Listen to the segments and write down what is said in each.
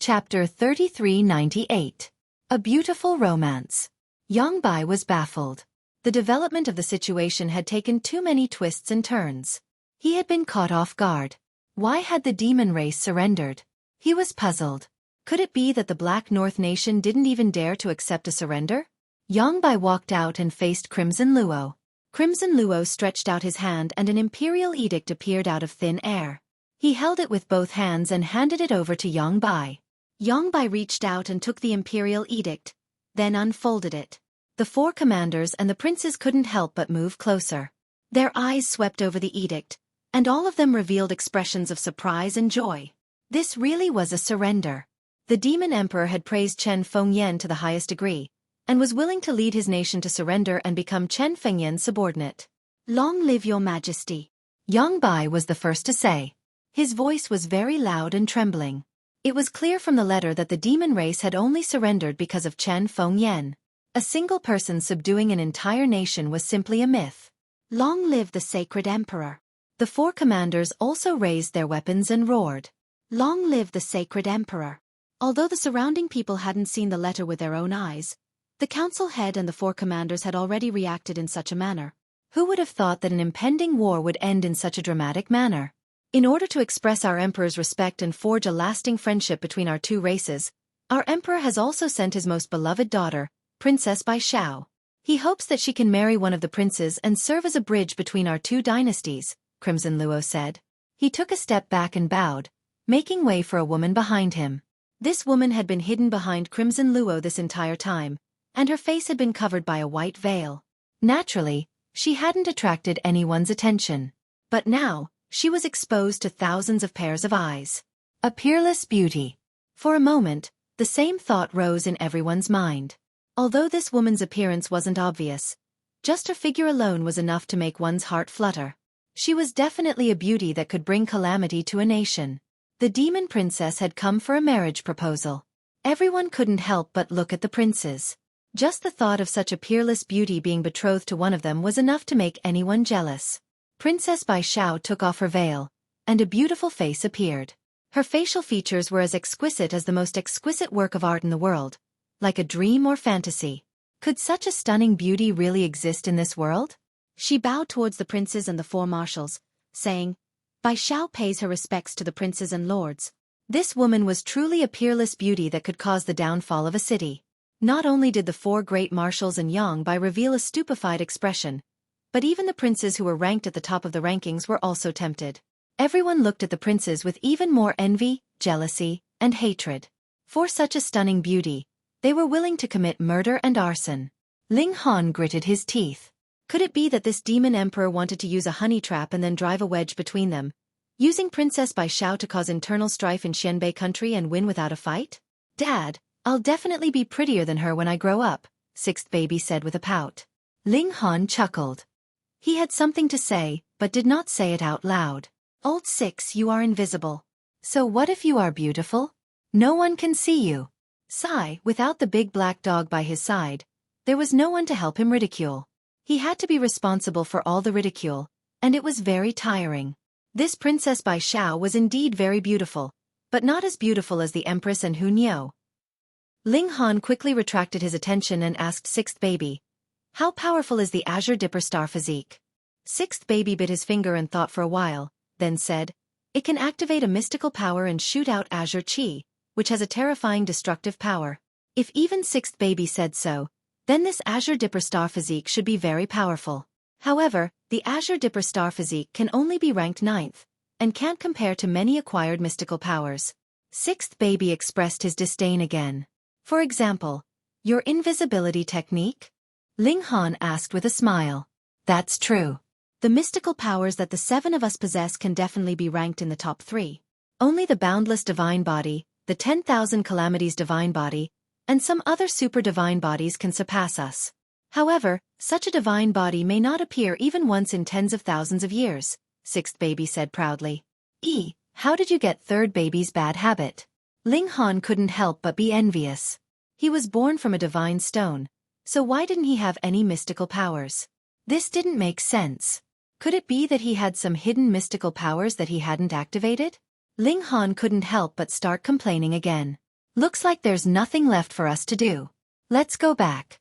Chapter 3398. A Beautiful Romance. Yang Bai was baffled. The development of the situation had taken too many twists and turns. He had been caught off guard. Why had the demon race surrendered? He was puzzled. Could it be that the Black North Nation didn't even dare to accept a surrender? Yang Bai walked out and faced Crimson Luo. Crimson Luo stretched out his hand and an imperial edict appeared out of thin air. He held it with both hands and handed it over to Yang Bai. Yang Bai reached out and took the imperial edict, then unfolded it. The four commanders and the princes couldn't help but move closer. Their eyes swept over the edict, and all of them revealed expressions of surprise and joy. This really was a surrender. The demon emperor had praised Chen Fengyan to the highest degree, and was willing to lead his nation to surrender and become Chen Fengyan's subordinate. "Long live your majesty," Yang Bai was the first to say. His voice was very loud and trembling. It was clear from the letter that the demon race had only surrendered because of Chen Fengyan. A single person subduing an entire nation was simply a myth. "Long live the sacred emperor." The four commanders also raised their weapons and roared. "Long live the sacred emperor." Although the surrounding people hadn't seen the letter with their own eyes, the council head and the four commanders had already reacted in such a manner. Who would have thought that an impending war would end in such a dramatic manner? In order to express our emperor's respect and forge a lasting friendship between our two races, our emperor has also sent his most beloved daughter, Princess Bai Xiao. He hopes that she can marry one of the princes and serve as a bridge between our two dynasties, Crimson Luo said. He took a step back and bowed, making way for a woman behind him. This woman had been hidden behind Crimson Luo this entire time, and her face had been covered by a white veil. Naturally, she hadn't attracted anyone's attention. But now, she was exposed to thousands of pairs of eyes. A peerless beauty. For a moment, the same thought rose in everyone's mind. Although this woman's appearance wasn't obvious, just her figure alone was enough to make one's heart flutter. She was definitely a beauty that could bring calamity to a nation. The demon princess had come for a marriage proposal. Everyone couldn't help but look at the princes. Just the thought of such a peerless beauty being betrothed to one of them was enough to make anyone jealous. Princess Bai Xiao took off her veil, and a beautiful face appeared. Her facial features were as exquisite as the most exquisite work of art in the world, like a dream or fantasy. Could such a stunning beauty really exist in this world? She bowed towards the princes and the four marshals, saying, "Bai Xiao pays her respects to the princes and lords." This woman was truly a peerless beauty that could cause the downfall of a city. Not only did the four great marshals and Yang Bai reveal a stupefied expression, but even the princes who were ranked at the top of the rankings were also tempted. Everyone looked at the princes with even more envy, jealousy, and hatred. For such a stunning beauty, they were willing to commit murder and arson. Ling Han gritted his teeth. Could it be that this demon emperor wanted to use a honey trap and then drive a wedge between them, using Princess Bai Xiao to cause internal strife in Xianbei country and win without a fight? "Dad, I'll definitely be prettier than her when I grow up," sixth baby said with a pout. Ling Han chuckled. He had something to say, but did not say it out loud. "Old six, you are invisible. So what if you are beautiful? No one can see you." Sigh, without the big black dog by his side, there was no one to help him ridicule. He had to be responsible for all the ridicule, and it was very tiring. This Princess Bai Xiao was indeed very beautiful, but not as beautiful as the Empress and Hu Niu. Ling Han quickly retracted his attention and asked sixth baby, "How powerful is the Azure Dipper Star physique?" Sixth baby bit his finger and thought for a while, then said, "It can activate a mystical power and shoot out Azure Qi, which has a terrifying destructive power." If even sixth baby said so, then this Azure Dipper Star physique should be very powerful. However, the Azure Dipper Star physique can only be ranked 9th, and can't compare to many acquired mystical powers. Sixth baby expressed his disdain again. "For example, your invisibility technique?" Ling Han asked with a smile. "That's true. The mystical powers that the 7 of us possess can definitely be ranked in the top 3. Only the Boundless Divine Body, the 10,000 Calamities Divine Body, and some other super divine bodies can surpass us. However, such a divine body may not appear even once in tens of thousands of years," sixth baby said proudly. How did you get third baby's bad habit?" Ling Han couldn't help but be envious. He was born from a divine stone, so why didn't he have any mystical powers? This didn't make sense. Could it be that he had some hidden mystical powers that he hadn't activated? Ling Han couldn't help but start complaining again. Looks like there's nothing left for us to do. Let's go back.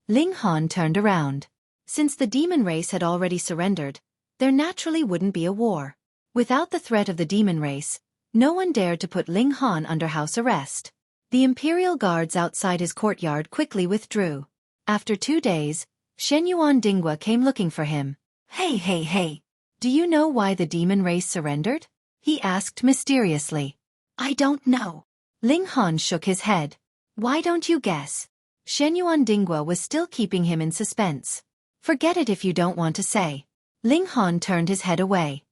Ling Han turned around. Since the demon race had already surrendered, there naturally wouldn't be a war. Without the threat of the demon race, no one dared to put Ling Han under house arrest. The imperial guards outside his courtyard quickly withdrew. After 2 days, Shen Yuan Dingwa came looking for him. Hey. Do you know why the demon race surrendered? He asked mysteriously. I don't know. Ling Han shook his head. Why don't you guess? Shen Yuan Dingwa was still keeping him in suspense. Forget it if you don't want to say. Ling Han turned his head away.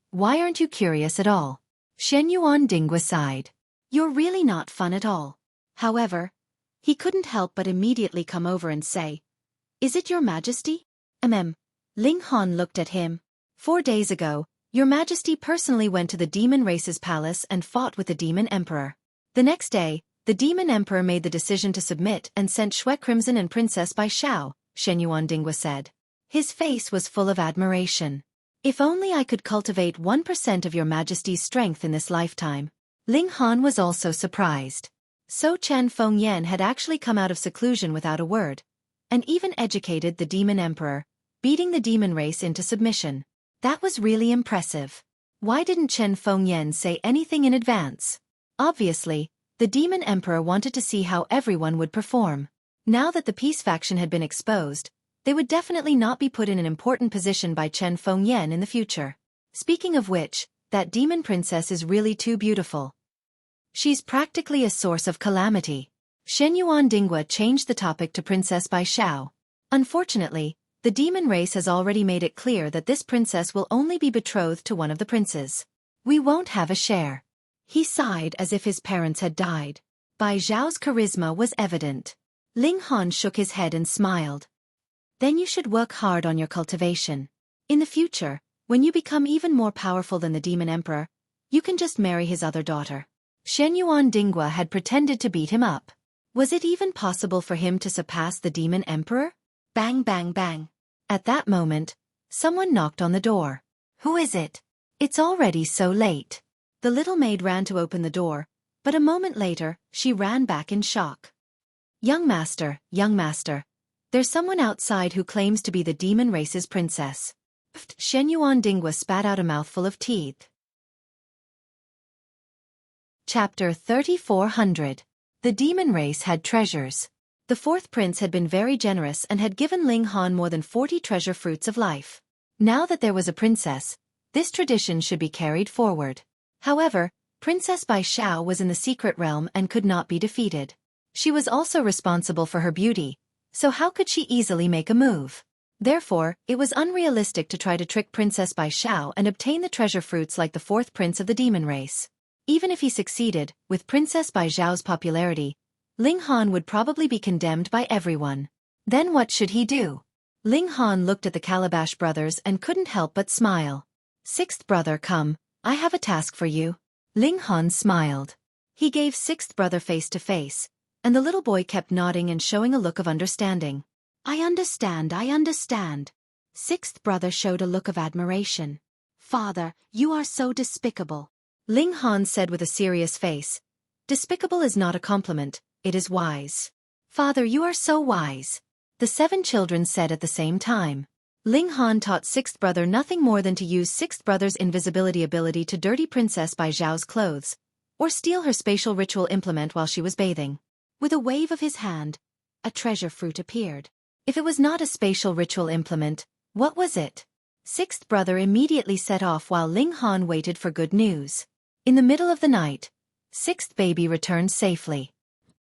Why aren't you curious at all? Shen Yuan Dingwa sighed. You're really not fun at all. However, he couldn't help but immediately come over and say, Is it your majesty? Ling Han looked at him. 4 days ago, your majesty personally went to the demon race's palace and fought with the demon emperor. The next day, the demon emperor made the decision to submit and sent Xueqi Crimson and Princess Bai Xiao, Shen Yuan Dingwa said. His face was full of admiration. If only I could cultivate 1% of your majesty's strength in this lifetime. Ling Han was also surprised. So Chen Fengyan had actually come out of seclusion without a word, and even educated the demon emperor, beating the demon race into submission. That was really impressive. Why didn't Chen Fengyan say anything in advance? Obviously, the demon emperor wanted to see how everyone would perform. Now that the peace faction had been exposed, they would definitely not be put in an important position by Chen Fengyan in the future. Speaking of which, that demon princess is really too beautiful. She's practically a source of calamity. Shen Yuan Dingwa changed the topic to Princess Bai Xiao. Unfortunately, the demon race has already made it clear that this princess will only be betrothed to one of the princes. We won't have a share. He sighed as if his parents had died. Bai Xiao's charisma was evident. Ling Han shook his head and smiled. Then you should work hard on your cultivation. In the future, when you become even more powerful than the demon emperor, you can just marry his other daughter. Shen Yuan Dingwa had pretended to beat him up. Was it even possible for him to surpass the demon emperor? Bang bang bang. At that moment, someone knocked on the door. Who is it? It's already so late. The little maid ran to open the door, but a moment later, she ran back in shock. Young master, there's someone outside who claims to be the demon race's princess. Shen Yuan Dingwa spat out a mouthful of teeth. Chapter 3400. The demon race had treasures. The fourth prince had been very generous and had given Ling Han more than 40 treasure fruits of life. Now that there was a princess, this tradition should be carried forward. However, Princess Bai Xiao was in the secret realm and could not be defeated. She was also responsible for her beauty, so how could she easily make a move? Therefore, it was unrealistic to try to trick Princess Bai Xiao and obtain the treasure fruits like the fourth prince of the demon race. Even if he succeeded, with Princess Bai Xiao's popularity, Ling Han would probably be condemned by everyone. Then what should he do? Ling Han looked at the Calabash brothers and couldn't help but smile. Sixth brother, come, I have a task for you. Ling Han smiled. He gave sixth brother face to face, and the little boy kept nodding and showing a look of understanding. I understand. Sixth brother showed a look of admiration. Father, you are so despicable. Ling Han said with a serious face. Despicable is not a compliment, it is wise. Father, you are so wise. The 7 children said at the same time. Ling Han taught sixth brother nothing more than to use sixth brother's invisibility ability to dirty Princess Bai Xiao's clothes, or steal her spatial ritual implement while she was bathing. With a wave of his hand, a treasure fruit appeared. If it was not a spatial ritual implement, what was it? Sixth brother immediately set off while Ling Han waited for good news. In the middle of the night, sixth baby returned safely.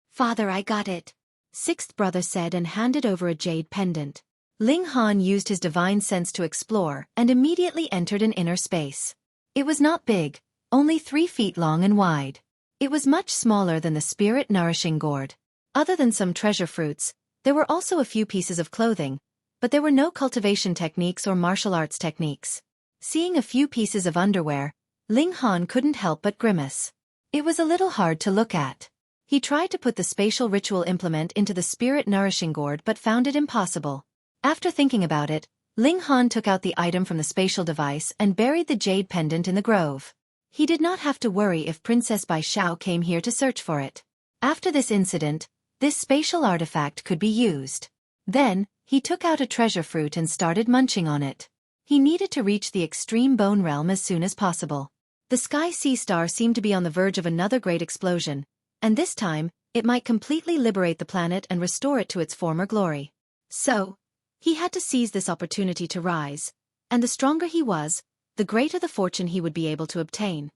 Father, I got it. Sixth brother said and handed over a jade pendant. Ling Han used his divine sense to explore and immediately entered an inner space. It was not big, only 3 feet long and wide. It was much smaller than the spirit-nourishing gourd. Other than some treasure fruits, there were also a few pieces of clothing, but there were no cultivation techniques or martial arts techniques. Seeing a few pieces of underwear, Ling Han couldn't help but grimace. It was a little hard to look at. He tried to put the spatial ritual implement into the spirit-nourishing gourd but found it impossible. After thinking about it, Ling Han took out the item from the spatial device and buried the jade pendant in the grove. He did not have to worry if Princess Bai Xiao came here to search for it. After this incident, this spatial artifact could be used. Then, he took out a treasure fruit and started munching on it. He needed to reach the extreme bone realm as soon as possible. The Sky Sea Star seemed to be on the verge of another great explosion, and this time, it might completely liberate the planet and restore it to its former glory. So, he had to seize this opportunity to rise, and the stronger he was, the greater the fortune he would be able to obtain.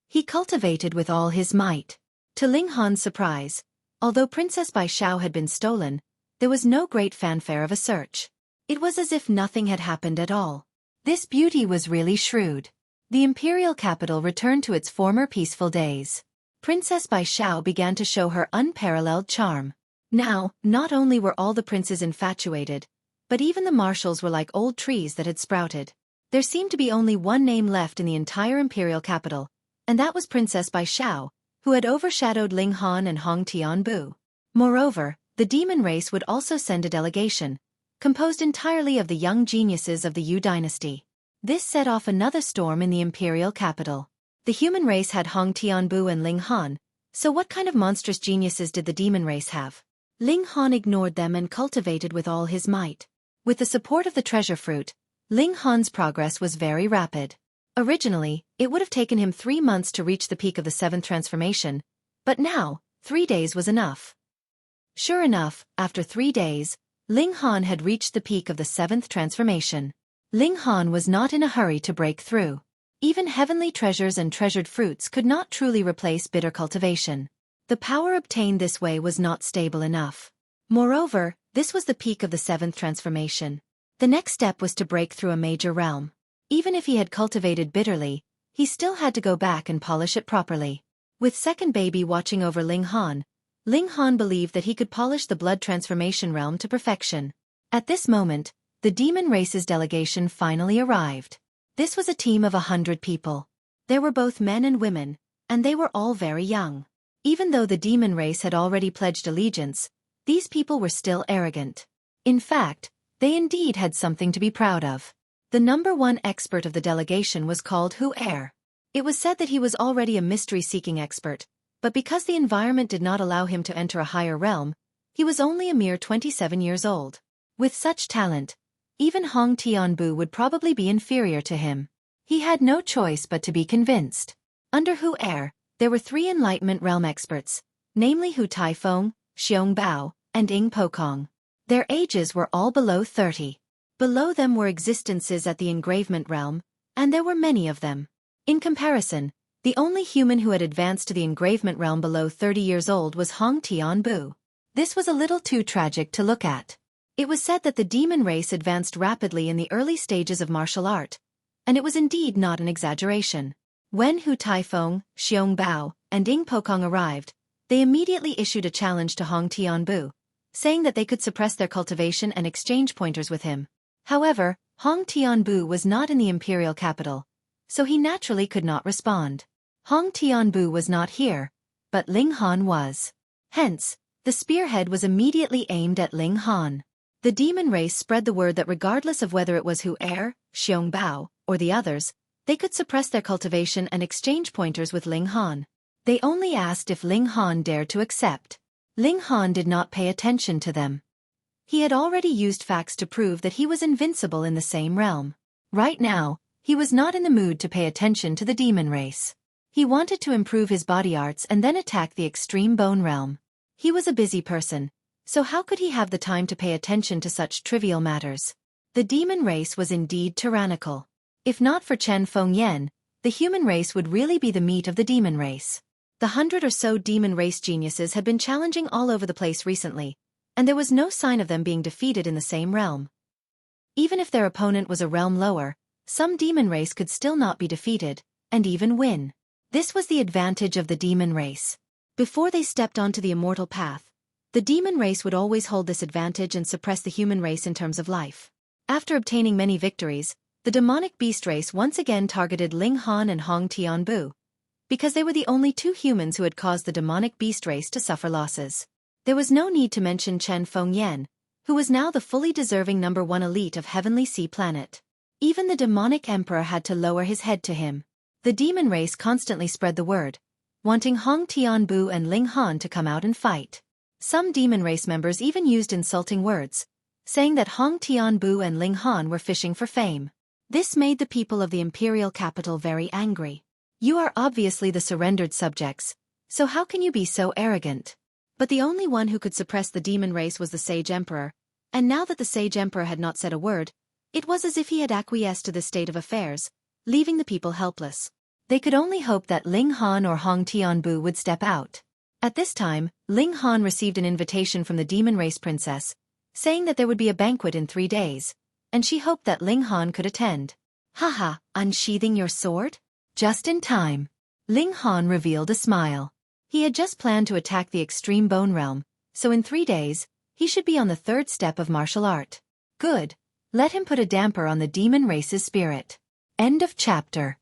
He cultivated with all his might. To Ling Han's surprise, although Princess Bai Xiao had been stolen, there was no great fanfare of a search. It was as if nothing had happened at all. This beauty was really shrewd. The imperial capital returned to its former peaceful days. Princess Bai Xiao began to show her unparalleled charm. Now, not only were all the princes infatuated, but even the marshals were like old trees that had sprouted. There seemed to be only one name left in the entire imperial capital, and that was Princess Bai Xiao, who had overshadowed Ling Han and Hong Tianbu. Moreover, the demon race would also send a delegation, composed entirely of the young geniuses of the Yu dynasty. This set off another storm in the imperial capital. The human race had Hong Tianbu and Ling Han, so what kind of monstrous geniuses did the demon race have? Ling Han ignored them and cultivated with all his might. With the support of the treasure fruit, Ling Han's progress was very rapid. Originally, it would have taken him 3 months to reach the peak of the 7th transformation, but now, 3 days was enough. Sure enough, after 3 days, Ling Han had reached the peak of the 7th transformation. Ling Han was not in a hurry to break through. Even heavenly treasures and treasured fruits could not truly replace bitter cultivation. The power obtained this way was not stable enough. Moreover, this was the peak of the 7th transformation. The next step was to break through a major realm. Even if he had cultivated bitterly, he still had to go back and polish it properly. With second baby watching over Ling Han believed that he could polish the blood transformation realm to perfection. At this moment, the demon race's delegation finally arrived. This was a team of 100 people. There were both men and women, and they were all very young. Even though the demon race had already pledged allegiance, these people were still arrogant. In fact, they indeed had something to be proud of. The #1 expert of the delegation was called Xueqi. It was said that he was already a mystery-seeking expert, but because the environment did not allow him to enter a higher realm, he was only a mere 27 years old. With such talent, even Hong Tianbu would probably be inferior to him. He had no choice but to be convinced. Under Xueqi, there were 3 Enlightenment Realm experts, namely Hu Taifeng, Xiong Bao, and Ying Pokong. Their ages were all below 30. Below them were existences at the Engravement Realm, and there were many of them. In comparison, the only human who had advanced to the Engravement Realm below 30 years old was Hong Tianbu. This was a little too tragic to look at. It was said that the demon race advanced rapidly in the early stages of martial art, and it was indeed not an exaggeration. When Hu Taifeng, Xiong Bao, and Ying Pokong arrived, they immediately issued a challenge to Hong Tianbu, saying that they could suppress their cultivation and exchange pointers with him. However, Hong Tianbu was not in the imperial capital, so he naturally could not respond. Hong Tianbu was not here, but Ling Han was. Hence, the spearhead was immediately aimed at Ling Han. The demon race spread the word that regardless of whether it was Xueqi, Xiong Bao, or the others, they could suppress their cultivation and exchange pointers with Ling Han. They only asked if Ling Han dared to accept. Ling Han did not pay attention to them. He had already used facts to prove that he was invincible in the same realm. Right now, he was not in the mood to pay attention to the demon race. He wanted to improve his body arts and then attack the extreme bone realm. He was a busy person, so how could he have the time to pay attention to such trivial matters? The demon race was indeed tyrannical. If not for Chen Fengyan, the human race would really be the meat of the demon race. The 100 or so demon race geniuses had been challenging all over the place recently, and there was no sign of them being defeated in the same realm. Even if their opponent was a realm lower, some demon race could still not be defeated, and even win. This was the advantage of the demon race. Before they stepped onto the immortal path, the demon race would always hold this advantage and suppress the human race in terms of life. After obtaining many victories, the demonic beast race once again targeted Ling Han and Hong Tianbu, because they were the only 2 humans who had caused the demonic beast race to suffer losses. There was no need to mention Chen Fengyan, who was now the fully deserving #1 elite of Heavenly Sea Planet. Even the demonic emperor had to lower his head to him. The demon race constantly spread the word, wanting Hong Tianbu and Ling Han to come out and fight. Some demon race members even used insulting words, saying that Hong Tianbu and Ling Han were fishing for fame. This made the people of the imperial capital very angry. You are obviously the surrendered subjects, so how can you be so arrogant? But the only one who could suppress the demon race was the Sage Emperor, and now that the Sage Emperor had not said a word, it was as if he had acquiesced to this state of affairs, leaving the people helpless. They could only hope that Ling Han or Hong Tianbu would step out. At this time, Ling Han received an invitation from the demon race princess, saying that there would be a banquet in 3 days, and she hoped that Ling Han could attend. Haha, unsheathing your sword? Just in time. Ling Han revealed a smile. He had just planned to attack the extreme bone realm, so in 3 days, he should be on the 3rd step of martial art. Good. Let him put a damper on the demon race's spirit. End of chapter.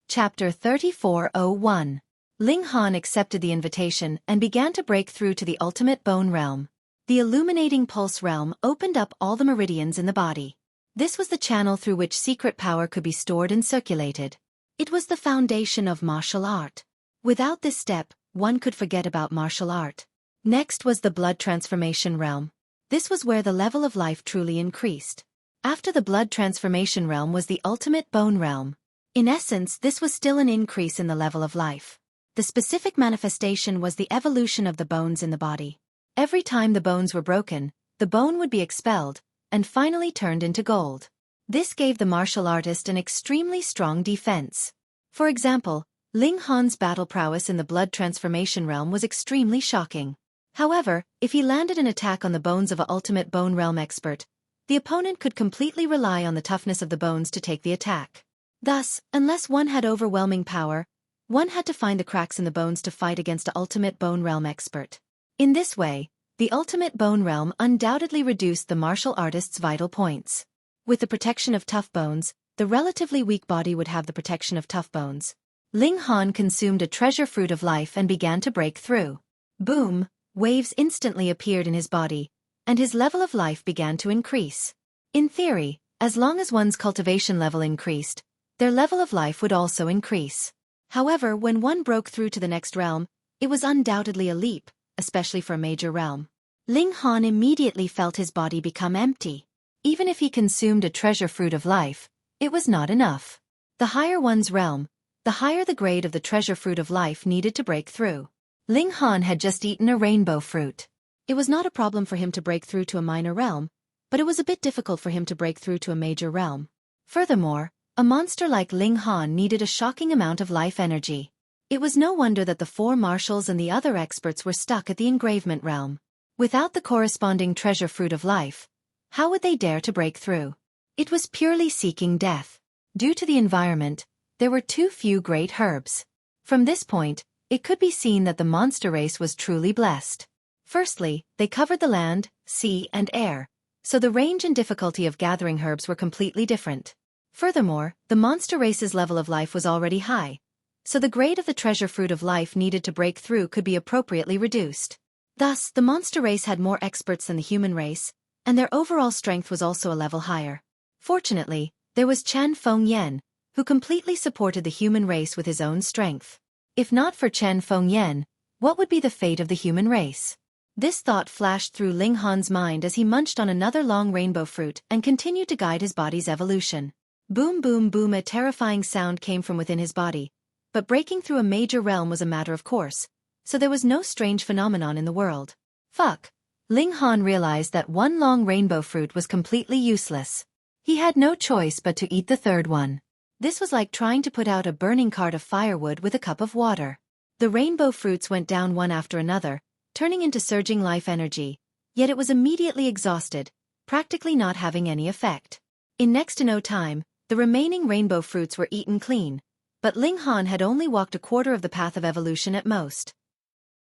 Chapter 3401. Ling Han accepted the invitation and began to break through to the ultimate bone realm. The illuminating pulse realm opened up all the meridians in the body. This was the channel through which secret power could be stored and circulated. It was the foundation of martial art. Without this step, one could forget about martial art. Next was the blood transformation realm. This was where the level of life truly increased. After the blood transformation realm was the ultimate bone realm. In essence, this was still an increase in the level of life. The specific manifestation was the evolution of the bones in the body. Every time the bones were broken, the bone would be expelled, and finally turned into gold. This gave the martial artist an extremely strong defense. For example, Ling Han's battle prowess in the blood transformation realm was extremely shocking. However, if he landed an attack on the bones of an ultimate bone realm expert, the opponent could completely rely on the toughness of the bones to take the attack. Thus, unless one had overwhelming power, one had to find the cracks in the bones to fight against an ultimate bone realm expert. In this way, the ultimate bone realm undoubtedly reduced the martial artist's vital points. With the protection of tough bones, the relatively weak body would have the protection of tough bones. Ling Han consumed a treasure fruit of life and began to break through. Boom! Waves instantly appeared in his body, and his level of life began to increase. In theory, as long as one's cultivation level increased, their level of life would also increase. However, when one broke through to the next realm, it was undoubtedly a leap, especially for a major realm. Ling Han immediately felt his body become empty. Even if he consumed a treasure fruit of life, it was not enough. The higher one's realm, the higher the grade of the treasure fruit of life needed to break through. Ling Han had just eaten a rainbow fruit. It was not a problem for him to break through to a minor realm, but it was a bit difficult for him to break through to a major realm. Furthermore, a monster like Ling Han needed a shocking amount of life energy. It was no wonder that the 4 marshals and the other experts were stuck at the engravement realm. Without the corresponding treasure fruit of life, how would they dare to break through? It was purely seeking death. Due to the environment, there were too few great herbs. From this point, it could be seen that the monster race was truly blessed. Firstly, they covered the land, sea, and air, so the range and difficulty of gathering herbs were completely different. Furthermore, the monster race's level of life was already high, so the grade of the treasure fruit of life needed to break through could be appropriately reduced. Thus, the monster race had more experts than the human race, and their overall strength was also a level higher. Fortunately, there was Chen Fengyan, who completely supported the human race with his own strength. If not for Chen Fengyan, what would be the fate of the human race? This thought flashed through Ling Han's mind as he munched on another long rainbow fruit and continued to guide his body's evolution. Boom boom boom, a terrifying sound came from within his body, but breaking through a major realm was a matter of course, so there was no strange phenomenon in the world. Fuck! Ling Han realized that one long rainbow fruit was completely useless. He had no choice but to eat the 3rd one. This was like trying to put out a burning cart of firewood with a cup of water. The rainbow fruits went down one after another, turning into surging life energy, yet it was immediately exhausted, practically not having any effect. In next to no time, the remaining rainbow fruits were eaten clean, but Ling Han had only walked a quarter of the path of evolution at most.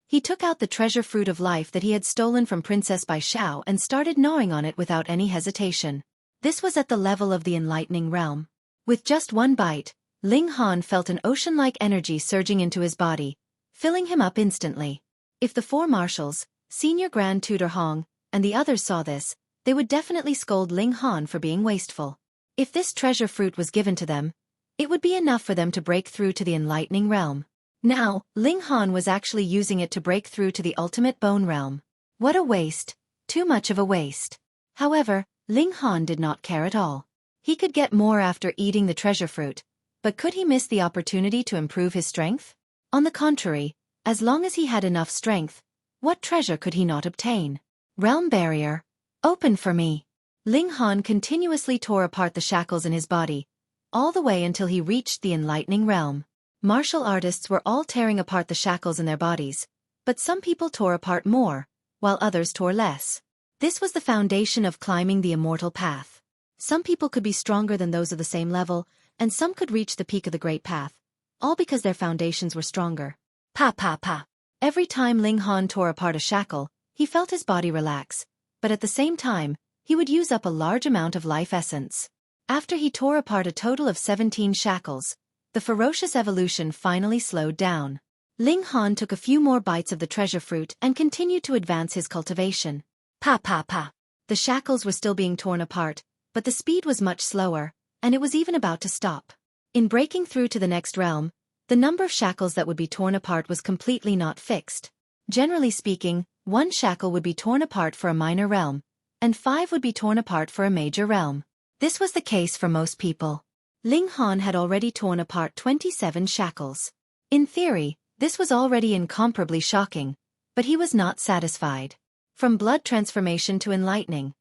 He took out the treasure fruit of life that he had stolen from Princess Bai Xiao and started gnawing on it without any hesitation. This was at the level of the enlightening realm. With just one bite, Ling Han felt an ocean-like energy surging into his body, filling him up instantly. If the 4 marshals, Senior Grand Tutor Hong, and the others saw this, they would definitely scold Ling Han for being wasteful. If this treasure fruit was given to them, it would be enough for them to break through to the enlightening realm. Now, Ling Han was actually using it to break through to the ultimate bone realm. What a waste. Too much of a waste. However, Ling Han did not care at all. He could get more after eating the treasure fruit, but could he miss the opportunity to improve his strength? On the contrary, as long as he had enough strength, what treasure could he not obtain? Realm barrier. Open for me. Ling Han continuously tore apart the shackles in his body, all the way until he reached the enlightening realm. Martial artists were all tearing apart the shackles in their bodies, but some people tore apart more, while others tore less. This was the foundation of climbing the immortal path. Some people could be stronger than those of the same level, and some could reach the peak of the great path, all because their foundations were stronger. Pa pa pa. Every time Ling Han tore apart a shackle, he felt his body relax, but at the same time, he would use up a large amount of life essence. After he tore apart a total of 17 shackles, the ferocious evolution finally slowed down. Ling Han took a few more bites of the treasure fruit and continued to advance his cultivation. Pa pa pa. The shackles were still being torn apart, but the speed was much slower, and it was even about to stop. In breaking through to the next realm, the number of shackles that would be torn apart was completely not fixed. Generally speaking, 1 shackle would be torn apart for a minor realm, and 5 would be torn apart for a major realm. This was the case for most people. Ling Han had already torn apart 27 shackles. In theory, this was already incomparably shocking, but he was not satisfied. From blood transformation to enlightening,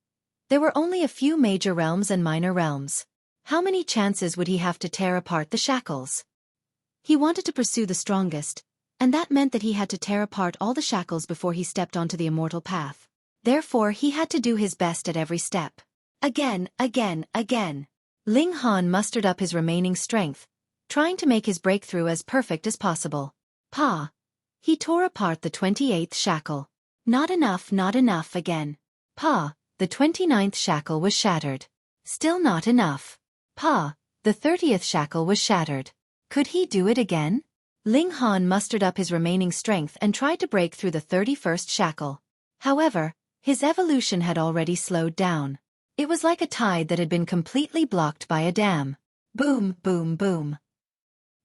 there were only a few major realms and minor realms. How many chances would he have to tear apart the shackles? He wanted to pursue the strongest, and that meant that he had to tear apart all the shackles before he stepped onto the immortal path. Therefore, he had to do his best at every step. Again. Ling Han mustered up his remaining strength, trying to make his breakthrough as perfect as possible. Pa! He tore apart the 28th shackle. Not enough again. Pa! The 29th shackle was shattered. Still not enough. Pa! The 30th shackle was shattered. Could he do it again? Ling Han mustered up his remaining strength and tried to break through the 31st shackle. However, his evolution had already slowed down. It was like a tide that had been completely blocked by a dam. Boom, boom, boom.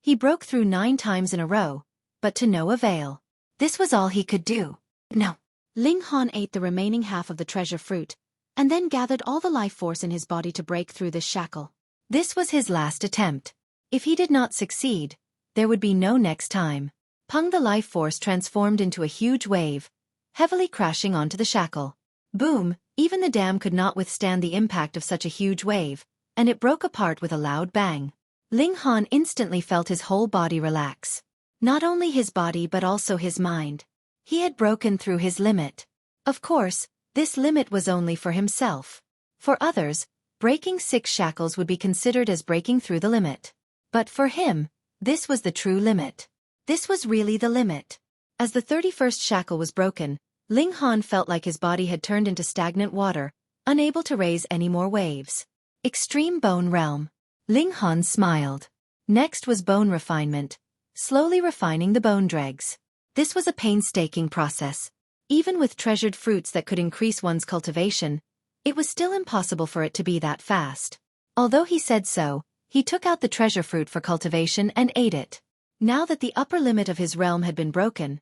He broke through 9 times in a row, but to no avail. This was all he could do. No. Ling Han ate the remaining half of the treasure fruit, and then gathered all the life force in his body to break through this shackle. This was his last attempt. If he did not succeed, there would be no next time. Pung, the life force transformed into a huge wave, heavily crashing onto the shackle. Boom! Even the dam could not withstand the impact of such a huge wave, and it broke apart with a loud bang. Ling Han instantly felt his whole body relax. Not only his body but also his mind. He had broken through his limit. Of course, this limit was only for himself. For others, breaking 6 shackles would be considered as breaking through the limit. But for him, this was the true limit. This was really the limit. As the 31st shackle was broken, Ling Han felt like his body had turned into stagnant water, unable to raise any more waves. Extreme Bone Realm. Ling Han smiled. Next was bone refinement, slowly refining the bone dregs. This was a painstaking process. Even with treasured fruits that could increase one's cultivation, it was still impossible for it to be that fast. Although he said so, he took out the treasure fruit for cultivation and ate it. Now that the upper limit of his realm had been broken,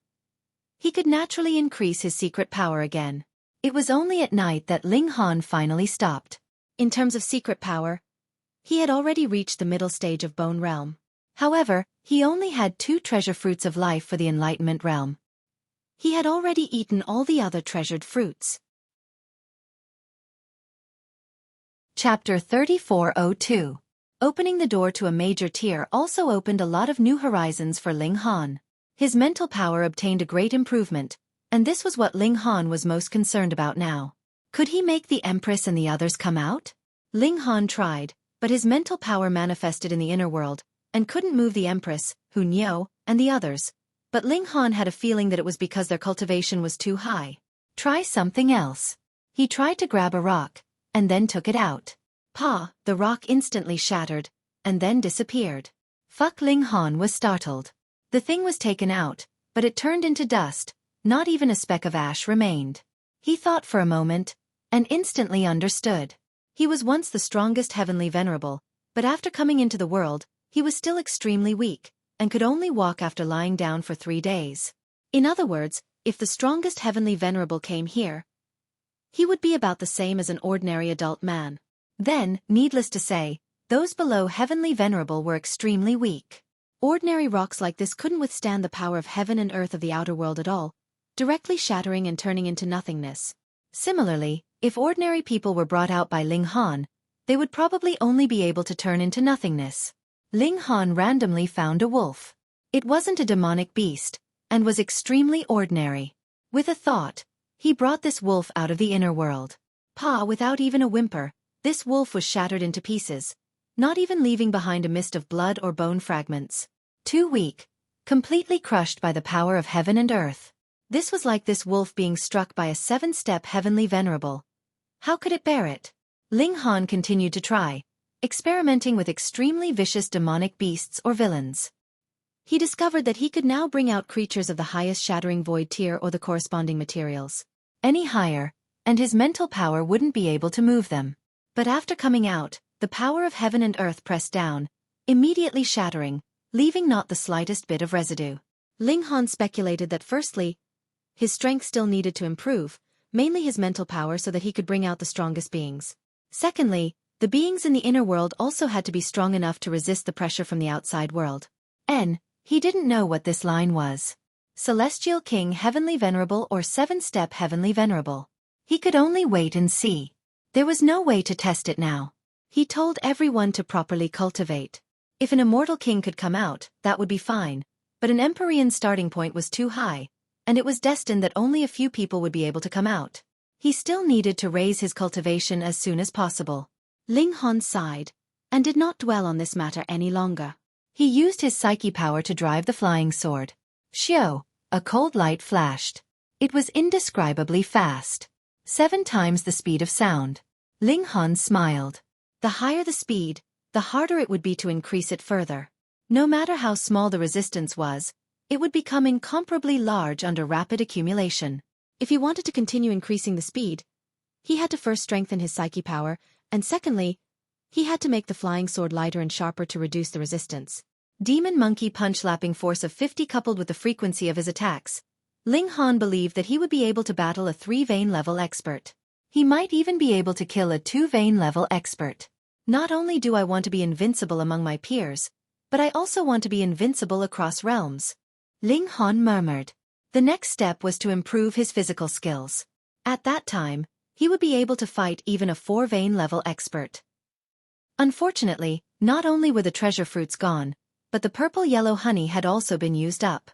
he could naturally increase his secret power again. It was only at night that Ling Han finally stopped. In terms of secret power, he had already reached the middle stage of Bone Realm. However, he only had 2 treasure fruits of life for the Enlightenment Realm. He had already eaten all the other treasured fruits. Chapter 3402. Opening the door to a major tier also opened a lot of new horizons for Ling Han. His mental power obtained a great improvement, and this was what Ling Han was most concerned about now. Could he make the Empress and the others come out? Ling Han tried, but his mental power manifested in the inner world, and couldn't move the Empress, Hu Niu, and the others. But Ling Han had a feeling that it was because their cultivation was too high. Try something else. He tried to grab a rock, and then took it out. Pa! The rock instantly shattered, and then disappeared. Fuck! Ling Han was startled. The thing was taken out, but it turned into dust, not even a speck of ash remained. He thought for a moment, and instantly understood. He was once the strongest heavenly venerable, but after coming into the world, he was still extremely weak, and could only walk after lying down for 3 days. In other words, if the strongest heavenly venerable came here, he would be about the same as an ordinary adult man. Then, needless to say, those below heavenly venerable were extremely weak. Ordinary rocks like this couldn't withstand the power of heaven and earth of the outer world at all, directly shattering and turning into nothingness. Similarly, if ordinary people were brought out by Ling Han, they would probably only be able to turn into nothingness. Ling Han randomly found a wolf. It wasn't a demonic beast, and was extremely ordinary. With a thought, he brought this wolf out of the inner world. Without even a whimper, this wolf was shattered into pieces, not even leaving behind a mist of blood or bone fragments. Too weak, completely crushed by the power of heaven and earth. This was like this wolf being struck by a 7-step heavenly venerable. How could it bear it? Ling Han continued to try, experimenting with extremely vicious demonic beasts or villains. He discovered that he could now bring out creatures of the highest shattering void tier or the corresponding materials. Any higher, and his mental power wouldn't be able to move them. But after coming out, the power of heaven and earth pressed down, immediately shattering, leaving not the slightest bit of residue. Ling Han speculated that firstly, his strength still needed to improve, mainly his mental power so that he could bring out the strongest beings. Secondly, the beings in the inner world also had to be strong enough to resist the pressure from the outside world. He didn't know what this line was. Celestial King Heavenly Venerable or 7-step Heavenly Venerable. He could only wait and see. There was no way to test it now. He told everyone to properly cultivate. If an immortal king could come out, that would be fine, but an Empyrean starting point was too high, and it was destined that only a few people would be able to come out. He still needed to raise his cultivation as soon as possible. Ling Han sighed, and did not dwell on this matter any longer. He used his psyche power to drive the flying sword. Xiao, a cold light flashed. It was indescribably fast. 7 times the speed of sound. Ling Han smiled. The higher the speed, the harder it would be to increase it further. No matter how small the resistance was, it would become incomparably large under rapid accumulation. If he wanted to continue increasing the speed, he had to first strengthen his psyche power, and secondly, he had to make the flying sword lighter and sharper to reduce the resistance. Demon Monkey punch-lapping force of 50 coupled with the frequency of his attacks, Ling Han believed that he would be able to battle a 3-vein level expert. He might even be able to kill a 2-vein level expert. Not only do I want to be invincible among my peers, but I also want to be invincible across realms. Ling Han murmured. The next step was to improve his physical skills. At that time, he would be able to fight even a 4-vein level expert. Unfortunately, not only were the treasure fruits gone, but the purple-yellow honey had also been used up.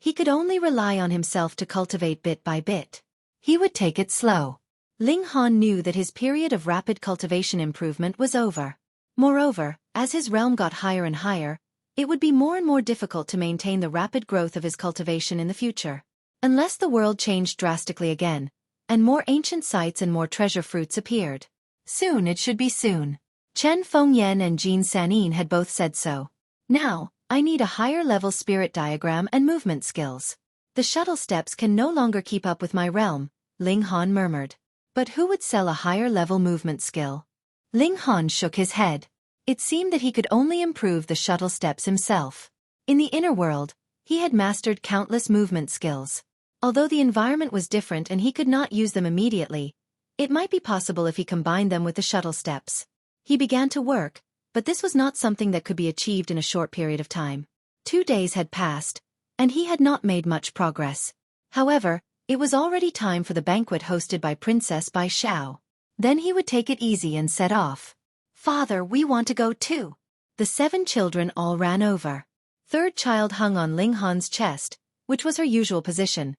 He could only rely on himself to cultivate bit by bit. He would take it slow. Ling Han knew that his period of rapid cultivation improvement was over. Moreover, as his realm got higher and higher, it would be more and more difficult to maintain the rapid growth of his cultivation in the future. Unless the world changed drastically again, and more ancient sites and more treasure fruits appeared. Soon it should be soon. Chen Fengyan and Jin Sanin had both said so. Now, I need a higher-level spirit diagram and movement skills. The shuttle steps can no longer keep up with my realm, Ling Han murmured. But who would sell a higher-level movement skill? Ling Han shook his head. It seemed that he could only improve the shuttle steps himself. In the inner world, he had mastered countless movement skills. Although the environment was different and he could not use them immediately, it might be possible if he combined them with the shuttle steps. He began to work, but this was not something that could be achieved in a short period of time. 2 days had passed, and he had not made much progress. However, it was already time for the banquet hosted by Princess Bai Xiao. Then he would take it easy and set off. Father, we want to go too. The 7 children all ran over. 3rd child hung on Ling Han's chest, which was her usual position,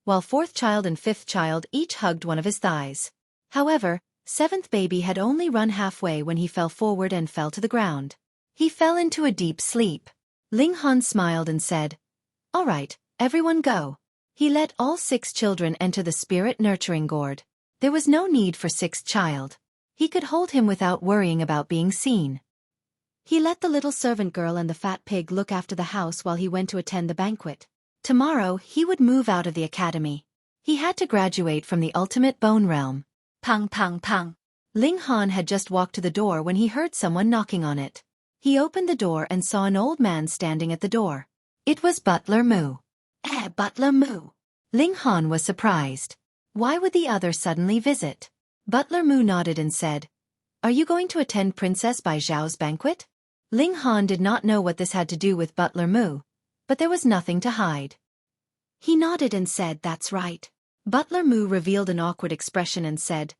while 4th child and 5th child each hugged one of his thighs. However, 7th baby had only run halfway when he fell forward and fell to the ground. He fell into a deep sleep. Ling Han smiled and said, "All right, everyone go." He let all 6 children enter the spirit nurturing gourd. There was no need for 6th child. He could hold him without worrying about being seen. He let the little servant girl and the fat pig look after the house while he went to attend the banquet. Tomorrow he would move out of the academy. He had to graduate from the ultimate bone realm. Pang pang pang. Ling Han had just walked to the door when he heard someone knocking on it. He opened the door and saw an old man standing at the door. It was Butler Mu. Butler Mu. Ling Han was surprised. Why would the other suddenly visit? Butler Mu nodded and said, "Are you going to attend Princess Bai Zhao's banquet?" Ling Han did not know what this had to do with Butler Mu, but there was nothing to hide. He nodded and said, "That's right." Butler Mu revealed an awkward expression and said,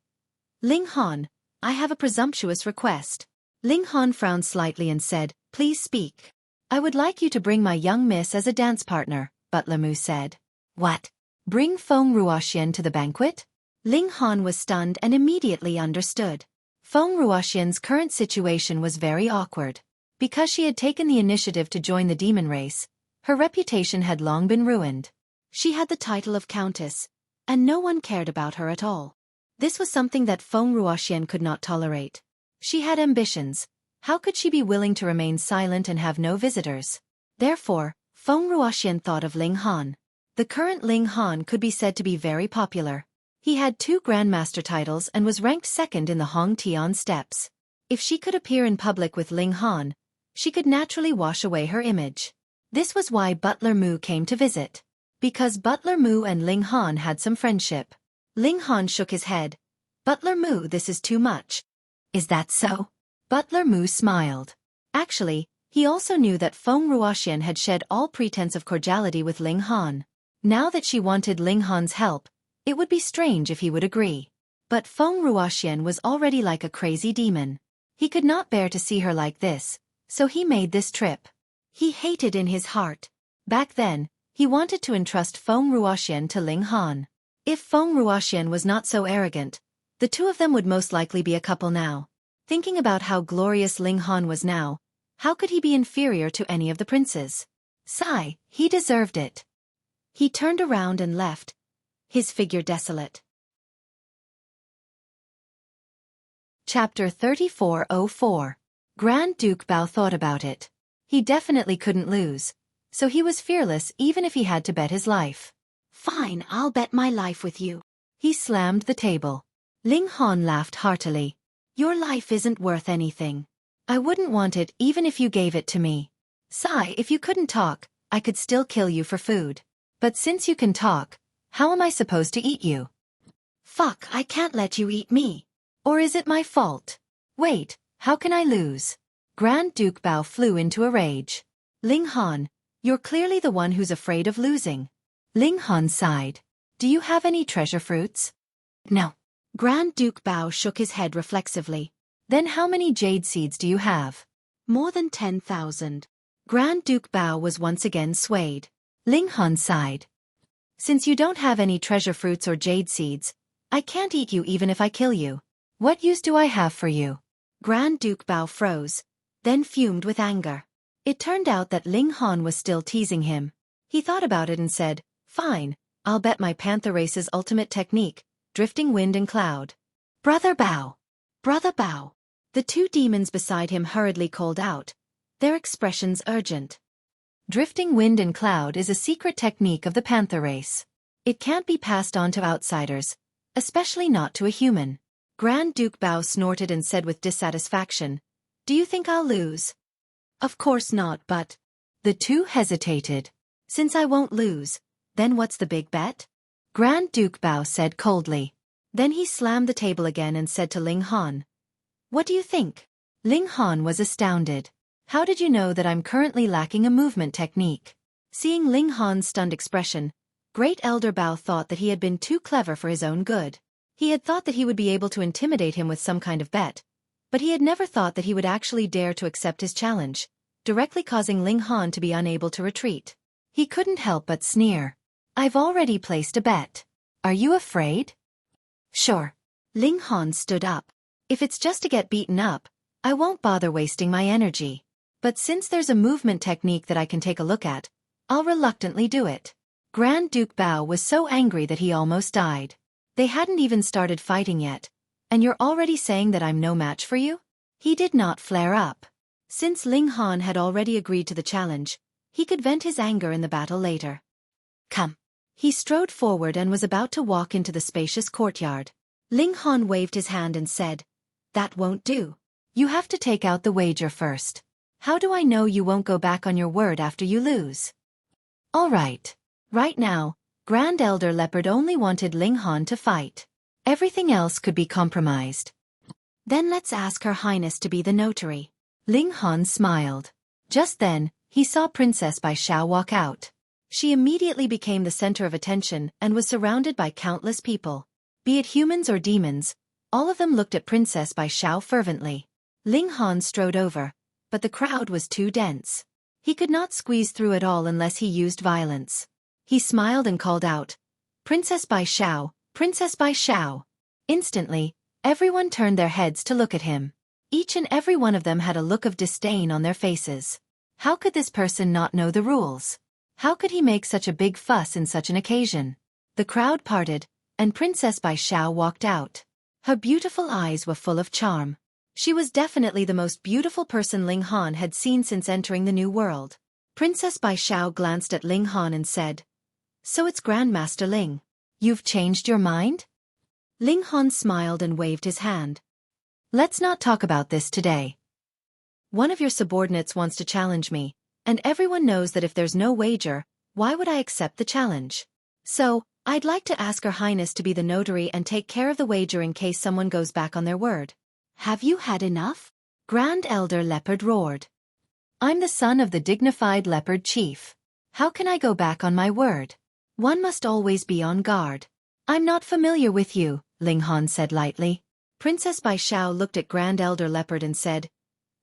"Ling Han, I have a presumptuous request." Ling Han frowned slightly and said, "Please speak." "I would like you to bring my young miss as a dance partner," Butler Mu said. "What? Bring Feng Ruoxian to the banquet?" Ling Han was stunned and immediately understood. Feng Ruoxian's current situation was very awkward. Because she had taken the initiative to join the demon race, her reputation had long been ruined. She had the title of countess, and no one cared about her at all. This was something that Feng Ruoxian could not tolerate. She had ambitions. How could she be willing to remain silent and have no visitors? Therefore, Feng Ruoxian thought of Ling Han. The current Ling Han could be said to be very popular. He had 2 Grandmaster titles and was ranked second in the Hong Tian steps. If she could appear in public with Ling Han, she could naturally wash away her image. This was why Butler Mu came to visit. Because Butler Mu and Ling Han had some friendship. Ling Han shook his head. "Butler Mu, this is too much." "Is that so?" Butler Mu smiled. Actually, he also knew that Feng Ruoxian had shed all pretense of cordiality with Ling Han. Now that she wanted Ling Han's help, it would be strange if he would agree. But Feng Ruoxian was already like a crazy demon. He could not bear to see her like this, so he made this trip. He hated in his heart. Back then, he wanted to entrust Feng Ruoxian to Ling Han. If Feng Ruoxian was not so arrogant, the two of them would most likely be a couple now. Thinking about how glorious Ling Han was now, how could he be inferior to any of the princes? Sigh, he deserved it. He turned around and left, his figure desolate. Chapter 3404. Grand Duke Bao thought about it. He definitely couldn't lose, so he was fearless even if he had to bet his life. "Fine, I'll bet my life with you." He slammed the table. Ling Han laughed heartily. "Your life isn't worth anything. I wouldn't want it even if you gave it to me. Sigh, if you couldn't talk, I could still kill you for food. But since you can talk, how am I supposed to eat you?" "Fuck, I can't let you eat me. Or is it my fault? Wait, how can I lose?" Grand Duke Bao flew into a rage. "Ling Han, you're clearly the one who's afraid of losing." Ling Han sighed. "Do you have any treasure fruits?" "No." Grand Duke Bao shook his head reflexively. "Then how many jade seeds do you have?" "More than 10,000. Grand Duke Bao was once again swayed. Ling Han sighed. "Since you don't have any treasure fruits or jade seeds, I can't eat you even if I kill you. What use do I have for you?" Grand Duke Bao froze, then fumed with anger. It turned out that Ling Han was still teasing him. He thought about it and said, "Fine, I'll bet my Panther Race's ultimate technique, drifting wind and cloud." "Brother Bao! Brother Bao!" The 2 demons beside him hurriedly called out, their expressions urgent. Drifting wind and cloud is a secret technique of the Panther Race. It can't be passed on to outsiders, especially not to a human. Grand Duke Bao snorted and said with dissatisfaction, "Do you think I'll lose?" "Of course not, but..." The 2 hesitated. "Since I won't lose, then what's the big bet?" Grand Duke Bao said coldly. Then he slammed the table again and said to Ling Han, "What do you think?" Ling Han was astounded. "How did you know that I'm currently lacking a movement technique?" Seeing Ling Han's stunned expression, Great Elder Bao thought that he had been too clever for his own good. He had thought that he would be able to intimidate him with some kind of bet, but he had never thought that he would actually dare to accept his challenge, directly causing Ling Han to be unable to retreat. He couldn't help but sneer. "I've already placed a bet. Are you afraid?" "Sure." Ling Han stood up. "If it's just to get beaten up, I won't bother wasting my energy. But since there's a movement technique that I can take a look at, I'll reluctantly do it." Grand Duke Bao was so angry that he almost died. "They hadn't even started fighting yet, and you're already saying that I'm no match for you?" He did not flare up. Since Ling Han had already agreed to the challenge, he could vent his anger in the battle later. "Come." He strode forward and was about to walk into the spacious courtyard. Ling Han waved his hand and said, That won't do. You have to take out the wager first. How do I know you won't go back on your word after you lose? All right. Right now, Grand Elder Leopard only wanted Ling Han to fight. Everything else could be compromised. Then let's ask Her Highness to be the notary. Ling Han smiled. Just then, he saw Princess Bai Xiao walk out. She immediately became the center of attention and was surrounded by countless people. Be it humans or demons, all of them looked at Princess Bai Xiao fervently. Ling Han strode over, but the crowd was too dense. He could not squeeze through it all unless he used violence. He smiled and called out, "Princess Bai Xiao, Princess Bai Xiao." Instantly, everyone turned their heads to look at him. Each and every one of them had a look of disdain on their faces. How could this person not know the rules? How could he make such a big fuss in such an occasion? The crowd parted, and Princess Bai Xiao walked out. Her beautiful eyes were full of charm. She was definitely the most beautiful person Ling Han had seen since entering the new world. Princess Bai Xiao glanced at Ling Han and said, "So it's Grandmaster Ling. You've changed your mind?" Ling Han smiled and waved his hand. "Let's not talk about this today. One of your subordinates wants to challenge me, and everyone knows that if there's no wager, why would I accept the challenge? So, I'd like to ask Her Highness to be the notary and take care of the wager in case someone goes back on their word." "Have you had enough?" Grand Elder Leopard roared. "I'm the son of the dignified Leopard Chief. How can I go back on my word? One must always be on guard." "I'm not familiar with you," Ling Han said lightly. Princess Bai Xiao looked at Grand Elder Leopard and said,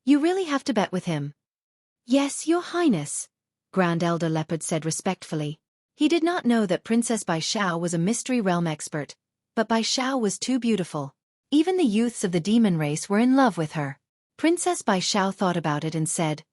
"You really have to bet with him." "Yes, Your Highness," Grand Elder Leopard said respectfully. He did not know that Princess Bai Xiao was a mystery realm expert, but Bai Xiao was too beautiful. Even the youths of the demon race were in love with her. Princess Bai Xiao thought about it and said,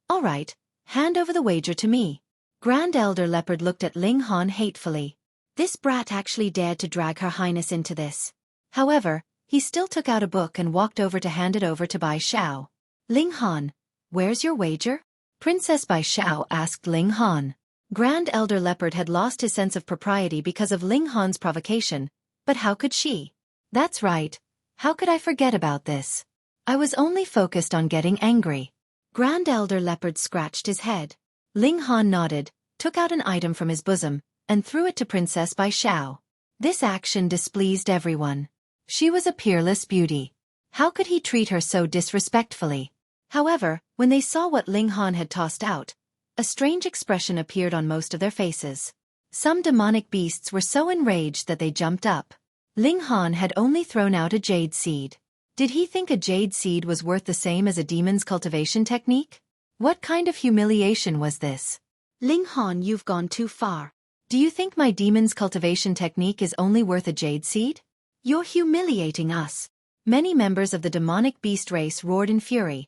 "All right, hand over the wager to me." Grand Elder Leopard looked at Ling Han hatefully. This brat actually dared to drag Her Highness into this. However, he still took out a book and walked over to hand it over to Bai Xiao. "Ling Han, where's your wager?" Princess Bai Xiao asked Ling Han. Grand Elder Leopard had lost his sense of propriety because of Ling Han's provocation, but how could she? "That's right. How could I forget about this? I was only focused on getting angry." Grand Elder Leopard scratched his head. Ling Han nodded, took out an item from his bosom, and threw it to Princess Bai Xiao. This action displeased everyone. She was a peerless beauty. How could he treat her so disrespectfully? However, when they saw what Ling Han had tossed out, a strange expression appeared on most of their faces. Some demonic beasts were so enraged that they jumped up. Ling Han had only thrown out a jade seed. Did he think a jade seed was worth the same as a demon's cultivation technique? What kind of humiliation was this? "Ling Han, you've gone too far. Do you think my demon's cultivation technique is only worth a jade seed? You're humiliating us." Many members of the demonic beast race roared in fury,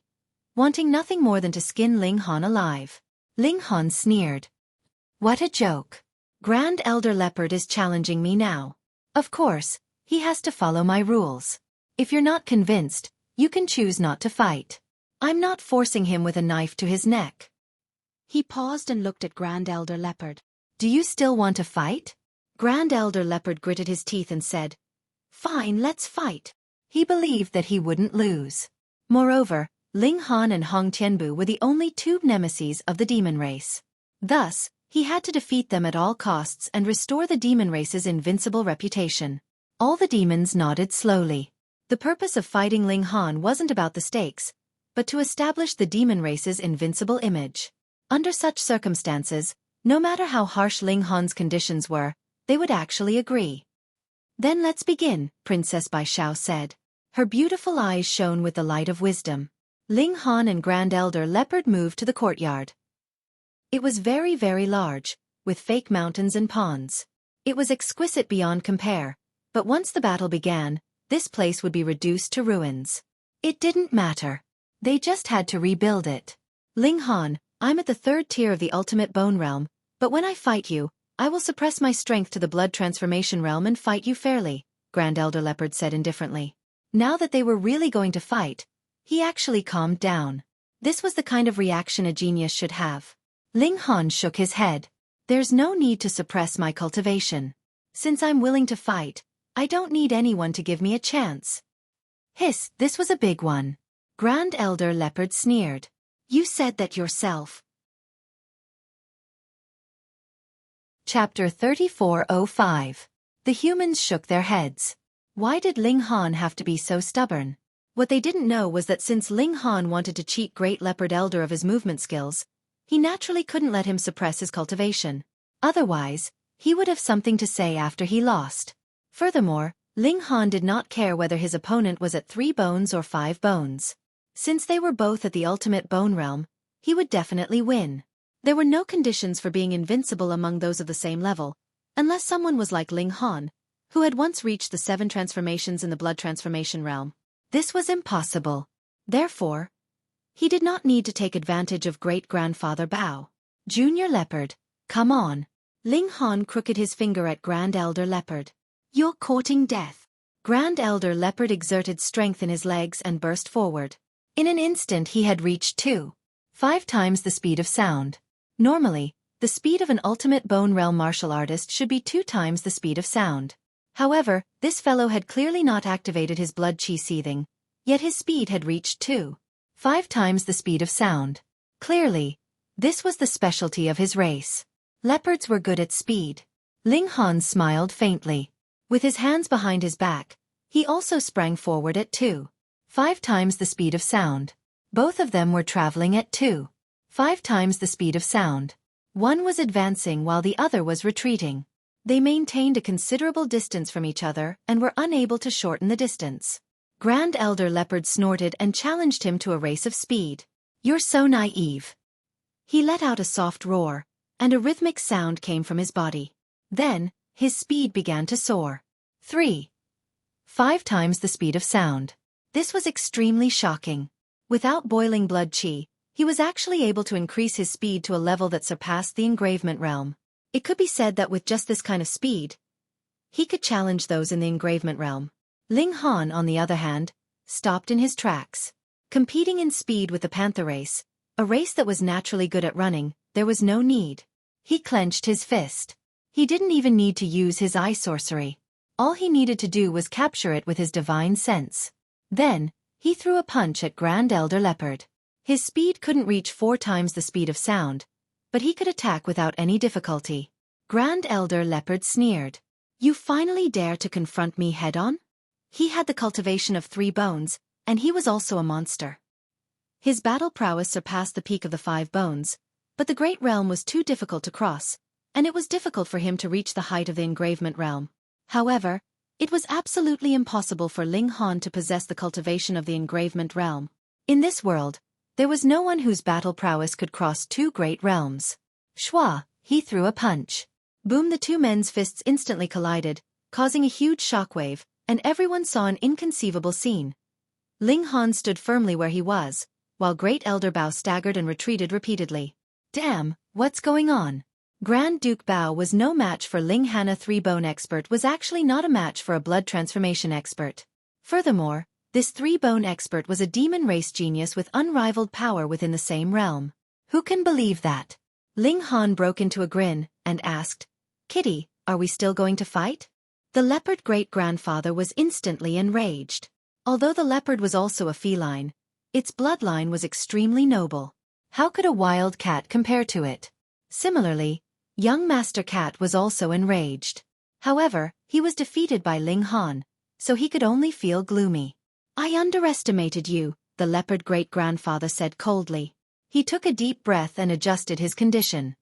wanting nothing more than to skin Ling Han alive. Ling Han sneered. "What a joke. Grand Elder Leopard is challenging me now. Of course, he has to follow my rules. If you're not convinced, you can choose not to fight. I'm not forcing him with a knife to his neck." He paused and looked at Grand Elder Leopard. "Do you still want to fight?" Grand Elder Leopard gritted his teeth and said, "Fine, let's fight." He believed that he wouldn't lose. Moreover, Ling Han and Hong Tianbu were the only two nemeses of the demon race. Thus, he had to defeat them at all costs and restore the demon race's invincible reputation. All the demons nodded slowly. The purpose of fighting Ling Han wasn't about the stakes, but to establish the demon race's invincible image. Under such circumstances, no matter how harsh Ling Han's conditions were, they would actually agree. "Then let's begin," Princess Bai Xiao said. Her beautiful eyes shone with the light of wisdom. Ling Han and Grand Elder Leopard moved to the courtyard. It was very, very large, with fake mountains and ponds. It was exquisite beyond compare, but once the battle began, this place would be reduced to ruins. It didn't matter. They just had to rebuild it. "Ling Han, I'm at the third tier of the ultimate bone realm, but when I fight you, I will suppress my strength to the blood transformation realm and fight you fairly," Grand Elder Leopard said indifferently. Now that they were really going to fight, he actually calmed down. This was the kind of reaction a genius should have. Ling Han shook his head. "There's no need to suppress my cultivation. Since I'm willing to fight, I don't need anyone to give me a chance." Hiss, this was a big one. Grand Elder Leopard sneered. You said that yourself. Chapter 3405. The humans shook their heads. Why did Ling Han have to be so stubborn? What they didn't know was that since Ling Han wanted to cheat Great Leopard Elder of his movement skills, he naturally couldn't let him suppress his cultivation. Otherwise, he would have something to say after he lost. Furthermore, Ling Han did not care whether his opponent was at 3 bones or 5 bones. Since they were both at the ultimate bone realm, he would definitely win. There were no conditions for being invincible among those of the same level, unless someone was like Ling Han, who had once reached the 7 transformations in the blood transformation realm. This was impossible. Therefore, he did not need to take advantage of Great-Grandfather Bao. Junior Leopard, come on. Ling Han crooked his finger at Grand Elder Leopard. You're courting death. Grand Elder Leopard exerted strength in his legs and burst forward. In an instant he had reached 5 times the speed of sound. Normally, the speed of an ultimate bone realm martial artist should be 2 times the speed of sound. However, this fellow had clearly not activated his blood chi seething, yet his speed had reached 5 times the speed of sound. Clearly, this was the specialty of his race. Leopards were good at speed. Ling Han smiled faintly. With his hands behind his back, he also sprang forward at 5 times the speed of sound. Both of them were traveling at 5 times the speed of sound. One was advancing while the other was retreating. They maintained a considerable distance from each other and were unable to shorten the distance. Grand Elder Leopard snorted and challenged him to a race of speed. You're so naive. He let out a soft roar, and a rhythmic sound came from his body. Then, his speed began to soar. 5 times the speed of sound. This was extremely shocking. Without boiling blood chi, he was actually able to increase his speed to a level that surpassed the engravement realm. It could be said that with just this kind of speed, he could challenge those in the engravement realm. Ling Han, on the other hand, stopped in his tracks. Competing in speed with the Panther race, a race that was naturally good at running, there was no need. He clenched his fist. He didn't even need to use his eye sorcery. All he needed to do was capture it with his divine sense. Then, he threw a punch at Grand Elder Leopard. His speed couldn't reach 4 times the speed of sound, but he could attack without any difficulty. Grand Elder Leopard sneered. You finally dare to confront me head-on? He had the cultivation of 3 bones, and he was also a monster. His battle prowess surpassed the peak of the 5 bones, but the Great Realm was too difficult to cross, and it was difficult for him to reach the height of the engravement realm. However, it was absolutely impossible for Ling Han to possess the cultivation of the engravement realm. In this world, there was no one whose battle prowess could cross 2 great realms. Shua, he threw a punch. Boom, the 2 men's fists instantly collided, causing a huge shockwave, and everyone saw an inconceivable scene. Ling Han stood firmly where he was, while Great Elder Bao staggered and retreated repeatedly. Damn, what's going on? Grand Duke Bao was no match for Ling Han. A 3-bone expert was actually not a match for a blood transformation expert. Furthermore, this 3-bone expert was a demon race genius with unrivaled power within the same realm. Who can believe that? Ling Han broke into a grin, and asked, Kitty, are we still going to fight? The leopard great-grandfather was instantly enraged. Although the leopard was also a feline, its bloodline was extremely noble. How could a wild cat compare to it? Similarly, young Master Cat was also enraged. However, he was defeated by Ling Han, so he could only feel gloomy. I underestimated you, the leopard great-grandfather said coldly. He took a deep breath and adjusted his condition.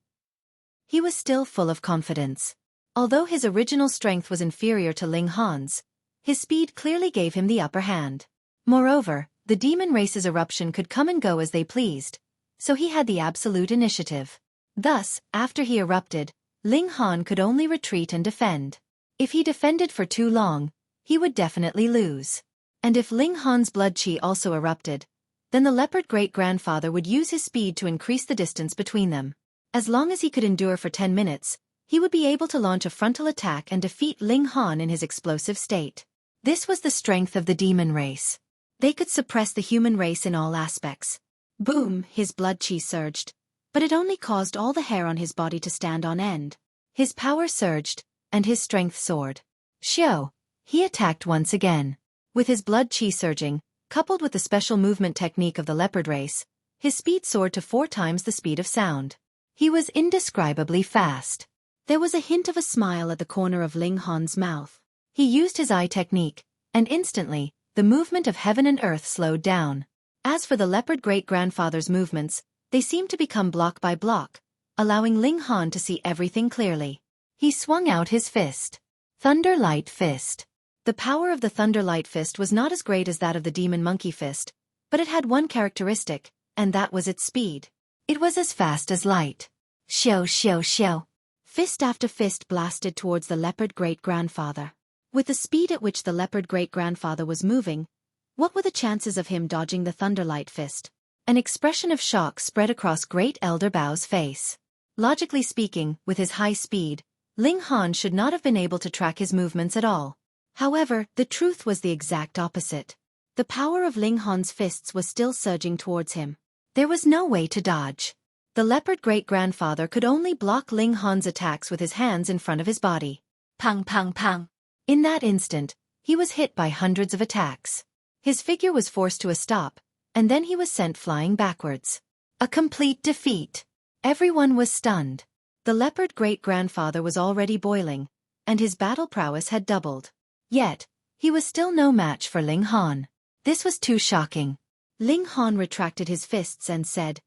He was still full of confidence. Although his original strength was inferior to Ling Han's, his speed clearly gave him the upper hand. Moreover, the demon race's eruption could come and go as they pleased, so he had the absolute initiative. Thus, after he erupted, Ling Han could only retreat and defend. If he defended for too long, he would definitely lose. And if Ling Han's blood chi also erupted, then the leopard great-grandfather would use his speed to increase the distance between them. As long as he could endure for 10 minutes, he would be able to launch a frontal attack and defeat Ling Han in his explosive state. This was the strength of the demon race. They could suppress the human race in all aspects. Boom, his blood chi surged, but it only caused all the hair on his body to stand on end. His power surged, and his strength soared. Xiao, he attacked once again. With his blood chi surging, coupled with the special movement technique of the leopard race, his speed soared to 4 times the speed of sound. He was indescribably fast. There was a hint of a smile at the corner of Ling Han's mouth. He used his eye technique, and instantly, the movement of heaven and earth slowed down. As for the leopard great-grandfather's movements, they seemed to become block by block, allowing Ling Han to see everything clearly. He swung out his fist. Thunder Light Fist. The power of the Thunder Light Fist was not as great as that of the Demon Monkey Fist, but it had one characteristic, and that was its speed. It was as fast as light. Xiao xiao xiao. Fist after fist blasted towards the leopard great-grandfather. With the speed at which the leopard great-grandfather was moving, what were the chances of him dodging the Thunderlight Fist? An expression of shock spread across Great Elder Bao's face. Logically speaking, with his high speed, Ling Han should not have been able to track his movements at all. However, the truth was the exact opposite. The power of Ling Han's fists was still surging towards him. There was no way to dodge. The leopard great-grandfather could only block Ling Han's attacks with his hands in front of his body. Pang pang pang. In that instant, he was hit by hundreds of attacks. His figure was forced to a stop, and then he was sent flying backwards. A complete defeat. Everyone was stunned. The leopard great-grandfather was already boiling, and his battle prowess had doubled. Yet, he was still no match for Ling Han. This was too shocking. Ling Han retracted his fists and said,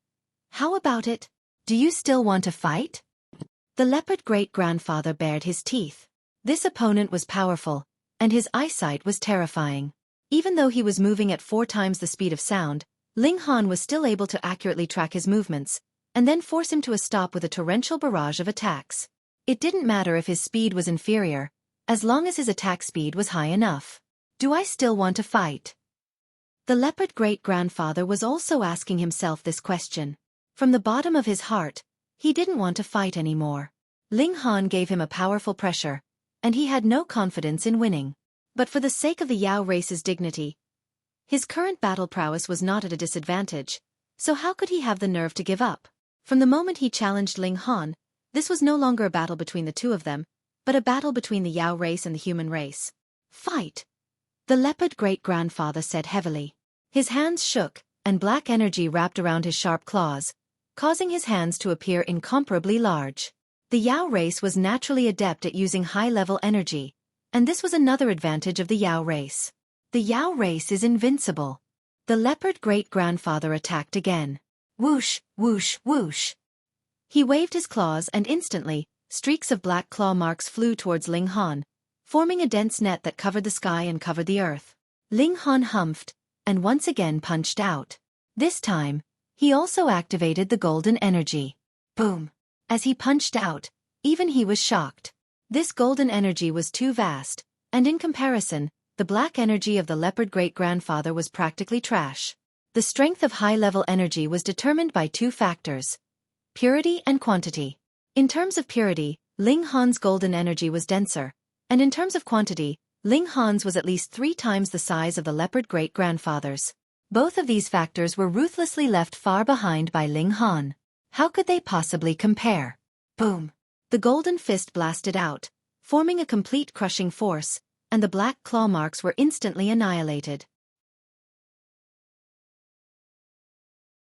"How about it? Do you still want to fight?" The leopard great-grandfather bared his teeth. This opponent was powerful, and his eyesight was terrifying. Even though he was moving at 4 times the speed of sound, Ling Han was still able to accurately track his movements, and then force him to a stop with a torrential barrage of attacks. It didn't matter if his speed was inferior, as long as his attack speed was high enough. Do I still want to fight? The leopard great-grandfather was also asking himself this question. From the bottom of his heart, he didn't want to fight anymore. Ling Han gave him a powerful pressure, and he had no confidence in winning. But for the sake of the Yao race's dignity, his current battle prowess was not at a disadvantage, so how could he have the nerve to give up? From the moment he challenged Ling Han, this was no longer a battle between the two of them, but a battle between the Yao race and the human race. Fight! The leopard great-grandfather said heavily. His hands shook, and black energy wrapped around his sharp claws, causing his hands to appear incomparably large. The Yao race was naturally adept at using high-level energy, and this was another advantage of the Yao race. The Yao race is invincible. The leopard great-grandfather attacked again. Whoosh, whoosh, whoosh. He waved his claws and instantly, streaks of black claw marks flew towards Ling Han, forming a dense net that covered the sky and covered the earth. Ling Han humphed, and once again punched out. This time, he also activated the golden energy. Boom! As he punched out, even he was shocked. This golden energy was too vast, and in comparison, the black energy of the leopard great-grandfather was practically trash. The strength of high-level energy was determined by 2 factors: purity and quantity. In terms of purity, Ling Han's golden energy was denser, and in terms of quantity, Ling Han's was at least 3 times the size of the leopard great-grandfather's. Both of these factors were ruthlessly left far behind by Ling Han. How could they possibly compare? Boom! The golden fist blasted out, forming a complete crushing force, and the black claw marks were instantly annihilated.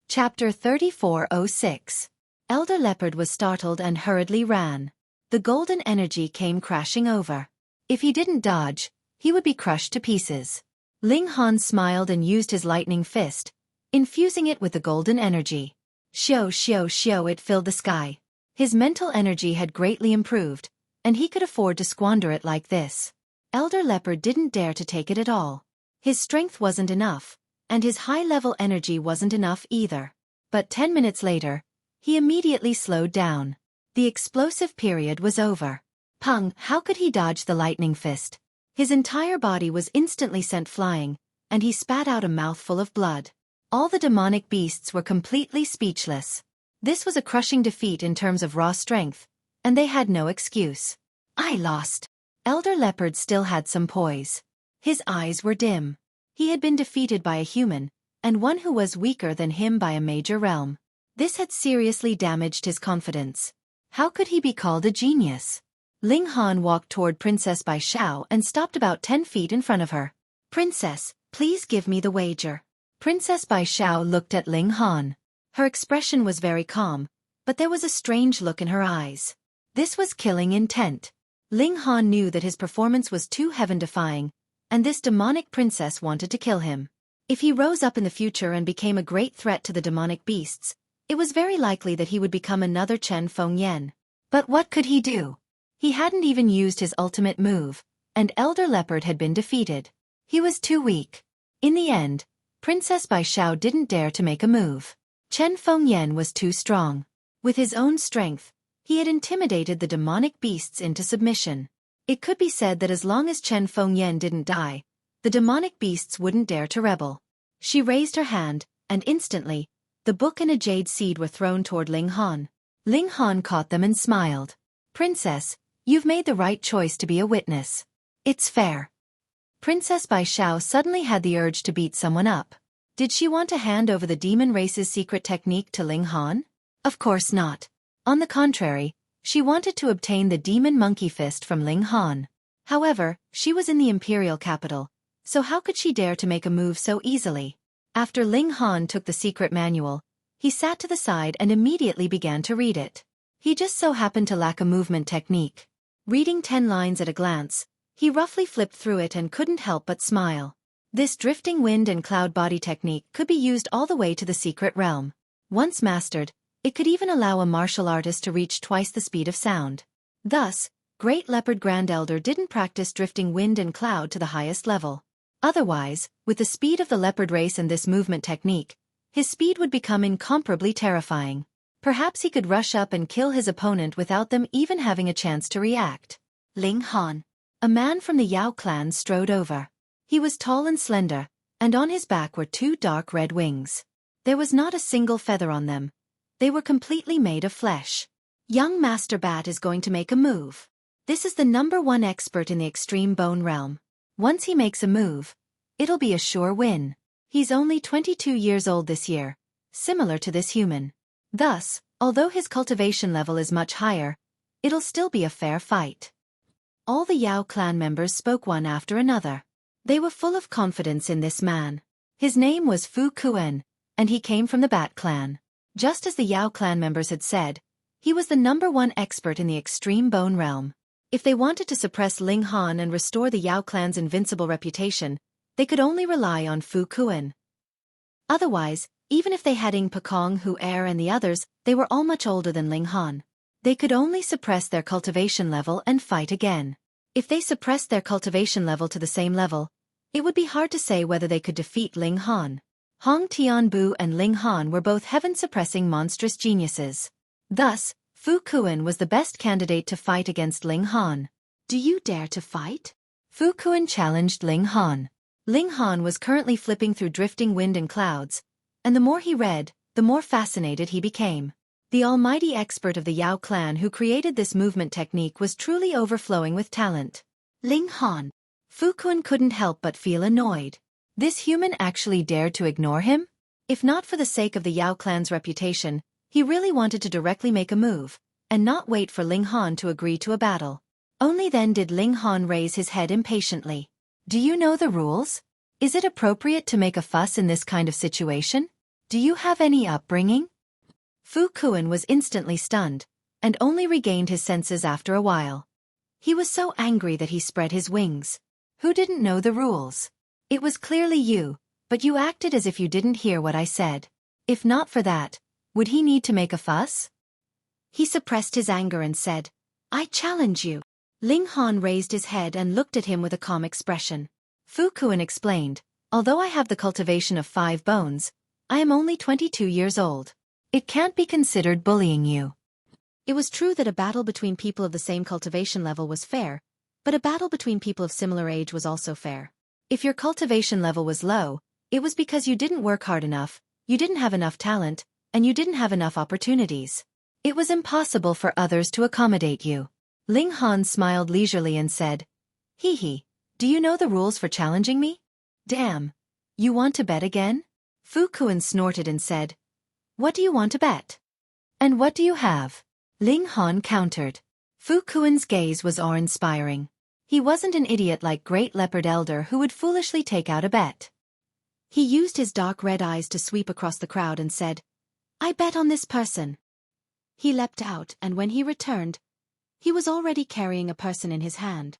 Chapter 3406. Elder Leopard was startled and hurriedly ran. The golden energy came crashing over. If he didn't dodge, he would be crushed to pieces. Ling Han smiled and used his lightning fist, infusing it with the golden energy. Xiao xiao xiao, it filled the sky. His mental energy had greatly improved, and he could afford to squander it like this. Elder Leopard didn't dare to take it at all. His strength wasn't enough, and his high-level energy wasn't enough either. But 10 minutes later, he immediately slowed down. The explosive period was over. Pung! How could he dodge the lightning fist? His entire body was instantly sent flying, and he spat out a mouthful of blood. All the demonic beasts were completely speechless. This was a crushing defeat in terms of raw strength, and they had no excuse. I lost. Elder Leopard still had some poise. His eyes were dim. He had been defeated by a human, and one who was weaker than him by a major realm. This had seriously damaged his confidence. How could he be called a genius? Ling Han walked toward Princess Bai Xiao and stopped about 10 feet in front of her. Princess, please give me the wager. Princess Bai Xiao looked at Ling Han. Her expression was very calm, but there was a strange look in her eyes. This was killing intent. Ling Han knew that his performance was too heaven-defying, and this demonic princess wanted to kill him. If he rose up in the future and became a great threat to the demonic beasts, it was very likely that he would become another Chen Fengyan. But what could he do? He hadn't even used his ultimate move, and Elder Leopard had been defeated. He was too weak. In the end, Princess Bai Xiao didn't dare to make a move. Chen Fengyan was too strong. With his own strength, he had intimidated the demonic beasts into submission. It could be said that as long as Chen Fengyan didn't die, the demonic beasts wouldn't dare to rebel. She raised her hand, and instantly, the book and a jade seed were thrown toward Ling Han. Ling Han caught them and smiled. Princess, you've made the right choice to be a witness. It's fair. Princess Bai Xiao suddenly had the urge to beat someone up. Did she want to hand over the demon race's secret technique to Ling Han? Of course not. On the contrary, she wanted to obtain the demon monkey fist from Ling Han. However, she was in the imperial capital, so how could she dare to make a move so easily? After Ling Han took the secret manual, he sat to the side and immediately began to read it. He just so happened to lack a movement technique. Reading 10 lines at a glance, he roughly flipped through it and couldn't help but smile. This drifting wind and cloud body technique could be used all the way to the secret realm. Once mastered, it could even allow a martial artist to reach twice the speed of sound. Thus, Great Leopard Grand Elder didn't practice drifting wind and cloud to the highest level. Otherwise, with the speed of the leopard race and this movement technique, his speed would become incomparably terrifying. Perhaps he could rush up and kill his opponent without them even having a chance to react. Ling Han. A man from the Yao clan strode over. He was tall and slender, and on his back were 2 dark red wings. There was not a single feather on them. They were completely made of flesh. Young Master Bat is going to make a move. This is the #1 expert in the extreme bone realm. Once he makes a move, it'll be a sure win. He's only 22 years old this year, similar to this human. Thus, although his cultivation level is much higher, it'll still be a fair fight. All the Yao clan members spoke one after another. They were full of confidence in this man. His name was Fu Kuan, and he came from the Bat clan. Just as the Yao clan members had said, he was the #1 expert in the extreme bone realm. If they wanted to suppress Ling Han and restore the Yao clan's invincible reputation, they could only rely on Fu Kuan. Otherwise, even if they had Ing Pekong, Hu Er and the others, they were all much older than Ling Han. They could only suppress their cultivation level and fight again. If they suppressed their cultivation level to the same level, it would be hard to say whether they could defeat Ling Han. Hong Tianbu and Ling Han were both heaven-suppressing monstrous geniuses. Thus, Fu Kuan was the best candidate to fight against Ling Han. Do you dare to fight? Fu Kuan challenged Ling Han. Ling Han was currently flipping through drifting wind and clouds, and the more he read, the more fascinated he became. The almighty expert of the Yao clan who created this movement technique was truly overflowing with talent. Ling Han. Fu Kuan couldn't help but feel annoyed. This human actually dared to ignore him? If not for the sake of the Yao clan's reputation, he really wanted to directly make a move, and not wait for Ling Han to agree to a battle. Only then did Ling Han raise his head impatiently. Do you know the rules? Is it appropriate to make a fuss in this kind of situation? Do you have any upbringing? Fu Kuan was instantly stunned, and only regained his senses after a while. He was so angry that he spread his wings. Who didn't know the rules? It was clearly you, but you acted as if you didn't hear what I said. If not for that, would he need to make a fuss? He suppressed his anger and said, I challenge you. Ling Han raised his head and looked at him with a calm expression. Fu Kuan explained, although I have the cultivation of 5 bones, I am only 22 years old. It can't be considered bullying you. It was true that a battle between people of the same cultivation level was fair, but a battle between people of similar age was also fair. If your cultivation level was low, it was because you didn't work hard enough, you didn't have enough talent, and you didn't have enough opportunities. It was impossible for others to accommodate you. Ling Han smiled leisurely and said, Hee hee, do you know the rules for challenging me? Damn. You want to bet again? Fu Kuan snorted and said, What do you want to bet? And what do you have? Ling Han countered. Fu Kuan's gaze was awe-inspiring. He wasn't an idiot like Great Leopard Elder who would foolishly take out a bet. He used his dark red eyes to sweep across the crowd and said, "I bet on this person." He leapt out, and when he returned, he was already carrying a person in his hand.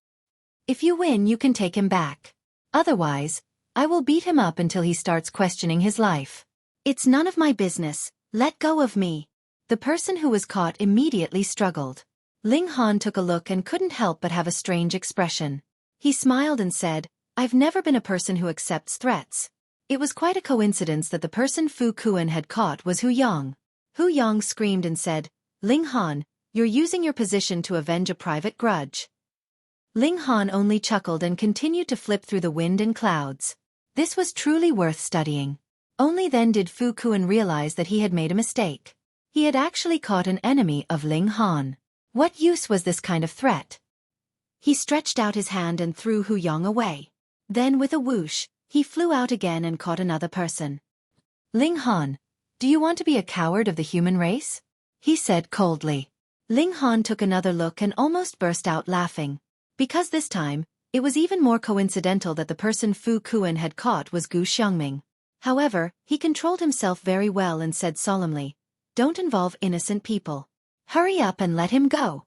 "If you win, you can take him back. Otherwise, I will beat him up until he starts questioning his life." "It's none of my business, let go of me." The person who was caught immediately struggled. Ling Han took a look and couldn't help but have a strange expression. He smiled and said, "I've never been a person who accepts threats." It was quite a coincidence that the person Fu Kuan had caught was Hu Yang. Hu Yang screamed and said, "Ling Han, you're using your position to avenge a private grudge." Ling Han only chuckled and continued to flip through the wind and clouds. This was truly worth studying. Only then did Fu Kuan realize that he had made a mistake. He had actually caught an enemy of Ling Han. What use was this kind of threat? He stretched out his hand and threw Hu Yang away. Then with a whoosh, he flew out again and caught another person. "Ling Han, do you want to be a coward of the human race?" he said coldly. Ling Han took another look and almost burst out laughing. Because this time, it was even more coincidental that the person Fu Kuan had caught was Gu Xiangming. However, he controlled himself very well and said solemnly, "Don't involve innocent people. Hurry up and let him go."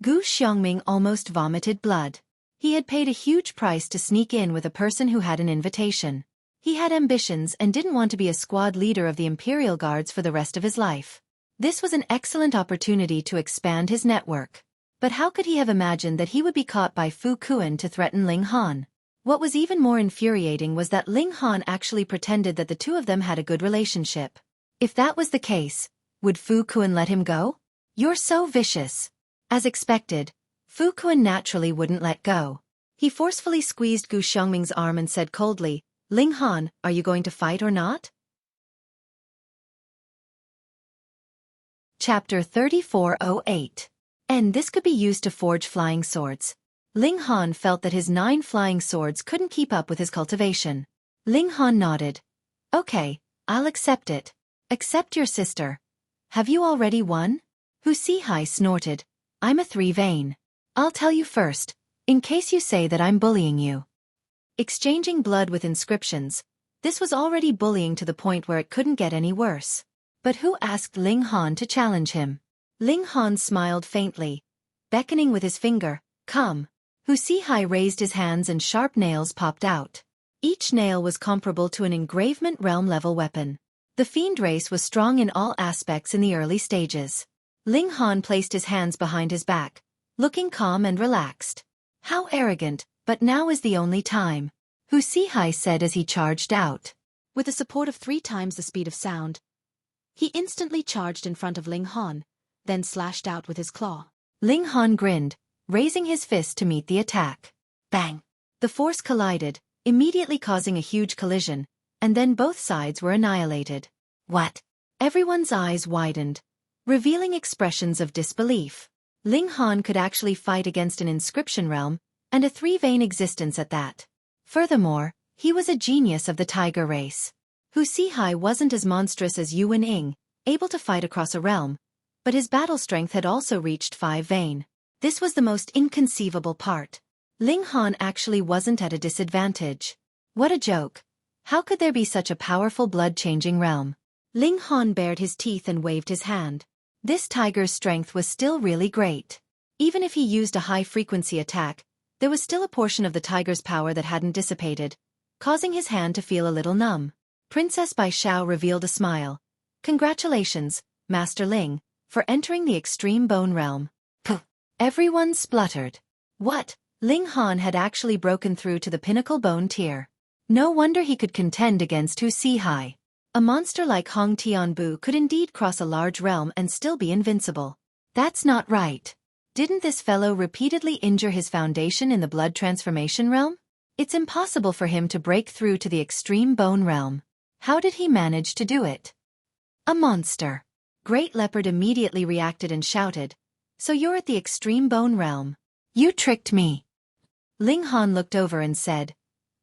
Gu Xiangming almost vomited blood. He had paid a huge price to sneak in with a person who had an invitation. He had ambitions and didn't want to be a squad leader of the Imperial Guards for the rest of his life. This was an excellent opportunity to expand his network. But how could he have imagined that he would be caught by Fu Kuan to threaten Ling Han? What was even more infuriating was that Ling Han actually pretended that the two of them had a good relationship. If that was the case, would Fu Kuan let him go? "You're so vicious." As expected, Fu Kuan naturally wouldn't let go. He forcefully squeezed Gu Xiangming's arm and said coldly, "Ling Han, are you going to fight or not?" Chapter 3408. And this could be used to forge flying swords. Ling Han felt that his 9 flying swords couldn't keep up with his cultivation. Ling Han nodded. "Okay, I'll accept it." "Accept your sister. Have you already won?" Hu Sihai snorted. "I'm a 3 vein. I'll tell you first, in case you say that I'm bullying you." Exchanging blood with inscriptions, this was already bullying to the point where it couldn't get any worse. But who asked Ling Han to challenge him? Ling Han smiled faintly, beckoning with his finger, "Come." Hu Sihai raised his hands and sharp nails popped out. Each nail was comparable to an engravement realm-level weapon. The fiend race was strong in all aspects in the early stages. Ling Han placed his hands behind his back, looking calm and relaxed. "How arrogant, but now is the only time," Hu Sihai said as he charged out. With the support of 3 times the speed of sound, he instantly charged in front of Ling Han, then slashed out with his claw. Ling Han grinned, raising his fist to meet the attack. Bang! The force collided, immediately causing a huge collision, and then both sides were annihilated. What? Everyone's eyes widened, revealing expressions of disbelief. Ling Han could actually fight against an inscription realm, and a 3-vein existence at that. Furthermore, he was a genius of the tiger race. Hu Sihai wasn't as monstrous as Yuan Ying, able to fight across a realm, but his battle strength had also reached 5 vein. This was the most inconceivable part. Ling Han actually wasn't at a disadvantage. What a joke. How could there be such a powerful blood-changing realm? Ling Han bared his teeth and waved his hand. This tiger's strength was still really great. Even if he used a high-frequency attack, there was still a portion of the tiger's power that hadn't dissipated, causing his hand to feel a little numb. Princess Bai Xiao revealed a smile. "Congratulations, Master Ling, for entering the extreme bone realm." Puh! Everyone spluttered. What? Ling Han had actually broken through to the pinnacle bone tier. No wonder he could contend against Hu Sihai. A monster like Hong Tianbu could indeed cross a large realm and still be invincible. That's not right. Didn't this fellow repeatedly injure his foundation in the blood transformation realm? It's impossible for him to break through to the extreme bone realm. How did he manage to do it? A monster. Great Leopard immediately reacted and shouted, "So you're at the extreme bone realm. You tricked me." Ling Han looked over and said,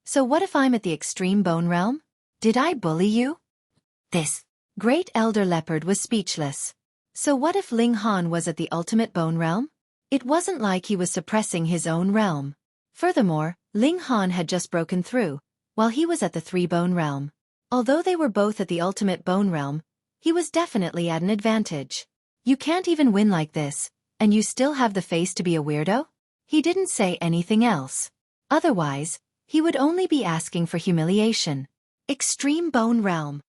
"So what if I'm at the extreme bone realm? Did I bully you?" This Great Elder Leopard was speechless. So what if Ling Han was at the ultimate bone realm? It wasn't like he was suppressing his own realm. Furthermore, Ling Han had just broken through, while he was at the three-bone realm. Although they were both at the ultimate bone realm, he was definitely at an advantage. You can't even win like this, and you still have the face to be a weirdo? He didn't say anything else. Otherwise, he would only be asking for humiliation. Extreme bone realm.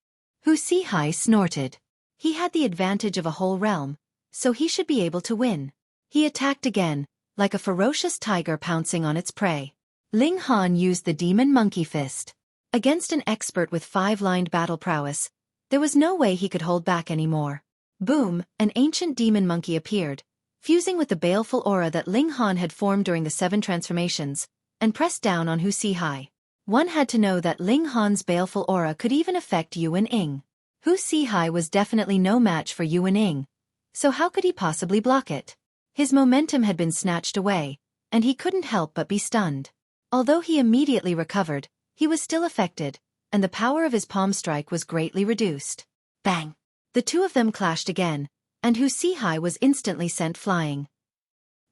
Xueqi snorted. He had the advantage of a whole realm, so he should be able to win. He attacked again, like a ferocious tiger pouncing on its prey. Ling Han used the demon monkey fist. Against an expert with 5-lined battle prowess, there was no way he could hold back anymore. Boom, an ancient demon monkey appeared, fusing with the baleful aura that Ling Han had formed during the 7 transformations, and pressed down on Xueqi. One had to know that Ling Han's baleful aura could even affect Yuan Ying. Xueqi was definitely no match for Yuan Ying, so how could he possibly block it? His momentum had been snatched away, and he couldn't help but be stunned. Although he immediately recovered, he was still affected, and the power of his palm strike was greatly reduced. Bang! The two of them clashed again, and Xueqi was instantly sent flying.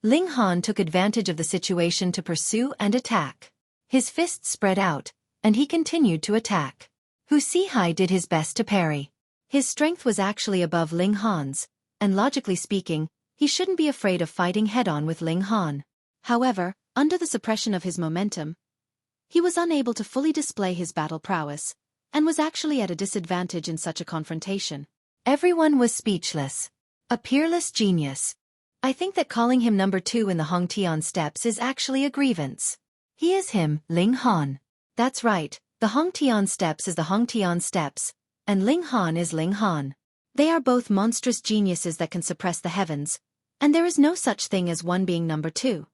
Ling Han took advantage of the situation to pursue and attack. His fists spread out, and he continued to attack. Xueqi did his best to parry. His strength was actually above Ling Han's, and logically speaking, he shouldn't be afraid of fighting head-on with Ling Han. However, under the suppression of his momentum, he was unable to fully display his battle prowess, and was actually at a disadvantage in such a confrontation. Everyone was speechless. A peerless genius. I think that calling him number 2 in the Hongtian steps is actually a grievance. He is him, Ling Han. That's right, the Hongtian steps is the Hongtian steps, and Ling Han is Ling Han. They are both monstrous geniuses that can suppress the heavens, and there is no such thing as one being number 2.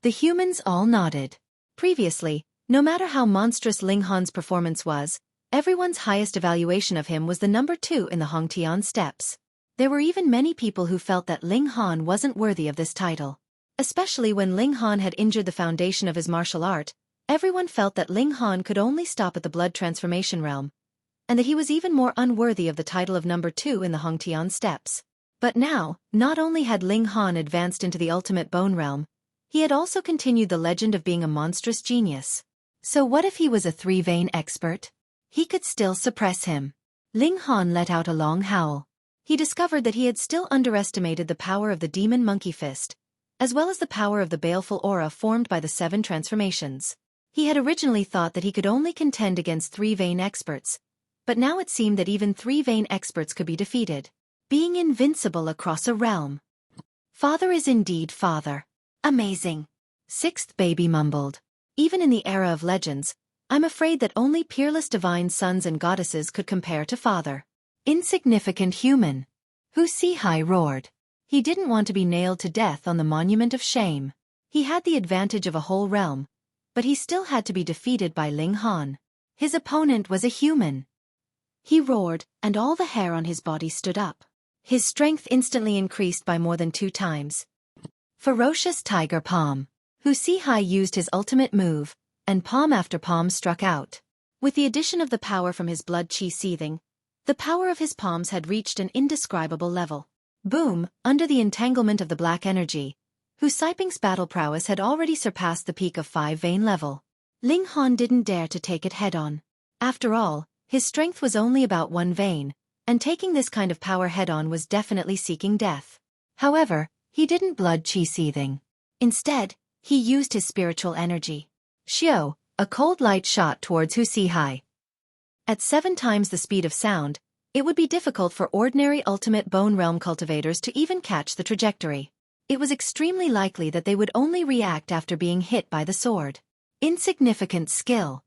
The humans all nodded. Previously, no matter how monstrous Ling Han's performance was, everyone's highest evaluation of him was the number 2 in the Hongtian steps. There were even many people who felt that Ling Han wasn't worthy of this title. Especially when Ling Han had injured the foundation of his martial art, everyone felt that Ling Han could only stop at the blood transformation realm, and that he was even more unworthy of the title of number 2 in the Hongtian steps. But now, not only had Ling Han advanced into the ultimate bone realm, he had also continued the legend of being a monstrous genius. So what if he was a 3-vein expert? He could still suppress him. Ling Han let out a long howl. He discovered that he had still underestimated the power of the demon monkey fist, as well as the power of the baleful aura formed by the 7 transformations. He had originally thought that he could only contend against 3-vein experts, but now it seemed that even 3-vein experts could be defeated. Being invincible across a realm. Father is indeed father. Amazing. 6th baby mumbled. Even in the era of legends, I'm afraid that only peerless divine sons and goddesses could compare to father. Insignificant human. Xueqi roared. He didn't want to be nailed to death on the monument of shame. He had the advantage of a whole realm, but he still had to be defeated by Ling Han. His opponent was a human. He roared, and all the hair on his body stood up. His strength instantly increased by more than 2 times. Ferocious tiger palm. Xueqi used his ultimate move, and palm after palm struck out. With the addition of the power from his blood chi seething, the power of his palms had reached an indescribable level. Boom, under the entanglement of the black energy, Xueqi's battle prowess had already surpassed the peak of 5-vein level. Ling Han didn't dare to take it head-on. After all, his strength was only about 1 vein, and taking this kind of power head-on was definitely seeking death. However, he didn't blood chi seething. Instead, he used his spiritual energy. Xiao, a cold light shot towards Xueqi. At 7 times the speed of sound, it would be difficult for ordinary ultimate bone realm cultivators to even catch the trajectory. It was extremely likely that they would only react after being hit by the sword. Insignificant skill.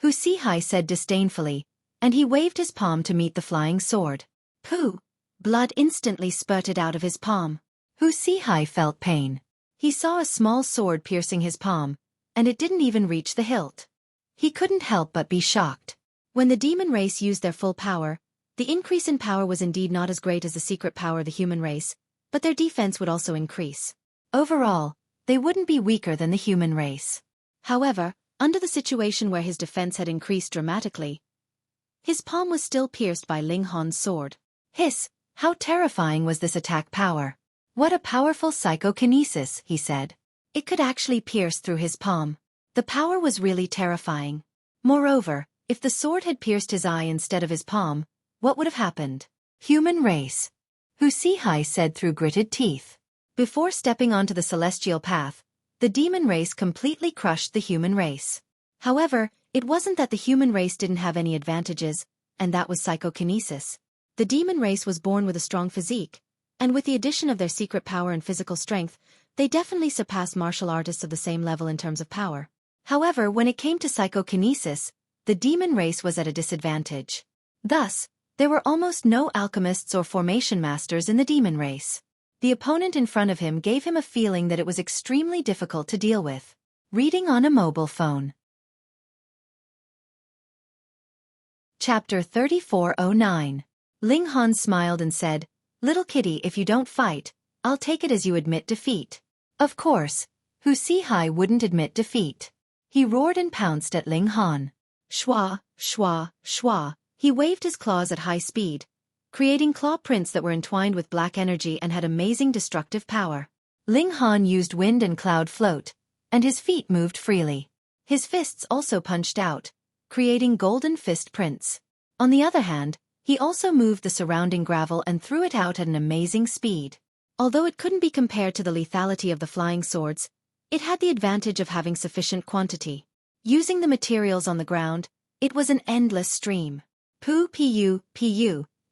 Xueqi said disdainfully, and he waved his palm to meet the flying sword. Pooh! Blood instantly spurted out of his palm. Xueqi felt pain. He saw a small sword piercing his palm, and it didn't even reach the hilt. He couldn't help but be shocked. When the demon race used their full power, the increase in power was indeed not as great as the secret power of the human race, but their defense would also increase. Overall, they wouldn't be weaker than the human race. However, under the situation where his defense had increased dramatically, his palm was still pierced by Ling Han's sword. Hiss, how terrifying was this attack power! What a powerful psychokinesis, he said. It could actually pierce through his palm. The power was really terrifying. Moreover, if the sword had pierced his eye instead of his palm, what would have happened? Human race. Xueqi said through gritted teeth. Before stepping onto the celestial path, the demon race completely crushed the human race. However, it wasn't that the human race didn't have any advantages, and that was psychokinesis. The demon race was born with a strong physique, and with the addition of their secret power and physical strength, they definitely surpassed martial artists of the same level in terms of power. However, when it came to psychokinesis, the demon race was at a disadvantage. Thus, there were almost no alchemists or formation masters in the demon race. The opponent in front of him gave him a feeling that it was extremely difficult to deal with. Reading on a mobile phone. Chapter 3409. Ling Han smiled and said, "Little kitty, if you don't fight, I'll take it as you admit defeat." Of course, Xueqi wouldn't admit defeat. He roared and pounced at Ling Han. Shwa, shwa, shwa. He waved his claws at high speed, creating claw prints that were entwined with black energy and had amazing destructive power. Ling Han used wind and cloud float, and his feet moved freely. His fists also punched out, creating golden fist prints. On the other hand, he also moved the surrounding gravel and threw it out at an amazing speed. Although it couldn't be compared to the lethality of the flying swords, it had the advantage of having sufficient quantity. Using the materials on the ground, it was an endless stream. Pu.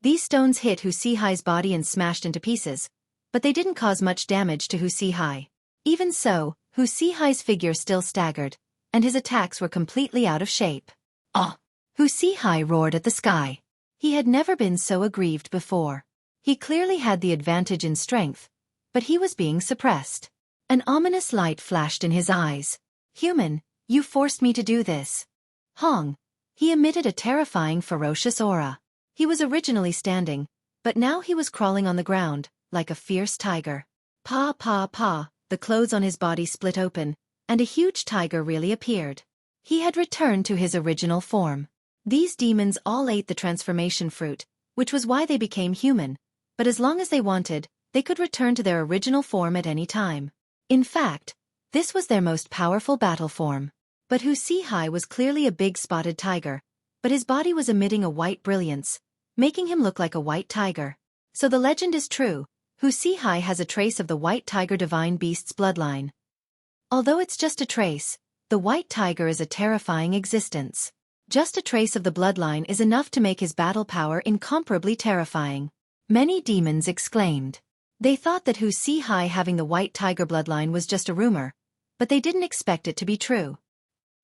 These stones hit Xueqi's body and smashed into pieces, but they didn't cause much damage to Xueqi. Even so, Xueqi's figure still staggered, and his attacks were completely out of shape. Ah! Xueqi roared at the sky. He had never been so aggrieved before. He clearly had the advantage in strength, but he was being suppressed. An ominous light flashed in his eyes. "Human, you forced me to do this." Hong. He emitted a terrifying, ferocious aura. He was originally standing, but now he was crawling on the ground, like a fierce tiger. Pa. The clothes on his body split open, and a huge tiger really appeared. He had returned to his original form. These demons all ate the transformation fruit, which was why they became human, but as long as they wanted, they could return to their original form at any time. In fact, this was their most powerful battle form. But Xueqi was clearly a big spotted tiger, but his body was emitting a white brilliance, making him look like a white tiger. So the legend is true, Xueqi has a trace of the white tiger divine beast's bloodline. Although it's just a trace, the white tiger is a terrifying existence. Just a trace of the bloodline is enough to make his battle power incomparably terrifying. Many demons exclaimed. They thought that Xueqi having the white tiger bloodline was just a rumor, but they didn't expect it to be true.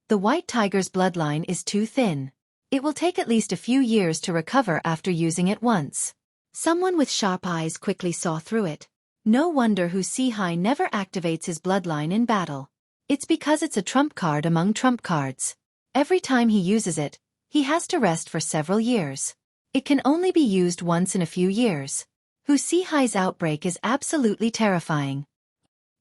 The white tiger's bloodline is too thin. It will take at least a few years to recover after using it once. Someone with sharp eyes quickly saw through it. No wonder Xueqi never activates his bloodline in battle. It's because it's a trump card among trump cards. Every time he uses it, he has to rest for several years. It can only be used once in a few years. Xueqi's outbreak is absolutely terrifying.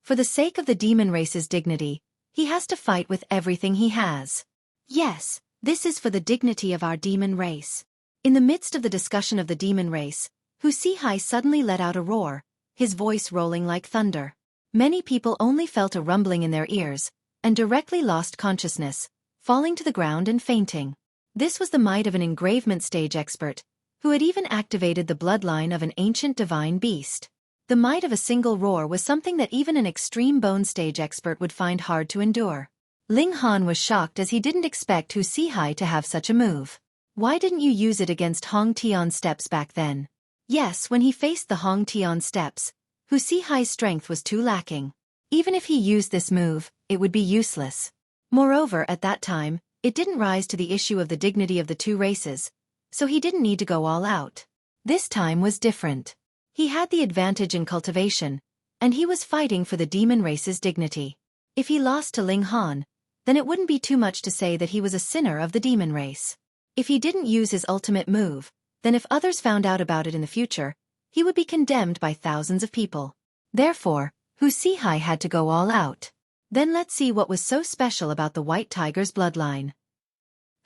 For the sake of the demon race's dignity, he has to fight with everything he has. Yes, this is for the dignity of our demon race. In the midst of the discussion of the demon race, Xueqi suddenly let out a roar, his voice rolling like thunder. Many people only felt a rumbling in their ears, and directly lost consciousness, falling to the ground and fainting. This was the might of an engravement stage expert, who had even activated the bloodline of an ancient divine beast. The might of a single roar was something that even an extreme bone stage expert would find hard to endure. Ling Han was shocked as he didn't expect Xueqi to have such a move. Why didn't you use it against Hong Tian steps back then? Yes, when he faced the Hong Tian steps, Xueqi's strength was too lacking. Even if he used this move, it would be useless. Moreover, at that time, it didn't rise to the issue of the dignity of the two races, so he didn't need to go all out. This time was different. He had the advantage in cultivation, and he was fighting for the demon race's dignity. If he lost to Ling Han, then it wouldn't be too much to say that he was a sinner of the demon race. If he didn't use his ultimate move, then if others found out about it in the future, he would be condemned by thousands of people. Therefore, Xueqi had to go all out. Then let's see what was so special about the white tiger's bloodline.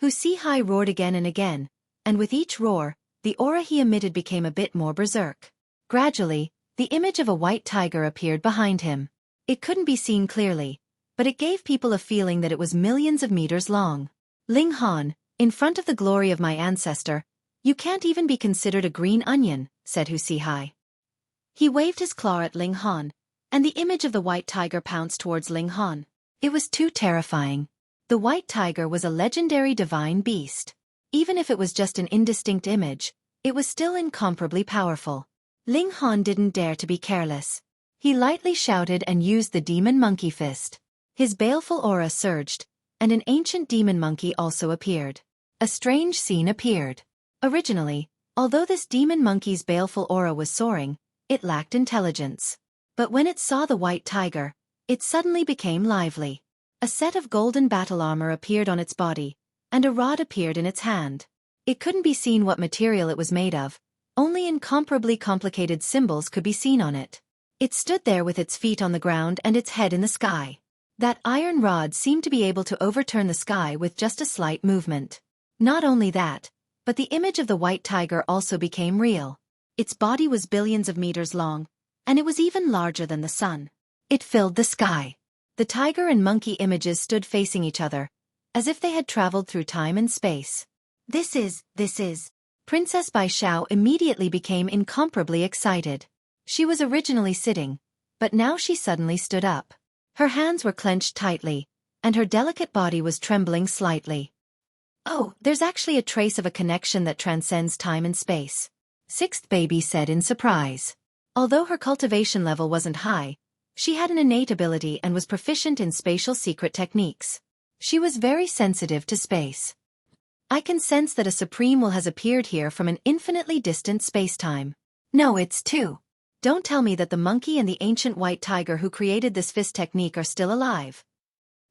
Xueqi roared again and again, and with each roar, the aura he emitted became a bit more berserk. Gradually, the image of a white tiger appeared behind him. It couldn't be seen clearly, but it gave people a feeling that it was millions of meters long. Ling Han, in front of the glory of my ancestor, you can't even be considered a green onion, said Xueqi. He waved his claw at Ling Han, and the image of the white tiger pounced towards Ling Han. It was too terrifying. The white tiger was a legendary divine beast. Even if it was just an indistinct image, it was still incomparably powerful. Ling Han didn't dare to be careless. He lightly shouted and used the demon monkey fist. His baleful aura surged, and an ancient demon monkey also appeared. A strange scene appeared. Originally, although this demon monkey's baleful aura was soaring, it lacked intelligence. But when it saw the white tiger, it suddenly became lively. A set of golden battle armor appeared on its body, and a rod appeared in its hand. It couldn't be seen what material it was made of, only incomparably complicated symbols could be seen on it. It stood there with its feet on the ground and its head in the sky. That iron rod seemed to be able to overturn the sky with just a slight movement. Not only that, but the image of the white tiger also became real. Its body was billions of meters long, and it was even larger than the sun. It filled the sky. The tiger and monkey images stood facing each other, as if they had traveled through time and space. This is. Princess Bai Xiao immediately became incomparably excited. She was originally sitting, but now she suddenly stood up. Her hands were clenched tightly, and her delicate body was trembling slightly. Oh, there's actually a trace of a connection that transcends time and space, sixth baby said in surprise. Although her cultivation level wasn't high, she had an innate ability and was proficient in spatial secret techniques. She was very sensitive to space. I can sense that a supreme will has appeared here from an infinitely distant spacetime. No, it's two. Don't tell me that the monkey and the ancient white tiger who created this fist technique are still alive.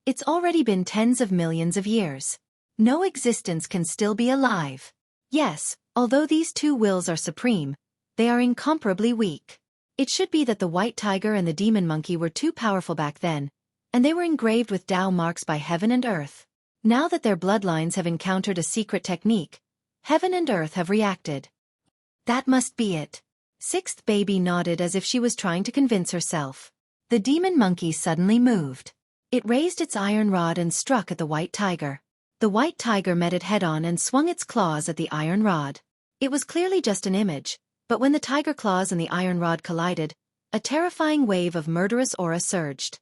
It's already been tens of millions of years. No existence can still be alive. Yes, although these two wills are supreme, they are incomparably weak. It should be that the white tiger and the demon monkey were too powerful back then, and they were engraved with Tao marks by heaven and earth. Now that their bloodlines have encountered a secret technique, heaven and earth have reacted. That must be it. Sixth baby nodded as if she was trying to convince herself. The demon monkey suddenly moved. It raised its iron rod and struck at the white tiger. The white tiger met it head-on and swung its claws at the iron rod. It was clearly just an image, but when the tiger claws and the iron rod collided, a terrifying wave of murderous aura surged.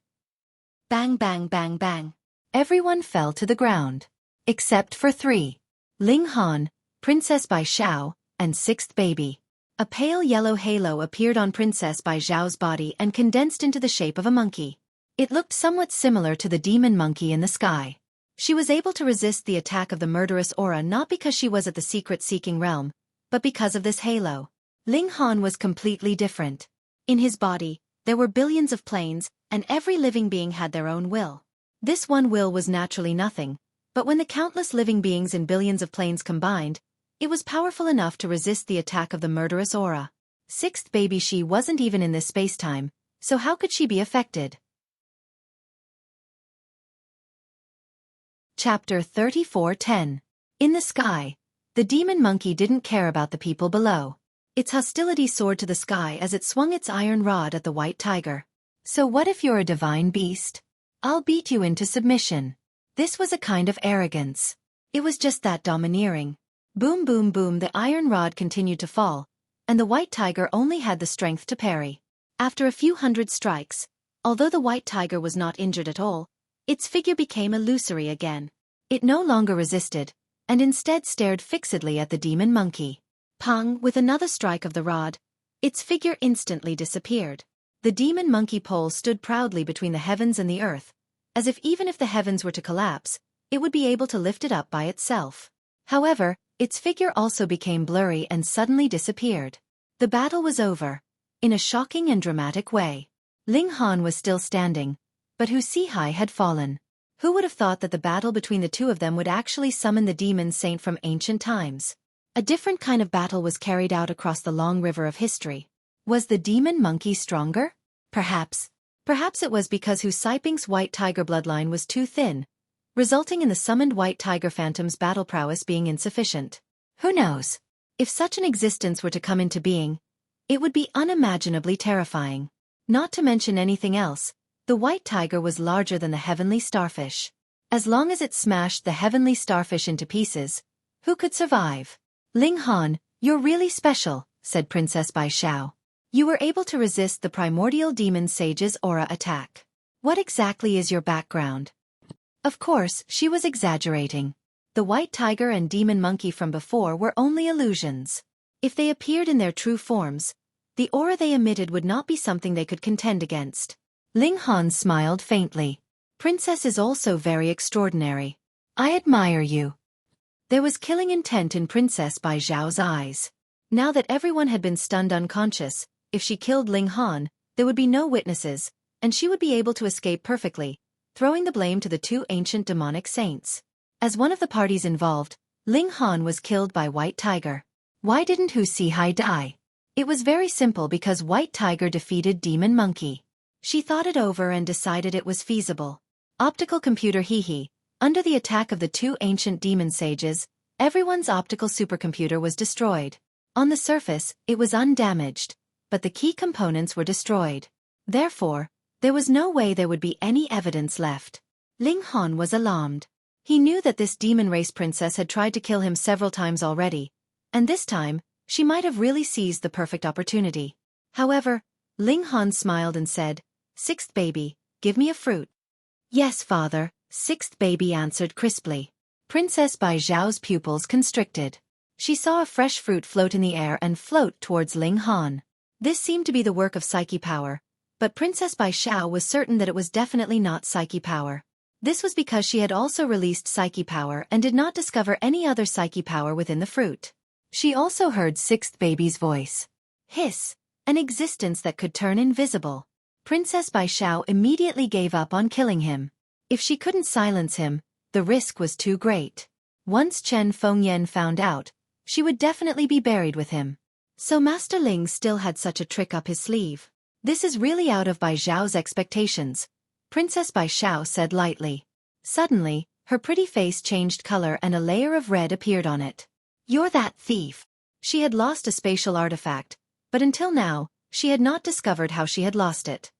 Bang bang bang bang. Everyone fell to the ground. Except for three. Ling Han, Princess Bai Xiao, and sixth baby. A pale yellow halo appeared on Princess Bai Xiao's body and condensed into the shape of a monkey. It looked somewhat similar to the demon monkey in the sky. She was able to resist the attack of the murderous aura not because she was at the secret-seeking realm, but because of this halo. Ling Han was completely different. In his body, there were billions of planes, and every living being had their own will. This one will was naturally nothing, but when the countless living beings in billions of planes combined, it was powerful enough to resist the attack of the murderous aura. Sixth baby she wasn't even in this spacetime, so how could she be affected? Chapter 34:10. In the sky, the demon monkey didn't care about the people below. Its hostility soared to the sky as it swung its iron rod at the white tiger. So what if you're a divine beast? I'll beat you into submission. This was a kind of arrogance. It was just that domineering. Boom boom boom, the iron rod continued to fall, and the white tiger only had the strength to parry. After a few hundred strikes, although the white tiger was not injured at all, its figure became illusory again. It no longer resisted, and instead stared fixedly at the demon monkey. Pang, with another strike of the rod, its figure instantly disappeared. The demon monkey pole stood proudly between the heavens and the earth, as if even if the heavens were to collapse, it would be able to lift it up by itself. However, its figure also became blurry and suddenly disappeared. The battle was over, in a shocking and dramatic way. Ling Han was still standing, but Xueqi had fallen. Who would have thought that the battle between the two of them would actually summon the demon saint from ancient times? A different kind of battle was carried out across the long river of history. Was the demon monkey stronger? Perhaps. Perhaps it was because Xueqi's white tiger bloodline was too thin, resulting in the summoned white tiger phantom's battle prowess being insufficient. Who knows? If such an existence were to come into being, it would be unimaginably terrifying. Not to mention anything else, The white tiger was larger than the heavenly starfish. As long as it smashed the heavenly starfish into pieces, who could survive? Ling Han, you're really special, said Princess Bai Xiao. You were able to resist the primordial demon sage's aura attack. What exactly is your background? Of course, she was exaggerating. The white tiger and demon monkey from before were only illusions. If they appeared in their true forms, the aura they emitted would not be something they could contend against. Ling Han smiled faintly. Princess is also very extraordinary. I admire you. There was killing intent in Princess Bai Xiao's eyes. Now that everyone had been stunned unconscious, if she killed Ling Han, there would be no witnesses, and she would be able to escape perfectly, throwing the blame to the two ancient demonic saints. As one of the parties involved, Ling Han was killed by White Tiger. Why didn't Xueqi die? It was very simple because White Tiger defeated Demon Monkey. She thought it over and decided it was feasible. Optical computer He. Under the attack of the two ancient demon sages, everyone's optical supercomputer was destroyed. On the surface, it was undamaged, but the key components were destroyed. Therefore, there was no way there would be any evidence left. Ling Han was alarmed. He knew that this demon race princess had tried to kill him several times already, and this time, she might have really seized the perfect opportunity. However, Ling Han smiled and said, "Sixth baby, give me a fruit." "Yes, father," sixth baby answered crisply. Princess Bai Xiao's pupils constricted. She saw a fresh fruit float in the air and float towards Ling Han. This seemed to be the work of psyche power, but Princess Bai Xiao was certain that it was definitely not psyche power. This was because she had also released psyche power and did not discover any other psyche power within the fruit. She also heard sixth baby's voice. Hiss, an existence that could turn invisible. Princess Bai Xiao immediately gave up on killing him. If she couldn't silence him, the risk was too great. Once Chen Fengyan found out, she would definitely be buried with him. So Master Ling still had such a trick up his sleeve. This is really out of Bai Xiao's expectations, Princess Bai Xiao said lightly. Suddenly, her pretty face changed color and a layer of red appeared on it. You're that thief. She had lost a spatial artifact, but until now, she had not discovered how she had lost it.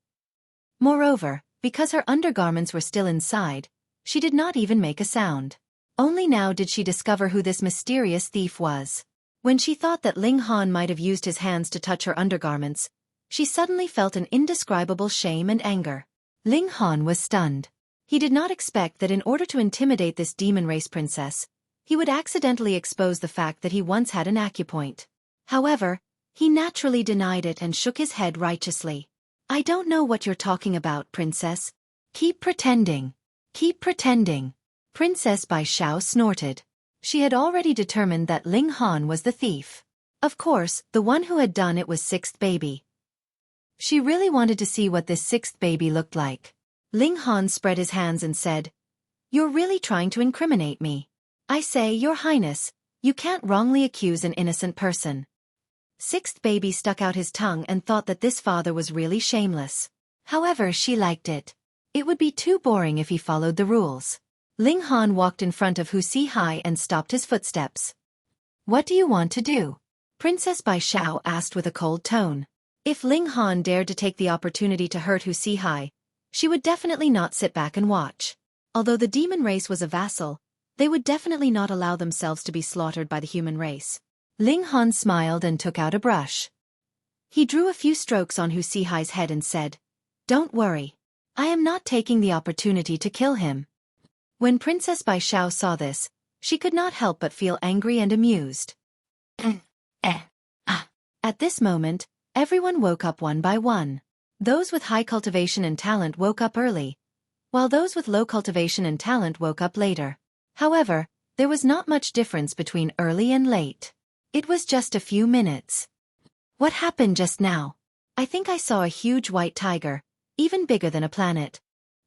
Moreover, because her undergarments were still inside, she did not even make a sound. Only now did she discover who this mysterious thief was. When she thought that Ling Han might have used his hands to touch her undergarments, she suddenly felt an indescribable shame and anger. Ling Han was stunned. He did not expect that in order to intimidate this demon race princess, he would accidentally expose the fact that he once had an acupoint. However, he naturally denied it and shook his head righteously. I don't know what you're talking about, princess. Keep pretending. Keep pretending. Princess Bai Xiao snorted. She had already determined that Ling Han was the thief. Of course, the one who had done it was sixth baby. She really wanted to see what this sixth baby looked like. Ling Han spread his hands and said, "You're really trying to incriminate me. I say, Your Highness, you can't wrongly accuse an innocent person." Sixth baby stuck out his tongue and thought that this father was really shameless. However, she liked it. It would be too boring if he followed the rules. Ling Han walked in front of Xueqi and stopped his footsteps. "What do you want to do?" Princess Bai Xiao asked with a cold tone. If Ling Han dared to take the opportunity to hurt Xueqi, she would definitely not sit back and watch. Although the demon race was a vassal, they would definitely not allow themselves to be slaughtered by the human race. Ling Han smiled and took out a brush. He drew a few strokes on Xueqi's head and said, "Don't worry. I am not taking the opportunity to kill him." When Princess Bai Xiao saw this, she could not help but feel angry and amused. At this moment, everyone woke up one by one. Those with high cultivation and talent woke up early, while those with low cultivation and talent woke up later. However, there was not much difference between early and late. It was just a few minutes. What happened just now? I think I saw a huge white tiger, even bigger than a planet.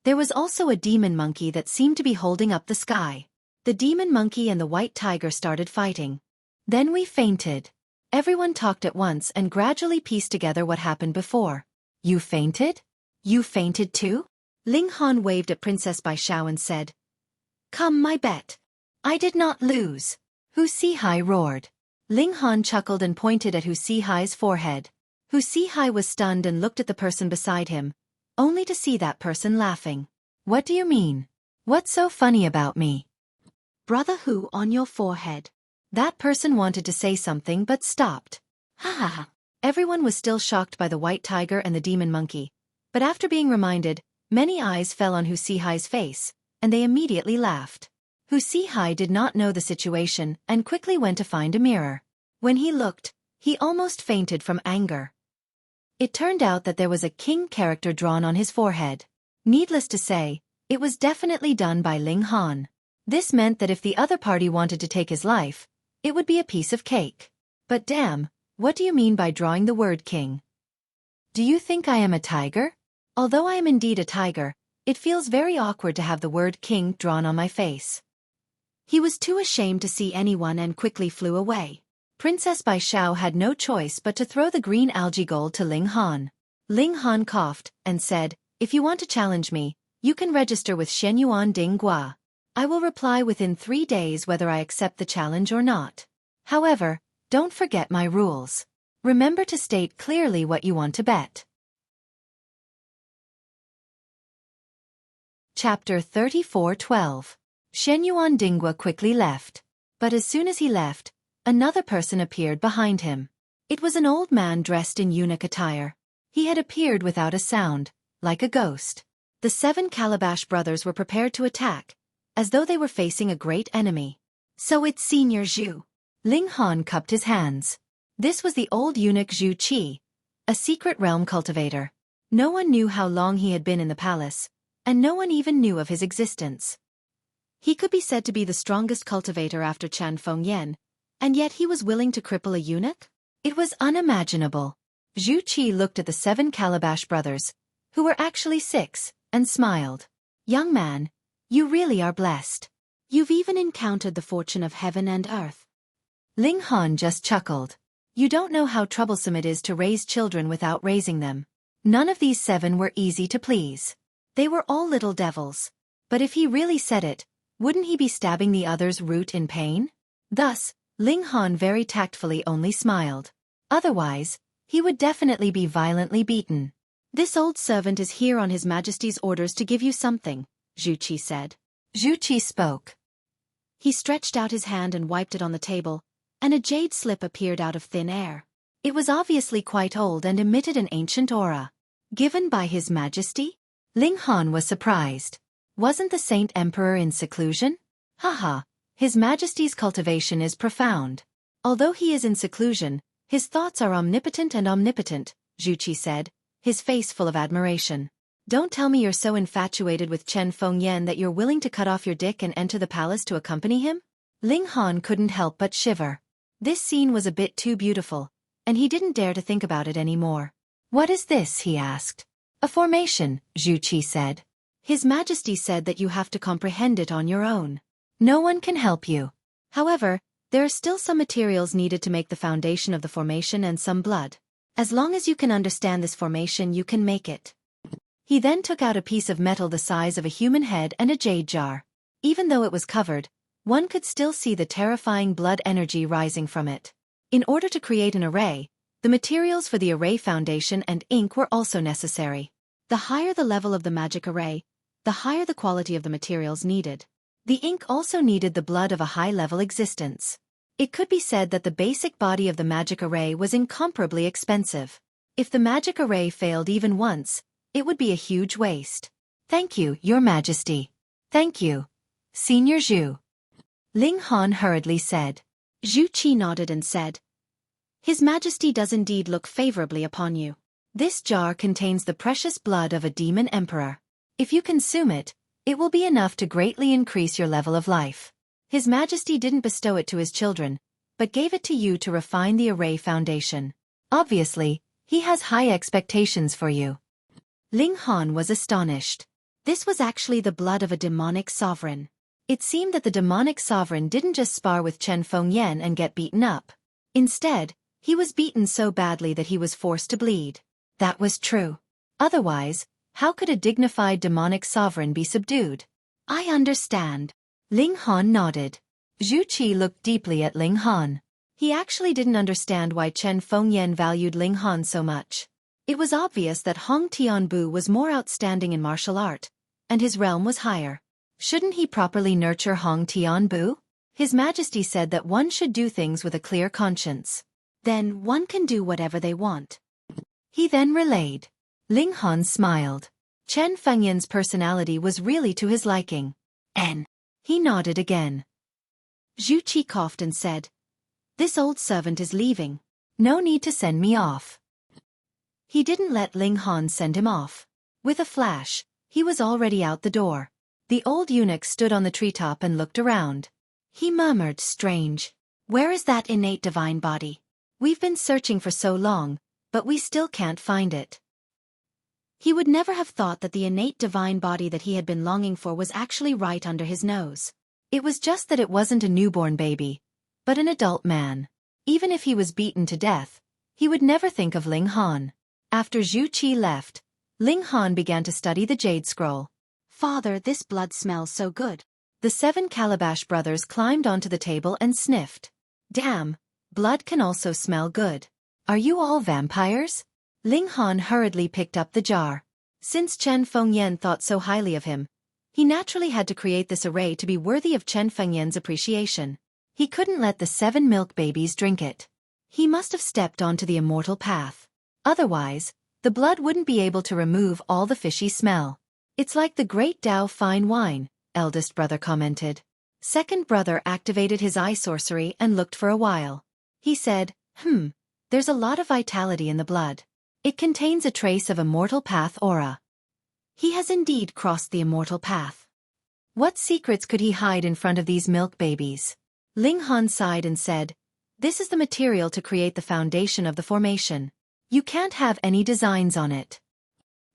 There was also a demon monkey that seemed to be holding up the sky. The demon monkey and the white tiger started fighting. Then we fainted. Everyone talked at once and gradually pieced together what happened before. You fainted? You fainted too? Ling Han waved at Princess Bai Xiao and said, "Come my bet. I did not lose." Xueqi roared. Ling Han chuckled and pointed at Xueqi's forehead. Xueqi was stunned and looked at the person beside him, only to see that person laughing. What do you mean? What's so funny about me? Brother who on your forehead? That person wanted to say something but stopped. Ha ha ha. Everyone was still shocked by the white tiger and the demon monkey, but after being reminded, many eyes fell on Xueqi's face, and they immediately laughed. Xueqi did not know the situation and quickly went to find a mirror. When he looked, he almost fainted from anger. It turned out that there was a king character drawn on his forehead. Needless to say, it was definitely done by Ling Han. This meant that if the other party wanted to take his life, it would be a piece of cake. But damn, what do you mean by drawing the word king? Do you think I am a tiger? Although I am indeed a tiger, it feels very awkward to have the word king drawn on my face. He was too ashamed to see anyone and quickly flew away. Princess Bai Xiao had no choice but to throw the green algae gold to Ling Han. Ling Han coughed and said, "If you want to challenge me, you can register with Shenyuan Ding Gua. I will reply within 3 days whether I accept the challenge or not. However, don't forget my rules. Remember to state clearly what you want to bet." Chapter 34:12. Shenyuan Dingwa quickly left. But as soon as he left, another person appeared behind him. It was an old man dressed in eunuch attire. He had appeared without a sound, like a ghost. The 7 Calabash brothers were prepared to attack, as though they were facing a great enemy. "So it's Senior Zhu." Ling Han cupped his hands. This was the old eunuch Xueqi, a secret realm cultivator. No one knew how long he had been in the palace, and no one even knew of his existence. He could be said to be the strongest cultivator after Chan Fengyan, and yet he was willing to cripple a eunuch? It was unimaginable. Xueqi looked at the 7 Calabash brothers, who were actually 6, and smiled. "Young man, you really are blessed. You've even encountered the fortune of heaven and earth." Ling Han just chuckled. "You don't know how troublesome it is to raise children without raising them. None of these 7 were easy to please. They were all little devils. But if he really said it, wouldn't he be stabbing the others root in pain?" Thus, Ling Han very tactfully only smiled. Otherwise, he would definitely be violently beaten. "This old servant is here on His Majesty's orders to give you something," Xueqi said. Xueqi spoke. He stretched out his hand and wiped it on the table, and a jade slip appeared out of thin air. It was obviously quite old and emitted an ancient aura. Given by His Majesty? Ling Han was surprised. Wasn't the Saint Emperor in seclusion? Haha, His Majesty's cultivation is profound. Although he is in seclusion, his thoughts are omnipotent and omnipotent, Xueqi said, his face full of admiration. "Don't tell me you're so infatuated with Chen Fengyan that you're willing to cut off your dick and enter the palace to accompany him?" Ling Han couldn't help but shiver. This scene was a bit too beautiful, and he didn't dare to think about it anymore. "What is this?" he asked. "A formation," Xueqi said. "His Majesty said that you have to comprehend it on your own. No one can help you. However, there are still some materials needed to make the foundation of the formation and some blood. As long as you can understand this formation, you can make it." He then took out a piece of metal the size of a human head and a jade jar. Even though it was covered, one could still see the terrifying blood energy rising from it. In order to create an array, the materials for the array foundation and ink were also necessary. The higher the level of the magic array, the higher the quality of the materials needed. The ink also needed the blood of a high-level existence. It could be said that the basic body of the magic array was incomparably expensive. If the magic array failed even once, it would be a huge waste. "Thank you, Your Majesty." "Thank you, Senior Zhu," Ling Han hurriedly said. Xueqi nodded and said, "His Majesty does indeed look favorably upon you. This jar contains the precious blood of a demon emperor. If you consume it, it will be enough to greatly increase your level of life. His Majesty didn't bestow it to his children, but gave it to you to refine the array foundation. Obviously, he has high expectations for you." Ling Han was astonished. This was actually the blood of a demonic sovereign. It seemed that the demonic sovereign didn't just spar with Chen Fengyan and get beaten up. Instead, he was beaten so badly that he was forced to bleed. That was true. Otherwise, how could a dignified demonic sovereign be subdued? "I understand." Ling Han nodded. Xueqi looked deeply at Ling Han. He actually didn't understand why Chen Fengyan valued Ling Han so much. It was obvious that Hong Tianbu was more outstanding in martial art, and his realm was higher. Shouldn't he properly nurture Hong Tianbu? His Majesty said that one should do things with a clear conscience. Then one can do whatever they want. He then relayed. Ling Han smiled. Chen Fengyan's personality was really to his liking. He nodded again. Xueqi coughed and said, "This old servant is leaving. No need to send me off." He didn't let Ling Han send him off. With a flash, he was already out the door. The old eunuch stood on the treetop and looked around. He murmured, "Strange. Where is that innate divine body? We've been searching for so long, but we still can't find it." He would never have thought that the innate divine body that he had been longing for was actually right under his nose. It was just that it wasn't a newborn baby, but an adult man. Even if he was beaten to death, he would never think of Ling Han. After Xueqi left, Ling Han began to study the jade scroll. "Father, this blood smells so good." The 7 Calabash brothers climbed onto the table and sniffed. "Damn, blood can also smell good. Are you all vampires?" Ling Han hurriedly picked up the jar. Since Chen Fengyan thought so highly of him, he naturally had to create this array to be worthy of Chen Fengyan's appreciation. He couldn't let the 7 milk babies drink it. He must have stepped onto the immortal path. Otherwise, the blood wouldn't be able to remove all the fishy smell. "It's like the great Dao fine wine," eldest brother commented. Second brother activated his eye sorcery and looked for a while. He said, there's a lot of vitality in the blood. It contains a trace of immortal path aura. He has indeed crossed the immortal path. What secrets could he hide in front of these milk babies? Ling Han sighed and said, "This is the material to create the foundation of the formation. You can't have any designs on it."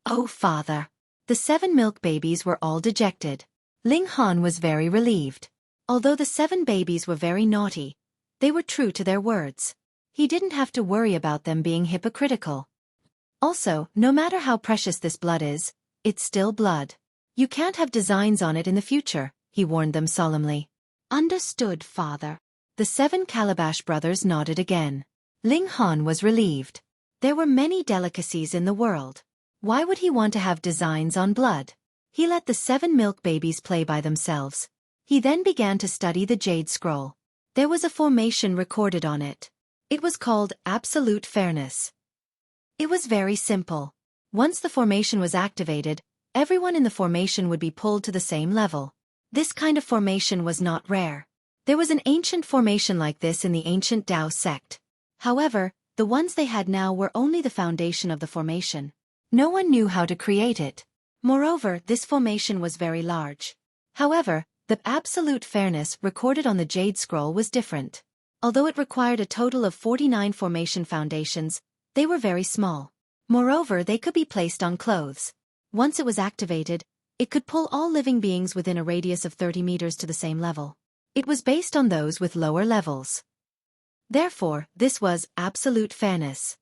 "Oh, father." The 7 milk babies were all dejected. Ling Han was very relieved. Although the 7 babies were very naughty, they were true to their words. He didn't have to worry about them being hypocritical. Also, no matter how precious this blood is, it's still blood. You can't have designs on it in the future, he warned them solemnly. "Understood, father." The 7 Calabash brothers nodded again. Ling Han was relieved. There were many delicacies in the world. Why would he want to have designs on blood? He let the 7 milk babies play by themselves. He then began to study the jade scroll. There was a formation recorded on it. It was called Absolute Fairness. It was very simple. Once the formation was activated, everyone in the formation would be pulled to the same level. This kind of formation was not rare. There was an ancient formation like this in the ancient Dao sect. However, the ones they had now were only the foundation of the formation. No one knew how to create it. Moreover, this formation was very large. However, the absolute fairness recorded on the jade scroll was different. Although it required a total of 49 formation foundations, they were very small. Moreover, they could be placed on clothes. Once it was activated, it could pull all living beings within a radius of 30 meters to the same level. It was based on those with lower levels. Therefore, this was absolute fairness.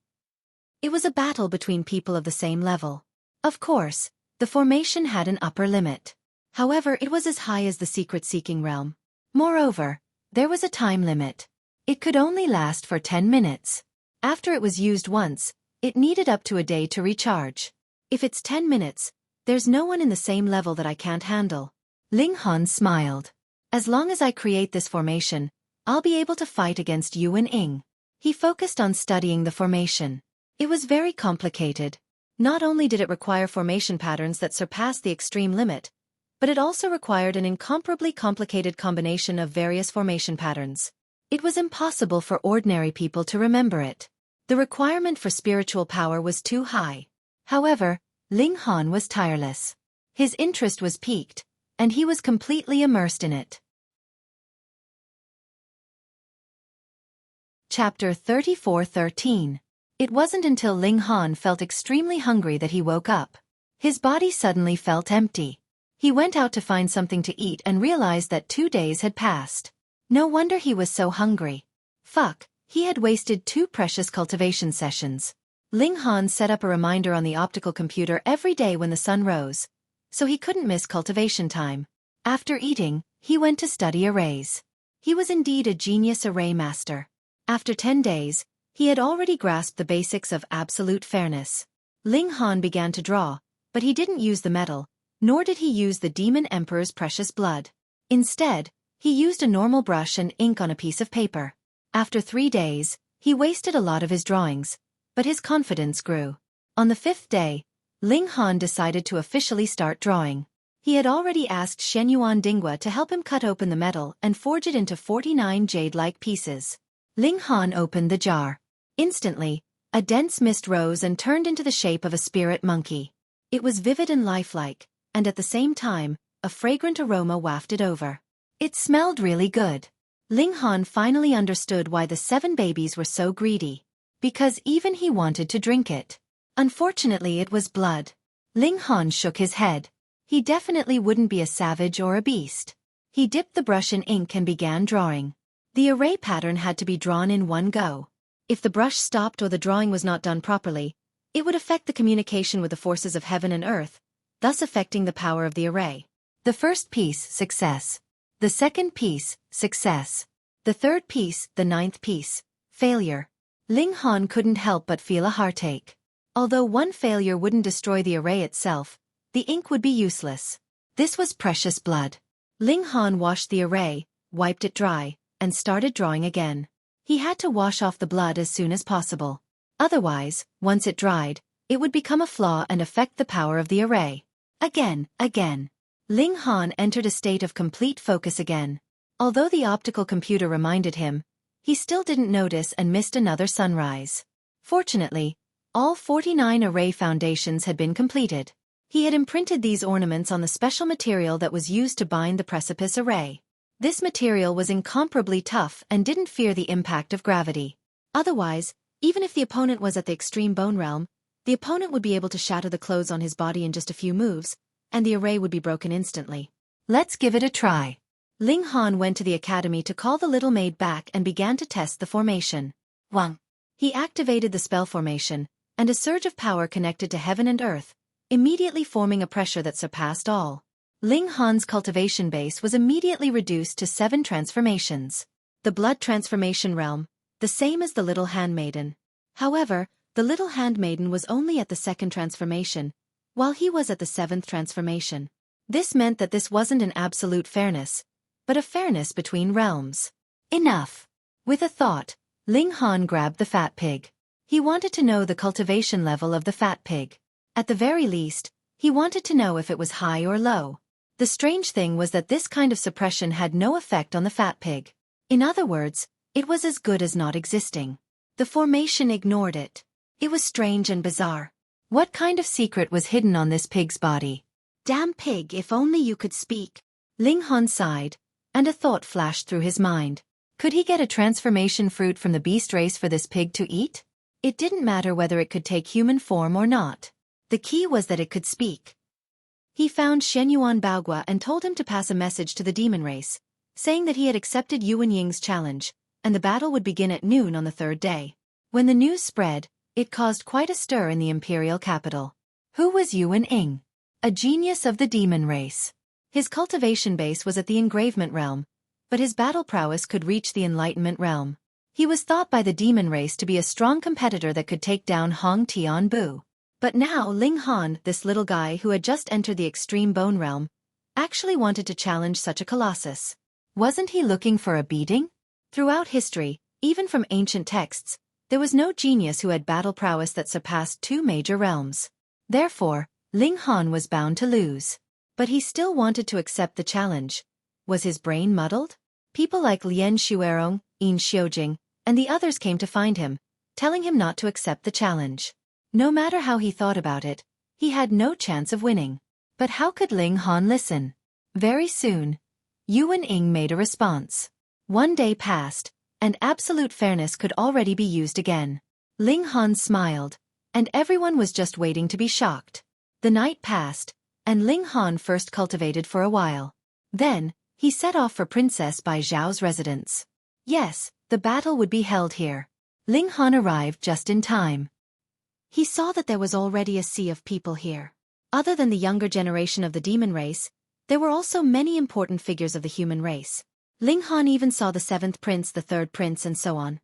It was a battle between people of the same level. Of course, the formation had an upper limit. However, it was as high as the secret-seeking realm. Moreover, there was a time limit. It could only last for 10 minutes. After it was used once, it needed up to a day to recharge. If it's 10 minutes, there's no one in the same level that I can't handle. Ling Han smiled. As long as I create this formation, I'll be able to fight against Yu and Ying. He focused on studying the formation. It was very complicated. Not only did it require formation patterns that surpassed the extreme limit, but it also required an incomparably complicated combination of various formation patterns. It was impossible for ordinary people to remember it. The requirement for spiritual power was too high. However, Ling Han was tireless. His interest was piqued, and he was completely immersed in it. Chapter 34:13. It wasn't until Ling Han felt extremely hungry that he woke up. His body suddenly felt empty. He went out to find something to eat and realized that 2 days had passed. No wonder he was so hungry. He had wasted 2 precious cultivation sessions. Ling Han set up a reminder on the optical computer every day when the sun rose, so he couldn't miss cultivation time. After eating, he went to study arrays. He was indeed a genius array master. After 10 days, he had already grasped the basics of absolute fairness. Ling Han began to draw, but he didn't use the metal, nor did he use the Demon Emperor's precious blood. Instead, he used a normal brush and ink on a piece of paper. After 3 days, he wasted a lot of his drawings, but his confidence grew. On the 5th day, Ling Han decided to officially start drawing. He had already asked Shenyuan Dingwa to help him cut open the metal and forge it into 49 jade-like pieces. Ling Han opened the jar. Instantly, a dense mist rose and turned into the shape of a spirit monkey. It was vivid and lifelike, and at the same time, a fragrant aroma wafted over. It smelled really good. Ling Han finally understood why the 7 babies were so greedy. Because even he wanted to drink it. Unfortunately, it was blood. Ling Han shook his head. He definitely wouldn't be a savage or a beast. He dipped the brush in ink and began drawing. The array pattern had to be drawn in one go. If the brush stopped or the drawing was not done properly, it would affect the communication with the forces of heaven and earth, thus affecting the power of the array. The first piece, success. The second piece, success. The third piece, the 9th piece, failure. Ling Han couldn't help but feel a heartache. Although one failure wouldn't destroy the array itself, the ink would be useless. This was precious blood. Ling Han washed the array, wiped it dry, and started drawing again. He had to wash off the blood as soon as possible. Otherwise, once it dried, it would become a flaw and affect the power of the array. Again. Ling Han entered a state of complete focus again. Although the optical computer reminded him, he still didn't notice and missed another sunrise. Fortunately, all 49 array foundations had been completed. He had imprinted these ornaments on the special material that was used to bind the precipice array. This material was incomparably tough and didn't fear the impact of gravity. Otherwise, even if the opponent was at the extreme bone realm, the opponent would be able to shatter the clothes on his body in just a few moves, and the array would be broken instantly. Let's give it a try. Ling Han went to the academy to call the little maid back and began to test the formation. Wang. He activated the spell formation, and a surge of power connected to heaven and earth, immediately forming a pressure that surpassed all. Ling Han's cultivation base was immediately reduced to 7 transformations. The blood transformation realm, the same as the little handmaiden. However, the little handmaiden was only at the 2nd transformation, while he was at the 7th transformation. This meant that this wasn't an absolute fairness, but a fairness between realms. Enough. With a thought, Ling Han grabbed the fat pig. He wanted to know the cultivation level of the fat pig. At the very least, he wanted to know if it was high or low. The strange thing was that this kind of suppression had no effect on the fat pig. In other words, it was as good as not existing. The formation ignored it. It was strange and bizarre. What kind of secret was hidden on this pig's body? Damn pig, if only you could speak. Ling Han sighed, and a thought flashed through his mind. Could he get a transformation fruit from the beast race for this pig to eat? It didn't matter whether it could take human form or not. The key was that it could speak. He found Shenyuan Baogua and told him to pass a message to the demon race, saying that he had accepted Yuan Ying's challenge, and the battle would begin at noon on the 3rd day. When the news spread, it caused quite a stir in the imperial capital. Who was Yuan Ying? A genius of the demon race. His cultivation base was at the engravement realm, but his battle prowess could reach the enlightenment realm. He was thought by the demon race to be a strong competitor that could take down Hong Tian Bu. But now Ling Han, this little guy who had just entered the extreme bone realm, actually wanted to challenge such a colossus. Wasn't he looking for a beating? Throughout history, even from ancient texts, there was no genius who had battle prowess that surpassed 2 major realms. Therefore, Ling Han was bound to lose. But he still wanted to accept the challenge. Was his brain muddled? People like Lien Xuerong, Yin Xiujing, and the others came to find him, telling him not to accept the challenge. No matter how he thought about it, he had no chance of winning. But how could Ling Han listen? Very soon, Yuan Ying made a response. 1 day passed, and absolute fairness could already be used again. Ling Han smiled, and everyone was just waiting to be shocked. The night passed, and Ling Han first cultivated for a while. Then, he set off for Princess Bai Zhao's residence. Yes, the battle would be held here. Ling Han arrived just in time. He saw that there was already a sea of people here. Other than the younger generation of the demon race, there were also many important figures of the human race. Ling Han even saw the 7th prince, the 3rd prince, and so on.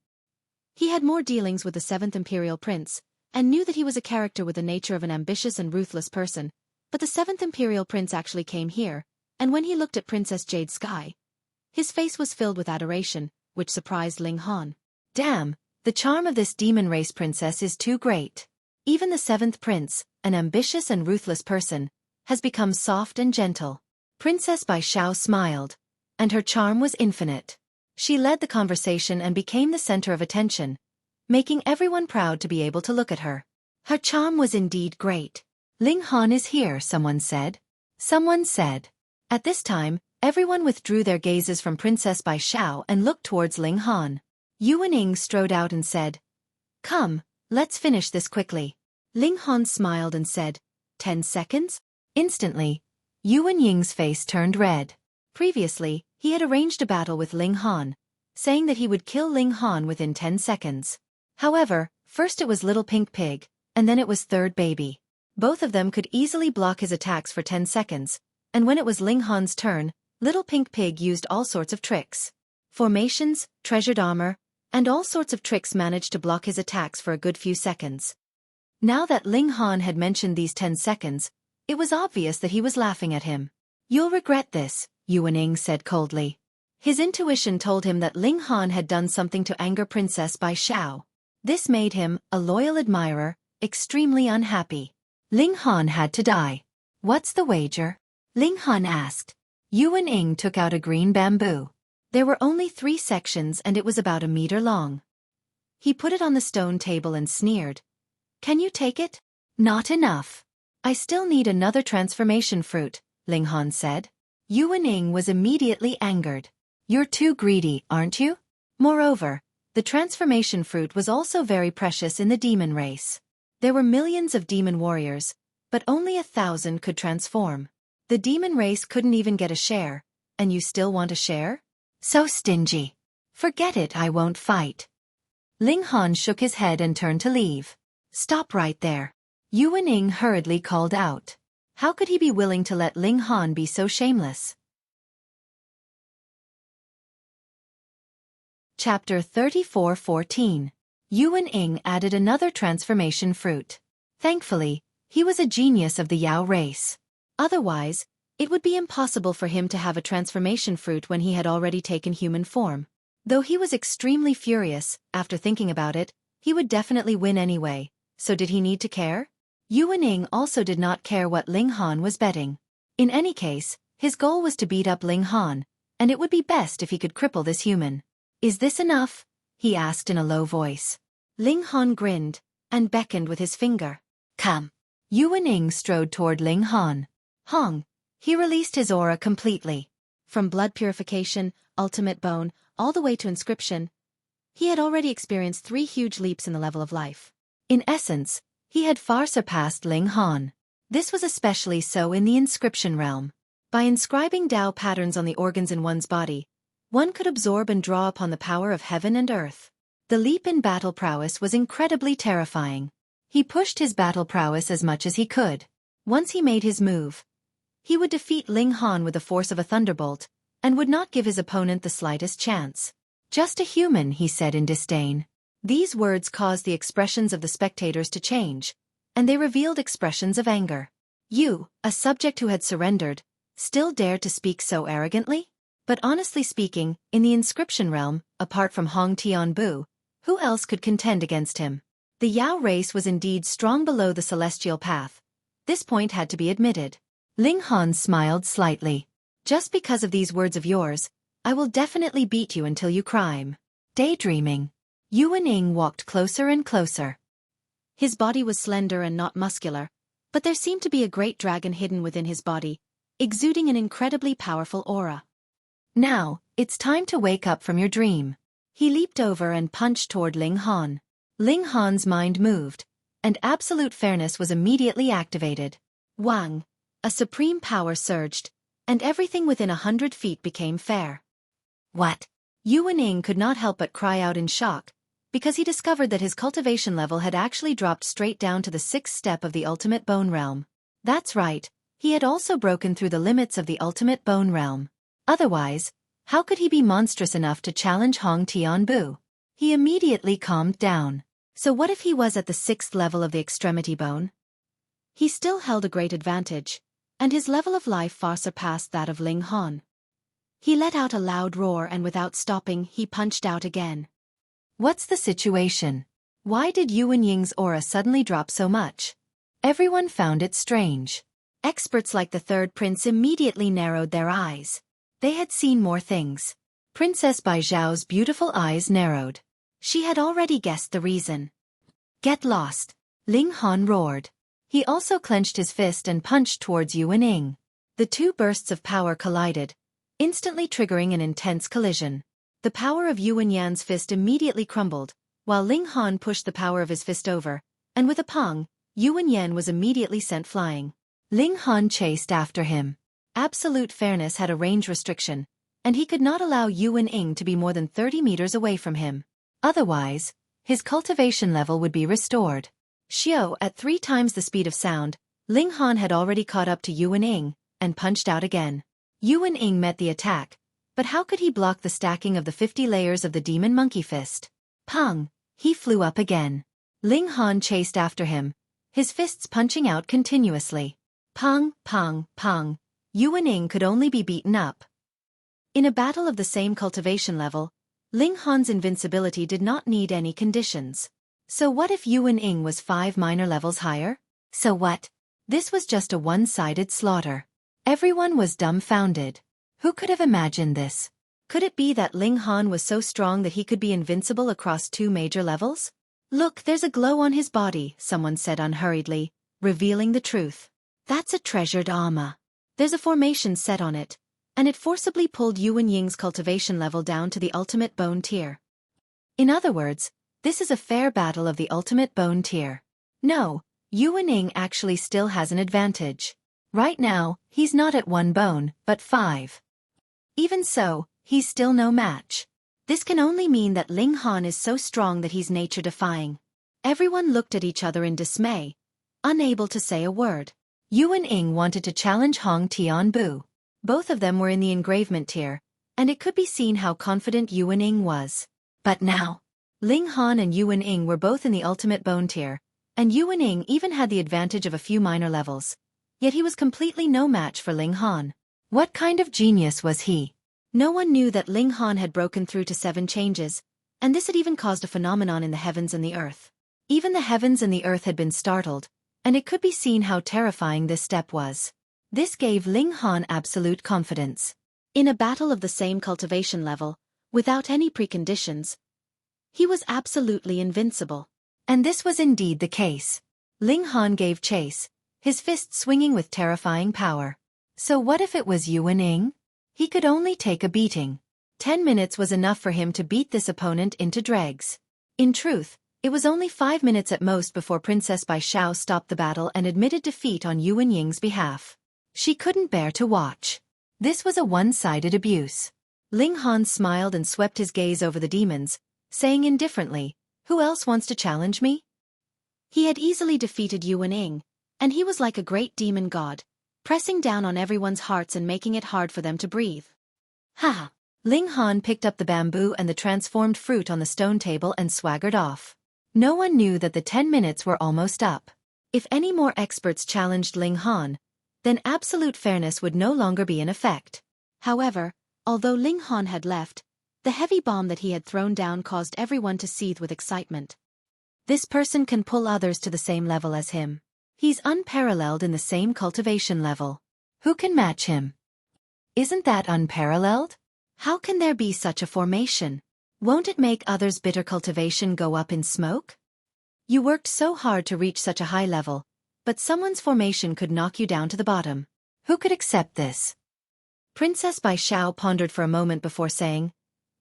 He had more dealings with the 7th imperial prince, and knew that he was a character with the nature of an ambitious and ruthless person, but the 7th Imperial Prince actually came here, and when he looked at Princess Jade Sky, his face was filled with adoration, which surprised Ling Han. Damn, the charm of this demon race princess is too great. Even the 7th prince, an ambitious and ruthless person, has become soft and gentle. Princess Bai Xiao smiled, and her charm was infinite. She led the conversation and became the center of attention, making everyone proud to be able to look at her. Her charm was indeed great. Ling Han is here, someone said. Someone said. At this time, everyone withdrew their gazes from Princess Bai Xiao and looked towards Ling Han. Yuan Ying strode out and said, "Come, let's finish this quickly." Ling Han smiled and said, 10 seconds? Instantly, Yuan Ying's face turned red. Previously, he had arranged a battle with Ling Han, saying that he would kill Ling Han within 10 seconds. However, first it was Little Pink Pig, and then it was Third Baby. Both of them could easily block his attacks for 10 seconds, and when it was Ling Han's turn, Little Pink Pig used all sorts of tricks. Formations, treasured armor, and all sorts of tricks managed to block his attacks for a good few seconds. Now that Ling Han had mentioned these 10 seconds, it was obvious that he was laughing at him. "You'll regret this," Yuan Ying said coldly. His intuition told him that Ling Han had done something to anger Princess Bai Xiao. This made him, a loyal admirer, extremely unhappy. Ling Han had to die. "What's the wager?" Ling Han asked. Yuan Ying took out a green bamboo. There were only 3 sections and it was about a meter long. He put it on the stone table and sneered. "Can you take it?" "Not enough. I still need another transformation fruit," Ling Han said. Yuan Ying was immediately angered. "You're too greedy, aren't you?" Moreover, the transformation fruit was also very precious in the demon race. There were millions of demon warriors, but only 1,000 could transform. The demon race couldn't even get a share, and you still want a share? So stingy. "Forget it, I won't fight." Ling Han shook his head and turned to leave. "Stop right there." Yuan Ying hurriedly called out. How could he be willing to let Ling Han be so shameless? Chapter 34:14. Yuan Ying added another transformation fruit. Thankfully, he was a genius of the Yao race. Otherwise, it would be impossible for him to have a transformation fruit when he had already taken human form. Though he was extremely furious, after thinking about it, he would definitely win anyway, so did he need to care? Yuan Ying also did not care what Ling Han was betting. In any case, his goal was to beat up Ling Han, and it would be best if he could cripple this human. "Is this enough?" he asked in a low voice. Ling Han grinned, and beckoned with his finger. "Come." Yuan Ying strode toward Ling Han. Hong. He released his aura completely. From blood purification, ultimate bone, all the way to inscription, he had already experienced 3 huge leaps in the level of life. In essence, he had far surpassed Ling Han. This was especially so in the inscription realm. By inscribing Tao patterns on the organs in one's body, one could absorb and draw upon the power of heaven and earth. The leap in battle prowess was incredibly terrifying. He pushed his battle prowess as much as he could. Once he made his move, he would defeat Ling Han with the force of a thunderbolt, and would not give his opponent the slightest chance. "Just a human," he said in disdain. These words caused the expressions of the spectators to change, and they revealed expressions of anger. You, a subject who had surrendered, still dared to speak so arrogantly? But honestly speaking, in the inscription realm, apart from Hong Tianbu, who else could contend against him? The Yao race was indeed strong below the celestial path. This point had to be admitted. Ling Han smiled slightly. "Just because of these words of yours, I will definitely beat you until you cry." Daydreaming. Yuan Ying walked closer and closer. His body was slender and not muscular, but there seemed to be a great dragon hidden within his body, exuding an incredibly powerful aura. "Now, it's time to wake up from your dream." He leaped over and punched toward Ling Han. Ling Han's mind moved, and absolute fairness was immediately activated. Wang. A supreme power surged, and everything within 100 feet became fair. "What?" Yuan Ying could not help but cry out in shock, because he discovered that his cultivation level had actually dropped straight down to the 6th step of the ultimate bone realm. That's right, he had also broken through the limits of the ultimate bone realm. Otherwise, how could he be monstrous enough to challenge Hong Tianbu? He immediately calmed down. So what if he was at the 6th level of the extremity bone? He still held a great advantage, and his level of life far surpassed that of Ling Han. He let out a loud roar and without stopping he punched out again. What's the situation? Why did Yuan Ying's aura suddenly drop so much? Everyone found it strange. Experts like the third prince immediately narrowed their eyes. They had seen more things. Princess Bai Zhao's beautiful eyes narrowed. She had already guessed the reason. Get lost! Ling Han roared. He also clenched his fist and punched towards Yuan Ying. The two bursts of power collided, instantly triggering an intense collision. The power of Yuan Yan's fist immediately crumbled, while Ling Han pushed the power of his fist over, and with a pong, Yuan Yan was immediately sent flying. Ling Han chased after him. Absolute fairness had a range restriction, and he could not allow Yuan Ying to be more than 30 meters away from him. Otherwise, his cultivation level would be restored. Xiao, at 3 times the speed of sound, Ling Han had already caught up to Yuan Ying, and punched out again. Yuan Ying met the attack, but how could he block the stacking of the 50 layers of the demon monkey fist? Pong! He flew up again. Ling Han chased after him, his fists punching out continuously. Pong, pong, pong. Yuan Ying could only be beaten up. In a battle of the same cultivation level, Ling Han's invincibility did not need any conditions. So what if Yuan Ying was 5 minor levels higher? So what? This was just a one-sided slaughter. Everyone was dumbfounded. Who could have imagined this? Could it be that Ling Han was so strong that he could be invincible across 2 major levels? Look, there's a glow on his body, someone said unhurriedly, revealing the truth. That's a treasured armor. There's a formation set on it, and it forcibly pulled Yuan Ying's cultivation level down to the ultimate bone tier. In other words, this is a fair battle of the ultimate bone tier. No, Yuan Ying actually still has an advantage. Right now, he's not at 1 bone, but 5. Even so, he's still no match. This can only mean that Ling Han is so strong that he's nature-defying. Everyone looked at each other in dismay, unable to say a word. Yuan Ying wanted to challenge Hong Tianbu. Both of them were in the engravement tier, and it could be seen how confident Yuan Ying was. But now, Ling Han and Yuan Ying were both in the ultimate bone tier, and Yuan Ying even had the advantage of a few minor levels. Yet he was completely no match for Ling Han. What kind of genius was he? No one knew that Ling Han had broken through to 7 changes, and this had even caused a phenomenon in the heavens and the earth. Even the heavens and the earth had been startled, and it could be seen how terrifying this step was. This gave Ling Han absolute confidence. In a battle of the same cultivation level, without any preconditions, he was absolutely invincible. And this was indeed the case. Ling Han gave chase, his fist swinging with terrifying power. So what if it was Yuan Ying? He could only take a beating. 10 minutes was enough for him to beat this opponent into dregs. In truth, it was only 5 minutes at most before Princess Bai Zhao stopped the battle and admitted defeat on Yuan Ying's behalf. She couldn't bear to watch. This was a one-sided abuse. Ling Han smiled and swept his gaze over the demons, saying indifferently, "Who else wants to challenge me?" He had easily defeated Yuan Ying, and he was like a great demon god, pressing down on everyone's hearts and making it hard for them to breathe. Ha! Ling Han picked up the bamboo and the transformed fruit on the stone table and swaggered off. No one knew that the 10 minutes were almost up. If any more experts challenged Ling Han, then absolute fairness would no longer be in effect. However, although Ling Han had left, the heavy bomb that he had thrown down caused everyone to seethe with excitement. This person can pull others to the same level as him. He's unparalleled in the same cultivation level. Who can match him? Isn't that unparalleled? How can there be such a formation? Won't it make others' bitter cultivation go up in smoke? You worked so hard to reach such a high level, but someone's formation could knock you down to the bottom. Who could accept this? Princess Bai Zhao pondered for a moment before saying,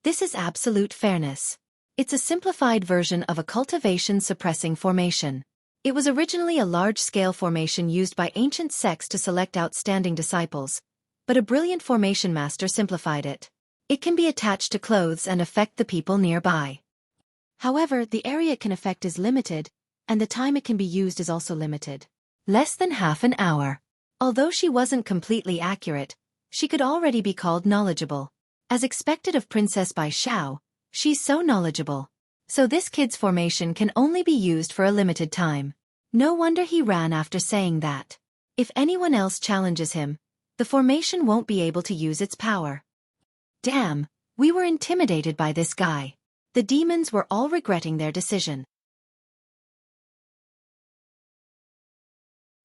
"This is absolute fairness. It's a simplified version of a cultivation-suppressing formation. It was originally a large-scale formation used by ancient sects to select outstanding disciples, but a brilliant formation master simplified it. It can be attached to clothes and affect the people nearby. However, the area it can affect is limited, and the time it can be used is also limited. Less than half an hour. Although she wasn't completely accurate, she could already be called knowledgeable. As expected of Princess Bai Zhao, she's so knowledgeable. So this kid's formation can only be used for a limited time. No wonder he ran after saying that. If anyone else challenges him, the formation won't be able to use its power. Damn, we were intimidated by this guy. The demons were all regretting their decision.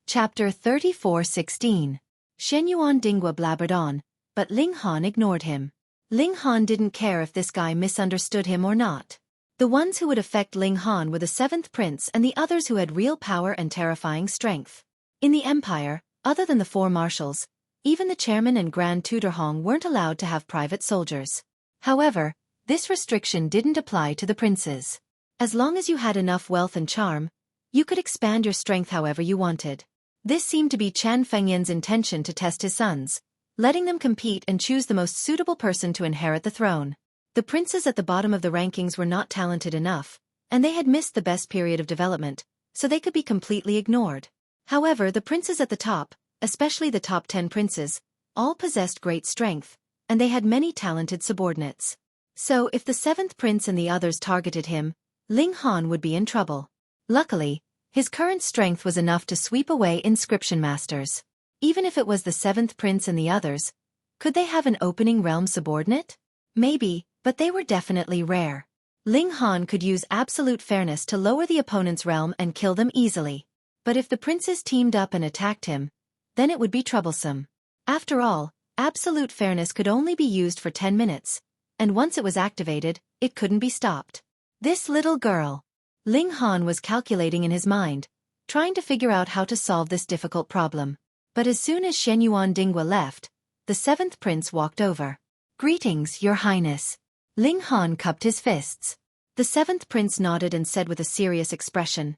Chapter 34:16. Shenyuan Dingwa blabbered on, but Ling Han ignored him. Ling Han didn't care if this guy misunderstood him or not. The ones who would affect Ling Han were the seventh prince and the others who had real power and terrifying strength. In the empire, other than the four marshals, even the chairman and grand tutor Hong weren't allowed to have private soldiers. However, this restriction didn't apply to the princes. As long as you had enough wealth and charm, you could expand your strength however you wanted. This seemed to be Chan Fengyan's intention to test his sons, letting them compete and choose the most suitable person to inherit the throne. The princes at the bottom of the rankings were not talented enough, and they had missed the best period of development, so they could be completely ignored. However, the princes at the top, especially the top 10 princes, all possessed great strength, and they had many talented subordinates. So if the seventh prince and the others targeted him, Ling Han would be in trouble. Luckily, his current strength was enough to sweep away inscription masters. Even if it was the seventh prince and the others, could they have an opening realm subordinate? Maybe, but they were definitely rare. Ling Han could use absolute fairness to lower the opponent's realm and kill them easily. But if the princes teamed up and attacked him, then it would be troublesome. After all, absolute fairness could only be used for 10 minutes, and once it was activated, it couldn't be stopped. This little girl. Ling Han was calculating in his mind, trying to figure out how to solve this difficult problem. But as soon as Shenyuan Dingwa left, the seventh prince walked over. "Greetings, Your Highness." Ling Han cupped his fists. The seventh prince nodded and said with a serious expression,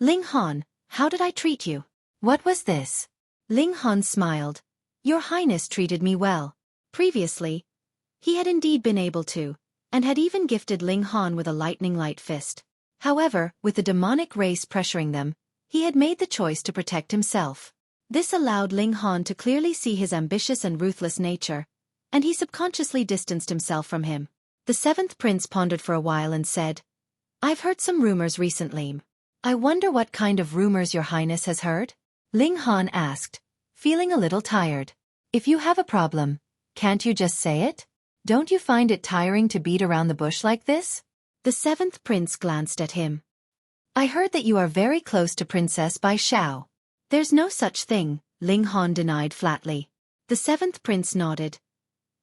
"Ling Han, how did I treat you?" "What was this?" Ling Han smiled. "Your Highness treated me well." Previously, he had indeed been able to, and had even gifted Ling Han with a lightning light fist. However, with the demonic race pressuring them, he had made the choice to protect himself. This allowed Ling Han to clearly see his ambitious and ruthless nature, and he subconsciously distanced himself from him. The seventh prince pondered for a while and said, "I've heard some rumors recently. I wonder what kind of rumors Your Highness has heard?" Ling Han asked, feeling a little tired. "If you have a problem, can't you just say it? Don't you find it tiring to beat around the bush like this?" The seventh prince glanced at him. "I heard that you are very close to Princess Bai Xiao." "There's no such thing," Ling Han denied flatly. The seventh prince nodded.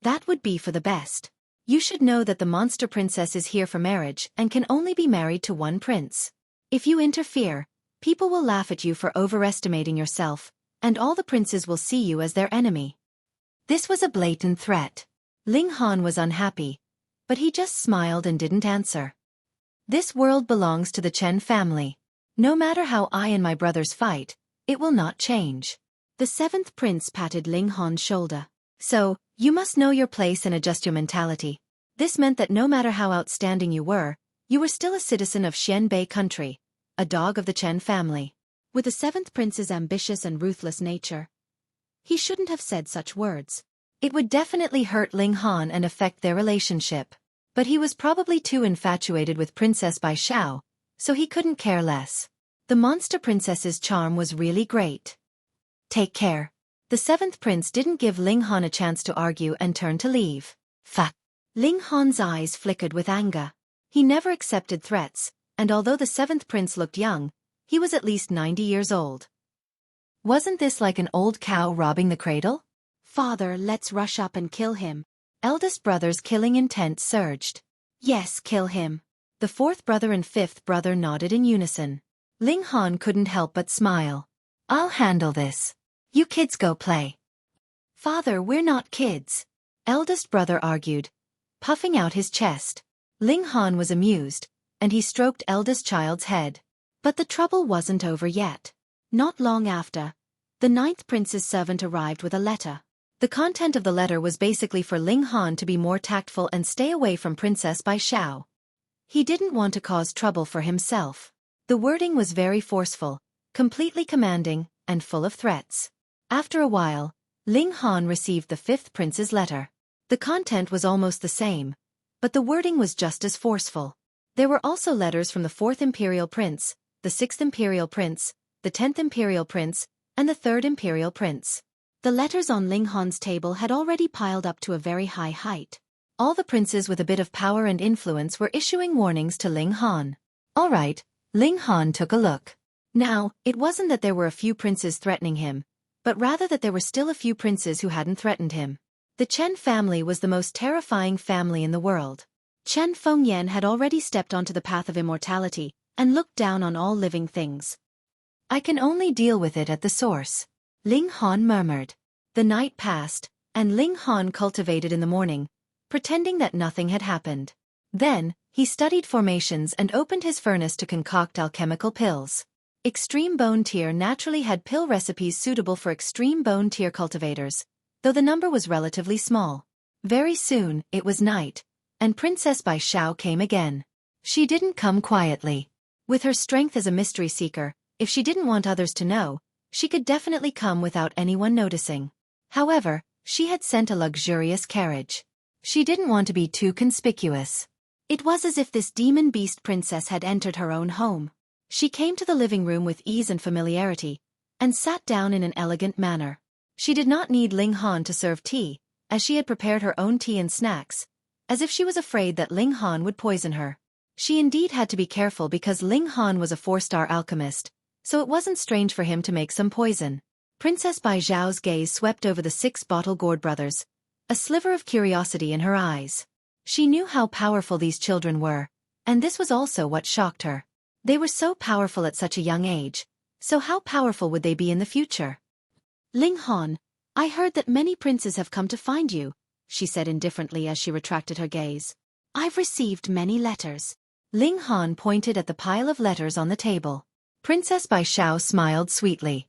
"That would be for the best. You should know that the monster princess is here for marriage and can only be married to one prince. If you interfere, people will laugh at you for overestimating yourself, and all the princes will see you as their enemy." This was a blatant threat. Ling Han was unhappy, but he just smiled and didn't answer. "This world belongs to the Chen family. No matter how I and my brothers fight, it will not change." The seventh prince patted Ling Han's shoulder. "So, you must know your place and adjust your mentality." This meant that no matter how outstanding you were still a citizen of Xianbei country, a dog of the Chen family. With the seventh prince's ambitious and ruthless nature, he shouldn't have said such words. It would definitely hurt Ling Han and affect their relationship. But he was probably too infatuated with Princess Bai Xiao, so he couldn't care less. The monster princess's charm was really great. "Take care." The seventh prince didn't give Ling Han a chance to argue and turned to leave. Fuck. Ling Han's eyes flickered with anger. He never accepted threats, and although the seventh prince looked young, he was at least 90 years old. Wasn't this like an old cow robbing the cradle? "Father, let's rush up and kill him." Eldest brother's killing intent surged. "Yes, kill him." The fourth brother and fifth brother nodded in unison. Ling Han couldn't help but smile. "I'll handle this. You kids go play." "Father, we're not kids," eldest brother argued, puffing out his chest. Ling Han was amused, and he stroked eldest child's head. But the trouble wasn't over yet. Not long after, the ninth prince's servant arrived with a letter. The content of the letter was basically for Ling Han to be more tactful and stay away from Princess Bai Xiao. He didn't want to cause trouble for himself. The wording was very forceful, completely commanding, and full of threats. After a while, Ling Han received the fifth prince's letter. The content was almost the same, but the wording was just as forceful. There were also letters from the 4th Imperial Prince, the 6th Imperial Prince, the 10th Imperial Prince, and the 3rd Imperial Prince. The letters on Ling Han's table had already piled up to a very high height. All the princes with a bit of power and influence were issuing warnings to Ling Han. All right, Ling Han took a look. Now, it wasn't that there were a few princes threatening him, but rather that there were still a few princes who hadn't threatened him. The Chen family was the most terrifying family in the world. Chen Fengyan had already stepped onto the path of immortality and looked down on all living things. I can only deal with it at the source, Ling Han murmured. The night passed, and Ling Han cultivated in the morning, pretending that nothing had happened. Then, he studied formations and opened his furnace to concoct alchemical pills. Extreme Bone Tier naturally had pill recipes suitable for extreme bone tier cultivators, though the number was relatively small. Very soon, it was night, and Princess Bai Xiao came again. She didn't come quietly. With her strength as a mystery seeker, if she didn't want others to know, she could definitely come without anyone noticing. However, she had sent a luxurious carriage. She didn't want to be too conspicuous. It was as if this demon beast princess had entered her own home. She came to the living room with ease and familiarity, and sat down in an elegant manner. She did not need Ling Han to serve tea, as she had prepared her own tea and snacks, as if she was afraid that Ling Han would poison her. She indeed had to be careful because Ling Han was a 4-star alchemist, so it wasn't strange for him to make some poison. Princess Bai Xiao's gaze swept over the 6 bottle gourd brothers, a sliver of curiosity in her eyes. She knew how powerful these children were, and this was also what shocked her. They were so powerful at such a young age, so how powerful would they be in the future? Ling Han, I heard that many princes have come to find you, she said indifferently as she retracted her gaze. I've received many letters. Ling Han pointed at the pile of letters on the table. Princess Bai Xiao smiled sweetly.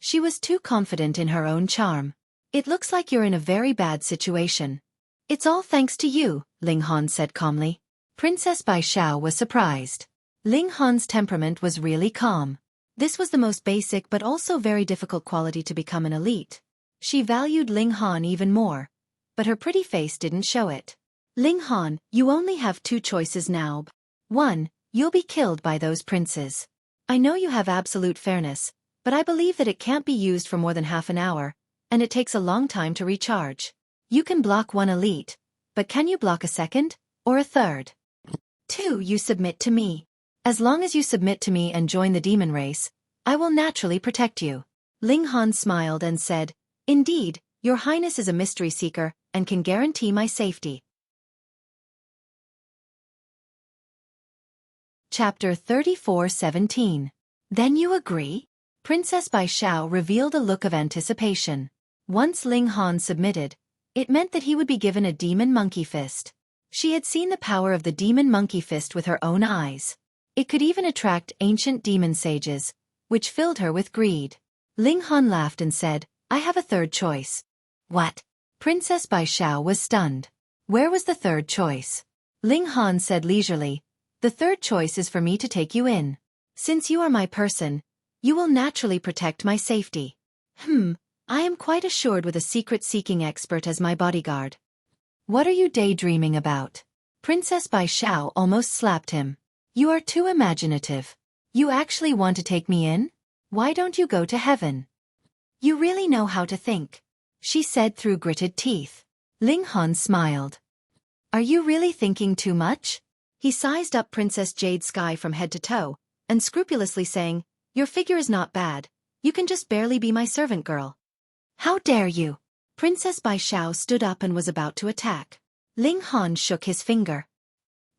She was too confident in her own charm. It looks like you're in a very bad situation. It's all thanks to you, Ling Han said calmly. Princess Bai Xiao was surprised. Ling Han's temperament was really calm. This was the most basic but also very difficult quality to become an elite. She valued Ling Han even more, but her pretty face didn't show it. Ling Han, you only have 2 choices now. 1, you'll be killed by those princes. I know you have absolute fairness, but I believe that it can't be used for more than half an hour, and it takes a long time to recharge. You can block 1 elite, but can you block a 2nd, or a 3rd? 2, you submit to me. As long as you submit to me and join the demon race, I will naturally protect you. Ling Han smiled and said, Indeed, your highness is a mystery seeker and can guarantee my safety. Chapter 34:17. Then you agree? Princess Bai Xiao revealed a look of anticipation. Once Ling Han submitted, it meant that he would be given a demon monkey fist. She had seen the power of the demon monkey fist with her own eyes. It could even attract ancient demon sages, which filled her with greed. Ling Han laughed and said, I have a 3rd choice. What? Princess Bai Xiao was stunned. Where was the 3rd choice? Ling Han said leisurely, The 3rd choice is for me to take you in. Since you are my person, you will naturally protect my safety. I am quite assured with a secret-seeking expert as my bodyguard. What are you daydreaming about? Princess Bai Xiao almost slapped him. You are too imaginative. You actually want to take me in? Why don't you go to heaven? You really know how to think, she said through gritted teeth. Ling Han smiled. Are you really thinking too much? He sized up Princess Jade Sky from head to toe, and scrupulously saying, Your figure is not bad, you can just barely be my servant girl. How dare you? Princess Bai Xiao stood up and was about to attack. Ling Han shook his finger.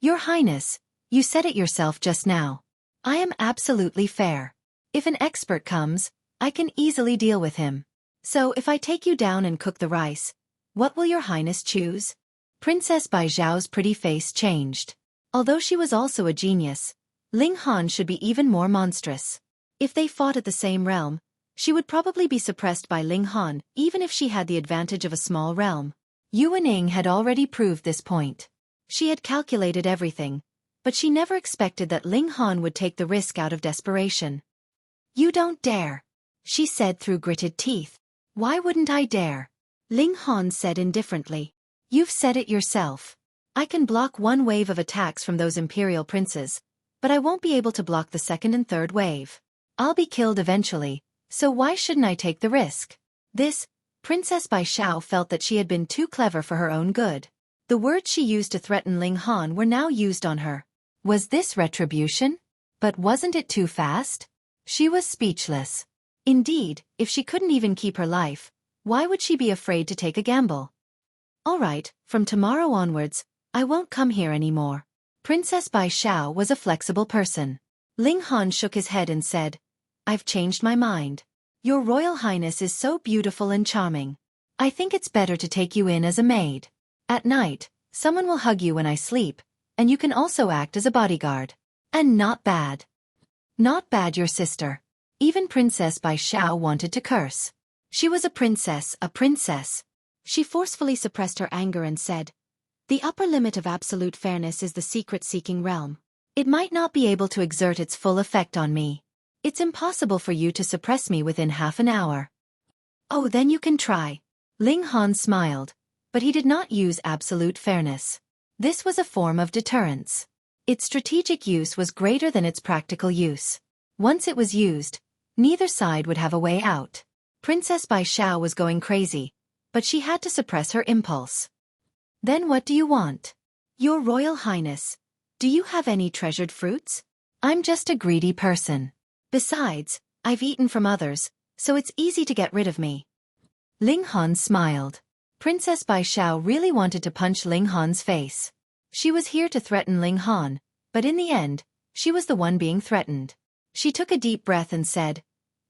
Your Highness, you said it yourself just now. I am absolutely fair. If an expert comes, I can easily deal with him. So if I take you down and cook the rice, what will your Highness choose? Princess Bai Xiao's pretty face changed. Although she was also a genius, Ling Han should be even more monstrous. If they fought at the same realm, she would probably be suppressed by Ling Han even if she had the advantage of a small realm. Yuaning had already proved this point. She had calculated everything, but she never expected that Ling Han would take the risk out of desperation. You don't dare, she said through gritted teeth. Why wouldn't I dare? Ling Han said indifferently. You've said it yourself. I can block one wave of attacks from those imperial princes, but I won't be able to block the second and third wave. I'll be killed eventually, so why shouldn't I take the risk? This, Princess Bai Xiao felt that she had been too clever for her own good. The words she used to threaten Ling Han were now used on her. Was this retribution? But wasn't it too fast? She was speechless. Indeed, if she couldn't even keep her life, why would she be afraid to take a gamble? All right, from tomorrow onwards, I won't come here anymore. Princess Bai Xiao was a flexible person. Ling Han shook his head and said, I've changed my mind. Your Royal Highness is so beautiful and charming. I think it's better to take you in as a maid. At night, someone will hug you when I sleep, and you can also act as a bodyguard. And not bad. Not bad, your sister. Even Princess Bai Xiao wanted to curse. She was a princess, a princess. She forcefully suppressed her anger and said, the upper limit of absolute fairness is the secret-seeking realm. It might not be able to exert its full effect on me. It's impossible for you to suppress me within half an hour. Oh, then you can try. Ling Han smiled, but he did not use absolute fairness. This was a form of deterrence. Its strategic use was greater than its practical use. Once it was used, neither side would have a way out. Princess Bai Xiao was going crazy, but she had to suppress her impulse. Then what do you want? Your Royal Highness, do you have any treasured fruits? I'm just a greedy person. Besides, I've eaten from others, so it's easy to get rid of me. Ling Han smiled. Princess Bai Xiao really wanted to punch Ling Han's face. She was here to threaten Ling Han, but in the end, she was the one being threatened. She took a deep breath and said,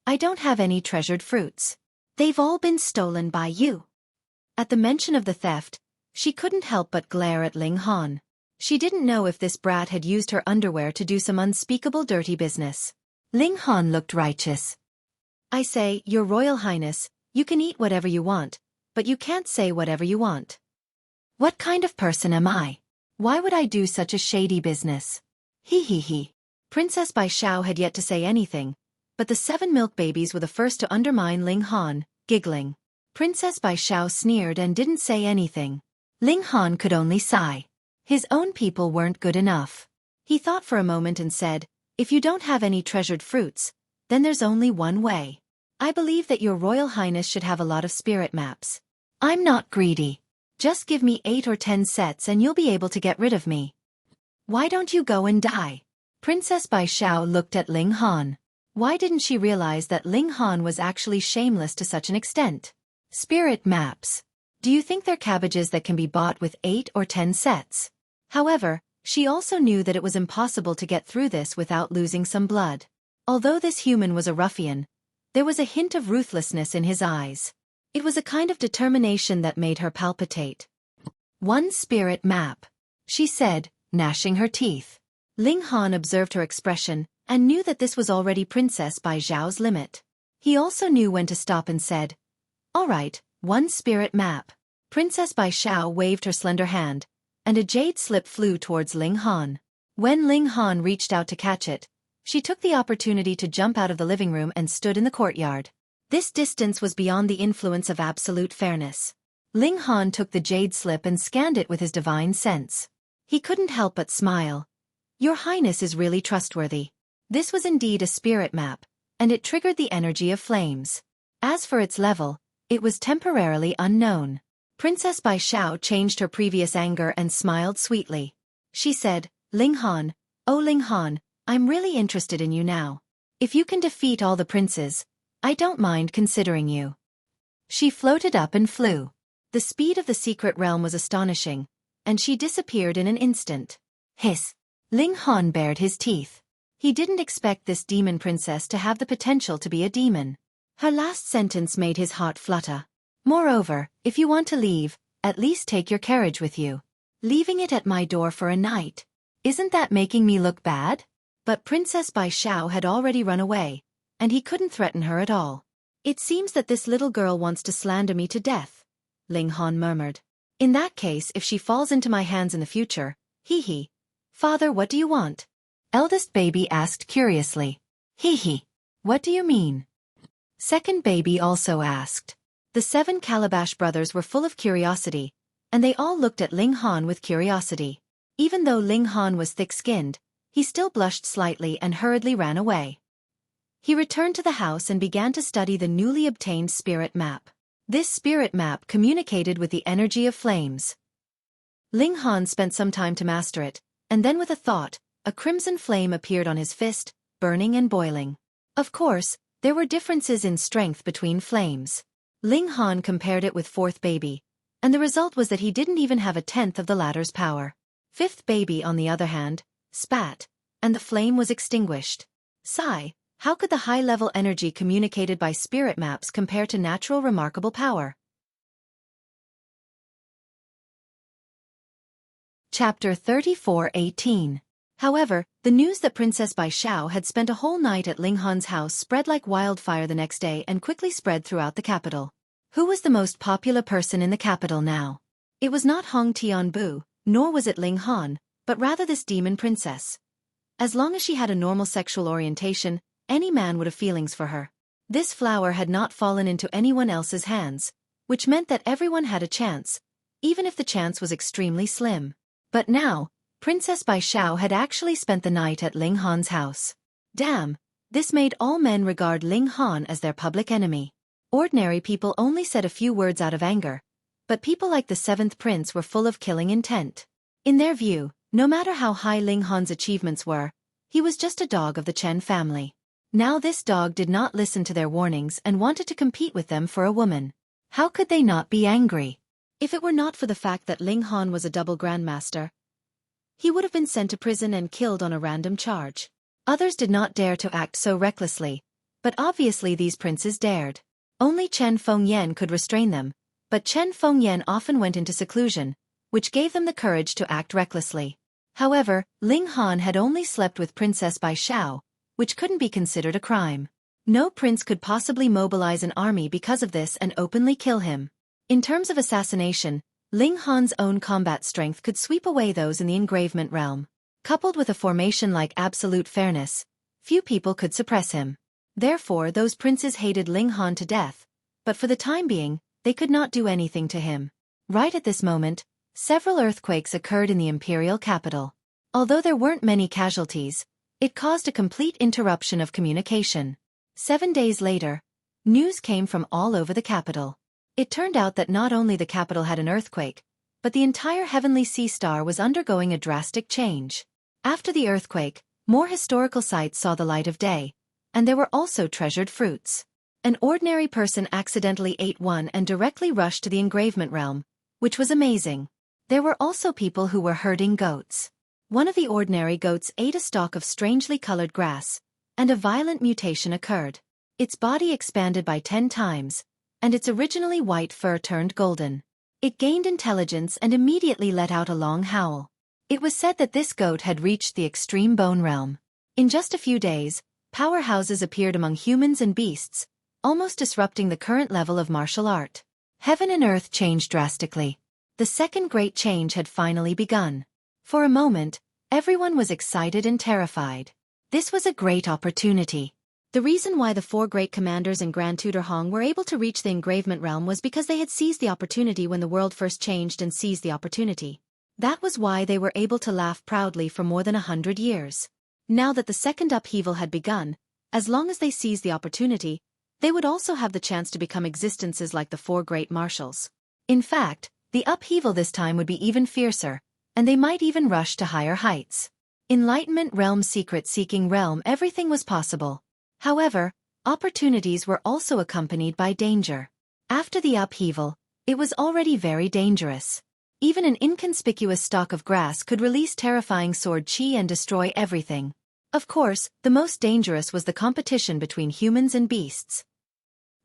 I don't have any treasured fruits. They've all been stolen by you. At the mention of the theft, she couldn't help but glare at Ling Han. She didn't know if this brat had used her underwear to do some unspeakable dirty business. Ling Han looked righteous. I say, Your Royal Highness, you can eat whatever you want, but you can't say whatever you want. What kind of person am I? Why would I do such a shady business? He. Princess Bai Xiao had yet to say anything, but the 7 milk babies were the first to undermine Ling Han, giggling. Princess Bai Xiao sneered and didn't say anything. Ling Han could only sigh. His own people weren't good enough. He thought for a moment and said, if you don't have any treasured fruits, then there's only one way. I believe that your Royal Highness should have a lot of spirit maps. I'm not greedy. Just give me 8 or 10 sets and you'll be able to get rid of me. Why don't you go and die? Princess Bai Xiao looked at Ling Han. Why didn't she realize that Ling Han was actually shameless to such an extent? Spirit maps. Do you think they're cabbages that can be bought with 8 or 10 sets? However, she also knew that it was impossible to get through this without losing some blood. Although this human was a ruffian, there was a hint of ruthlessness in his eyes. It was a kind of determination that made her palpitate. One spirit map, she said, gnashing her teeth. Ling Han observed her expression and knew that this was already Princess Bai Xiao's limit. He also knew when to stop and said, all right, one spirit map. Princess Bai Xiao waved her slender hand, and a jade slip flew towards Ling Han. When Ling Han reached out to catch it, she took the opportunity to jump out of the living room and stood in the courtyard. This distance was beyond the influence of absolute fairness. Ling Han took the jade slip and scanned it with his divine sense. He couldn't help but smile. Your Highness is really trustworthy. This was indeed a spirit map, and it triggered the energy of flames. As for its level, it was temporarily unknown. Princess Bai Xiao changed her previous anger and smiled sweetly. She said, Ling Han, oh Ling Han, I'm really interested in you now. If you can defeat all the princes, I don't mind considering you. She floated up and flew. The speed of the secret realm was astonishing, and she disappeared in an instant. Hiss! Ling Han bared his teeth. He didn't expect this demon princess to have the potential to be a demon. Her last sentence made his heart flutter. Moreover, if you want to leave, at least take your carriage with you. Leaving it at my door for a night. Isn't that making me look bad? But Princess Bai Xiao had already run away, and he couldn't threaten her at all. It seems that this little girl wants to slander me to death, Ling Han murmured. In that case, if she falls into my hands in the future, hee. Father, what do you want? Eldest baby asked curiously. Hee. What do you mean? Second baby also asked. The 7 Calabash brothers were full of curiosity, and they all looked at Ling Han with curiosity. Even though Ling Han was thick-skinned, he still blushed slightly and hurriedly ran away. He returned to the house and began to study the newly obtained spirit map. This spirit map communicated with the energy of flames. Ling Han spent some time to master it, and then with a thought, a crimson flame appeared on his fist, burning and boiling. Of course, there were differences in strength between flames. Ling Han compared it with fourth baby, and the result was that he didn't even have a tenth of the latter's power. Fifth baby, on the other hand, spat, and the flame was extinguished. Sigh, how could the high-level energy communicated by spirit maps compare to natural remarkable power? Chapter 34:18. However, the news that Princess Bai Xiao had spent a whole night at Ling Han's house spread like wildfire the next day and quickly spread throughout the capital. Who was the most popular person in the capital now? It was not Hong Tianbu, nor was it Ling Han, but rather this demon princess. As long as she had a normal sexual orientation, any man would have feelings for her. This flower had not fallen into anyone else's hands, which meant that everyone had a chance, even if the chance was extremely slim. But now, Princess Bai Xiao had actually spent the night at Ling Han's house. Damn, this made all men regard Ling Han as their public enemy. Ordinary people only said a few words out of anger, but people like the seventh prince were full of killing intent. In their view, no matter how high Ling Han's achievements were, he was just a dog of the Chen family. Now this dog did not listen to their warnings and wanted to compete with them for a woman. How could they not be angry? If it were not for the fact that Ling Han was a double grandmaster, he would have been sent to prison and killed on a random charge. Others did not dare to act so recklessly, but obviously these princes dared. Only Chen Fengyan could restrain them, but Chen Fengyan often went into seclusion, which gave them the courage to act recklessly. However, Ling Han had only slept with Princess Bai Xiao, which couldn't be considered a crime. No prince could possibly mobilize an army because of this and openly kill him. In terms of assassination, Ling Han's own combat strength could sweep away those in the engravement realm. Coupled with a formation like absolute fairness, few people could suppress him. Therefore those princes hated Ling Han to death, but for the time being, they could not do anything to him. Right at this moment, several earthquakes occurred in the imperial capital. Although there weren't many casualties, it caused a complete interruption of communication. 7 days later, news came from all over the capital. It turned out that not only the capital had an earthquake, but the entire heavenly sea star was undergoing a drastic change. After the earthquake, more historical sites saw the light of day, and there were also treasured fruits. An ordinary person accidentally ate one and directly rushed to the engravement realm, which was amazing. There were also people who were herding goats. One of the ordinary goats ate a stalk of strangely colored grass, and a violent mutation occurred. Its body expanded by 10 times, and its originally white fur turned golden. It gained intelligence and immediately let out a long howl. It was said that this goat had reached the extreme bone realm. In just a few days, powerhouses appeared among humans and beasts, almost disrupting the current level of martial art. Heaven and earth changed drastically. The second great change had finally begun. For a moment, everyone was excited and terrified. This was a great opportunity. The reason why the 4 great commanders and Grand Tutor Hong were able to reach the engravement realm was because they had seized the opportunity when the world first changed and seized the opportunity. That was why they were able to laugh proudly for more than 100 years. Now that the second upheaval had begun, as long as they seized the opportunity, they would also have the chance to become existences like the 4 great marshals. In fact, the upheaval this time would be even fiercer, and they might even rush to higher heights. Enlightenment realm, secret-seeking realm, everything was possible. However, opportunities were also accompanied by danger. After the upheaval, it was already very dangerous. Even an inconspicuous stalk of grass could release terrifying sword chi and destroy everything. Of course, the most dangerous was the competition between humans and beasts.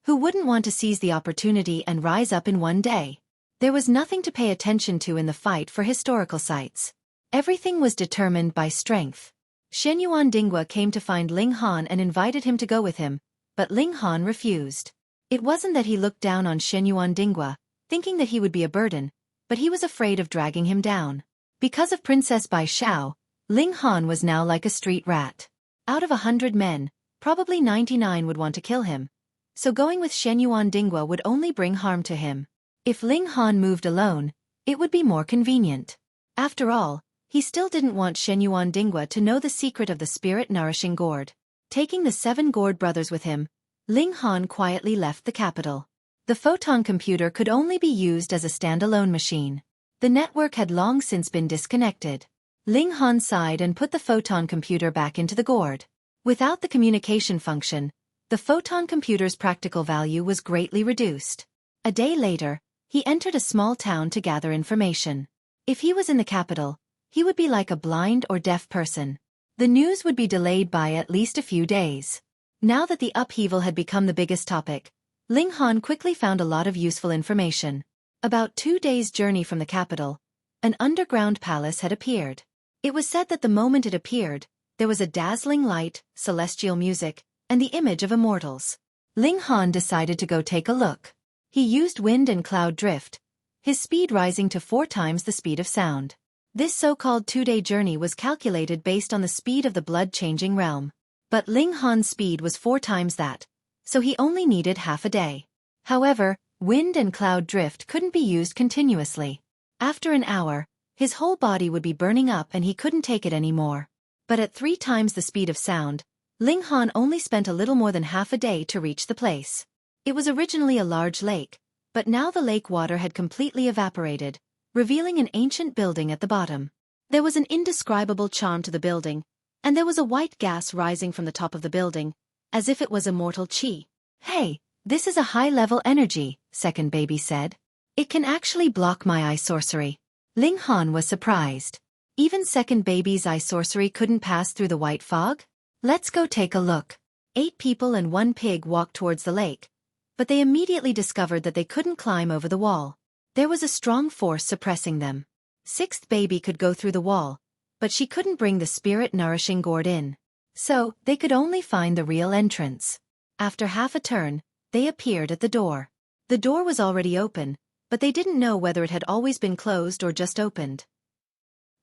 Who wouldn't want to seize the opportunity and rise up in one day? There was nothing to pay attention to in the fight for historical sites. Everything was determined by strength. Shenyuan Dingwa came to find Ling Han and invited him to go with him, but Ling Han refused. It wasn't that he looked down on Shenyuan Dingwa, thinking that he would be a burden, but he was afraid of dragging him down. Because of Princess Bai Xiao, Ling Han was now like a street rat. Out of 100 men, probably 99 would want to kill him, so going with Shenyuan Dingwa would only bring harm to him. If Ling Han moved alone, It would be more convenient. After all, he still didn't want Shenyuan Dingwa to know the secret of the spirit-nourishing gourd. Taking the 7 gourd brothers with him, Ling Han quietly left the capital. The photon computer could only be used as a standalone machine. The network had long since been disconnected. Ling Han sighed and put the photon computer back into the gourd. Without the communication function, the photon computer's practical value was greatly reduced. A day later, he entered a small town to gather information. If he was in the capital, he would be like a blind or deaf person. The news would be delayed by at least a few days. Now that the upheaval had become the biggest topic, Ling Han quickly found a lot of useful information. About 2 days' journey from the capital, an underground palace had appeared. It was said that the moment it appeared, there was a dazzling light, celestial music, and the image of immortals. Ling Han decided to go take a look. He used wind and cloud drift, his speed rising to 4 times the speed of sound. This so-called 2-day journey was calculated based on the speed of the blood-changing realm. But Ling Han's speed was 4 times that, so he only needed half a day. However, wind and cloud drift couldn't be used continuously. After an hour, his whole body would be burning up and he couldn't take it anymore. But at 3 times the speed of sound, Ling Han only spent a little more than half a day to reach the place. It was originally a large lake, but now the lake water had completely evaporated, revealing an ancient building at the bottom. There was an indescribable charm to the building, and there was a white gas rising from the top of the building, as if it was immortal qi. Hey, this is a high-level energy, second baby said. It can actually block my eye sorcery. Ling Han was surprised. Even second baby's eye sorcery couldn't pass through the white fog? Let's go take a look. 8 people and 1 pig walked towards the lake, but they immediately discovered that they couldn't climb over the wall. There was a strong force suppressing them. 6th baby could go through the wall, but she couldn't bring the spirit-nourishing gourd in. So, they could only find the real entrance. After half a turn, they appeared at the door. The door was already open, but they didn't know whether it had always been closed or just opened.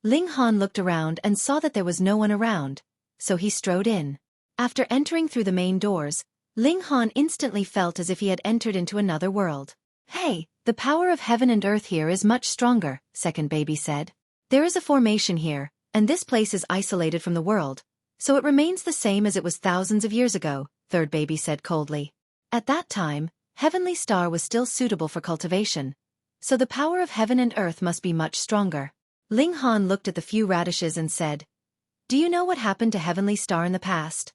Ling Han looked around and saw that there was no one around, so he strode in. After entering through the main doors, Ling Han instantly felt as if he had entered into another world. Hey, the power of heaven and earth here is much stronger, second baby said. There is a formation here, and this place is isolated from the world, so it remains the same as it was thousands of years ago, third baby said coldly. At that time, Heavenly Star was still suitable for cultivation, so the power of heaven and earth must be much stronger. Ling Han looked at the few radishes and said, "Do you know what happened to Heavenly Star in the past?"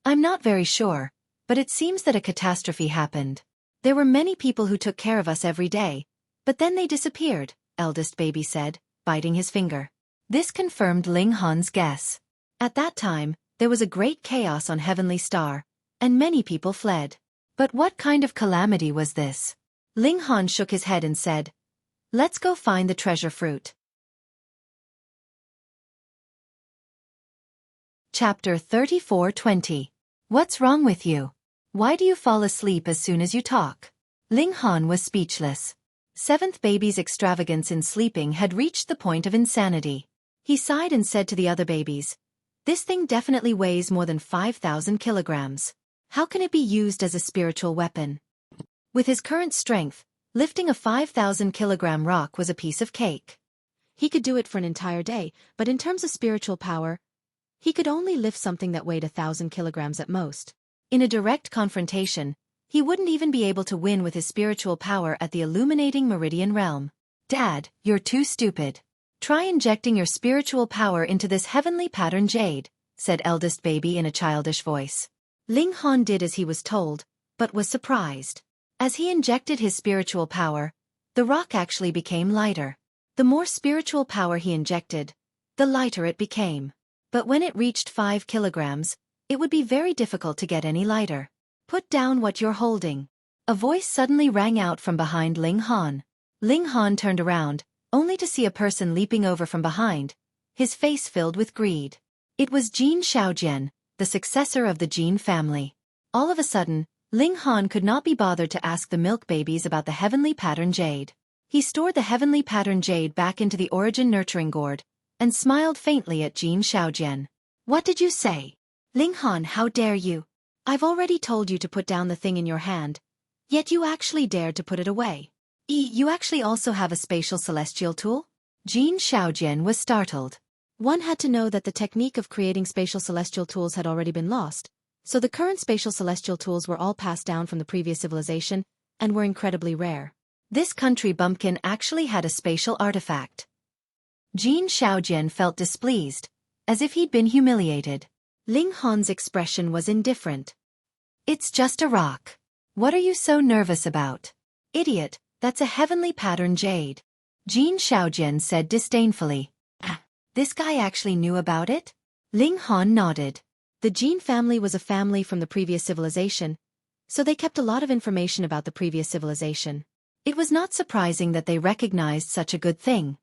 "I'm not very sure, but it seems that a catastrophe happened. There were many people who took care of us every day, but then they disappeared," eldest baby said, biting his finger. This confirmed Ling Han's guess. At that time, there was a great chaos on Heavenly Star, and many people fled. But what kind of calamity was this? Ling Han shook his head and said, "Let's go find the treasure fruit." Chapter 34:20. What's wrong with you? Why do you fall asleep as soon as you talk? Ling Han was speechless. 7th baby's extravagance in sleeping had reached the point of insanity. He sighed and said to the other babies, "This thing definitely weighs more than 5,000 kilograms. How can it be used as a spiritual weapon?" With his current strength, lifting a 5,000 kilogram rock was a piece of cake. He could do it for an entire day, but in terms of spiritual power, he could only lift something that weighed 1,000 kilograms at most. In a direct confrontation, he wouldn't even be able to win with his spiritual power at the illuminating meridian realm. "Dad, you're too stupid. Try injecting your spiritual power into this heavenly pattern jade," said eldest baby in a childish voice. Ling Han did as he was told, but was surprised. As he injected his spiritual power, the rock actually became lighter. The more spiritual power he injected, the lighter it became. But when it reached 5 kilograms, it would be very difficult to get any lighter. "Put down what you're holding." A voice suddenly rang out from behind Ling Han. Ling Han turned around, only to see a person leaping over from behind, his face filled with greed. It was Jin Shaojian, the successor of the Jin family. All of a sudden, Ling Han could not be bothered to ask the milk babies about the heavenly pattern jade. He stored the heavenly pattern jade back into the origin nurturing gourd, and smiled faintly at Jin Shaojian. "What did you say? Ling Han, how dare you? I've already told you to put down the thing in your hand, yet you actually dared to put it away." You actually also have a spatial celestial tool? Jin Shaojian was startled. One had to know that the technique of creating spatial celestial tools had already been lost, so the current spatial celestial tools were all passed down from the previous civilization and were incredibly rare. This country bumpkin actually had a spatial artifact. Jin Shaojian felt displeased, as if he'd been humiliated. Ling Han's expression was indifferent. It's just a rock. What are you so nervous about? Idiot, that's a heavenly pattern jade. Jin Shaojian said disdainfully. This guy actually knew about it? Ling Han nodded. The Jin family was a family from the previous civilization, so they kept a lot of information about the previous civilization. It was not surprising that they recognized such a good thing.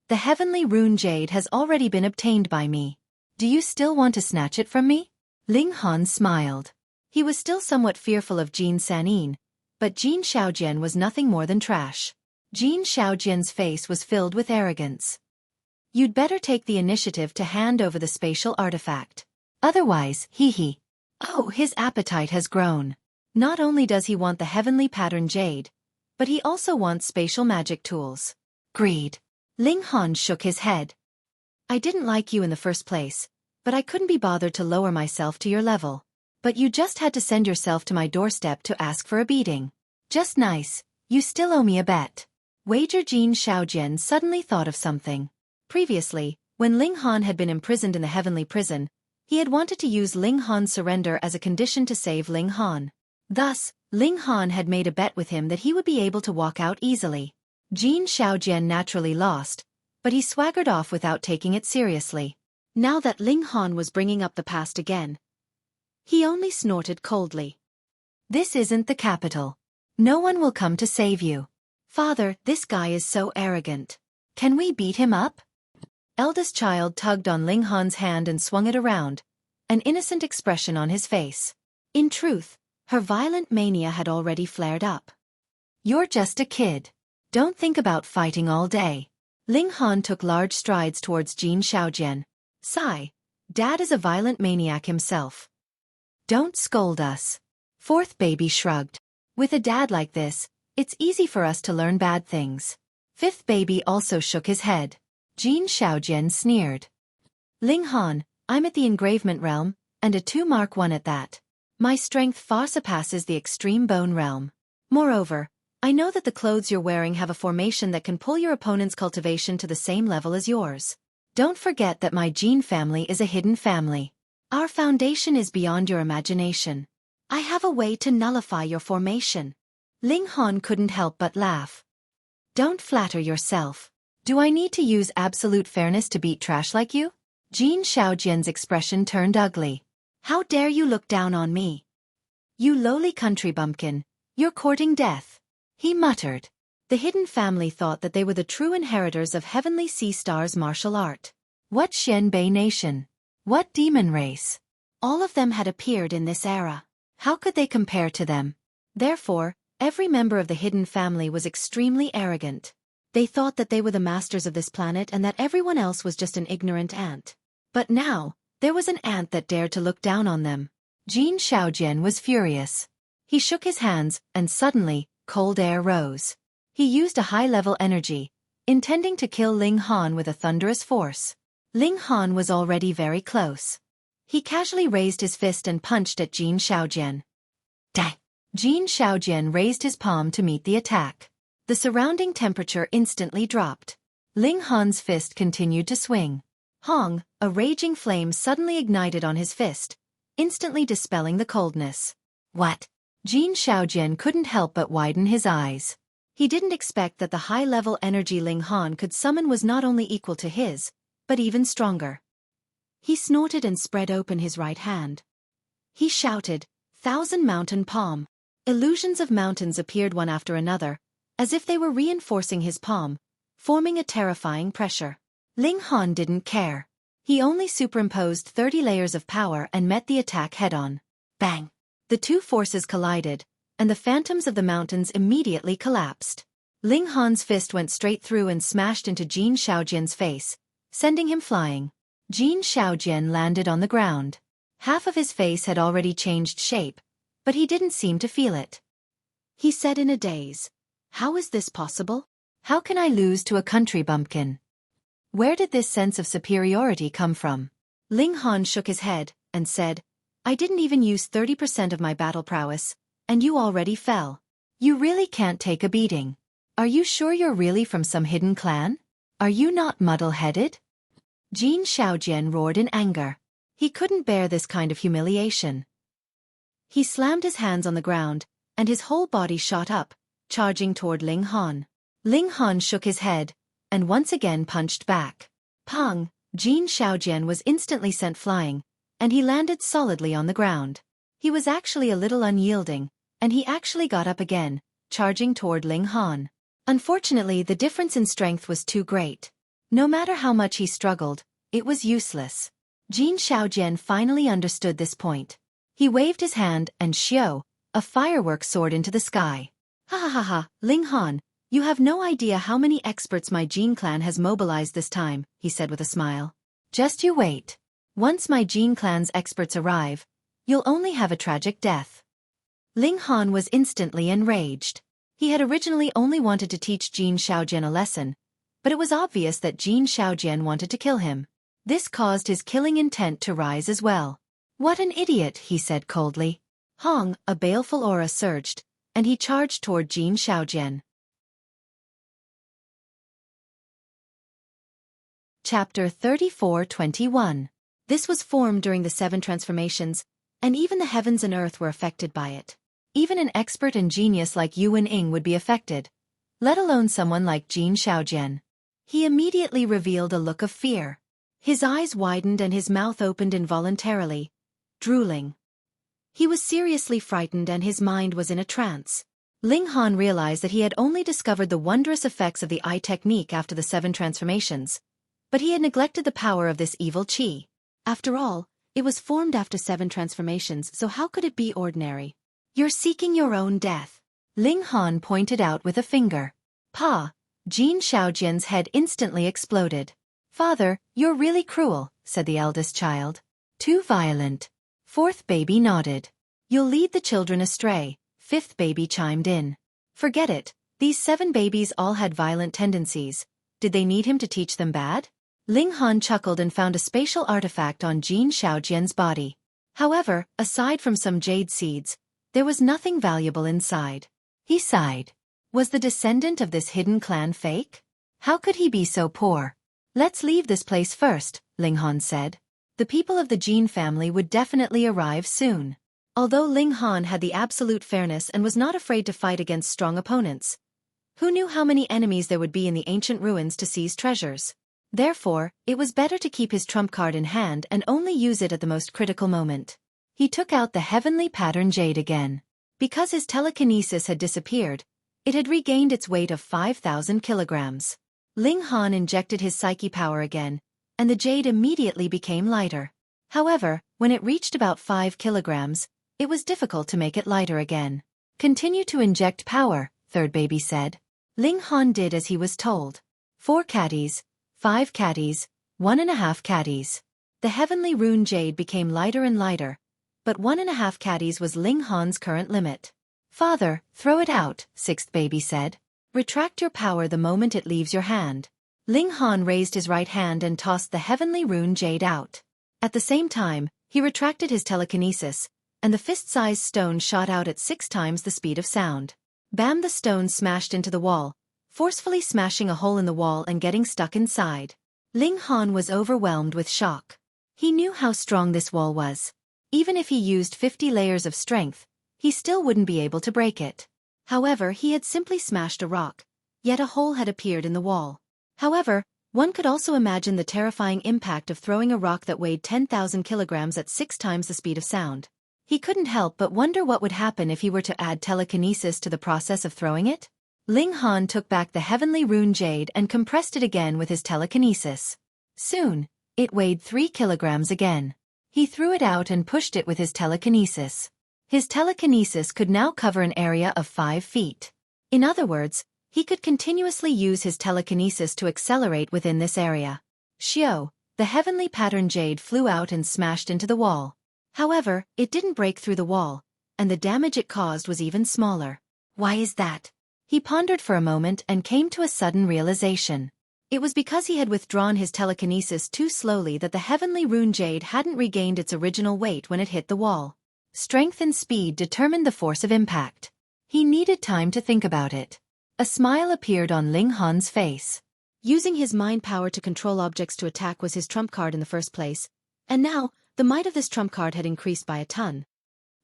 The heavenly rune jade has already been obtained by me. Do you still want to snatch it from me? Ling Han smiled. He was still somewhat fearful of Jin Sanin, but Jin Shaojian was nothing more than trash. Jin Shaojian's face was filled with arrogance. You'd better take the initiative to hand over the spatial artifact. Otherwise, hee. Oh, his appetite has grown. Not only does he want the heavenly pattern jade, but he also wants spatial magic tools. Greed. Ling Han shook his head. I didn't like you in the first place, but I couldn't be bothered to lower myself to your level. But you just had to send yourself to my doorstep to ask for a beating. Just nice, you still owe me a bet. Wager. Jin Shaojian suddenly thought of something. Previously, when Ling Han had been imprisoned in the heavenly prison, he had wanted to use Ling Han's surrender as a condition to save Ling Han. Thus, Ling Han had made a bet with him that he would be able to walk out easily. Jin Shaojian naturally lost, but he swaggered off without taking it seriously. Now that Ling Han was bringing up the past again, he only snorted coldly. This isn't the capital. No one will come to save you. Father, this guy is so arrogant. Can we beat him up? Eldest child tugged on Ling Han's hand and swung it around, an innocent expression on his face. In truth, her violent mania had already flared up. You're just a kid. Don't think about fighting all day. Ling Han took large strides towards Jin Shaojian. Sigh. Dad is a violent maniac himself. Don't scold us. Fourth baby shrugged. With a dad like this, it's easy for us to learn bad things. Fifth baby also shook his head. Jin Shaojian sneered. Ling Han, I'm at the engravement realm, and a 2 Mark 1 at that. My strength far surpasses the extreme bone realm. Moreover, I know that the clothes you're wearing have a formation that can pull your opponent's cultivation to the same level as yours. Don't forget that my Jin family is a hidden family. Our foundation is beyond your imagination. I have a way to nullify your formation. Ling Han couldn't help but laugh. Don't flatter yourself. Do I need to use absolute fairness to beat trash like you? Jin Shaojian's expression turned ugly. How dare you look down on me? You lowly country bumpkin, you're courting death. He muttered. The hidden family thought that they were the true inheritors of Heavenly Sea Star's martial art. What Xianbei nation? What demon race? All of them had appeared in this era. How could they compare to them? Therefore, every member of the hidden family was extremely arrogant. They thought that they were the masters of this planet and that everyone else was just an ignorant ant. But now, there was an ant that dared to look down on them. Jin Shaojian was furious. He shook his hands, and suddenly, cold air rose. He used a high-level energy, intending to kill Ling Han with a thunderous force. Ling Han was already very close. He casually raised his fist and punched at Jin Shaojian. Dang! Jin Shaojian raised his palm to meet the attack. The surrounding temperature instantly dropped. Ling Han's fist continued to swing. Hong, a raging flame suddenly ignited on his fist, instantly dispelling the coldness. What? Jin Shaojian couldn't help but widen his eyes. He didn't expect that the high-level energy Ling Han could summon was not only equal to his, but even stronger. He snorted and spread open his right hand. He shouted, "Thousand Mountain Palm." Illusions of mountains appeared one after another, as if they were reinforcing his palm, forming a terrifying pressure. Ling Han didn't care. He only superimposed 30 layers of power and met the attack head-on. Bang! The two forces collided, and the phantoms of the mountains immediately collapsed. Ling Han's fist went straight through and smashed into Jin Shaojian's face, sending him flying. Jin Shaojian landed on the ground. Half of his face had already changed shape, but he didn't seem to feel it. He said in a daze, How is this possible? How can I lose to a country bumpkin? Where did this sense of superiority come from? Ling Han shook his head and said, I didn't even use 30% of my battle prowess, and you already fell. You really can't take a beating. Are you sure you're really from some hidden clan? Are you not muddle-headed? Jin Xiaojian roared in anger. He couldn't bear this kind of humiliation. He slammed his hands on the ground, and his whole body shot up, charging toward Ling Han. Ling Han shook his head, and once again punched back. Pang! Jin Xiaojian was instantly sent flying, and he landed solidly on the ground. He was actually a little unyielding, and he actually got up again, charging toward Ling Han. Unfortunately, the difference in strength was too great. No matter how much he struggled, it was useless. Jin Xiaojian finally understood this point. He waved his hand and xiao, a firework soared into the sky. Ha ha ha ha, Ling Han, you have no idea how many experts my Jin clan has mobilized this time, he said with a smile. Just you wait. Once my Jin clan's experts arrive, you'll only have a tragic death. Ling Han was instantly enraged. He had originally only wanted to teach Jin Xiaojian a lesson, but it was obvious that Jin Xiaojian wanted to kill him. This caused his killing intent to rise as well. What an idiot, he said coldly. Hong, a baleful aura surged, and he charged toward Jin Xiaojian. Chapter 34-21. This was formed during the 7 transformations, and even the heavens and earth were affected by it. Even an expert and genius like Yuan Ying would be affected, let alone someone like Jin Xiaojian. He immediately revealed a look of fear. His eyes widened and his mouth opened involuntarily, drooling. He was seriously frightened and his mind was in a trance. Ling Han realized that he had only discovered the wondrous effects of the eye technique after the 7 transformations, but he had neglected the power of this evil qi. After all, it was formed after 7 transformations, so how could it be ordinary? You're seeking your own death. Ling Han pointed out with a finger. Pa! Jin Xiaojian's head instantly exploded. Father, you're really cruel, said the eldest child. Too violent. 4th baby nodded. You'll lead the children astray, 5th baby chimed in. Forget it, these 7 babies all had violent tendencies. Did they need him to teach them bad? Ling Han chuckled and found a spatial artifact on Jin Xiaojian's body. However, aside from some jade seeds, there was nothing valuable inside. He sighed. Was the descendant of this hidden clan fake? How could he be so poor? Let's leave this place first, Ling Han said. The people of the Jin family would definitely arrive soon. Although Ling Han had the absolute fairness and was not afraid to fight against strong opponents, who knew how many enemies there would be in the ancient ruins to seize treasures? Therefore, it was better to keep his trump card in hand and only use it at the most critical moment. He took out the heavenly pattern jade again. Because his telekinesis had disappeared, it had regained its weight of 5,000 kilograms. Ling Han injected his psyche power again, and the jade immediately became lighter. However, when it reached about 5 kilograms, it was difficult to make it lighter again. Continue to inject power, 3rd baby said. Ling Han did as he was told. 4 caddies, 5 caddies, 1.5 caddies. The heavenly rune jade became lighter and lighter, but 1.5 caddies was Ling Han's current limit. Father, throw it out, 6th baby said. Retract your power the moment it leaves your hand. Ling Han raised his right hand and tossed the heavenly rune jade out. At the same time, he retracted his telekinesis, and the fist-sized stone shot out at 6 times the speed of sound. Bam! The stone smashed into the wall, forcefully smashing a hole in the wall and getting stuck inside. Ling Han was overwhelmed with shock. He knew how strong this wall was. Even if he used 50 layers of strength, he still wouldn't be able to break it. However, he had simply smashed a rock, yet a hole had appeared in the wall. However, one could also imagine the terrifying impact of throwing a rock that weighed 10,000 kilograms at 6 times the speed of sound. He couldn't help but wonder what would happen if he were to add telekinesis to the process of throwing it. Ling Han took back the heavenly rune jade and compressed it again with his telekinesis. Soon, it weighed 3 kilograms again. He threw it out and pushed it with his telekinesis. His telekinesis could now cover an area of 5 feet. In other words, he could continuously use his telekinesis to accelerate within this area. Xiao, the heavenly pattern jade flew out and smashed into the wall. However, it didn't break through the wall, and the damage it caused was even smaller. Why is that? He pondered for a moment and came to a sudden realization. It was because he had withdrawn his telekinesis too slowly that the heavenly rune jade hadn't regained its original weight when it hit the wall. Strength and speed determined the force of impact. He needed time to think about it. A smile appeared on Ling Han's face. Using his mind power to control objects to attack was his trump card in the first place, and now, the might of this trump card had increased by a ton.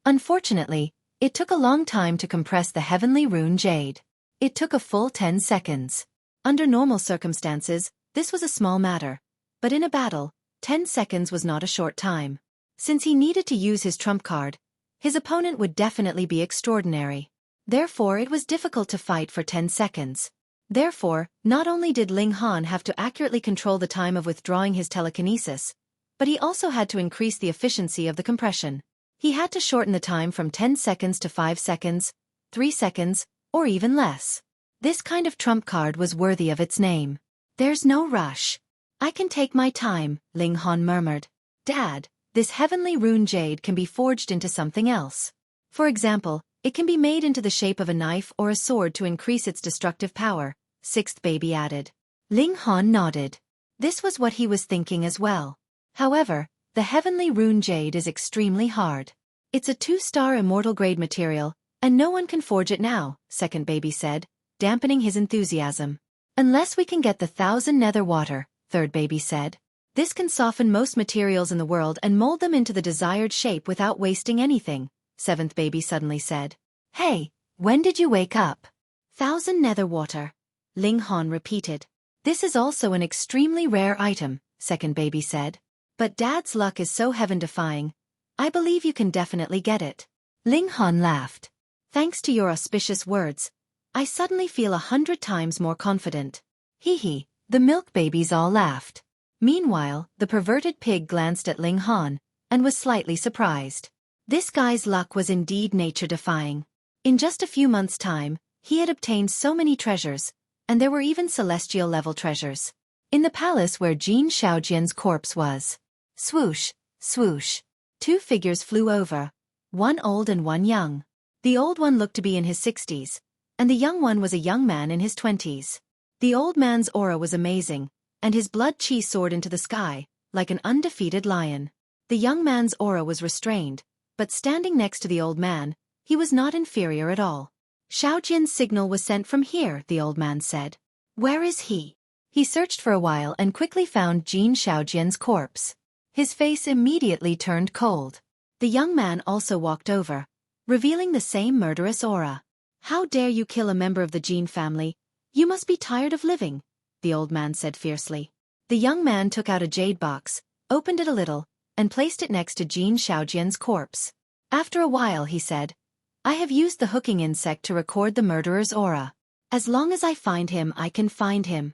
Unfortunately, it took a long time to compress the heavenly rune jade. It took a full 10 seconds. Under normal circumstances, this was a small matter. But in a battle, 10 seconds was not a short time. Since he needed to use his trump card, his opponent would definitely be extraordinary. Therefore it was difficult to fight for 10 seconds. Therefore, not only did Ling Han have to accurately control the time of withdrawing his telekinesis, but he also had to increase the efficiency of the compression. He had to shorten the time from 10 seconds to 5 seconds, 3 seconds, or even less. This kind of trump card was worthy of its name. "There's no rush. I can take my time," Ling Han murmured. "Dad, this heavenly rune jade can be forged into something else. For example, it can be made into the shape of a knife or a sword to increase its destructive power," sixth baby added. Ling Han nodded. This was what he was thinking as well. However, the heavenly rune jade is extremely hard. It's a 2-star immortal grade material, and no one can forge it now, second baby said, dampening his enthusiasm. "Unless we can get the 1,000 nether water," third baby said. "This can soften most materials in the world and mold them into the desired shape without wasting anything," seventh baby suddenly said. "Hey, when did you wake up?" "1,000 nether water," Ling Han repeated. "This is also an extremely rare item," second baby said. "But Dad's luck is so heaven-defying. I believe you can definitely get it." Ling Han laughed. "Thanks to your auspicious words, I suddenly feel 100 times more confident." Hee hee, the milk babies all laughed. Meanwhile, the perverted pig glanced at Ling Han, and was slightly surprised. This guy's luck was indeed nature-defying. In just a few months' time, he had obtained so many treasures, and there were even celestial-level treasures. In the palace where Jin Shaojian's corpse was. Swoosh, swoosh. 2 figures flew over, one old and one young. The old one looked to be in his 60s, and the young one was a young man in his 20s. The old man's aura was amazing, and his blood chi soared into the sky, like an undefeated lion. The young man's aura was restrained, but standing next to the old man, he was not inferior at all. "Shaojian's signal was sent from here," the old man said. "Where is he?" He searched for a while and quickly found Jin Shaojian's corpse. His face immediately turned cold. The young man also walked over, revealing the same murderous aura. "How dare you kill a member of the Jin family? You must be tired of living," the old man said fiercely. The young man took out a jade box, opened it a little, and placed it next to Jin Shaojian's corpse. After a while he said, "I have used the hooking insect to record the murderer's aura. As long as I find him, I can find him.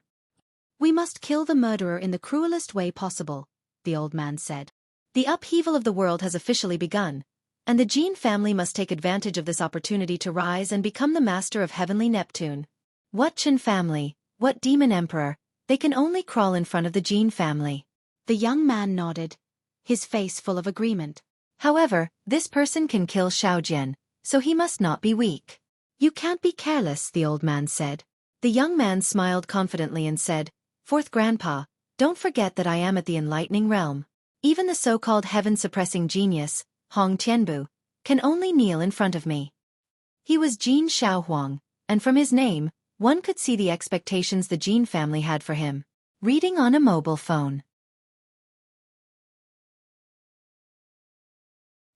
We must kill the murderer in the cruelest way possible," the old man said. "The upheaval of the world has officially begun, and the Jin family must take advantage of this opportunity to rise and become the master of heavenly Neptune. What Chen family, what demon emperor, they can only crawl in front of the Jin family." The young man nodded, his face full of agreement. "However, this person can kill Shaojian, so he must not be weak." "You can't be careless," the old man said. The young man smiled confidently and said, "Fourth grandpa, don't forget that I am at the enlightening realm. Even the so-called heaven-suppressing genius, Hong Tianbu, can only kneel in front of me." He was Jin Shaohuang, and from his name, one could see the expectations the Jin family had for him. Reading on a mobile phone.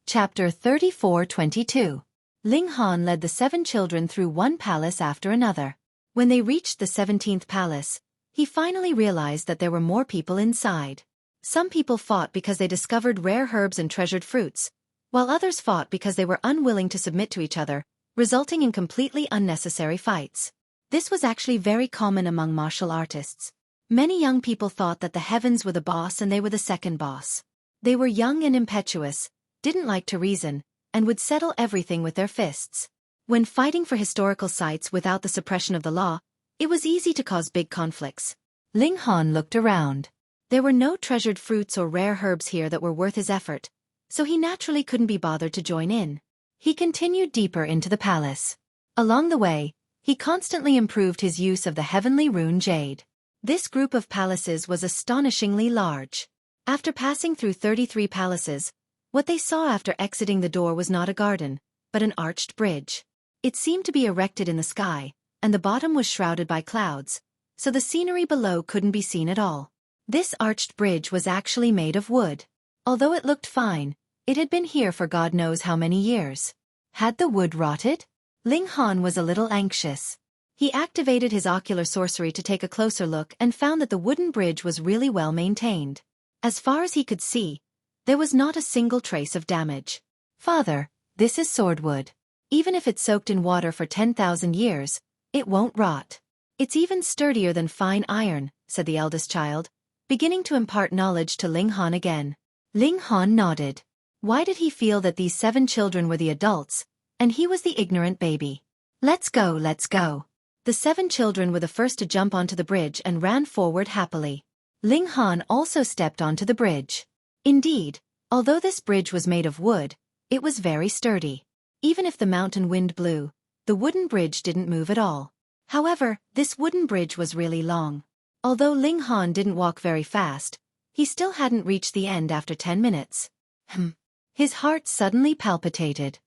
Chapter 34-22. Ling Han led the 7 children through one palace after another. When they reached the 17th palace, he finally realized that there were more people inside. Some people fought because they discovered rare herbs and treasured fruits, while others fought because they were unwilling to submit to each other, resulting in completely unnecessary fights. This was actually very common among martial artists. Many young people thought that the heavens were the boss and they were the second boss. They were young and impetuous, didn't like to reason, and would settle everything with their fists. When fighting for historical sites without the suppression of the law, it was easy to cause big conflicts. Ling Han looked around. There were no treasured fruits or rare herbs here that were worth his effort, so he naturally couldn't be bothered to join in. He continued deeper into the palace. Along the way, He constantly improved his use of the heavenly rune jade. This group of palaces was astonishingly large. After passing through 33 palaces, what they saw after exiting the door was not a garden, but an arched bridge. It seemed to be erected in the sky, and the bottom was shrouded by clouds, so the scenery below couldn't be seen at all. This arched bridge was actually made of wood. Although it looked fine, it had been here for God knows how many years. Had the wood rotted? Ling Han was a little anxious. He activated his ocular sorcery to take a closer look and found that the wooden bridge was really well maintained. As far as he could see, there was not a single trace of damage. Father, this is swordwood. Even if it's soaked in water for 10,000 years, it won't rot. It's even sturdier than fine iron, said the eldest child, beginning to impart knowledge to Ling Han again. Ling Han nodded. Why did he feel that these 7 children were the adults, and he was the ignorant baby? Let's go, let's go. The 7 children were the first to jump onto the bridge and ran forward happily. Ling Han also stepped onto the bridge. Indeed, although this bridge was made of wood, it was very sturdy. Even if the mountain wind blew, the wooden bridge didn't move at all. However, this wooden bridge was really long. Although Ling Han didn't walk very fast, he still hadn't reached the end after 10 minutes. His heart suddenly palpitated.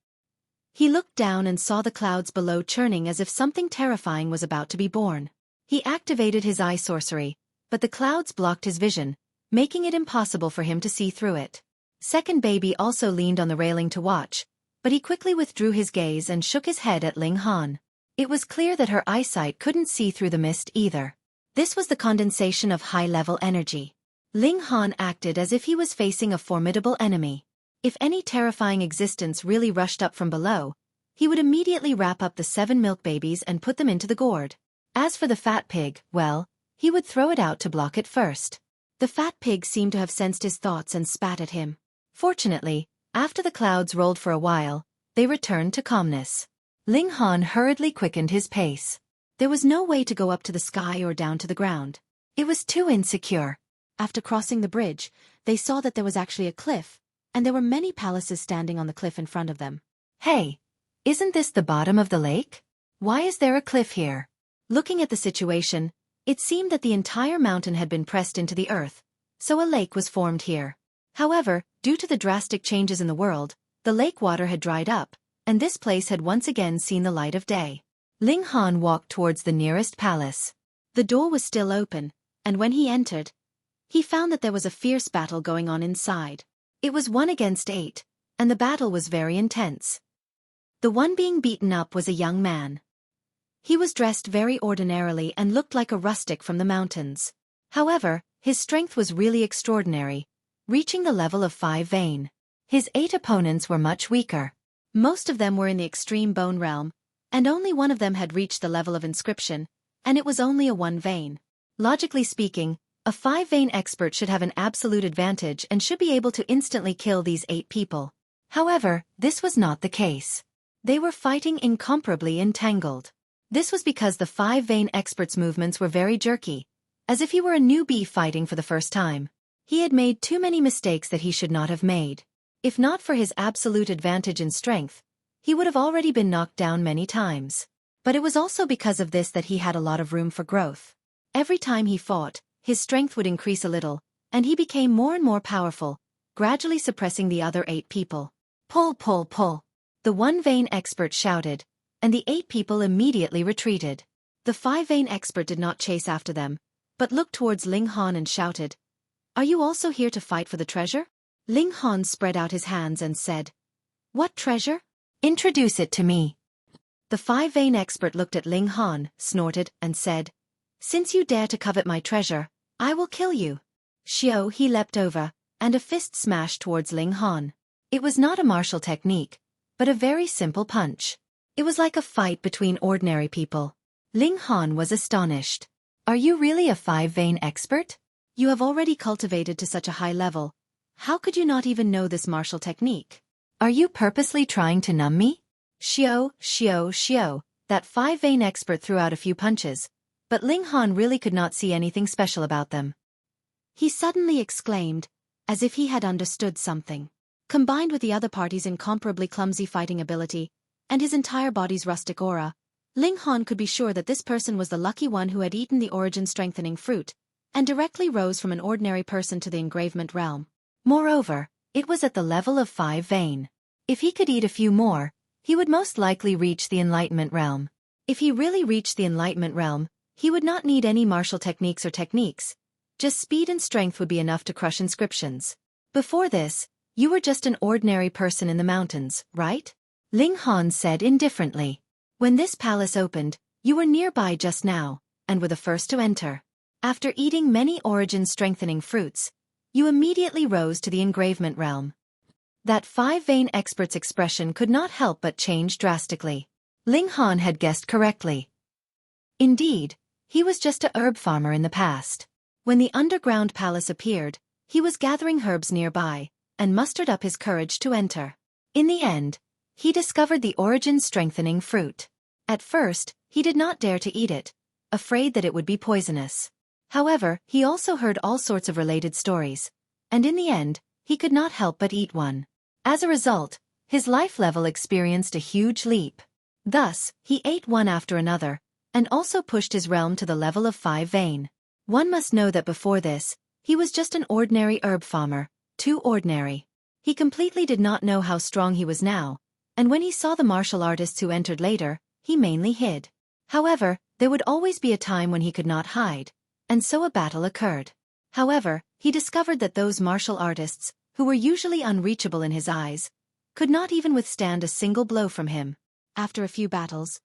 He looked down and saw the clouds below churning as if something terrifying was about to be born. He activated his eye sorcery, but the clouds blocked his vision, making it impossible for him to see through it. Second baby also leaned on the railing to watch, but he quickly withdrew his gaze and shook his head at Ling Han. It was clear that her eyesight couldn't see through the mist either. This was the condensation of high-level energy. Ling Han acted as if he was facing a formidable enemy. If any terrifying existence really rushed up from below, he would immediately wrap up the 7 milk babies and put them into the gourd. As for the fat pig, well, he would throw it out to block it first. The fat pig seemed to have sensed his thoughts and spat at him. Fortunately, after the clouds rolled for a while, they returned to calmness. Ling Han hurriedly quickened his pace. There was no way to go up to the sky or down to the ground. It was too insecure. After crossing the bridge, they saw that there was actually a cliff, and there were many palaces standing on the cliff in front of them. Hey, isn't this the bottom of the lake? Why is there a cliff here? Looking at the situation, it seemed that the entire mountain had been pressed into the earth, so a lake was formed here. However, due to the drastic changes in the world, the lake water had dried up, and this place had once again seen the light of day. Ling Han walked towards the nearest palace. The door was still open, and when he entered, he found that there was a fierce battle going on inside. It was 1 against 8, and the battle was very intense. The one being beaten up was a young man. He was dressed very ordinarily and looked like a rustic from the mountains. However, his strength was really extraordinary, reaching the level of 5 vein. His 8 opponents were much weaker. Most of them were in the extreme bone realm, and only one of them had reached the level of inscription, and it was only a 1 vein. Logically speaking, a 5 vein expert should have an absolute advantage and should be able to instantly kill these 8 people. However, this was not the case. They were fighting incomparably entangled. This was because the 5 vein expert's movements were very jerky, as if he were a newbie fighting for the first time. He had made too many mistakes that he should not have made. If not for his absolute advantage in strength, he would have already been knocked down many times. But it was also because of this that he had a lot of room for growth. Every time he fought, his strength would increase a little, and he became more and more powerful, gradually suppressing the other 8 people. Pull, pull, pull. The 1 vein expert shouted, and the 8 people immediately retreated. The 5 vein expert did not chase after them, but looked towards Ling Han and shouted, "Are you also here to fight for the treasure?" Ling Han spread out his hands and said, "What treasure? Introduce it to me." The 5 vein expert looked at Ling Han, snorted, and said, "Since you dare to covet my treasure, I will kill you." Xueqi leapt over, and a fist smashed towards Ling Han. It was not a martial technique, but a very simple punch. It was like a fight between ordinary people. Ling Han was astonished. "Are you really a 5 vein expert? You have already cultivated to such a high level. How could you not even know this martial technique? Are you purposely trying to numb me?" Xiao. That 5 vein expert threw out a few punches, but Ling Han really could not see anything special about them. He suddenly exclaimed, as if he had understood something. Combined with the other party's incomparably clumsy fighting ability, and his entire body's rustic aura, Ling Han could be sure that this person was the lucky one who had eaten the origin-strengthening fruit, and directly rose from an ordinary person to the engravement realm. Moreover, it was at the level of 5 vein. If he could eat a few more, he would most likely reach the enlightenment realm. If he really reached the enlightenment realm, he would not need any martial techniques or techniques. Just speed and strength would be enough to crush inscriptions. Before this, you were just an ordinary person in the mountains, right? Ling Han said indifferently. When this palace opened, you were nearby just now, and were the first to enter. After eating many origin-strengthening fruits, you immediately rose to the engravement realm. That 5 vein expert's expression could not help but change drastically. Ling Han had guessed correctly. Indeed, he was just a herb farmer in the past. When the underground palace appeared, he was gathering herbs nearby, and mustered up his courage to enter. In the end, he discovered the origin-strengthening fruit. At first, he did not dare to eat it, afraid that it would be poisonous. However, he also heard all sorts of related stories, and in the end, he could not help but eat one. As a result, his life level experienced a huge leap. Thus, he ate one after another, and also pushed his realm to the level of 5 vein. One must know that before this, he was just an ordinary herb farmer, too ordinary. He completely did not know how strong he was now, and when he saw the martial artists who entered later, he mainly hid. However, there would always be a time when he could not hide, and so a battle occurred. However, he discovered that those martial artists, who were usually unreachable in his eyes, could not even withstand a single blow from him. After a few battles,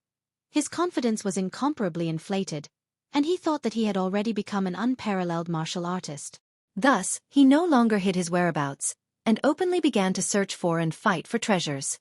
his confidence was incomparably inflated, and he thought that he had already become an unparalleled martial artist. Thus, he no longer hid his whereabouts, and openly began to search for and fight for treasures.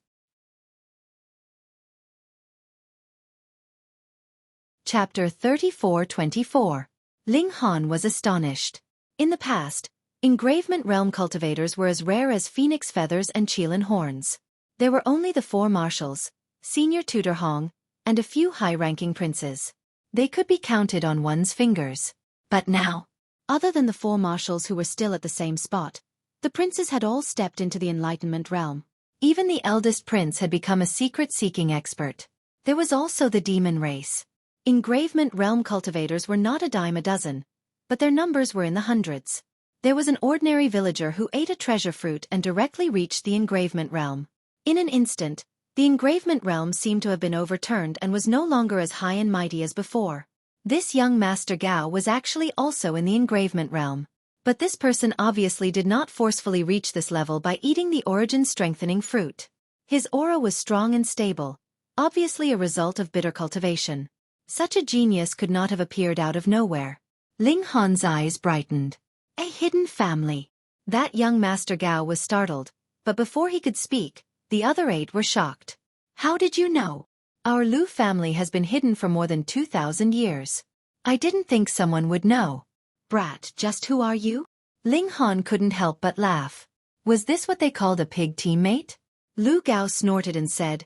Chapter 34-24. Ling Han was astonished. In the past, engravement realm cultivators were as rare as phoenix feathers and Qilin horns. There were only the 4 marshals, senior tutor Hong, and a few high-ranking princes. They could be counted on one's fingers. But now, other than the 4 marshals who were still at the same spot, the princes had all stepped into the enlightenment realm. Even the eldest prince had become a secret-seeking expert. There was also the demon race. Engravement realm cultivators were not a dime a dozen, but their numbers were in the hundreds. There was an ordinary villager who ate a treasure fruit and directly reached the engravement realm. In an instant, the engravement realm seemed to have been overturned and was no longer as high and mighty as before. This young Master Gao was actually also in the engravement realm. But this person obviously did not forcefully reach this level by eating the origin-strengthening fruit. His aura was strong and stable, obviously a result of bitter cultivation. Such a genius could not have appeared out of nowhere. Ling Han's eyes brightened. A hidden family. That young Master Gao was startled, but before he could speak, the other 8 were shocked. How did you know? Our Lu family has been hidden for more than 2,000 years. I didn't think someone would know. Brat, just who are you? Ling Han couldn't help but laugh. Was this what they called a pig teammate? Lu Gao snorted and said,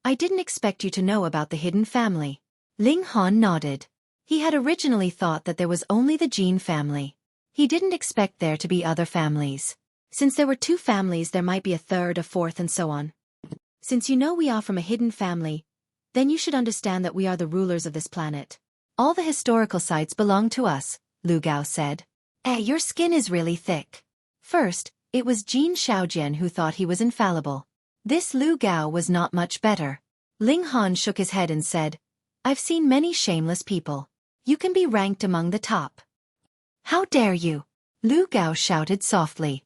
I didn't expect you to know about the hidden family. Ling Han nodded. He had originally thought that there was only the Jin family. He didn't expect there to be other families. Since there were 2 families, there might be a third, a fourth, and so on. Since you know we are from a hidden family, then you should understand that we are the rulers of this planet. All the historical sites belong to us, Lu Gao said. Your skin is really thick. First, it was Jin Shaojian who thought he was infallible. This Lu Gao was not much better. Ling Han shook his head and said, I've seen many shameless people. You can be ranked among the top. How dare you? Lu Gao shouted softly.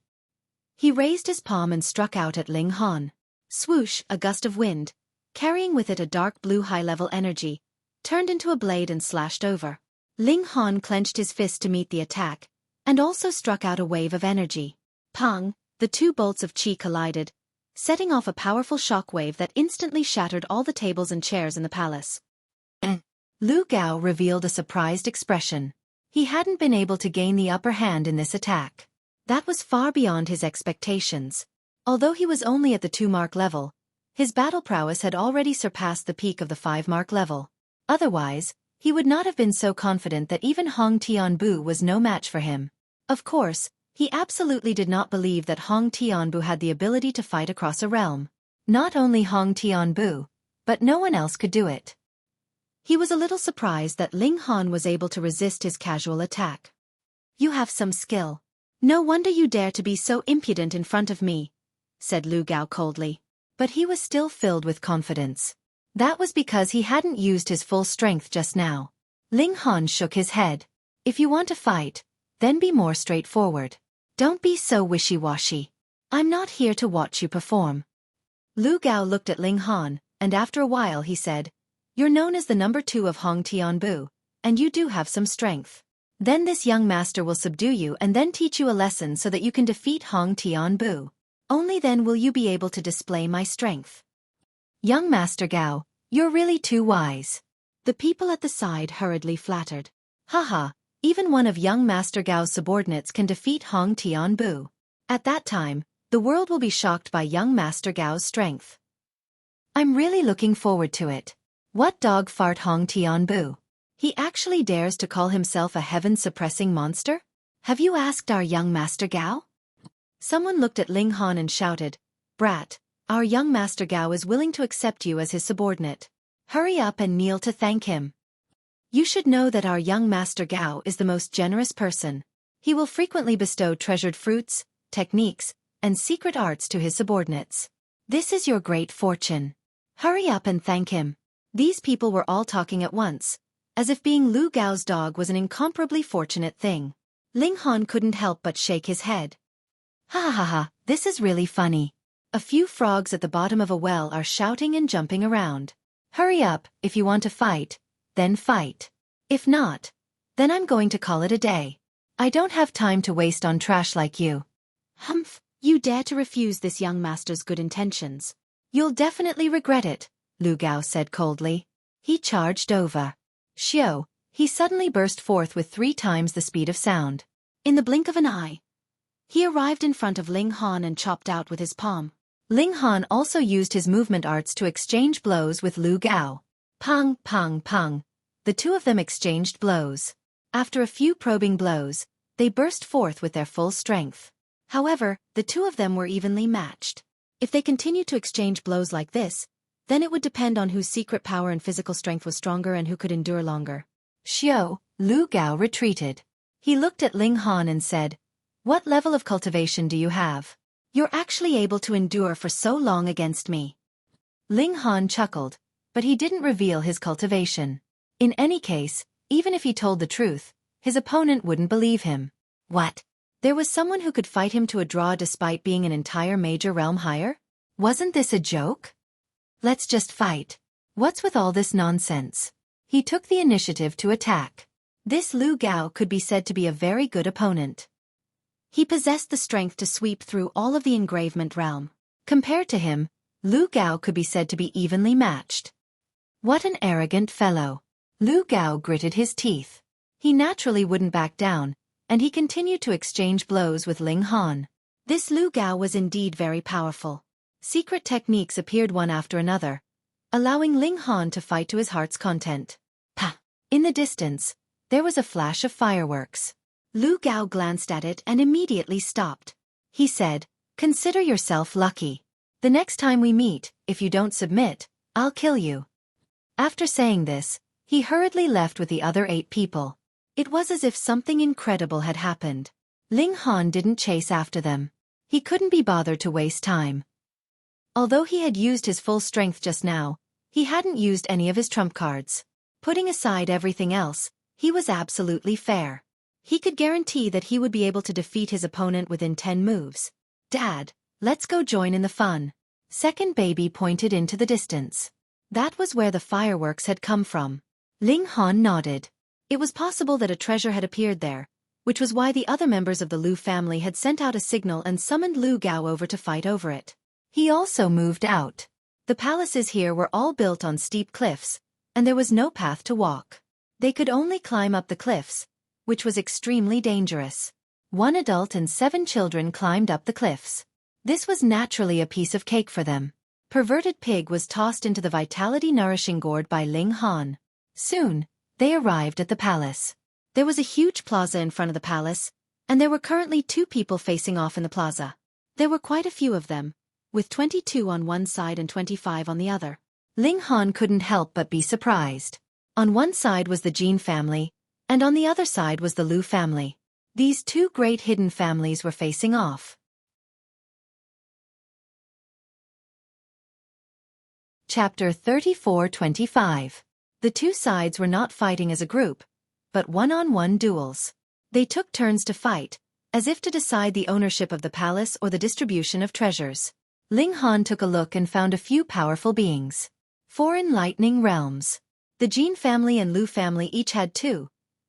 He raised his palm and struck out at Ling Han. Swoosh, a gust of wind, carrying with it a dark blue high-level energy, turned into a blade and slashed over. Ling Han clenched his fist to meet the attack, and also struck out a wave of energy. Pang, the 2 bolts of qi collided, setting off a powerful shock wave that instantly shattered all the tables and chairs in the palace. Lu Gao revealed a surprised expression. He hadn't been able to gain the upper hand in this attack. That was far beyond his expectations. Although he was only at the 2-mark level, his battle prowess had already surpassed the peak of the 5-mark level. Otherwise, he would not have been so confident that even Hong Tianbu was no match for him. Of course, he absolutely did not believe that Hong Tianbu had the ability to fight across a realm. Not only Hong Tianbu, but no one else could do it. He was a little surprised that Ling Han was able to resist his casual attack. "You have some skill. No wonder you dare to be so impudent in front of me," said Lu Gao coldly. But he was still filled with confidence. That was because he hadn't used his full strength just now. Ling Han shook his head. "If you want to fight, then be more straightforward. Don't be so wishy-washy. I'm not here to watch you perform." Lu Gao looked at Ling Han, and after a while he said, "You're known as the number 2 of Hong Tianbu, and you do have some strength. Then this young master will subdue you and then teach you a lesson so that you can defeat Hong Tianbu. Only then will you be able to display my strength." "Young Master Gao, you're really too wise." The people at the side hurriedly flattered. "Haha, even one of young Master Gao's subordinates can defeat Hong Tianbu. At that time, the world will be shocked by young Master Gao's strength. I'm really looking forward to it. What dog fart Hong Tianbu? He actually dares to call himself a heaven-suppressing monster? Have you asked our young Master Gao?" Someone looked at Ling Han and shouted, "Brat, our young Master Gao is willing to accept you as his subordinate. Hurry up and kneel to thank him. You should know that our young Master Gao is the most generous person. He will frequently bestow treasured fruits, techniques, and secret arts to his subordinates. This is your great fortune. Hurry up and thank him." These people were all talking at once, as if being Lu Gao's dog was an incomparably fortunate thing. Ling Han couldn't help but shake his head. "Ha ha ha, this is really funny. A few frogs at the bottom of a well are shouting and jumping around. Hurry up, if you want to fight, then fight. If not, then I'm going to call it a day. I don't have time to waste on trash like you." "Humph, you dare to refuse this young master's good intentions." "You'll definitely regret it," Lu Gao said coldly. He charged over. Xiao, he suddenly burst forth with 3 times the speed of sound. In the blink of an eye, he arrived in front of Ling Han and chopped out with his palm. Ling Han also used his movement arts to exchange blows with Lu Gao. Pang, pang, pang. The two of them exchanged blows. After a few probing blows, they burst forth with their full strength. However, the two of them were evenly matched. If they continued to exchange blows like this, then it would depend on whose secret power and physical strength was stronger and who could endure longer. Xiao, Lu Gao retreated. He looked at Ling Han and said, "What level of cultivation do you have? You're actually able to endure for so long against me." Ling Han chuckled, but he didn't reveal his cultivation. In any case, even if he told the truth, his opponent wouldn't believe him. What? There was someone who could fight him to a draw despite being an entire major realm higher? Wasn't this a joke? Let's just fight. What's with all this nonsense? He took the initiative to attack. This Lu Gao could be said to be a very good opponent. He possessed the strength to sweep through all of the engravement realm. Compared to him, Lu Gao could be said to be evenly matched. What an arrogant fellow. Lu Gao gritted his teeth. He naturally wouldn't back down, and he continued to exchange blows with Ling Han. This Lu Gao was indeed very powerful. Secret techniques appeared one after another, allowing Ling Han to fight to his heart's content. Pa! In the distance, there was a flash of fireworks. Lu Gao glanced at it and immediately stopped. He said, "Consider yourself lucky. The next time we meet, if you don't submit, I'll kill you." After saying this, he hurriedly left with the other 8 people. It was as if something incredible had happened. Ling Han didn't chase after them. He couldn't be bothered to waste time. Although he had used his full strength just now, he hadn't used any of his trump cards. Putting aside everything else, he was absolutely fair. He could guarantee that he would be able to defeat his opponent within 10 moves. "Dad, let's go join in the fun." Second baby pointed into the distance. That was where the fireworks had come from. Ling Han nodded. It was possible that a treasure had appeared there, which was why the other members of the Lu family had sent out a signal and summoned Lu Gao over to fight over it. He also moved out. The palaces here were all built on steep cliffs, and there was no path to walk. They could only climb up the cliffs, which was extremely dangerous. 1 adult and 7 children climbed up the cliffs. This was naturally a piece of cake for them. Perverted Pig was tossed into the vitality-nourishing gourd by Ling Han. Soon, they arrived at the palace. There was a huge plaza in front of the palace, and there were currently 2 people facing off in the plaza. There were quite a few of them, with 22 on one side and 25 on the other. Ling Han couldn't help but be surprised. On one side was the Jin family, and on the other side was the Lu family. These two great hidden families were facing off. Chapter 34-25. The two sides were not fighting as a group, but one-on-one duels. They took turns to fight, as if to decide the ownership of the palace or the distribution of treasures. Ling Han took a look and found a few powerful beings. 4 enlightening realms. The Jin family and Lu family each had 2,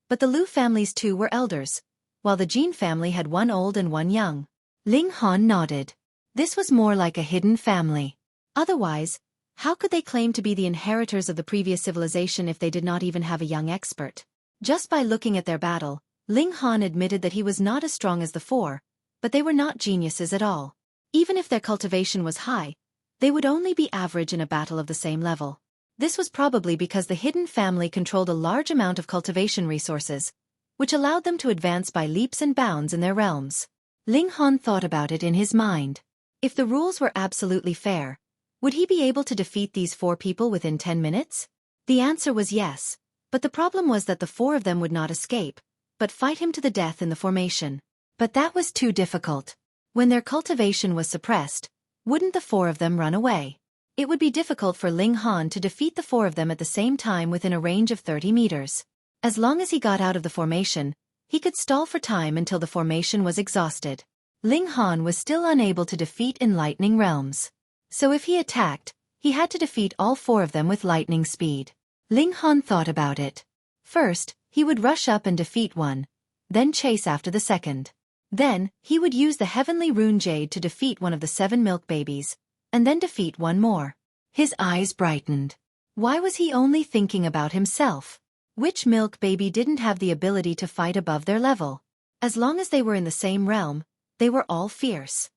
but the Lu family's 2 were elders, while the Jin family had 1 old and 1 young. Ling Han nodded. This was more like a hidden family. Otherwise, how could they claim to be the inheritors of the previous civilization if they did not even have a young expert? Just by looking at their battle, Ling Han admitted that he was not as strong as the 4, but they were not geniuses at all. Even if their cultivation was high, they would only be average in a battle of the same level. This was probably because the hidden family controlled a large amount of cultivation resources, which allowed them to advance by leaps and bounds in their realms. Ling Han thought about it in his mind. If the rules were absolutely fair, would he be able to defeat these 4 people within 10 minutes? The answer was yes, but the problem was that the 4 of them would not escape, but fight him to the death in the formation. But that was too difficult. When their cultivation was suppressed, wouldn't the 4 of them run away? It would be difficult for Ling Han to defeat the 4 of them at the same time within a range of 30 meters. As long as he got out of the formation, he could stall for time until the formation was exhausted. Ling Han was still unable to defeat enlightening realms. So if he attacked, he had to defeat all 4 of them with lightning speed. Ling Han thought about it. First, he would rush up and defeat one, then chase after the second. Then, he would use the heavenly rune jade to defeat one of the 7 milk babies, and then defeat one more. His eyes brightened. Why was he only thinking about himself? Which milk baby didn't have the ability to fight above their level? As long as they were in the same realm, they were all fierce.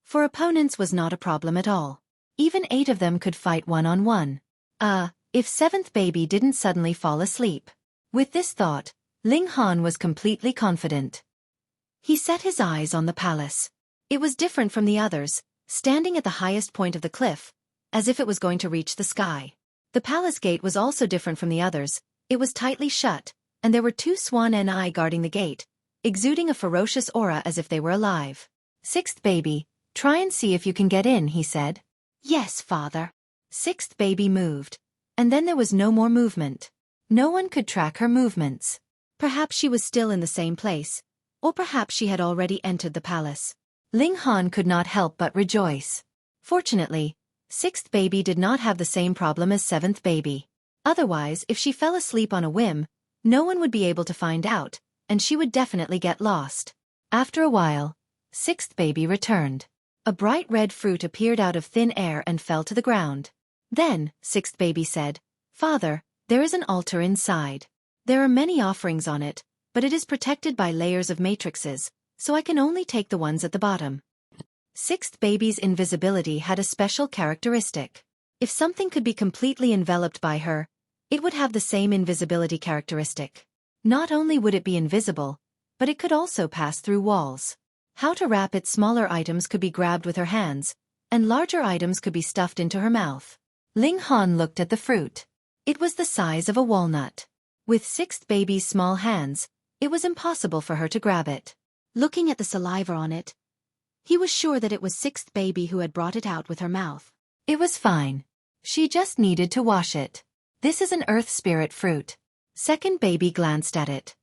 For opponents was not a problem at all. Even 8 of them could fight one-on-one. If 7th baby didn't suddenly fall asleep. With this thought, Ling Han was completely confident. He set his eyes on the palace. It was different from the others, standing at the highest point of the cliff, as if it was going to reach the sky. The palace gate was also different from the others. It was tightly shut, and there were 2 swan eye guarding the gate, exuding a ferocious aura as if they were alive. 6th baby, try and see if you can get in, he said. Yes, father. 6th baby moved, and then there was no more movement. No one could track her movements. Perhaps she was still in the same place, or perhaps she had already entered the palace. Ling Han could not help but rejoice. Fortunately, 6th baby did not have the same problem as 7th baby. Otherwise, if she fell asleep on a whim, no one would be able to find out, and she would definitely get lost. After a while, 6th baby returned. A bright red fruit appeared out of thin air and fell to the ground. Then, 6th baby said, Father, there is an altar inside. There are many offerings on it, but it is protected by layers of matrices, so I can only take the ones at the bottom. 6th baby's invisibility had a special characteristic. If something could be completely enveloped by her, it would have the same invisibility characteristic. Not only would it be invisible, but it could also pass through walls. How to wrap it? Smaller items could be grabbed with her hands, and larger items could be stuffed into her mouth. Ling Han looked at the fruit. It was the size of a walnut. With 6th baby's small hands, it was impossible for her to grab it. Looking at the saliva on it, he was sure that it was 6th baby who had brought it out with her mouth. It was fine. She just needed to wash it. This is an earth spirit fruit. 2nd baby glanced at it.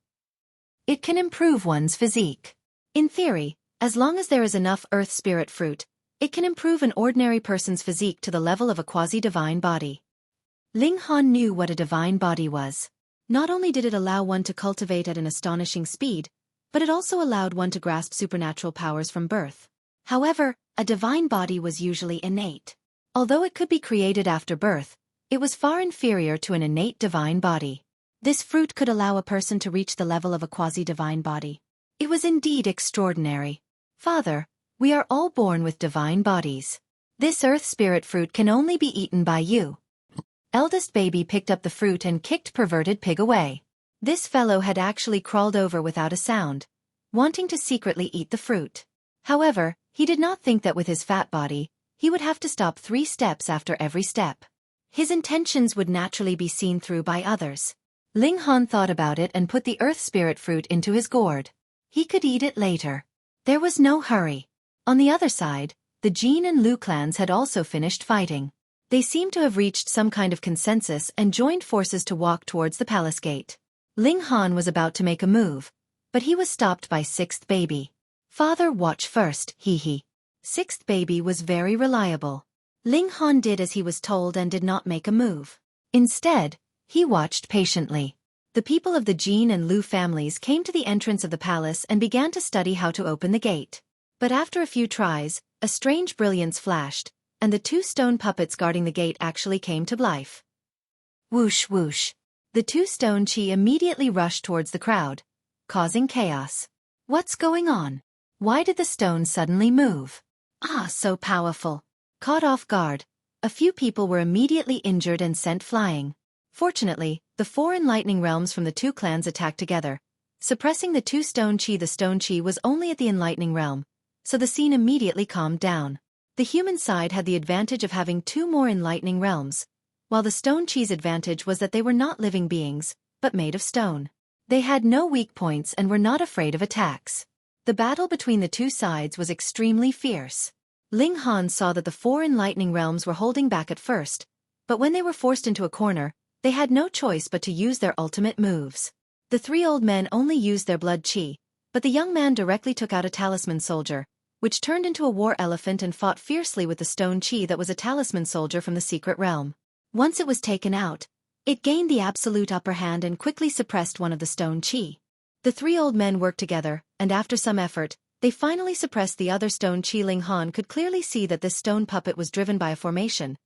It can improve one's physique. In theory, as long as there is enough earth spirit fruit, it can improve an ordinary person's physique to the level of a quasi-divine body. Ling Han knew what a divine body was. Not only did it allow one to cultivate at an astonishing speed, but it also allowed one to grasp supernatural powers from birth. However, a divine body was usually innate. Although it could be created after birth, it was far inferior to an innate divine body. This fruit could allow a person to reach the level of a quasi-divine body. It was indeed extraordinary. Father, we are all born with divine bodies. This earth spirit fruit can only be eaten by you. Eldest baby picked up the fruit and kicked perverted pig away. This fellow had actually crawled over without a sound, wanting to secretly eat the fruit. However, he did not think that with his fat body, he would have to stop 3 steps after every step. His intentions would naturally be seen through by others. Ling Han thought about it and put the earth spirit fruit into his gourd. He could eat it later. There was no hurry. On the other side, the Jin and Lu clans had also finished fighting. They seemed to have reached some kind of consensus and joined forces to walk towards the palace gate. Ling Han was about to make a move, but he was stopped by Sixth Baby. Father, watch first, hee. Sixth Baby was very reliable. Ling Han did as he was told and did not make a move. Instead, he watched patiently. The people of the Jin and Lu families came to the entrance of the palace and began to study how to open the gate. But after a few tries, a strange brilliance flashed, and the two stone puppets guarding the gate actually came to life. Whoosh whoosh. The two stone chi immediately rushed towards the crowd, causing chaos. What's going on? Why did the stone suddenly move? Ah, so powerful. Caught off guard, a few people were immediately injured and sent flying. Fortunately, the four enlightening realms from the two clans attacked together, suppressing the two stone chi. The stone chi was only at the enlightening realm, so the scene immediately calmed down. The human side had the advantage of having two more enlightening realms, while the stone chi's advantage was that they were not living beings, but made of stone. They had no weak points and were not afraid of attacks. The battle between the two sides was extremely fierce. Ling Han saw that the four enlightening realms were holding back at first, but when they were forced into a corner, they had no choice but to use their ultimate moves. The three old men only used their blood chi, but the young man directly took out a talisman soldier, which turned into a war elephant and fought fiercely with the stone chi that was a talisman soldier from the secret realm. Once it was taken out, it gained the absolute upper hand and quickly suppressed one of the stone chi. The three old men worked together, and after some effort, they finally suppressed the other stone chi. Ling Han could clearly see that this stone puppet was driven by a formation,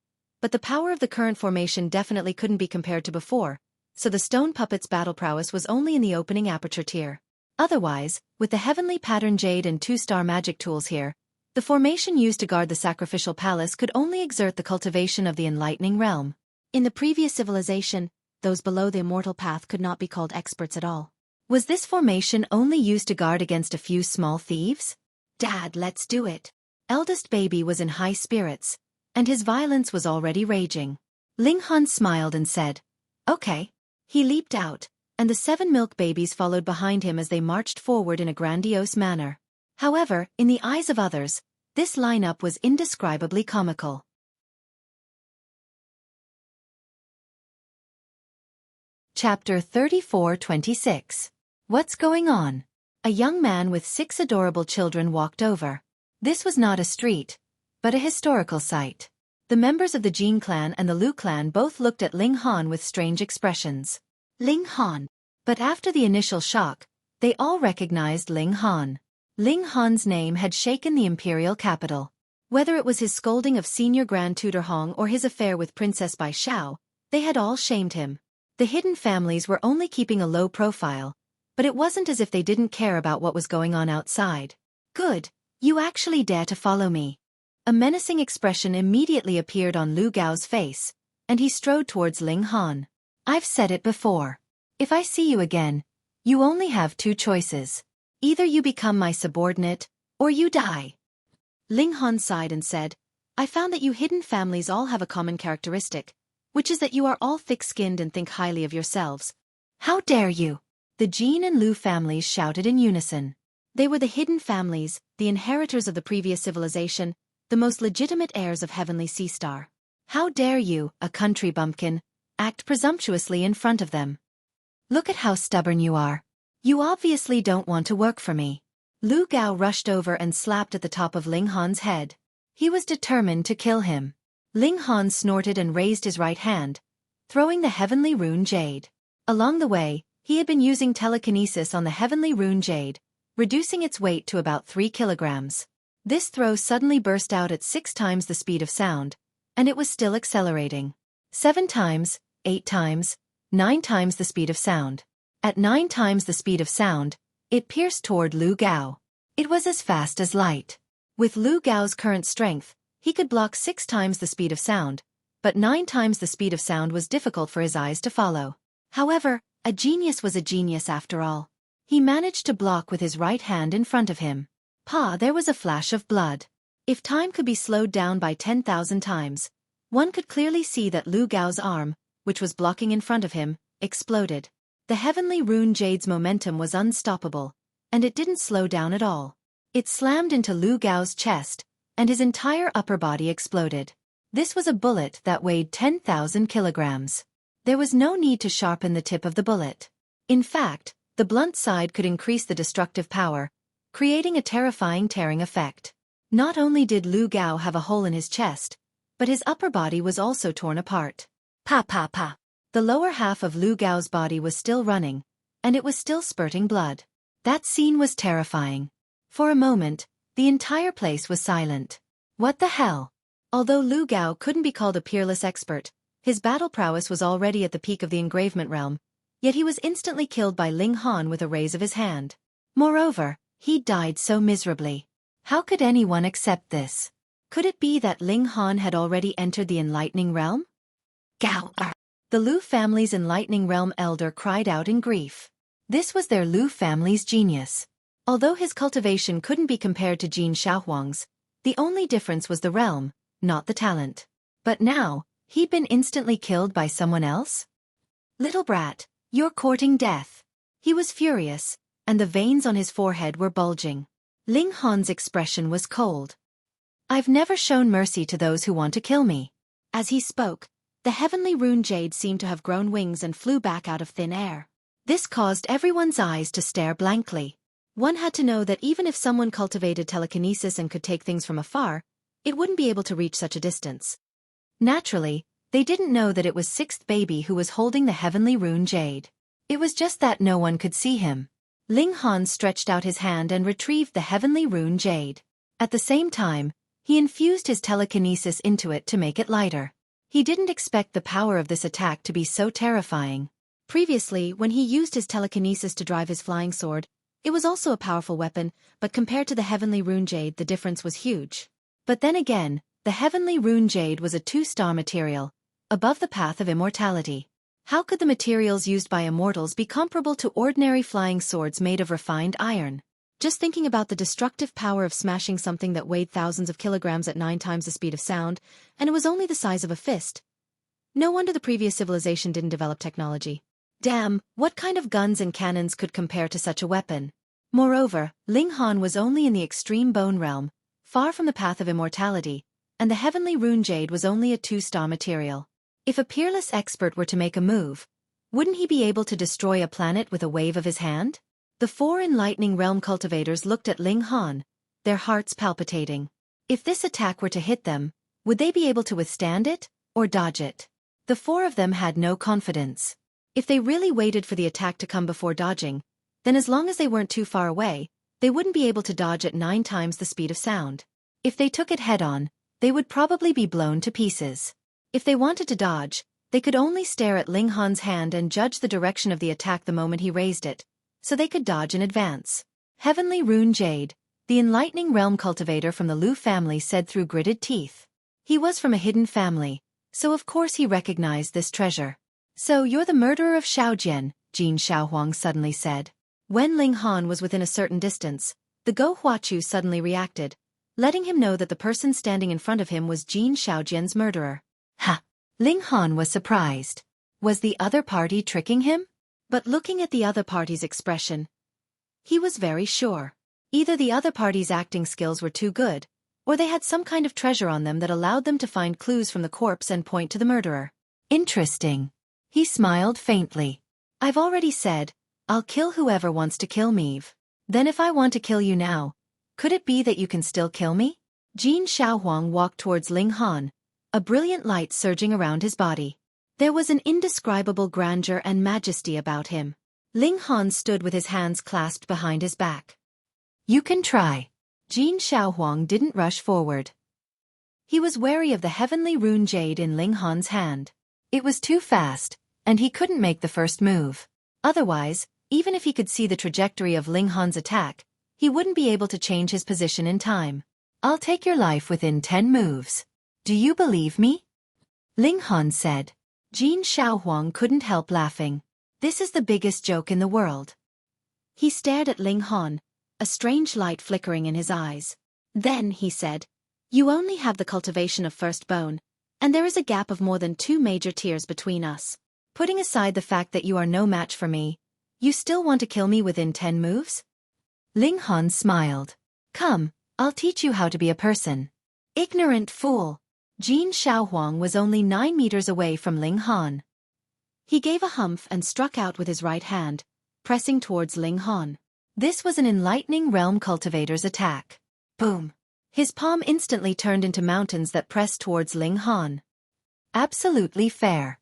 but the power of the current formation definitely couldn't be compared to before, so the stone puppet's battle prowess was only in the opening aperture tier. Otherwise, with the heavenly pattern jade and two-star magic tools here, the formation used to guard the sacrificial palace could only exert the cultivation of the enlightening realm. In the previous civilization, those below the immortal path could not be called experts at all. Was this formation only used to guard against a few small thieves? Dad, let's do it. Eldest Baby was in high spirits, and his violence was already raging. Ling Han smiled and said, "Okay." He leaped out, and the 7 milk babies followed behind him as they marched forward in a grandiose manner. However, in the eyes of others, this lineup was indescribably comical. Chapter 34-26. What's going on? A young man with 6 adorable children walked over. This was not a street, but a historical site. The members of the Jin clan and the Lu clan both looked at Ling Han with strange expressions. Ling Han. But after the initial shock, they all recognized Ling Han. Ling Han's name had shaken the imperial capital. Whether it was his scolding of Senior Grand Tutor Hong or his affair with Princess Bai Xiao, they had all shamed him. The hidden families were only keeping a low profile, but it wasn't as if they didn't care about what was going on outside. Good, you actually dare to follow me. A menacing expression immediately appeared on Lu Gao's face, and he strode towards Ling Han. I've said it before. If I see you again, you only have 2 choices. Either you become my subordinate, or you die. Ling Han sighed and said, I found that you hidden families all have a common characteristic, which is that you are all thick-skinned and think highly of yourselves. How dare you? The Jin and Lu families shouted in unison. They were the hidden families, the inheritors of the previous civilization, the most legitimate heirs of Heavenly Sea Star. How dare you, a country bumpkin, act presumptuously in front of them? Look at how stubborn you are. You obviously don't want to work for me. Lu Gao rushed over and slapped at the top of Ling Han's head. He was determined to kill him. Ling Han snorted and raised his right hand, throwing the heavenly rune jade. Along the way, he had been using telekinesis on the heavenly rune jade, reducing its weight to about 3 kilograms. This throw suddenly burst out at 6 times the speed of sound, and it was still accelerating. 7 times, 8 times, 9 times the speed of sound. At 9 times the speed of sound, it pierced toward Lu Gao. It was as fast as light. With Lu Gao's current strength, he could block 6 times the speed of sound, but 9 times the speed of sound was difficult for his eyes to follow. However, a genius was a genius after all. He managed to block with his right hand in front of him. There was a flash of blood. If time could be slowed down by 10,000 times, One could clearly see that Lu Gao's arm, which was blocking in front of him, exploded. The heavenly rune jade's momentum was unstoppable, and it didn't slow down at all. It slammed into Lu Gao's chest, and his entire upper body exploded. This was a bullet that weighed 10,000 kilograms. There was no need to sharpen the tip of the bullet. In fact, the blunt side could increase the destructive power, creating a terrifying tearing effect. Not only did Lu Gao have a hole in his chest, but his upper body was also torn apart. Pa pa pa. The lower half of Lu Gao's body was still running, and it was still spurting blood. That scene was terrifying. For a moment, the entire place was silent. What the hell? Although Lu Gao couldn't be called a peerless expert, his battle prowess was already at the peak of the engravement realm, yet he was instantly killed by Ling Han with a raise of his hand. Moreover, he died so miserably. How could anyone accept this? Could it be that Ling Han had already entered the enlightening realm? Gao! The Lu family's enlightening realm elder cried out in grief. This was their Lu family's genius. Although his cultivation couldn't be compared to Jin Xiaohuang's, the only difference was the realm, not the talent. But now, he'd been instantly killed by someone else? Little brat, you're courting death. He was furious, and the veins on his forehead were bulging. Ling Han's expression was cold. I've never shown mercy to those who want to kill me. As he spoke, the heavenly rune jade seemed to have grown wings and flew back out of thin air. This caused everyone's eyes to stare blankly. One had to know that even if someone cultivated telekinesis and could take things from afar, it wouldn't be able to reach such a distance. Naturally, they didn't know that it was sixth baby who was holding the heavenly rune jade. It was just that no one could see him. Ling Han stretched out his hand and retrieved the heavenly rune jade. At the same time, he infused his telekinesis into it to make it lighter. He didn't expect the power of this attack to be so terrifying. Previously, when he used his telekinesis to drive his flying sword, it was also a powerful weapon, but compared to the heavenly rune jade the difference was huge. But then again, the heavenly rune jade was a 2-star material, above the path of immortality. How could the materials used by immortals be comparable to ordinary flying swords made of refined iron? Just thinking about the destructive power of smashing something that weighed thousands of kilograms at 9 times the speed of sound, and it was only the size of a fist. No wonder the previous civilization didn't develop technology. Damn, what kind of guns and cannons could compare to such a weapon? Moreover, Ling Han was only in the extreme bone realm, far from the path of immortality, and the heavenly rune jade was only a 2-star material. If a peerless expert were to make a move, wouldn't he be able to destroy a planet with a wave of his hand? The 4 enlightening realm cultivators looked at Ling Han, their hearts palpitating. If this attack were to hit them, would they be able to withstand it, or dodge it? The 4 of them had no confidence. If they really waited for the attack to come before dodging, then as long as they weren't too far away, they wouldn't be able to dodge at 9 times the speed of sound. If they took it head-on, they would probably be blown to pieces. If they wanted to dodge, they could only stare at Ling Han's hand and judge the direction of the attack the moment he raised it, so they could dodge in advance. Heavenly Rune Jade, the enlightening realm cultivator from the Lu family said through gritted teeth. He was from a hidden family, so of course he recognized this treasure. So you're the murderer of Xiaojian, Jin Xiaohuang suddenly said. When Ling Han was within a certain distance, the Go Huachu suddenly reacted, letting him know that the person standing in front of him was Jin Xiaojian's murderer. Ha! Ling Han was surprised. Was the other party tricking him? But looking at the other party's expression, he was very sure. Either the other party's acting skills were too good, or they had some kind of treasure on them that allowed them to find clues from the corpse and point to the murderer. Interesting. He smiled faintly. I've already said, I'll kill whoever wants to kill me. Then if I want to kill you now, could it be that you can still kill me? Jin Xiaohuang walked towards Ling Han, a brilliant light surging around his body. There was an indescribable grandeur and majesty about him. Ling Han stood with his hands clasped behind his back. You can try. Jin Xiaohuang didn't rush forward. He was wary of the heavenly rune jade in Ling Han's hand. It was too fast, and he couldn't make the first move. Otherwise, even if he could see the trajectory of Ling Han's attack, he wouldn't be able to change his position in time. I'll take your life within 10 moves. Do you believe me? Ling Han said. Jin Xiaohuang couldn't help laughing. This is the biggest joke in the world. He stared at Ling Han, a strange light flickering in his eyes. Then he said, you only have the cultivation of first bone, And there is a gap of more than 2 major tiers between us. Putting aside the fact that you are no match for me, you still want to kill me within 10 moves? Ling Han smiled. Come, I'll teach you how to be a person. Ignorant fool. Jin Xiaohuang was only 9 meters away from Ling Han. He gave a humph and struck out with his right hand, pressing towards Ling Han. This was an enlightening realm cultivator's attack. Boom. His palm instantly turned into mountains that pressed towards Ling Han. Absolutely fair.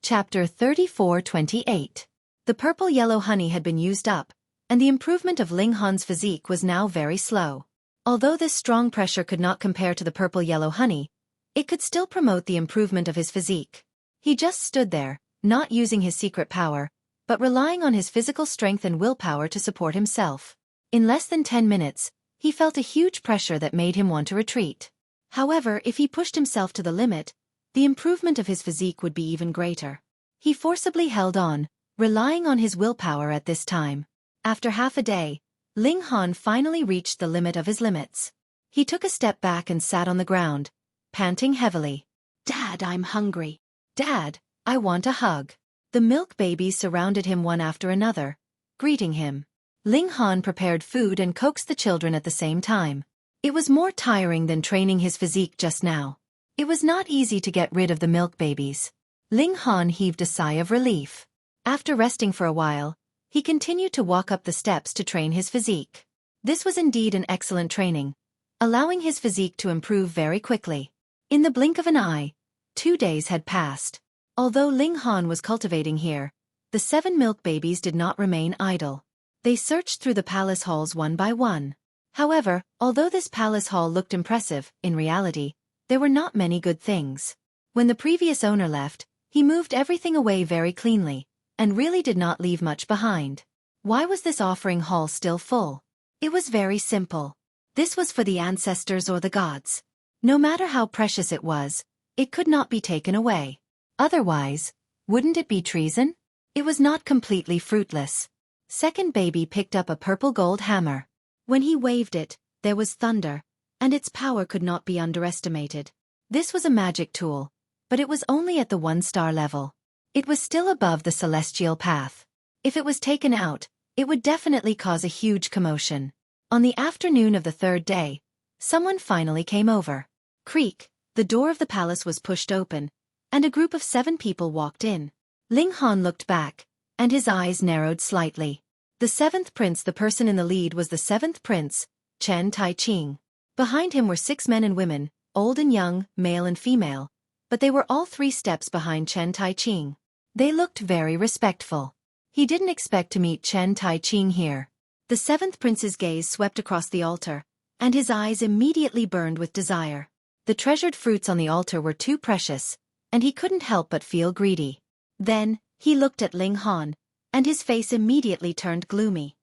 Chapter 34-28. The purple-yellow honey had been used up, and the improvement of Ling Han's physique was now very slow. Although this strong pressure could not compare to the purple-yellow honey, it could still promote the improvement of his physique. He just stood there, not using his secret power, but relying on his physical strength and willpower to support himself. In less than 10 minutes, he felt a huge pressure that made him want to retreat. However, if he pushed himself to the limit, the improvement of his physique would be even greater. He forcibly held on, relying on his willpower at this time. After half a day, Ling Han finally reached the limit of his limits. He took a step back and sat on the ground, panting heavily. Dad, I'm hungry. Dad, I want a hug. The milk babies surrounded him one after another, greeting him. Ling Han prepared food and coaxed the children at the same time. It was more tiring than training his physique just now. It was not easy to get rid of the milk babies. Ling Han heaved a sigh of relief. After resting for a while, he continued to walk up the steps to train his physique. This was indeed an excellent training, allowing his physique to improve very quickly. In the blink of an eye, 2 days had passed. Although Ling Han was cultivating here, the 7 milk babies did not remain idle. They searched through the palace halls one by one. However, although this palace hall looked impressive, in reality, there were not many good things. When the previous owner left, he moved everything away very cleanly, and really did not leave much behind. Why was this offering hall still full? It was very simple. This was for the ancestors or the gods. No matter how precious it was, it could not be taken away. Otherwise, wouldn't it be treason? It was not completely fruitless. Second baby picked up a purple gold hammer. When he waved it, there was thunder, and its power could not be underestimated. This was a magic tool, but it was only at the 1-star level. It was still above the celestial path. If it was taken out, it would definitely cause a huge commotion. On the afternoon of the 3rd day, someone finally came over. Creak, the door of the palace was pushed open, and a group of 7 people walked in. Ling Han looked back, and his eyes narrowed slightly. The 7th prince, the person in the lead, was the 7th prince, Chen Tai-ching. Behind him were 6 men and women, old and young, male and female, but they were all 3 steps behind Chen Tai-ching. They looked very respectful. He didn't expect to meet Chen Tai-ching here. The 7th prince's gaze swept across the altar, and his eyes immediately burned with desire. The treasured fruits on the altar were too precious, and he couldn't help but feel greedy. Then, he looked at Ling Han, and his face immediately turned gloomy.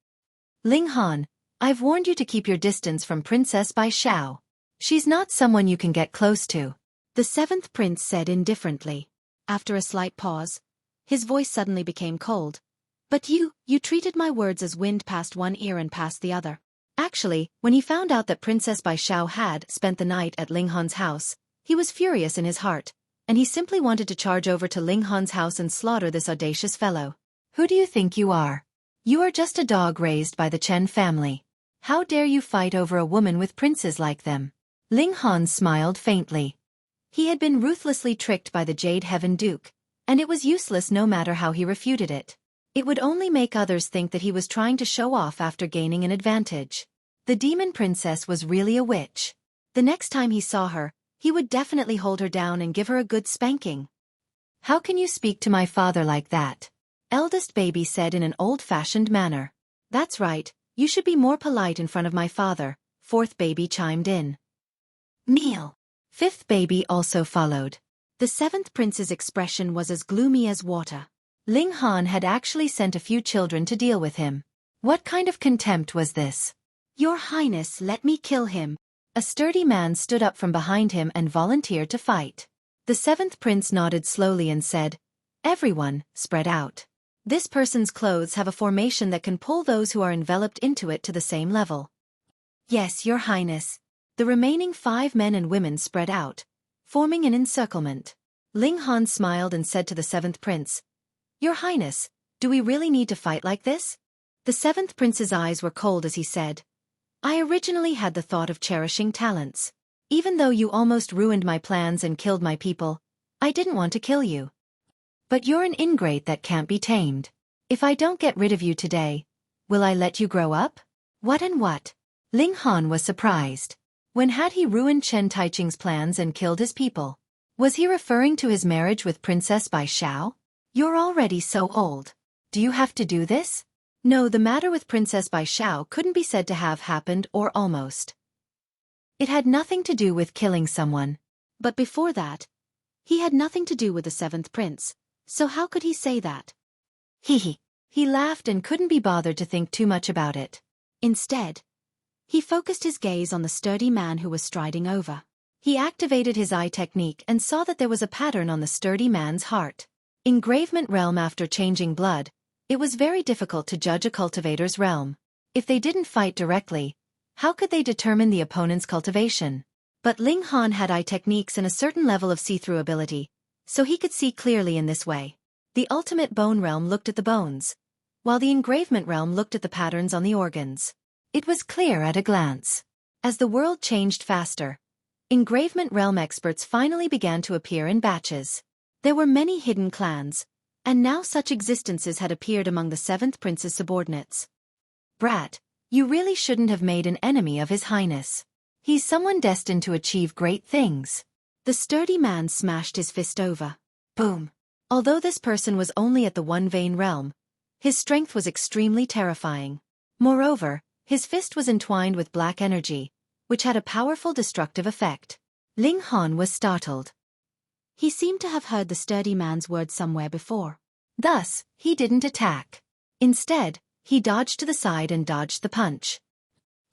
Ling Han, I've warned you to keep your distance from Princess Bai Xiao. She's not someone you can get close to, the 7th prince said indifferently. After a slight pause, his voice suddenly became cold. But you treated my words as wind past one ear and past the other. Actually, when he found out that Princess Bai Xiao had spent the night at Ling Han's house, he was furious in his heart, and he simply wanted to charge over to Ling Han's house and slaughter this audacious fellow. Who do you think you are? You are just a dog raised by the Chen family. How dare you fight over a woman with princes like them? Ling Han smiled faintly. He had been ruthlessly tricked by the Jade Heaven Duke, and it was useless no matter how he refuted it. It would only make others think that he was trying to show off after gaining an advantage. The demon princess was really a witch. The next time he saw her, he would definitely hold her down and give her a good spanking. How can you speak to my father like that? Eldest baby said in an old-fashioned manner. That's right, you should be more polite in front of my father, 4th baby chimed in. Kneel. 5th baby also followed. The 7th prince's expression was as gloomy as water. Ling Han had actually sent a few children to deal with him. What kind of contempt was this? Your Highness, let me kill him. A sturdy man stood up from behind him and volunteered to fight. The 7th prince nodded slowly and said, Everyone, spread out. This person's clothes have a formation that can pull those who are enveloped into it to the same level. Yes, Your Highness. The remaining 5 men and women spread out, forming an encirclement. Ling Han smiled and said to the 7th prince, Your Highness, do we really need to fight like this? The 7th prince's eyes were cold as he said, I originally had the thought of cherishing talents. Even though you almost ruined my plans and killed my people, I didn't want to kill you. But you're an ingrate that can't be tamed. If I don't get rid of you today, will I let you grow up? What and what? Ling Han was surprised. When had he ruined Chen Taiching's plans and killed his people? Was he referring to his marriage with Princess Bai Xiao? You're already so old. Do you have to do this? No, the matter with Princess Bai Xiao couldn't be said to have happened or almost. It had nothing to do with killing someone. But before that, he had nothing to do with the 7th prince, so how could he say that? He laughed and couldn't be bothered to think too much about it. Instead, he focused his gaze on the sturdy man who was striding over. He activated his eye technique and saw that there was a pattern on the sturdy man's heart. Engravement realm. After changing blood, it was very difficult to judge a cultivator's realm. If they didn't fight directly, how could they determine the opponent's cultivation? But Ling Han had eye techniques and a certain level of see-through ability, so he could see clearly in this way. The ultimate bone realm looked at the bones, while the engravement realm looked at the patterns on the organs. It was clear at a glance. As the world changed faster, engravement realm experts finally began to appear in batches. There were many hidden clans, and now such existences had appeared among the 7th prince's subordinates. Brat, you really shouldn't have made an enemy of His Highness. He's someone destined to achieve great things. The sturdy man smashed his fist over. Boom. Although this person was only at the one vein realm, his strength was extremely terrifying. Moreover, his fist was entwined with black energy, which had a powerful destructive effect. Ling Han was startled. He seemed to have heard the sturdy man's words somewhere before. Thus, he didn't attack. Instead, he dodged to the side and dodged the punch.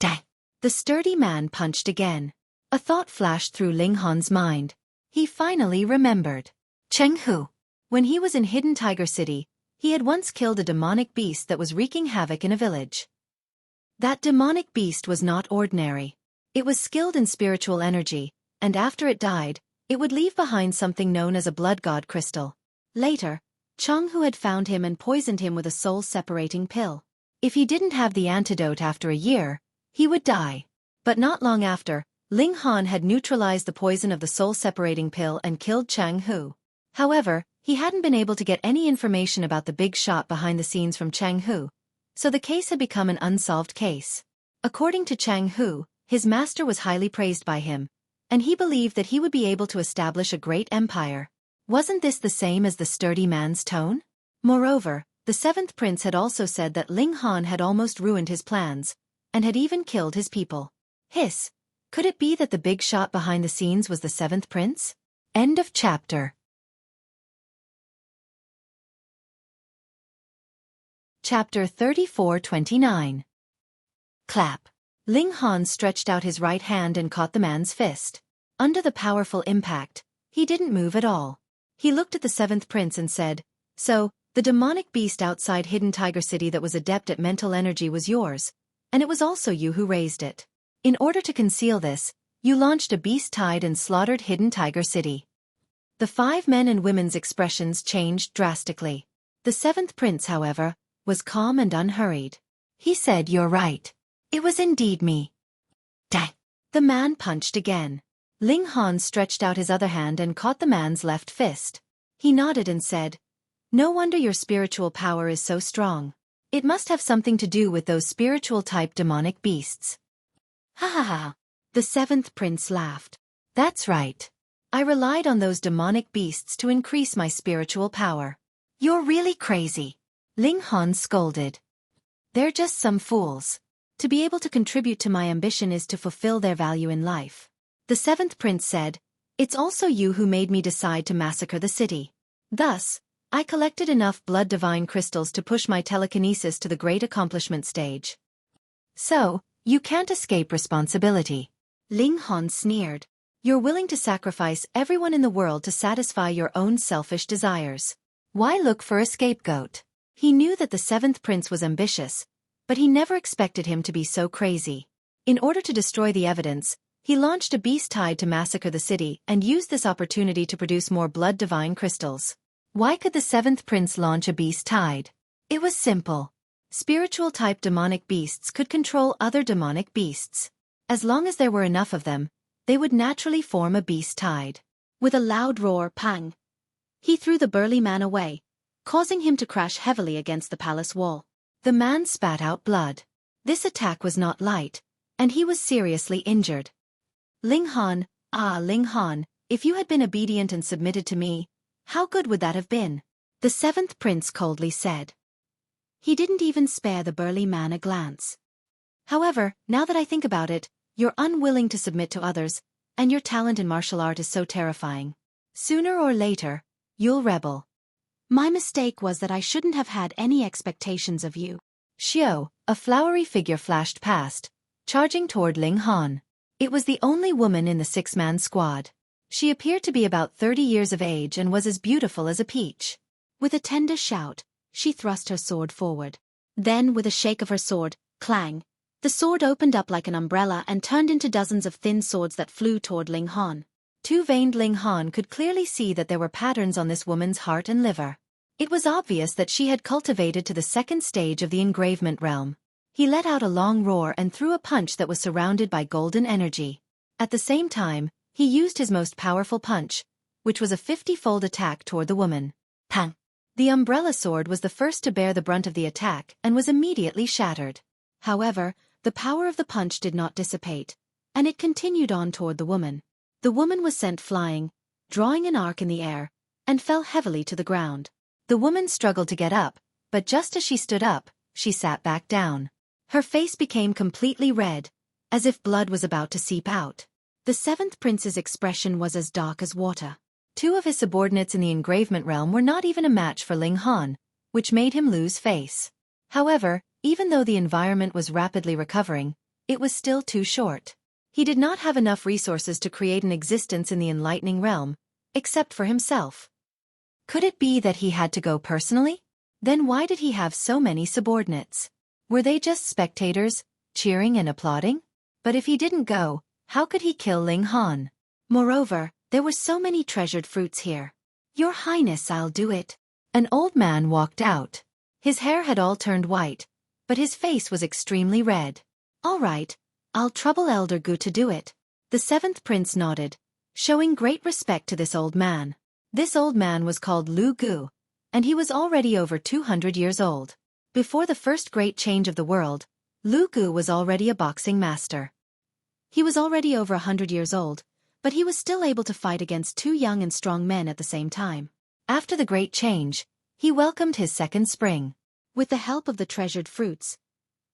Dang! The sturdy man punched again. A thought flashed through Ling Han's mind. He finally remembered. Cheng Hu. When he was in Hidden Tiger City, he had once killed a demonic beast that was wreaking havoc in a village. That demonic beast was not ordinary. It was skilled in spiritual energy, and after it died, it would leave behind something known as a blood god crystal. Later, Cheng Hu had found him and poisoned him with a soul-separating pill. If he didn't have the antidote after a year, he would die. But not long after, Ling Han had neutralized the poison of the soul-separating pill and killed Cheng Hu. However, he hadn't been able to get any information about the big shot behind the scenes from Cheng Hu, so the case had become an unsolved case. According to Cheng Hu, his master was highly praised by him, and he believed that he would be able to establish a great empire. Wasn't this the same as the sturdy man's tone? Moreover, the 7th prince had also said that Ling Han had almost ruined his plans, and had even killed his people. Hiss! Could it be that the big shot behind the scenes was the 7th prince? End of chapter. Chapter 34-29. Clap. Ling Han stretched out his right hand and caught the man's fist. Under the powerful impact, he didn't move at all. He looked at the 7th prince and said, So, the demonic beast outside Hidden Tiger City that was adept at mental energy was yours, and it was also you who raised it. In order to conceal this, you launched a beast tide and slaughtered Hidden Tiger City. The 5 men and women's expressions changed drastically. The 7th prince, however, was calm and unhurried. He said, You're right. It was indeed me. Dang! The man punched again. Ling Han stretched out his other hand and caught the man's left fist. He nodded and said, No wonder your spiritual power is so strong. It must have something to do with those spiritual-type demonic beasts. Ha ha ha! The 7th prince laughed. That's right. I relied on those demonic beasts to increase my spiritual power. You're really crazy. Ling Han scolded. They're just some fools. To be able to contribute to my ambition is to fulfill their value in life. The 7th prince said, It's also you who made me decide to massacre the city. Thus, I collected enough blood divine crystals to push my telekinesis to the great accomplishment stage. So, you can't escape responsibility. Ling Han sneered. You're willing to sacrifice everyone in the world to satisfy your own selfish desires. Why look for a scapegoat? He knew that the 7th prince was ambitious, but he never expected him to be so crazy. In order to destroy the evidence, he launched a beast tide to massacre the city and used this opportunity to produce more blood divine crystals. Why could the seventh prince launch a beast tide? It was simple. Spiritual-type demonic beasts could control other demonic beasts. As long as there were enough of them, they would naturally form a beast tide. With a loud roar, pang! He threw the burly man away, causing him to crash heavily against the palace wall. The man spat out blood. This attack was not light, and he was seriously injured. Ling Han, Ling Han, if you had been obedient and submitted to me, how good would that have been? The seventh prince coldly said. He didn't even spare the burly man a glance. However, now that I think about it, you're unwilling to submit to others, and your talent in martial art is so terrifying. Sooner or later, you'll rebel. My mistake was that I shouldn't have had any expectations of you. Xiao, a flowery figure flashed past, charging toward Ling Han. It was the only woman in the six-man squad. She appeared to be about 30 years of age and was as beautiful as a peach. With a tender shout, she thrust her sword forward. Then, with a shake of her sword, clang, the sword opened up like an umbrella and turned into dozens of thin swords that flew toward Ling Han. Two-veined Ling Han could clearly see that there were patterns on this woman's heart and liver. It was obvious that she had cultivated to the second stage of the engravement realm. He let out a long roar and threw a punch that was surrounded by golden energy. At the same time, he used his most powerful punch, which was a 50-fold attack toward the woman. Pang! The umbrella sword was the first to bear the brunt of the attack and was immediately shattered. However, the power of the punch did not dissipate, and it continued on toward the woman. The woman was sent flying, drawing an arc in the air, and fell heavily to the ground. The woman struggled to get up, but just as she stood up, she sat back down. Her face became completely red, as if blood was about to seep out. The seventh prince's expression was as dark as water. Two of his subordinates in the engravement realm were not even a match for Ling Han, which made him lose face. However, even though the environment was rapidly recovering, it was still too short. He did not have enough resources to create an existence in the enlightening realm, except for himself. Could it be that he had to go personally? Then why did he have so many subordinates? Were they just spectators, cheering and applauding? But if he didn't go, how could he kill Ling Han? Moreover, there were so many treasured fruits here. Your Highness, I'll do it. An old man walked out. His hair had all turned white, but his face was extremely red. All right, I'll trouble Elder Gu to do it. The seventh prince nodded, showing great respect to this old man. This old man was called Lu Gu, and he was already over 200 years old. Before the first great change of the world, Lu Gu was already a boxing master. He was already over 100 years old, but he was still able to fight against two young and strong men at the same time. After the great change, he welcomed his second spring. With the help of the treasured fruits,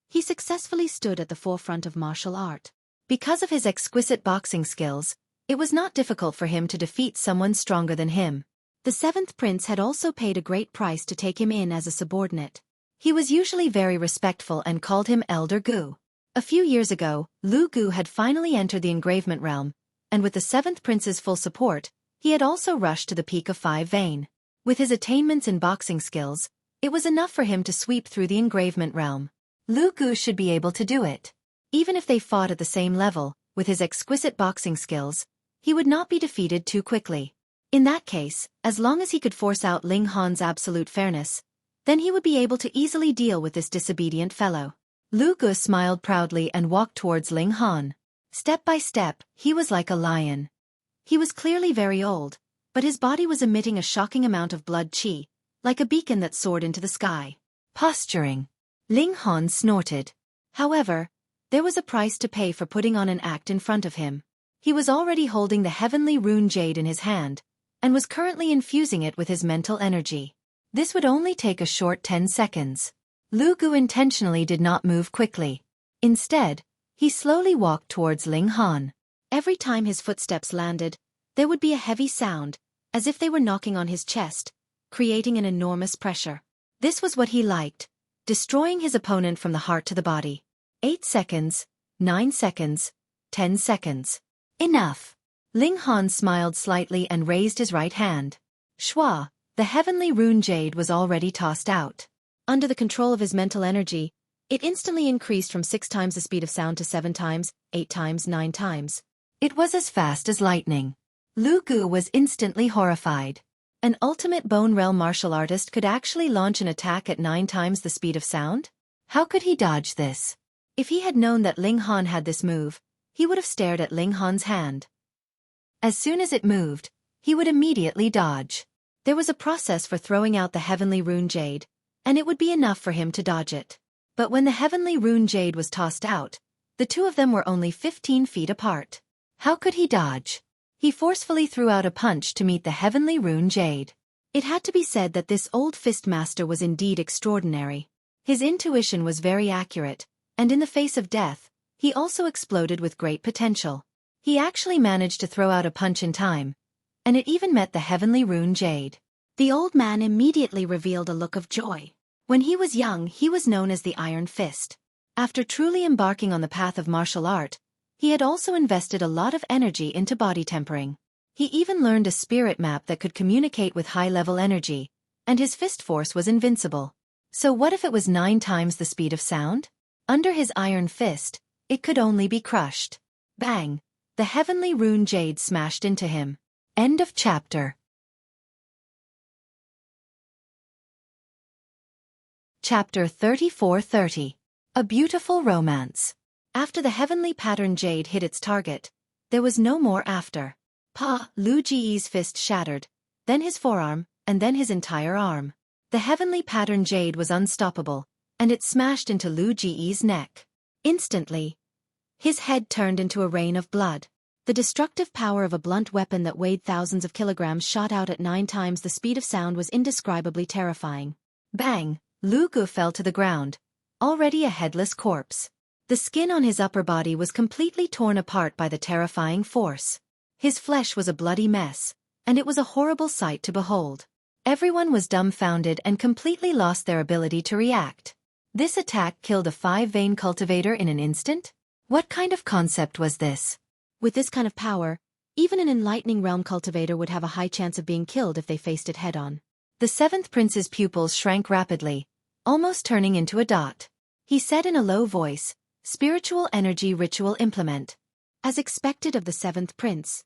he successfully stood at the forefront of martial art. Because of his exquisite boxing skills, it was not difficult for him to defeat someone stronger than him. The seventh prince had also paid a great price to take him in as a subordinate. He was usually very respectful and called him Elder Gu. A few years ago, Lu Gu had finally entered the engravement realm, and with the seventh prince's full support, he had also rushed to the peak of 5 vein. With his attainments in boxing skills, it was enough for him to sweep through the engravement realm. Lu Gu should be able to do it. Even if they fought at the same level, with his exquisite boxing skills, he would not be defeated too quickly. In that case, as long as he could force out Ling Han's absolute fairness, then he would be able to easily deal with this disobedient fellow. Lu Gu smiled proudly and walked towards Ling Han. Step by step, he was like a lion. He was clearly very old, but his body was emitting a shocking amount of blood qi, like a beacon that soared into the sky. Posturing. Ling Han snorted. However, there was a price to pay for putting on an act in front of him. He was already holding the heavenly rune jade in his hand, and was currently infusing it with his mental energy. This would only take a short 10 seconds. Lu Gu intentionally did not move quickly. Instead, he slowly walked towards Ling Han. Every time his footsteps landed, there would be a heavy sound, as if they were knocking on his chest, creating an enormous pressure. This was what he liked, destroying his opponent from the heart to the body. 8 seconds, 9 seconds, 10 seconds. Enough. Ling Han smiled slightly and raised his right hand. Shua, the heavenly rune jade was already tossed out. Under the control of his mental energy, It instantly increased from 6 times the speed of sound to 7 times, 8 times, 9 times. It was as fast as lightning. Lu Gu was instantly horrified. An ultimate bone realm martial artist could actually launch an attack at 9 times the speed of sound? How could he dodge this? If he had known that Ling Han had this move, he would have stared at Ling Han's hand. As soon as it moved, he would immediately dodge. There was a process for throwing out the heavenly rune jade, and it would be enough for him to dodge it. But when the heavenly rune jade was tossed out, the two of them were only 15 feet apart. How could he dodge? He forcefully threw out a punch to meet the heavenly rune jade. It had to be said that this old fist master was indeed extraordinary. His intuition was very accurate, and in the face of death, he also exploded with great potential. He actually managed to throw out a punch in time, and it even met the heavenly rune jade. The old man immediately revealed a look of joy. When he was young, he was known as the Iron Fist. After truly embarking on the path of martial art, he had also invested a lot of energy into body tempering. He even learned a spirit map that could communicate with high-level energy, and his fist force was invincible. So what if it was 9 times the speed of sound? Under his iron fist, it could only be crushed. Bang! The heavenly rune jade smashed into him. End of chapter. Chapter 34:30. A Beautiful Romance. After the heavenly pattern jade hit its target, there was no more after. Lu Ji's fist shattered, then his forearm, and then his entire arm. The heavenly pattern jade was unstoppable, and it smashed into Lu Ji's neck. Instantly, his head turned into a rain of blood. The destructive power of a blunt weapon that weighed thousands of kilograms shot out at 9 times the speed of sound was indescribably terrifying. Bang! Lu Gu fell to the ground, already a headless corpse. The skin on his upper body was completely torn apart by the terrifying force. His flesh was a bloody mess, and it was a horrible sight to behold. Everyone was dumbfounded and completely lost their ability to react. This attack killed a 5-vein cultivator in an instant? What kind of concept was this? With this kind of power, even an enlightening realm cultivator would have a high chance of being killed if they faced it head-on. The 7th prince's pupils shrank rapidly, almost turning into a dot. He said in a low voice, "Spiritual energy ritual implement." As expected of the 7th prince,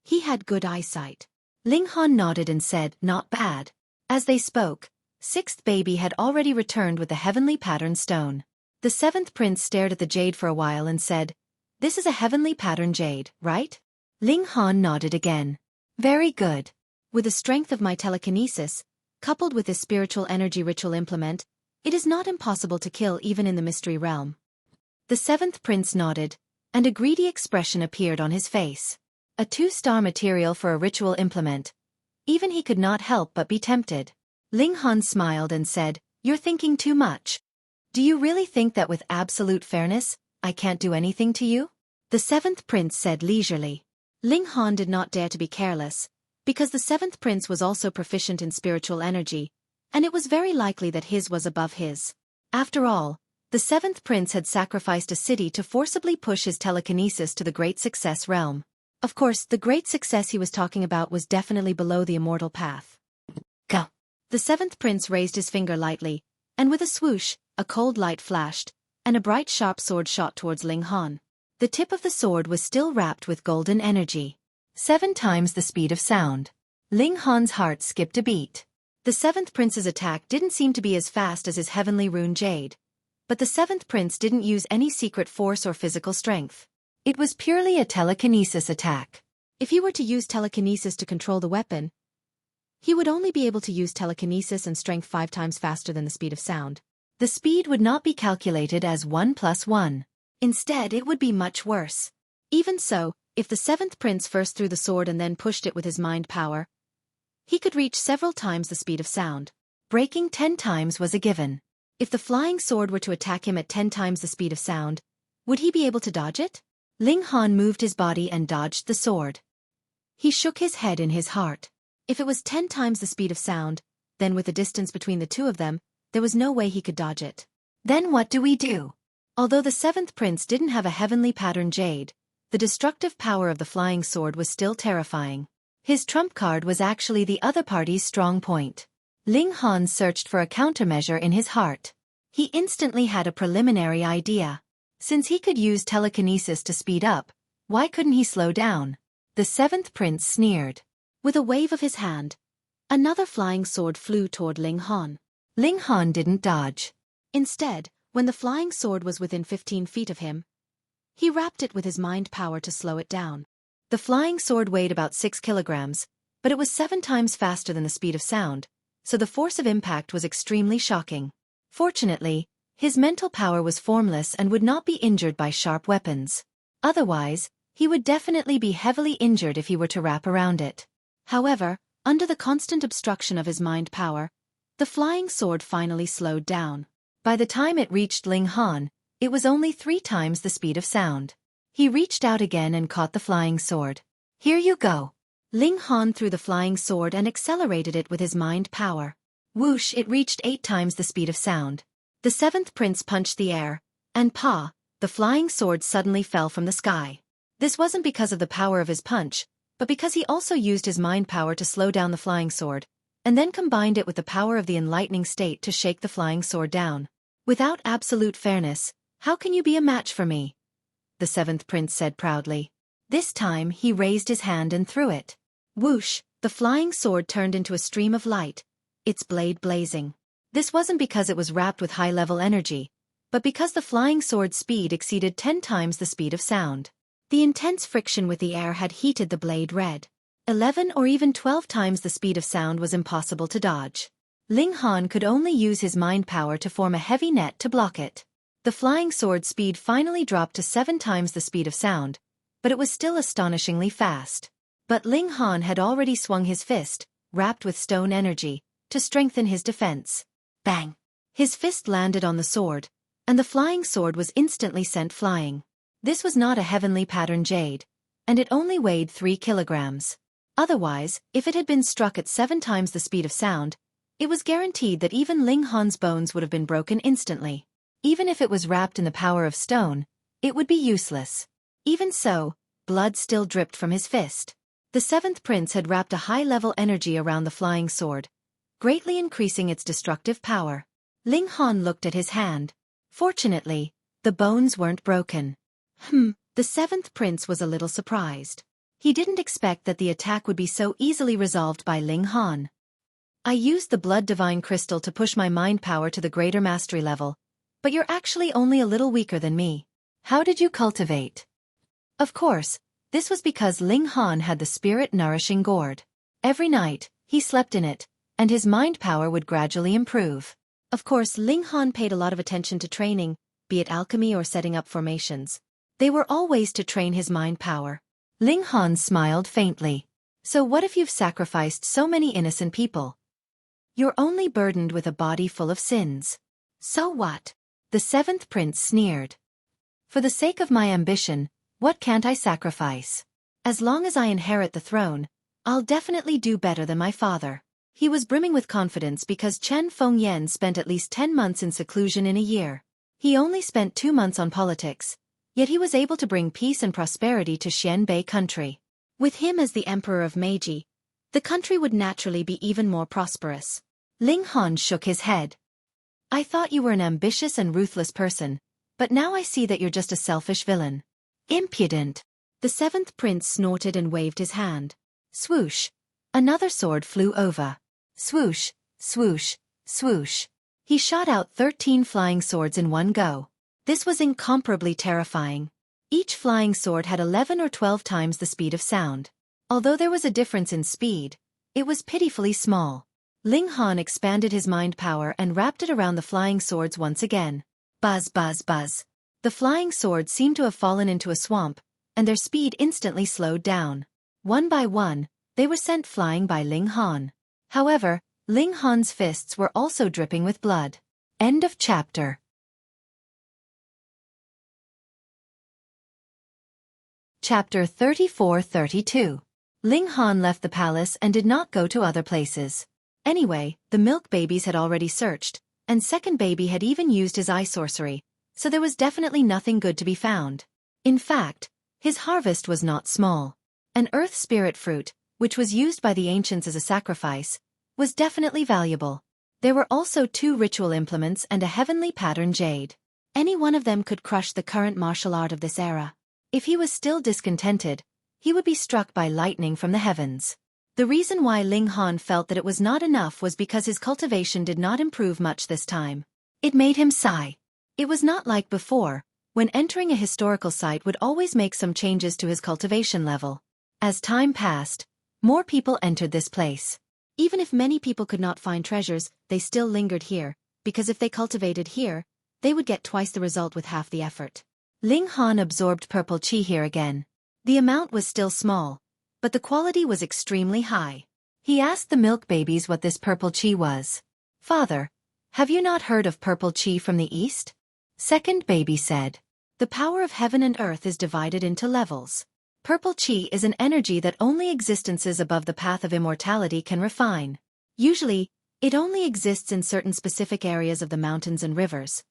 he had good eyesight. Ling Han nodded and said, "Not bad." As they spoke, 6th baby had already returned with the heavenly pattern stone. The 7th prince stared at the jade for a while and said, "This is a heavenly pattern jade, right?" Ling Han nodded again. "Very good. With the strength of my telekinesis, coupled with this spiritual energy ritual implement, it is not impossible to kill even in the mystery realm." The 7th prince nodded, and a greedy expression appeared on his face. A 2-star material for a ritual implement. Even he could not help but be tempted. Ling Han smiled and said, "You're thinking too much. Do you really think that with absolute fairness, I can't do anything to you?" The 7th prince said leisurely. Ling Han did not dare to be careless, because the 7th prince was also proficient in spiritual energy, and it was very likely that his was above his. After all, the 7th prince had sacrificed a city to forcibly push his telekinesis to the Great Success realm. Of course, the great success he was talking about was definitely below the immortal path. Go! The 7th prince raised his finger lightly, and with a swoosh, a cold light flashed, and a bright sharp sword shot towards Ling Han. The tip of the sword was still wrapped with golden energy. 7 times the speed of sound. Ling Han's heart skipped a beat. The 7th prince's attack didn't seem to be as fast as his heavenly rune jade, but the 7th prince didn't use any secret force or physical strength. It was purely a telekinesis attack. If he were to use telekinesis to control the weapon, he would only be able to use telekinesis and strength 5 times faster than the speed of sound. The speed would not be calculated as 1 + 1. Instead, it would be much worse. Even so, if the 7th prince first threw the sword and then pushed it with his mind power, he could reach several times the speed of sound. Breaking 10 times was a given. If the flying sword were to attack him at 10 times the speed of sound, would he be able to dodge it? Ling Han moved his body and dodged the sword. He shook his head in his heart. If it was 10 times the speed of sound, then with the distance between the two of them, there was no way he could dodge it. Then what do we do? Although the 7th prince didn't have a heavenly pattern jade, the destructive power of the flying sword was still terrifying. His trump card was actually the other party's strong point. Ling Han searched for a countermeasure in his heart. He instantly had a preliminary idea. Since he could use telekinesis to speed up, why couldn't he slow down? The seventh prince sneered. With a wave of his hand, another flying sword flew toward Ling Han. Ling Han didn't dodge. Instead, when the flying sword was within 15 feet of him, he wrapped it with his mind power to slow it down. The flying sword weighed about 6 kilograms, but it was 7 times faster than the speed of sound, so the force of impact was extremely shocking. Fortunately, his mental power was formless and would not be injured by sharp weapons. Otherwise, he would definitely be heavily injured if he were to wrap around it. However, under the constant obstruction of his mind power, the flying sword finally slowed down. By the time it reached Ling Han, it was only 3 times the speed of sound. He reached out again and caught the flying sword. Here you go. Ling Han threw the flying sword and accelerated it with his mind power. Whoosh, it reached 8 times the speed of sound. The seventh prince punched the air, and the flying sword suddenly fell from the sky. This wasn't because of the power of his punch, but because he also used his mind power to slow down the flying sword, and then combined it with the power of the enlightening state to shake the flying sword down. Without absolute fairness, how can you be a match for me? The seventh prince said proudly. This time he raised his hand and threw it. Whoosh, the flying sword turned into a stream of light, its blade blazing. This wasn't because it was wrapped with high-level energy, but because the flying sword's speed exceeded 10 times the speed of sound. The intense friction with the air had heated the blade red. 11 or even 12 times the speed of sound was impossible to dodge. Ling Han could only use his mind power to form a heavy net to block it. The flying sword's speed finally dropped to 7 times the speed of sound, but it was still astonishingly fast. But Ling Han had already swung his fist, wrapped with stone energy, to strengthen his defense. Bang! His fist landed on the sword, and the flying sword was instantly sent flying. This was not a heavenly pattern jade, and it only weighed 3 kilograms. Otherwise, if it had been struck at 7 times the speed of sound, it was guaranteed that even Ling Han's bones would have been broken instantly. Even if it was wrapped in the power of stone, it would be useless. Even so, blood still dripped from his fist. The seventh prince had wrapped a high-level energy around the flying sword, greatly increasing its destructive power. Ling Han looked at his hand. Fortunately, the bones weren't broken. The seventh prince was a little surprised. He didn't expect that the attack would be so easily resolved by Ling Han. I used the blood divine crystal to push my mind power to the greater mastery level, but you're actually only a little weaker than me. How did you cultivate? Of course, this was because Ling Han had the spirit-nourishing gourd. Every night, he slept in it, and his mind power would gradually improve. Of course, Ling Han paid a lot of attention to training, be it alchemy or setting up formations. They were all ways to train his mind power. Ling Han smiled faintly. So what if you've sacrificed so many innocent people? You're only burdened with a body full of sins. So what? The seventh prince sneered. For the sake of my ambition, what can't I sacrifice? As long as I inherit the throne, I'll definitely do better than my father. He was brimming with confidence because Chen Fengyan spent at least 10 months in seclusion in a year. He only spent 2 months on politics, yet he was able to bring peace and prosperity to Xianbei country. With him as the emperor of Meiji, the country would naturally be even more prosperous. Ling Han shook his head. I thought you were an ambitious and ruthless person, but now I see that you're just a selfish villain. Impudent. The seventh prince snorted and waved his hand. Swoosh. Another sword flew over. Swoosh, swoosh, swoosh. He shot out 13 flying swords in one go. This was incomparably terrifying. Each flying sword had 11 or 12 times the speed of sound. Although there was a difference in speed, it was pitifully small. Ling Han expanded his mind power and wrapped it around the flying swords once again. Buzz, buzz, buzz. The flying swords seemed to have fallen into a swamp, and their speed instantly slowed down. One by one, they were sent flying by Ling Han. However, Ling Han's fists were also dripping with blood. End of chapter. Chapter 34-32. Ling Han left the palace and did not go to other places. Anyway, the milk babies had already searched, and second baby had even used his eye sorcery, so there was definitely nothing good to be found. In fact, his harvest was not small. An earth spirit fruit, which was used by the ancients as a sacrifice, was definitely valuable. There were also 2 ritual implements and a heavenly pattern jade. Any one of them could crush the current martial art of this era. If he was still discontented, he would be struck by lightning from the heavens. The reason why Ling Han felt that it was not enough was because his cultivation did not improve much this time. It made him sigh. It was not like before, when entering a historical site would always make some changes to his cultivation level. As time passed, more people entered this place. Even if many people could not find treasures, they still lingered here, because if they cultivated here, they would get twice the result with half the effort. Ling Han absorbed purple qi here again. The amount was still small, but the quality was extremely high. He asked the milk babies what this purple qi was. "Father, have you not heard of purple qi from the east?" Second baby said. "The power of heaven and earth is divided into levels. Purple qi is an energy that only existences above the path of immortality can refine. Usually, it only exists in certain specific areas of the mountains and rivers.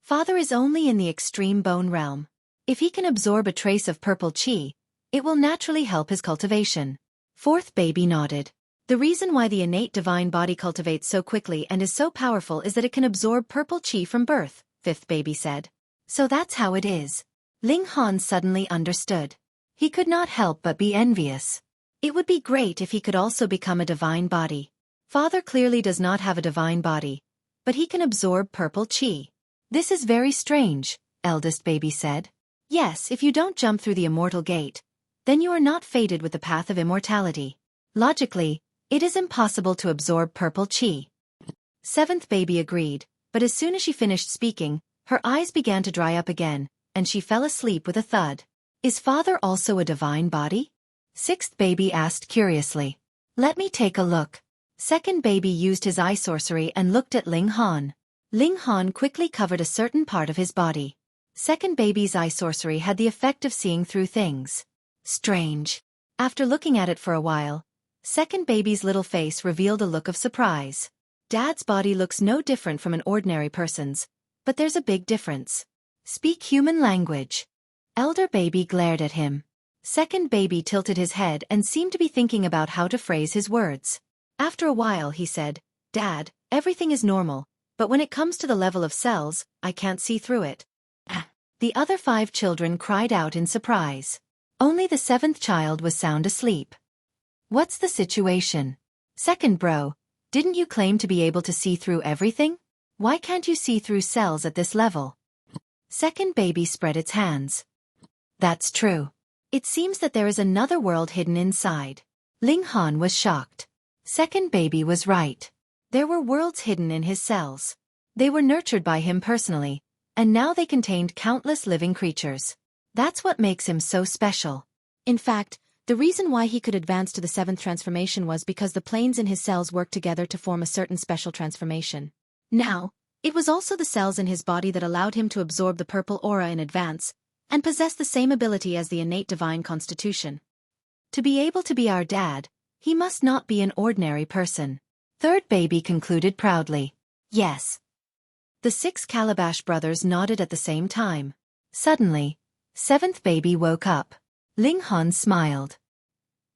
Father is only in the extreme bone realm. If he can absorb a trace of purple qi, it will naturally help his cultivation." Fourth baby nodded. The reason why the innate divine body cultivates so quickly and is so powerful is that it can absorb purple qi from birth, fifth baby said. So that's how it is. Ling Han suddenly understood. He could not help but be envious. It would be great if he could also become a divine body. Father clearly does not have a divine body, but he can absorb purple qi. "This is very strange," eldest baby said. "Yes, if you don't jump through the immortal gate, then you are not fated with the path of immortality. Logically, it is impossible to absorb purple qi." Seventh baby agreed, but as soon as she finished speaking, her eyes began to dry up again, and she fell asleep with a thud. "Is father also a divine body?" Sixth baby asked curiously. "Let me take a look." Second baby used his eye sorcery and looked at Ling Han. Ling Han quickly covered a certain part of his body. Second baby's eye sorcery had the effect of seeing through things. Strange. After looking at it for a while, second baby's little face revealed a look of surprise. Dad's body looks no different from an ordinary person's, but there's a big difference. Speak human language. Elder baby glared at him. Second baby tilted his head and seemed to be thinking about how to phrase his words. After a while he said, "Dad, everything is normal, but when it comes to the level of cells, I can't see through it." The other 5 children cried out in surprise. Only the 7th child was sound asleep. "What's the situation? Second bro, didn't you claim to be able to see through everything? Why can't you see through cells at this level?" Second baby spread its hands. "That's true. It seems that there is another world hidden inside." Ling Han was shocked. Second baby was right. There were worlds hidden in his cells. They were nurtured by him personally, and now they contained countless living creatures. That's what makes him so special. In fact, the reason why he could advance to the 7th transformation was because the planes in his cells worked together to form a certain special transformation. Now, it was also the cells in his body that allowed him to absorb the purple aura in advance, and possess the same ability as the innate divine constitution. To be able to be our dad, he must not be an ordinary person. Third baby concluded proudly. Yes. The 6 Calabash brothers nodded at the same time. Suddenly, 7th baby woke up. Ling Han smiled.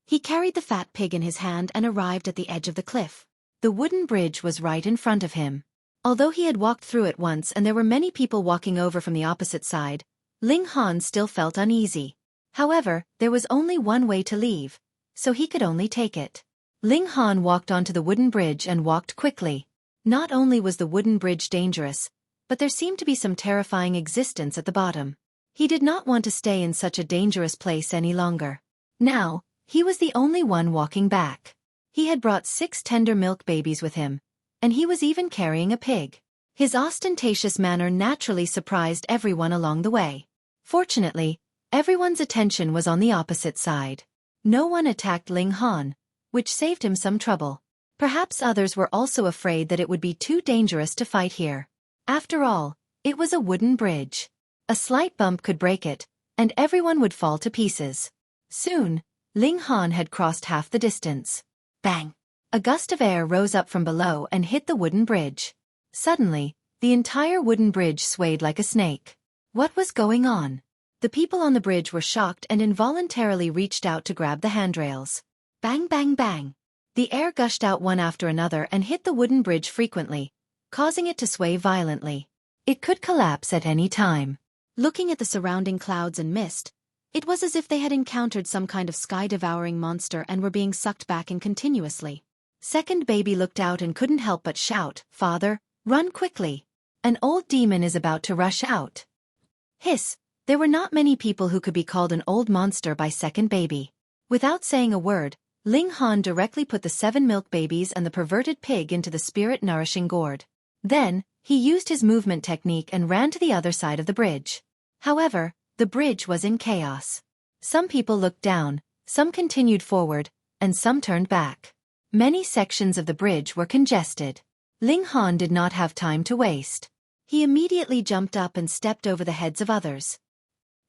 He carried the fat pig in his hand and arrived at the edge of the cliff. The wooden bridge was right in front of him. Although he had walked through it once and there were many people walking over from the opposite side, Ling Han still felt uneasy. However, there was only one way to leave, so he could only take it. Ling Han walked onto the wooden bridge and walked quickly. Not only was the wooden bridge dangerous, but there seemed to be some terrifying existence at the bottom. He did not want to stay in such a dangerous place any longer. Now, he was the only one walking back. He had brought 6 tender milk babies with him, and he was even carrying a pig. His ostentatious manner naturally surprised everyone along the way. Fortunately, everyone's attention was on the opposite side. No one attacked Ling Han, which saved him some trouble. Perhaps others were also afraid that it would be too dangerous to fight here. After all, it was a wooden bridge. A slight bump could break it, and everyone would fall to pieces. Soon, Ling Han had crossed half the distance. Bang! A gust of air rose up from below and hit the wooden bridge. Suddenly, the entire wooden bridge swayed like a snake. What was going on? The people on the bridge were shocked and involuntarily reached out to grab the handrails. Bang bang bang! The air gushed out one after another and hit the wooden bridge frequently, causing it to sway violently. It could collapse at any time. Looking at the surrounding clouds and mist, it was as if they had encountered some kind of sky-devouring monster and were being sucked back in continuously. Second baby looked out and couldn't help but shout, "Father, run quickly! An old demon is about to rush out." Hiss! There were not many people who could be called an old monster by second baby. Without saying a word, Ling Han directly put the 7 milk babies and the perverted pig into the spirit-nourishing gourd. Then, he used his movement technique and ran to the other side of the bridge. However, the bridge was in chaos. Some people looked down, some continued forward, and some turned back. Many sections of the bridge were congested. Ling Han did not have time to waste. He immediately jumped up and stepped over the heads of others.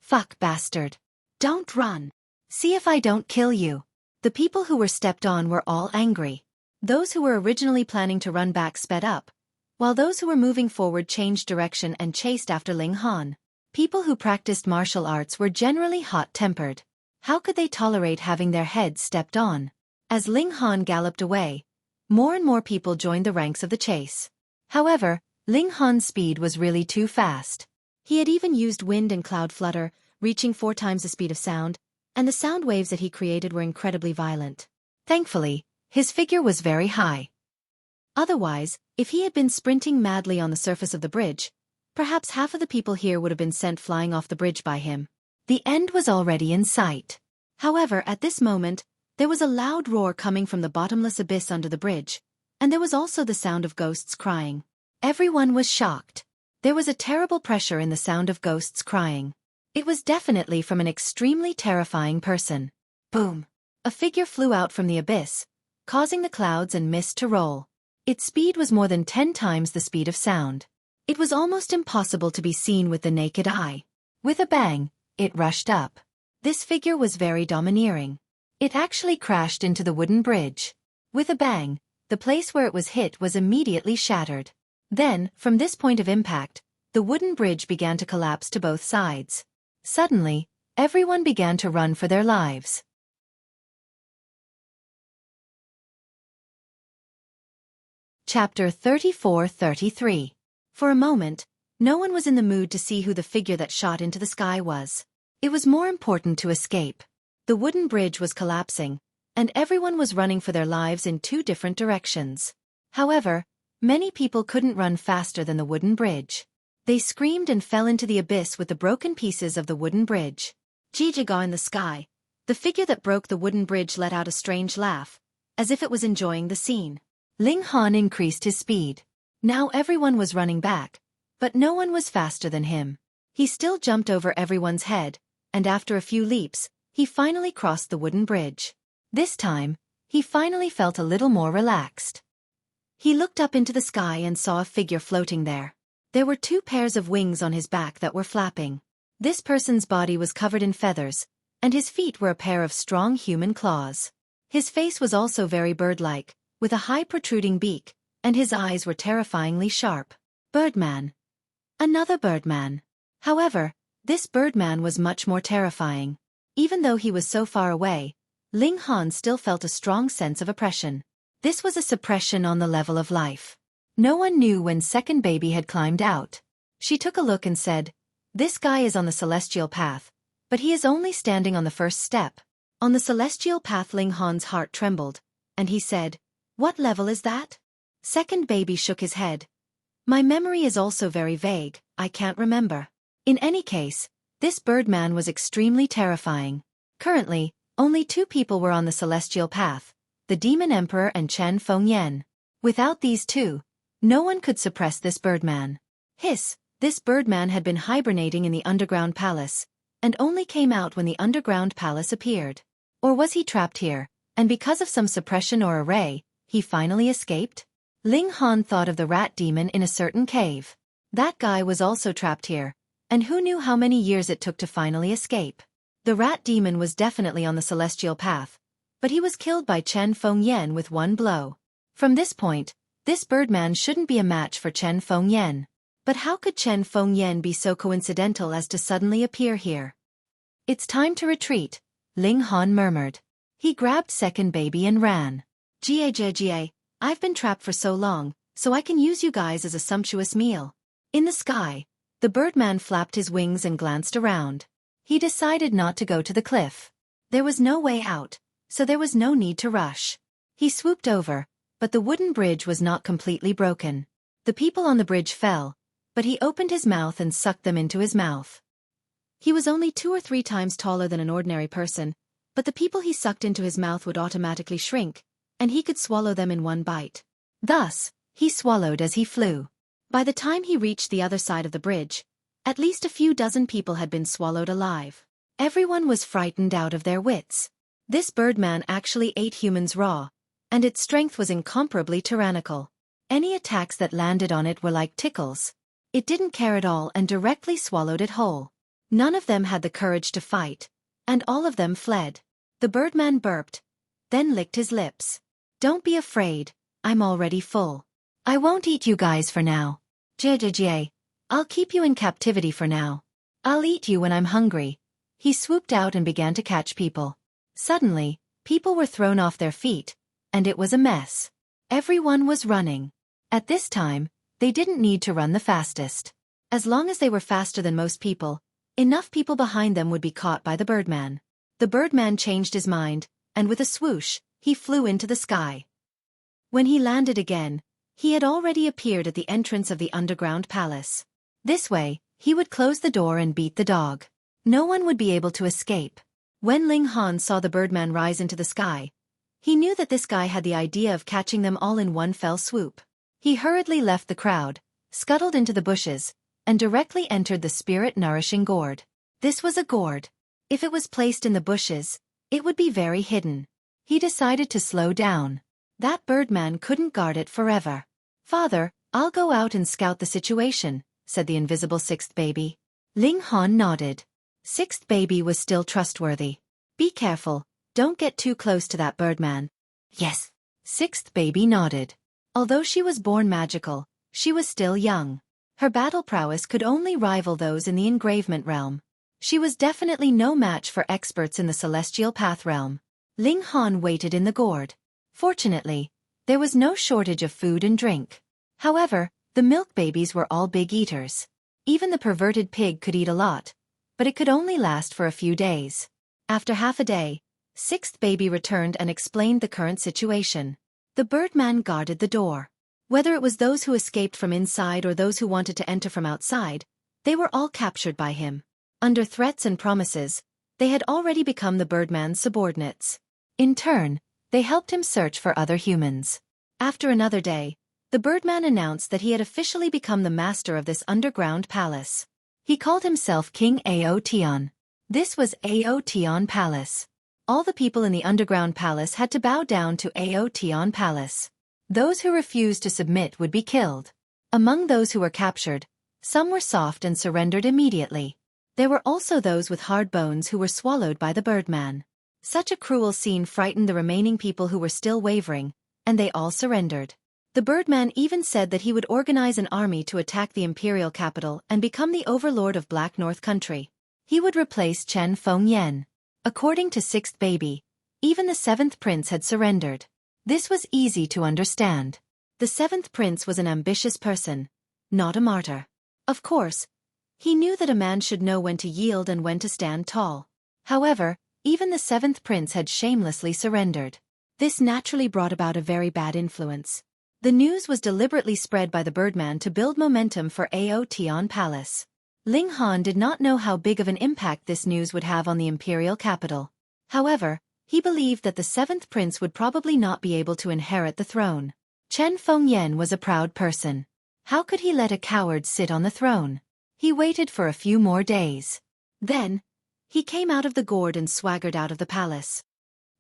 "Fuck, bastard. Don't run. See if I don't kill you." The people who were stepped on were all angry. Those who were originally planning to run back sped up, while those who were moving forward changed direction and chased after Ling Han. People who practiced martial arts were generally hot-tempered. How could they tolerate having their heads stepped on? As Ling Han galloped away, more and more people joined the ranks of the chase. However, Ling Han's speed was really too fast. He had even used wind and cloud flutter, reaching 4 times the speed of sound, and the sound waves that he created were incredibly violent. Thankfully, his figure was very high. Otherwise, if he had been sprinting madly on the surface of the bridge, perhaps half of the people here would have been sent flying off the bridge by him. The end was already in sight. However, at this moment, there was a loud roar coming from the bottomless abyss under the bridge, and there was also the sound of ghosts crying. Everyone was shocked. There was a terrible pressure in the sound of ghosts crying. It was definitely from an extremely terrifying person. Boom! A figure flew out from the abyss, causing the clouds and mist to roll. Its speed was more than 10 times the speed of sound. It was almost impossible to be seen with the naked eye. With a bang, it rushed up. This figure was very domineering. It actually crashed into the wooden bridge. With a bang, the place where it was hit was immediately shattered. Then, from this point of impact, the wooden bridge began to collapse to both sides. Suddenly, everyone began to run for their lives. Chapter 34-33. For a moment, no one was in the mood to see who the figure that shot into the sky was. It was more important to escape. The wooden bridge was collapsing, and everyone was running for their lives in 2 different directions. However, many people couldn't run faster than the wooden bridge. They screamed and fell into the abyss with the broken pieces of the wooden bridge. Jijiga in the sky, the figure that broke the wooden bridge let out a strange laugh, as if it was enjoying the scene. Ling Han increased his speed. Now everyone was running back, but no one was faster than him. He still jumped over everyone's head, and after a few leaps, he finally crossed the wooden bridge. This time, he finally felt a little more relaxed. He looked up into the sky and saw a figure floating there. There were 2 pairs of wings on his back that were flapping. This person's body was covered in feathers, and his feet were a pair of strong human claws. His face was also very bird-like, with a high protruding beak, and his eyes were terrifyingly sharp. Birdman. Another Birdman. However, this Birdman was much more terrifying. Even though he was so far away, Ling Han still felt a strong sense of oppression. This was a suppression on the level of life. No one knew when second baby had climbed out. She took a look and said, "This guy is on the celestial path, but he is only standing on the first step." On the celestial path, Ling Han's heart trembled, and he said, "What level is that?" Second baby shook his head. "My memory is also very vague, I can't remember." In any case, this Birdman was extremely terrifying. Currently, only 2 people were on the celestial path, the Demon Emperor and Chen Fengyan. Without these 2, no one could suppress this Birdman. Hiss! This Birdman had been hibernating in the underground palace, and only came out when the underground palace appeared. Or was he trapped here, and because of some suppression or array, he finally escaped? Ling Han thought of the rat demon in a certain cave. That guy was also trapped here, and who knew how many years it took to finally escape. The rat demon was definitely on the celestial path, but he was killed by Chen Fengyan with 1 blow. From this point, this Birdman shouldn't be a match for Chen Fengyan. But how could Chen Fengyan be so coincidental as to suddenly appear here? "It's time to retreat," Ling Han murmured. He grabbed second baby and ran. Ga, I've been trapped for so long, so I can use you guys as a sumptuous meal. In the sky, the birdman flapped his wings and glanced around. He decided not to go to the cliff. There was no way out, so there was no need to rush. He swooped over, but the wooden bridge was not completely broken. The people on the bridge fell, but he opened his mouth and sucked them into his mouth. He was only 2 or 3 times taller than an ordinary person, but the people he sucked into his mouth would automatically shrink, and he could swallow them in one bite. Thus, he swallowed as he flew. By the time he reached the other side of the bridge, at least a few dozen people had been swallowed alive. Everyone was frightened out of their wits. This birdman actually ate humans raw, and its strength was incomparably tyrannical. Any attacks that landed on it were like tickles. It didn't care at all and directly swallowed it whole. None of them had the courage to fight, and all of them fled. The birdman burped, then licked his lips. Don't be afraid, I'm already full. I won't eat you guys for now. I'll keep you in captivity for now. I'll eat you when I'm hungry. He swooped out and began to catch people. Suddenly, people were thrown off their feet, and it was a mess. Everyone was running. At this time, they didn't need to run the fastest. As long as they were faster than most people, enough people behind them would be caught by the birdman. The birdman changed his mind, and with a swoosh, he flew into the sky. When he landed again, he had already appeared at the entrance of the underground palace. This way, he would close the door and beat the dog. No one would be able to escape. When Ling Han saw the birdman rise into the sky, he knew that this guy had the idea of catching them all in one fell swoop. He hurriedly left the crowd, scuttled into the bushes, and directly entered the spirit-nourishing gourd. This was a gourd. If it was placed in the bushes, it would be very hidden. He decided to slow down. That birdman couldn't guard it forever. Father, I'll go out and scout the situation, said the invisible sixth baby. Ling Han nodded. Sixth baby was still trustworthy. Be careful, don't get too close to that birdman. Yes. Sixth baby nodded. Although she was born magical, she was still young. Her battle prowess could only rival those in the engravement realm. She was definitely no match for experts in the celestial path realm. Ling Han waited in the gourd. Fortunately, there was no shortage of food and drink. However, the milk babies were all big eaters. Even the perverted pig could eat a lot, but it could only last for a few days. After half a day, sixth baby returned and explained the current situation. The birdman guarded the door. Whether it was those who escaped from inside or those who wanted to enter from outside, they were all captured by him. Under threats and promises, they had already become the birdman's subordinates. In turn, they helped him search for other humans. After another day, the birdman announced that he had officially become the master of this underground palace. He called himself King Aotion. This was Aotion Palace. All the people in the underground palace had to bow down to Aotion Palace. Those who refused to submit would be killed. Among those who were captured, some were soft and surrendered immediately. There were also those with hard bones who were swallowed by the birdman. Such a cruel scene frightened the remaining people who were still wavering, and they all surrendered. The birdman even said that he would organize an army to attack the imperial capital and become the overlord of Black North Country. He would replace Chen Fengyan. According to sixth baby, even the seventh prince had surrendered. This was easy to understand. The seventh prince was an ambitious person, not a martyr. Of course, he knew that a man should know when to yield and when to stand tall. However, even the seventh prince had shamelessly surrendered. This naturally brought about a very bad influence. The news was deliberately spread by the birdman to build momentum for Aotion Palace. Ling Han did not know how big of an impact this news would have on the imperial capital. However, he believed that the seventh prince would probably not be able to inherit the throne. Chen Fengyan was a proud person. How could he let a coward sit on the throne? He waited for a few more days. Then, he came out of the gourd and swaggered out of the palace.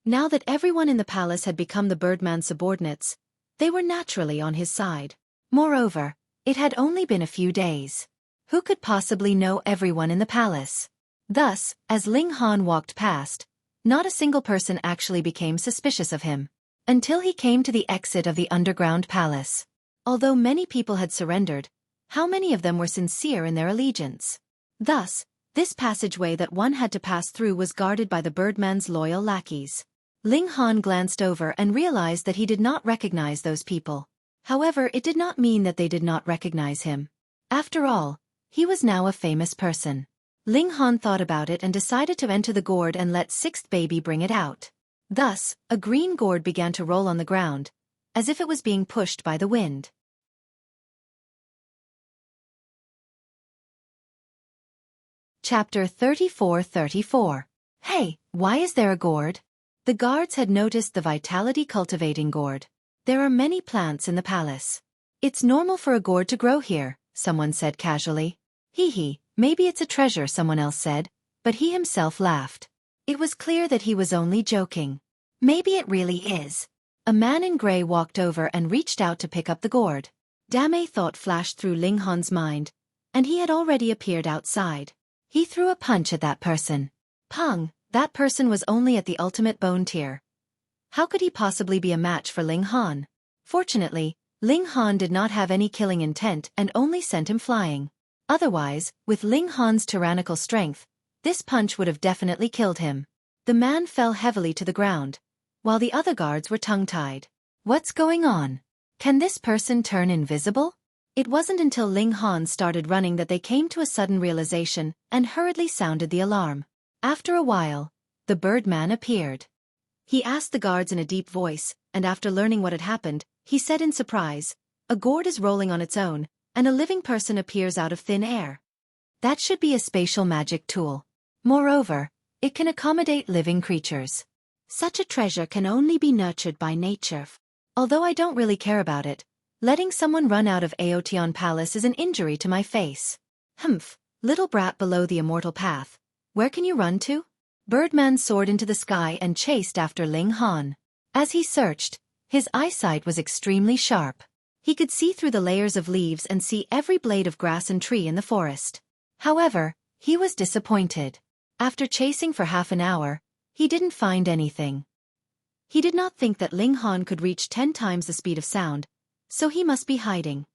Now that everyone in the palace had become the birdman's subordinates, they were naturally on his side. Moreover, it had only been a few days. Who could possibly know everyone in the palace? Thus, as Ling Han walked past, not a single person actually became suspicious of him, until he came to the exit of the underground palace. Although many people had surrendered, how many of them were sincere in their allegiance? Thus, this passageway that one had to pass through was guarded by the birdman's loyal lackeys. Ling Han glanced over and realized that he did not recognize those people. However, it did not mean that they did not recognize him. After all, he was now a famous person. Ling Han thought about it and decided to enter the gourd and let sixth baby bring it out. Thus, a green gourd began to roll on the ground, as if it was being pushed by the wind. Chapter 34-34. Hey, why is there a gourd? The guards had noticed the vitality-cultivating gourd. There are many plants in the palace. It's normal for a gourd to grow here, someone said casually. Hee, maybe it's a treasure, someone else said, but he himself laughed. It was clear that he was only joking. Maybe it really is. A man in gray walked over and reached out to pick up the gourd. Damn thought flashed through Ling Han's mind, and he had already appeared outside. He threw a punch at that person. Pung, that person was only at the ultimate bone tier. How could he possibly be a match for Ling Han? Fortunately, Ling Han did not have any killing intent and only sent him flying. Otherwise, with Ling Han's tyrannical strength, this punch would have definitely killed him. The man fell heavily to the ground, while the other guards were tongue-tied. What's going on? Can this person turn invisible? It wasn't until Ling Han started running that they came to a sudden realization and hurriedly sounded the alarm. After a while, the Birdman appeared. He asked the guards in a deep voice, and after learning what had happened, he said in surprise, "A gourd is rolling on its own, and a living person appears out of thin air. That should be a spatial magic tool. Moreover, it can accommodate living creatures. Such a treasure can only be nurtured by nature. Although I don't really care about it, letting someone run out of Aotion Palace is an injury to my face. Humph, little brat below the immortal path. Where can you run to?" Birdman soared into the sky and chased after Ling Han. As he searched, his eyesight was extremely sharp. He could see through the layers of leaves and see every blade of grass and tree in the forest. However, he was disappointed. After chasing for half an hour, he didn't find anything. He did not think that Ling Han could reach 10 times the speed of sound, so he must be hiding.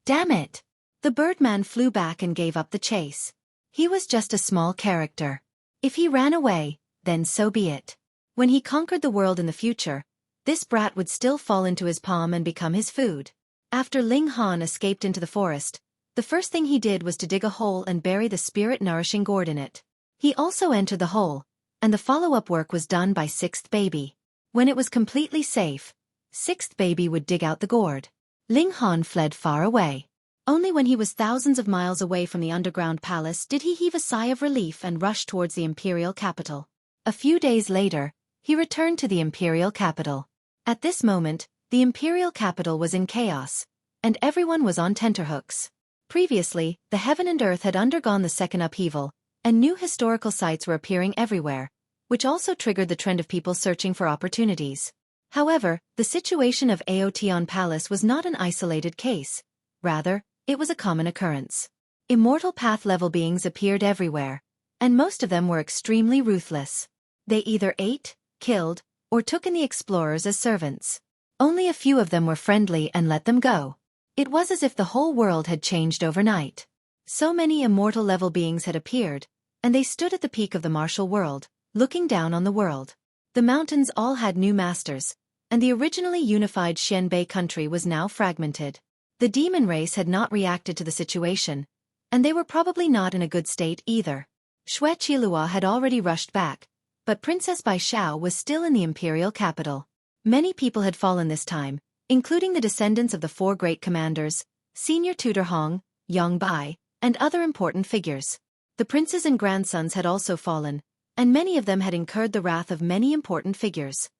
Damn it! The Birdman flew back and gave up the chase. He was just a small character. If he ran away, then so be it. When he conquered the world in the future, this brat would still fall into his palm and become his food. After Ling Han escaped into the forest, the first thing he did was to dig a hole and bury the spirit-nourishing gourd in it. He also entered the hole, and the follow-up work was done by sixth baby. When it was completely safe, sixth baby would dig out the gourd. Ling Han fled far away. Only when he was thousands of miles away from the underground palace did he heave a sigh of relief and rush towards the imperial capital. A few days later, he returned to the imperial capital. At this moment, the imperial capital was in chaos, and everyone was on tenterhooks. Previously, the heaven and earth had undergone the second upheaval, and new historical sites were appearing everywhere, which also triggered the trend of people searching for opportunities. However, the situation of Aotion Palace was not an isolated case. Rather, it was a common occurrence. Immortal path-level beings appeared everywhere, and most of them were extremely ruthless. They either ate, killed, or took in the explorers as servants. Only a few of them were friendly and let them go. It was as if the whole world had changed overnight. So many immortal-level beings had appeared, and they stood at the peak of the martial world, looking down on the world. The mountains all had new masters, and the originally unified Xianbei country was now fragmented. The demon race had not reacted to the situation, and they were probably not in a good state either. Xueqi had already rushed back, but Princess Bai Xiao was still in the imperial capital. Many people had fallen this time, including the descendants of the 4 great commanders, senior tutor Hong, Yang Bai, and other important figures. The princes and grandsons had also fallen, and many of them had incurred the wrath of many important figures.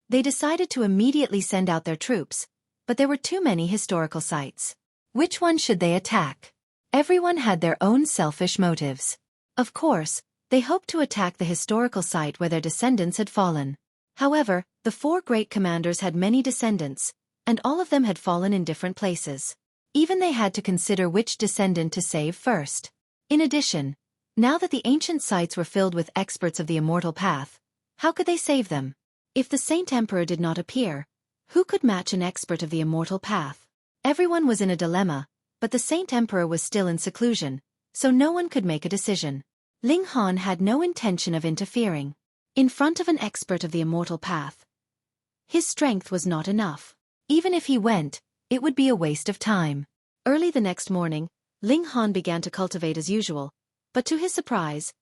They decided to immediately send out their troops, but there were too many historical sites. Which one should they attack? Everyone had their own selfish motives. Of course, they hoped to attack the historical site where their descendants had fallen. However, the 4 great commanders had many descendants, and all of them had fallen in different places. Even they had to consider which descendant to save first. In addition, now that the ancient sites were filled with experts of the immortal path, how could they save them? If the Saint Emperor did not appear, who could match an expert of the immortal path? Everyone was in a dilemma, but the Saint Emperor was still in seclusion, so no one could make a decision. Ling Han had no intention of interfering. in front of an expert of the immortal path. His strength was not enough. Even if he went, it would be a waste of time. Early the next morning, Ling Han began to cultivate as usual, but to his surprise,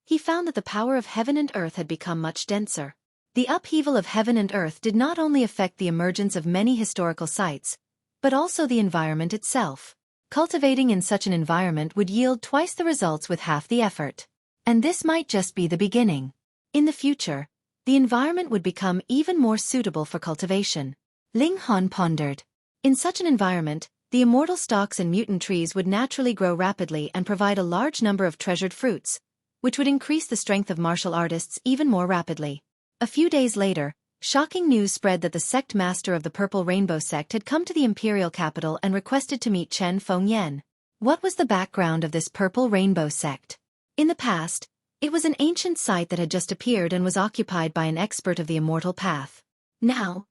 he found that the power of heaven and earth had become much denser. The upheaval of heaven and earth did not only affect the emergence of many historical sites, but also the environment itself. Cultivating in such an environment would yield twice the results with half the effort. And this might just be the beginning. In the future, the environment would become even more suitable for cultivation. Ling Han pondered. In such an environment, the immortal stalks and mutant trees would naturally grow rapidly and provide a large number of treasured fruits, which would increase the strength of martial artists even more rapidly. A few days later, shocking news spread that the sect master of the Purple Rainbow sect had come to the imperial capital and requested to meet Chen Fengyan. What was the background of this Purple Rainbow sect? In the past, it was an ancient site that had just appeared and was occupied by an expert of the immortal path. Now,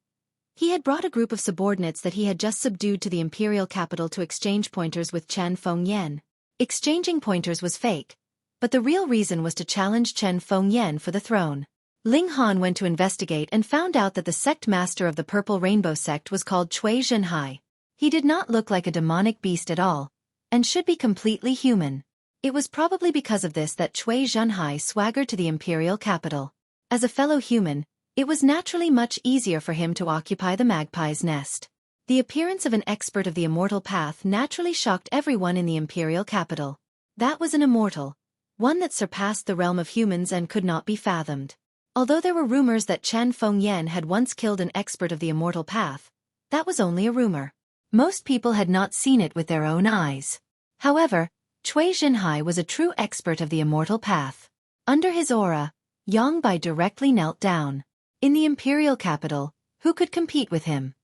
he had brought a group of subordinates that he had just subdued to the imperial capital to exchange pointers with Chen Fengyan. Exchanging pointers was fake, but the real reason was to challenge Chen Fengyan for the throne. Ling Han went to investigate and found out that the sect master of the Purple Rainbow sect was called Xueqi. He did not look like a demonic beast at all, and should be completely human. It was probably because of this that Xueqi swaggered to the imperial capital. As a fellow human, it was naturally much easier for him to occupy the magpie's nest. The appearance of an expert of the immortal path naturally shocked everyone in the imperial capital. That was an immortal, one that surpassed the realm of humans and could not be fathomed. Although there were rumors that Chen Fengyan had once killed an expert of the immortal path, that was only a rumor. Most people had not seen it with their own eyes. However, Xueqi was a true expert of the immortal path. Under his aura, Yang Bai directly knelt down. In the imperial capital, who could compete with him?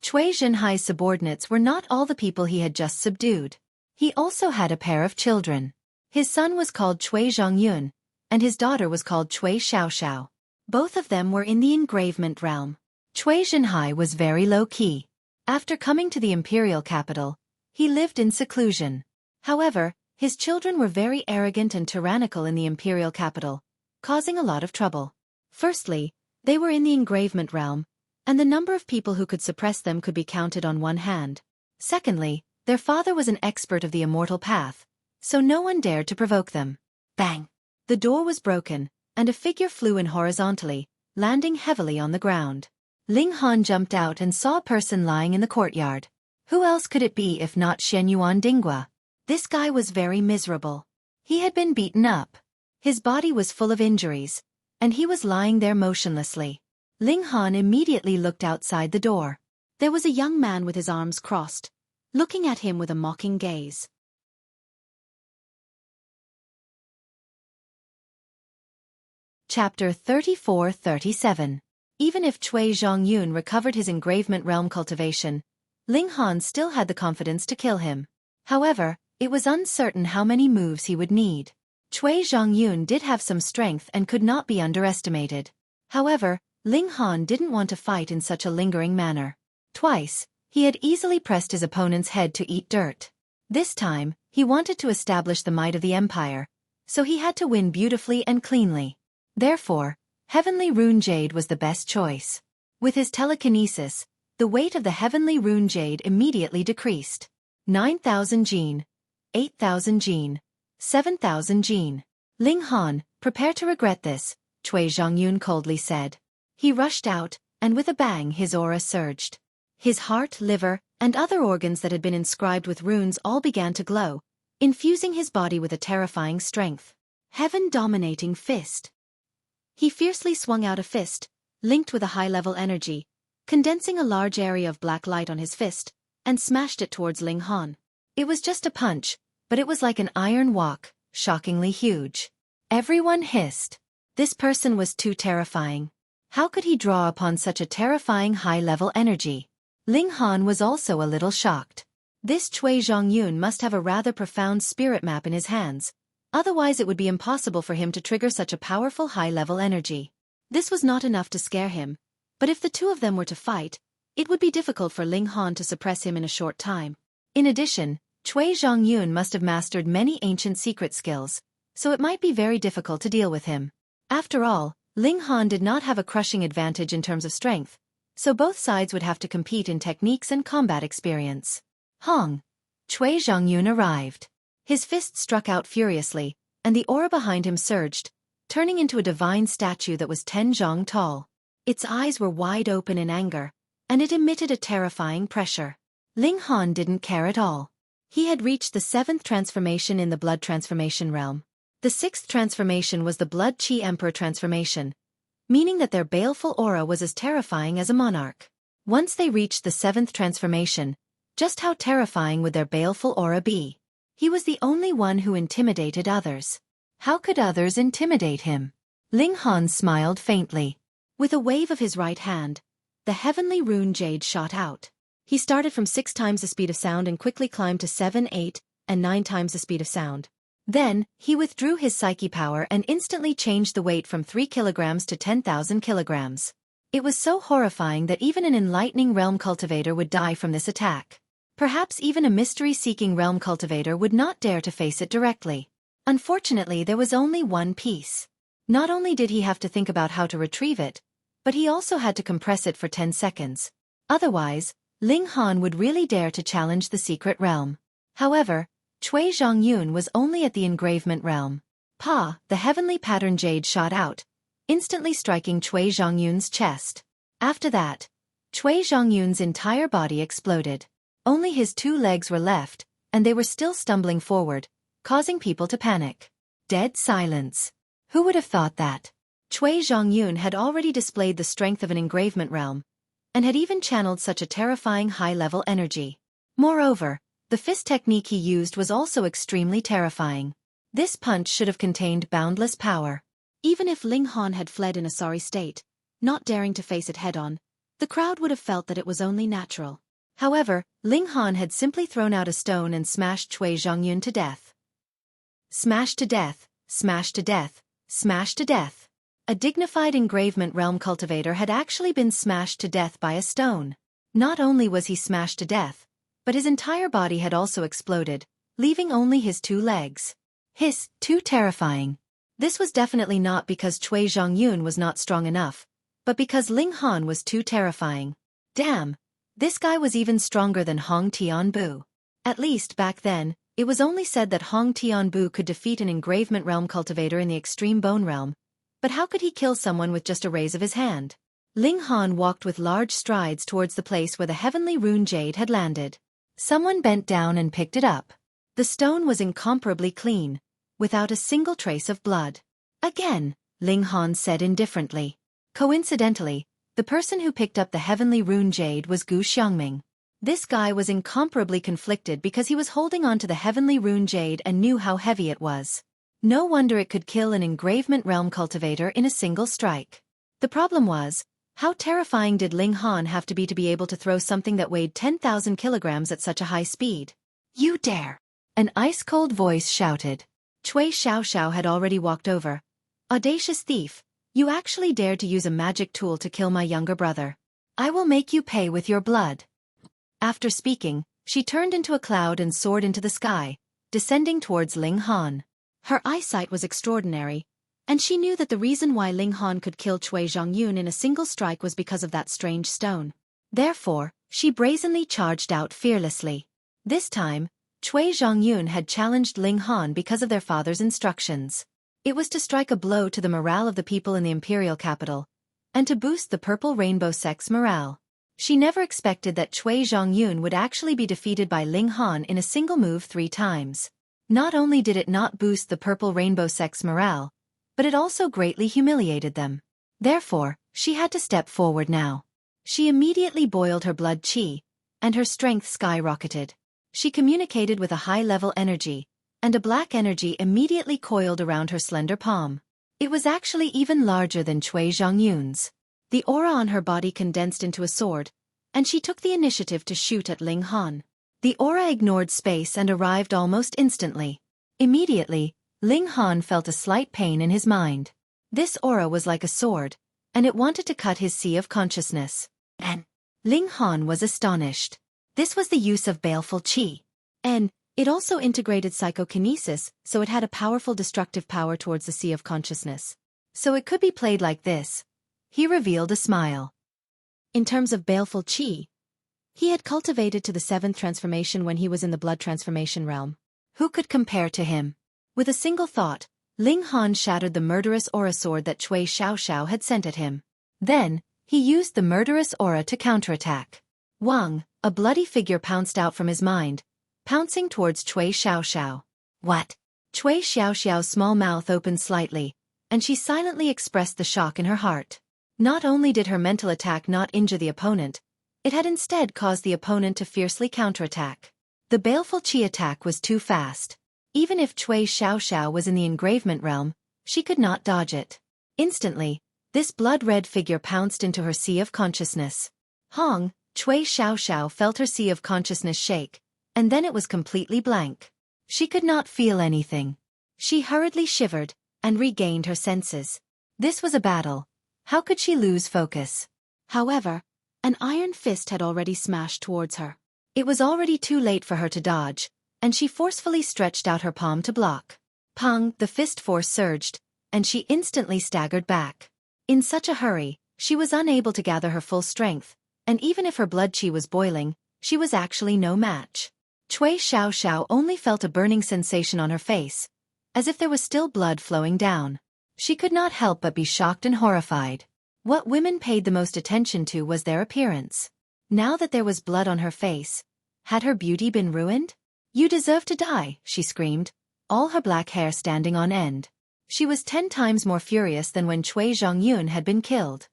Xueqi's subordinates were not all the people he had just subdued. He also had a pair of children. His son was called Cui Zhongyun, and his daughter was called Cui Xiaoxiao. Both of them were in the engravement realm. Xueqi was very low-key. After coming to the imperial capital, he lived in seclusion. However, his children were very arrogant and tyrannical in the imperial capital, causing a lot of trouble. Firstly, they were in the engravement realm, and the number of people who could suppress them could be counted on one hand. Secondly, their father was an expert of the immortal path, so no one dared to provoke them. Bang! The door was broken, and a figure flew in horizontally, landing heavily on the ground. Ling Han jumped out and saw a person lying in the courtyard. Who else could it be if not Shenyuan Dingwa? This guy was very miserable. He had been beaten up. His body was full of injuries, and he was lying there motionlessly. Ling Han immediately looked outside the door. There was a young man with his arms crossed, looking at him with a mocking gaze. Chapter 34-37. Even if Cui Zhongyun recovered his engravement realm cultivation, Ling Han still had the confidence to kill him. However, it was uncertain how many moves he would need. Cui Zhongyun did have some strength and could not be underestimated. However, Ling Han didn't want to fight in such a lingering manner. Twice, he had easily pressed his opponent's head to eat dirt. This time, he wanted to establish the might of the empire, so he had to win beautifully and cleanly. Therefore, Heavenly Rune Jade was the best choice. With his telekinesis, the weight of the Heavenly Rune Jade immediately decreased. 9,000 jin, 8,000 jin, 7,000 jin. Ling Han, prepare to regret this, Cui Zhongyun coldly said. He rushed out, and with a bang his aura surged. His heart, liver, and other organs that had been inscribed with runes all began to glow, infusing his body with a terrifying strength. Heaven-dominating fist. He fiercely swung out a fist, linked with a high-level energy, condensing a large area of black light on his fist, and smashed it towards Ling Han. It was just a punch, but it was like an iron wok, shockingly huge. Everyone hissed. This person was too terrifying. How could he draw upon such a terrifying high-level energy? Ling Han was also a little shocked. This Cui Zhongyun must have a rather profound spirit map in his hands. Otherwise it would be impossible for him to trigger such a powerful high-level energy. This was not enough to scare him, but if the two of them were to fight, it would be difficult for Ling Han to suppress him in a short time. In addition, Cui Zhongyun must have mastered many ancient secret skills, so it might be very difficult to deal with him. After all, Ling Han did not have a crushing advantage in terms of strength, so both sides would have to compete in techniques and combat experience. Hong! Cui Zhongyun arrived. His fist struck out furiously, and the aura behind him surged, turning into a divine statue that was 10 zhong tall. Its eyes were wide open in anger, and it emitted a terrifying pressure. Ling Han didn't care at all. He had reached the 7th transformation in the blood transformation realm. The 6th transformation was the Blood Qi Emperor transformation, meaning that their baleful aura was as terrifying as a monarch. Once they reached the 7th transformation, just how terrifying would their baleful aura be? He was the only one who intimidated others. How could others intimidate him? Ling Han smiled faintly. With a wave of his right hand, the heavenly rune jade shot out. He started from 6 times the speed of sound and quickly climbed to 7, 8, and 9 times the speed of sound. Then, he withdrew his psyche power and instantly changed the weight from 3 kilograms to 10,000 kilograms. It was so horrifying that even an enlightening realm cultivator would die from this attack. Perhaps even a mystery-seeking realm cultivator would not dare to face it directly. Unfortunately, there was only one piece. Not only did he have to think about how to retrieve it, but he also had to compress it for 10 seconds. Otherwise, Ling Han would really dare to challenge the secret realm. However, Cui Zhongyun was only at the engravement realm. Pa, the heavenly pattern jade shot out, instantly striking Cui Zhongyun's chest. After that, Cui Zhongyun's entire body exploded. Only his 2 legs were left, and they were still stumbling forward, causing people to panic. Dead silence. Who would have thought that? Cui Zhongyun had already displayed the strength of an engravement realm, and had even channeled such a terrifying high-level energy. Moreover, the fist technique he used was also extremely terrifying. This punch should have contained boundless power. Even if Ling Han had fled in a sorry state, not daring to face it head-on, the crowd would have felt that it was only natural. However, Ling Han had simply thrown out a stone and smashed Cui Zhongyun to death. Smash to death, smash to death, smash to death. A dignified engravement realm cultivator had actually been smashed to death by a stone. Not only was he smashed to death, but his entire body had also exploded, leaving only his 2 legs. Hiss, too terrifying. This was definitely not because Cui Zhongyun was not strong enough, but because Ling Han was too terrifying. Damn, this guy was even stronger than Hong Tianbu. At least back then, it was only said that Hong Tianbu could defeat an engravement realm cultivator in the extreme bone realm, but how could he kill someone with just a raise of his hand? Ling Han walked with large strides towards the place where the heavenly rune jade had landed. Someone bent down and picked it up. The stone was incomparably clean, without a single trace of blood. Again, Ling Han said indifferently. Coincidentally, the person who picked up the heavenly rune jade was Gu Xiangming. This guy was incomparably conflicted because he was holding on to the heavenly rune jade and knew how heavy it was. No wonder it could kill an engravement realm cultivator in a single strike. The problem was, how terrifying did Ling Han have to be able to throw something that weighed 10,000 kilograms at such a high speed? You dare! An ice-cold voice shouted. Cui Xiaoxiao had already walked over. Audacious thief, you actually dared to use a magic tool to kill my younger brother. I will make you pay with your blood. After speaking, she turned into a cloud and soared into the sky, descending towards Ling Han. Her eyesight was extraordinary, and she knew that the reason why Ling Han could kill Cui Zhongyun in a single strike was because of that strange stone. Therefore, she brazenly charged out fearlessly. This time, Cui Zhongyun had challenged Ling Han because of their father's instructions. It was to strike a blow to the morale of the people in the imperial capital, and to boost the purple rainbow sect's morale. She never expected that Cui Zhongyun would actually be defeated by Ling Han in a single move 3 times. Not only did it not boost the purple rainbow sect's morale, but it also greatly humiliated them. Therefore, she had to step forward now. She immediately boiled her blood qi, and her strength skyrocketed. She communicated with a high-level energy, and a black energy immediately coiled around her slender palm. It was actually even larger than Cui Zhongyun's. The aura on her body condensed into a sword, and she took the initiative to shoot at Ling Han. The aura ignored space and arrived almost instantly. Immediately, Ling Han felt a slight pain in his mind. This aura was like a sword, and it wanted to cut his sea of consciousness. And Ling Han was astonished. This was the use of baleful qi. And it also integrated psychokinesis, so it had a powerful destructive power towards the sea of consciousness. So it could be played like this. He revealed a smile. In terms of baleful qi, he had cultivated to the 7th transformation when he was in the blood transformation realm. Who could compare to him? With a single thought, Ling Han shattered the murderous aura sword that Cui Xiaoxiao had sent at him. Then, he used the murderous aura to counterattack. Wang, a bloody figure pounced out from his mind, pouncing towards Cui Xiaoxiao. What? Cui Xiaoxiao's small mouth opened slightly, and she silently expressed the shock in her heart. Not only did her mental attack not injure the opponent, it had instead caused the opponent to fiercely counterattack. The baleful qi attack was too fast. Even if Cui Xiaoxiao was in the engravement realm, she could not dodge it. Instantly, this blood-red figure pounced into her sea of consciousness. Cui Xiaoxiao felt her sea of consciousness shake, and then it was completely blank. She could not feel anything. She hurriedly shivered, and regained her senses. This was a battle. How could she lose focus? However, an iron fist had already smashed towards her. It was already too late for her to dodge, and she forcefully stretched out her palm to block. Pang, the fist force surged, and she instantly staggered back. In such a hurry, she was unable to gather her full strength, and even if her blood qi was boiling, she was actually no match. Cui Xiaoxiao only felt a burning sensation on her face, as if there was still blood flowing down. She could not help but be shocked and horrified. What women paid the most attention to was their appearance. Now that there was blood on her face, had her beauty been ruined? "You deserve to die," she screamed, all her black hair standing on end. She was 10 times more furious than when Cui Zhongyun had been killed.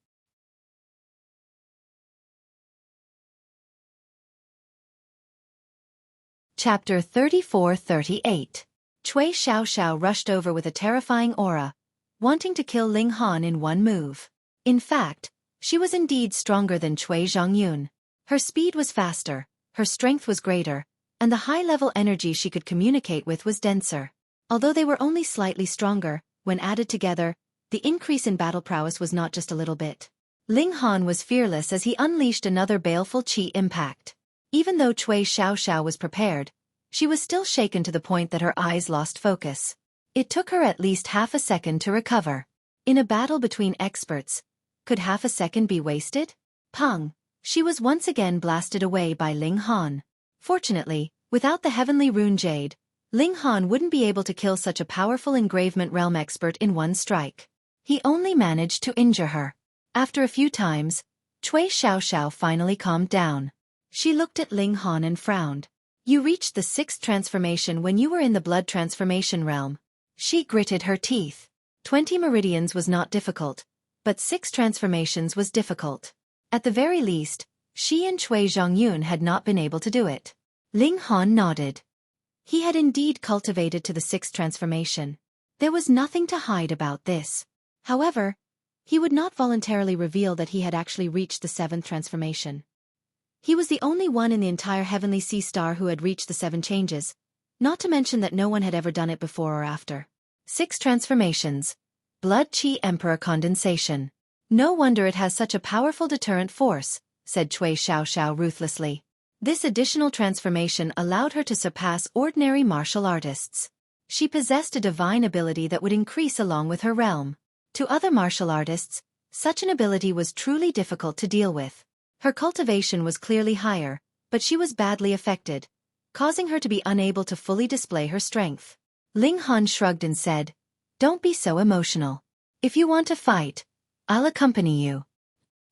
Chapter 34-38. Cui Xiaoxiao rushed over with a terrifying aura, wanting to kill Ling Han in one move. In fact, she was indeed stronger than Cui Zhongyun. Her speed was faster, her strength was greater, and the high-level energy she could communicate with was denser. Although they were only slightly stronger, when added together, the increase in battle prowess was not just a little bit. Ling Han was fearless as he unleashed another baleful qi impact. Even though Cui Xiaoxiao was prepared, she was still shaken to the point that her eyes lost focus. It took her at least half a second to recover. In a battle between experts, could half a second be wasted? Pang! She was once again blasted away by Ling Han. Fortunately, without the heavenly rune jade, Ling Han wouldn't be able to kill such a powerful engravement realm expert in one strike. He only managed to injure her. After a few times, Cui Xiaoxiao finally calmed down. She looked at Ling Han and frowned. "You reached the 6th transformation when you were in the blood transformation realm." She gritted her teeth. 20 meridians was not difficult, but 6 transformations was difficult. At the very least, she and Cui Zhongyun had not been able to do it. Ling Han nodded. He had indeed cultivated to the 6th transformation. There was nothing to hide about this. However, he would not voluntarily reveal that he had actually reached the 7th transformation. He was the only one in the entire Heavenly Sea Star who had reached the 7 changes, not to mention that no one had ever done it before or after. 6 transformations. Blood Qi Emperor Condensation. "No wonder it has such a powerful deterrent force," said Cui Xiaoxiao ruthlessly. This additional transformation allowed her to surpass ordinary martial artists. She possessed a divine ability that would increase along with her realm. To other martial artists, such an ability was truly difficult to deal with. Her cultivation was clearly higher, but she was badly affected, causing her to be unable to fully display her strength. Ling Han shrugged and said, "Don't be so emotional. If you want to fight, I'll accompany you."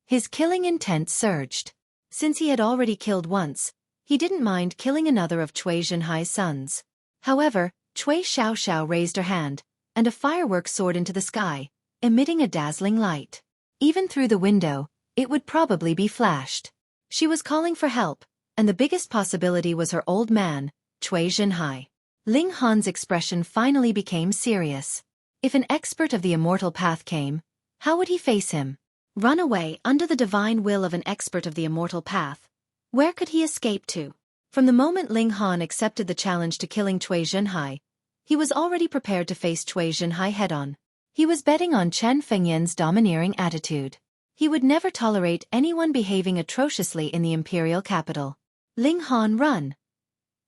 His killing intent surged. Since he had already killed once, he didn't mind killing another of Cui Zhenhai's sons. However, Cui Xiaoxiao raised her hand, and a firework soared into the sky, emitting a dazzling light. Even through the window, it would probably be flashed. She was calling for help, and the biggest possibility was her old man, Cui Zhenhai. Ling Han's expression finally became serious. If an expert of the immortal path came, how would he face him? Run away under the divine will of an expert of the immortal path. Where could he escape to? From the moment Ling Han accepted the challenge to killing Cui Zhenhai, he was already prepared to face Cui Zhenhai head-on. He was betting on Chen Fengyan's domineering attitude. He would never tolerate anyone behaving atrociously in the imperial capital. "Ling Han, run!"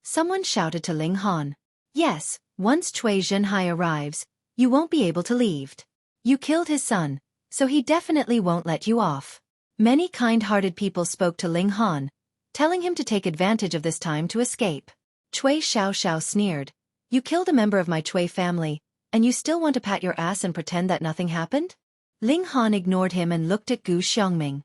Someone shouted to Ling Han. "Yes, once Cui Zhenhai arrives, you won't be able to leave." You killed his son, so he definitely won't let you off. Many kind-hearted people spoke to Ling Han, telling him to take advantage of this time to escape. Cui Xiaoxiao sneered. You killed a member of my Cui family, and you still want to pat your ass and pretend that nothing happened? Ling Han ignored him and looked at Gu Xiongming.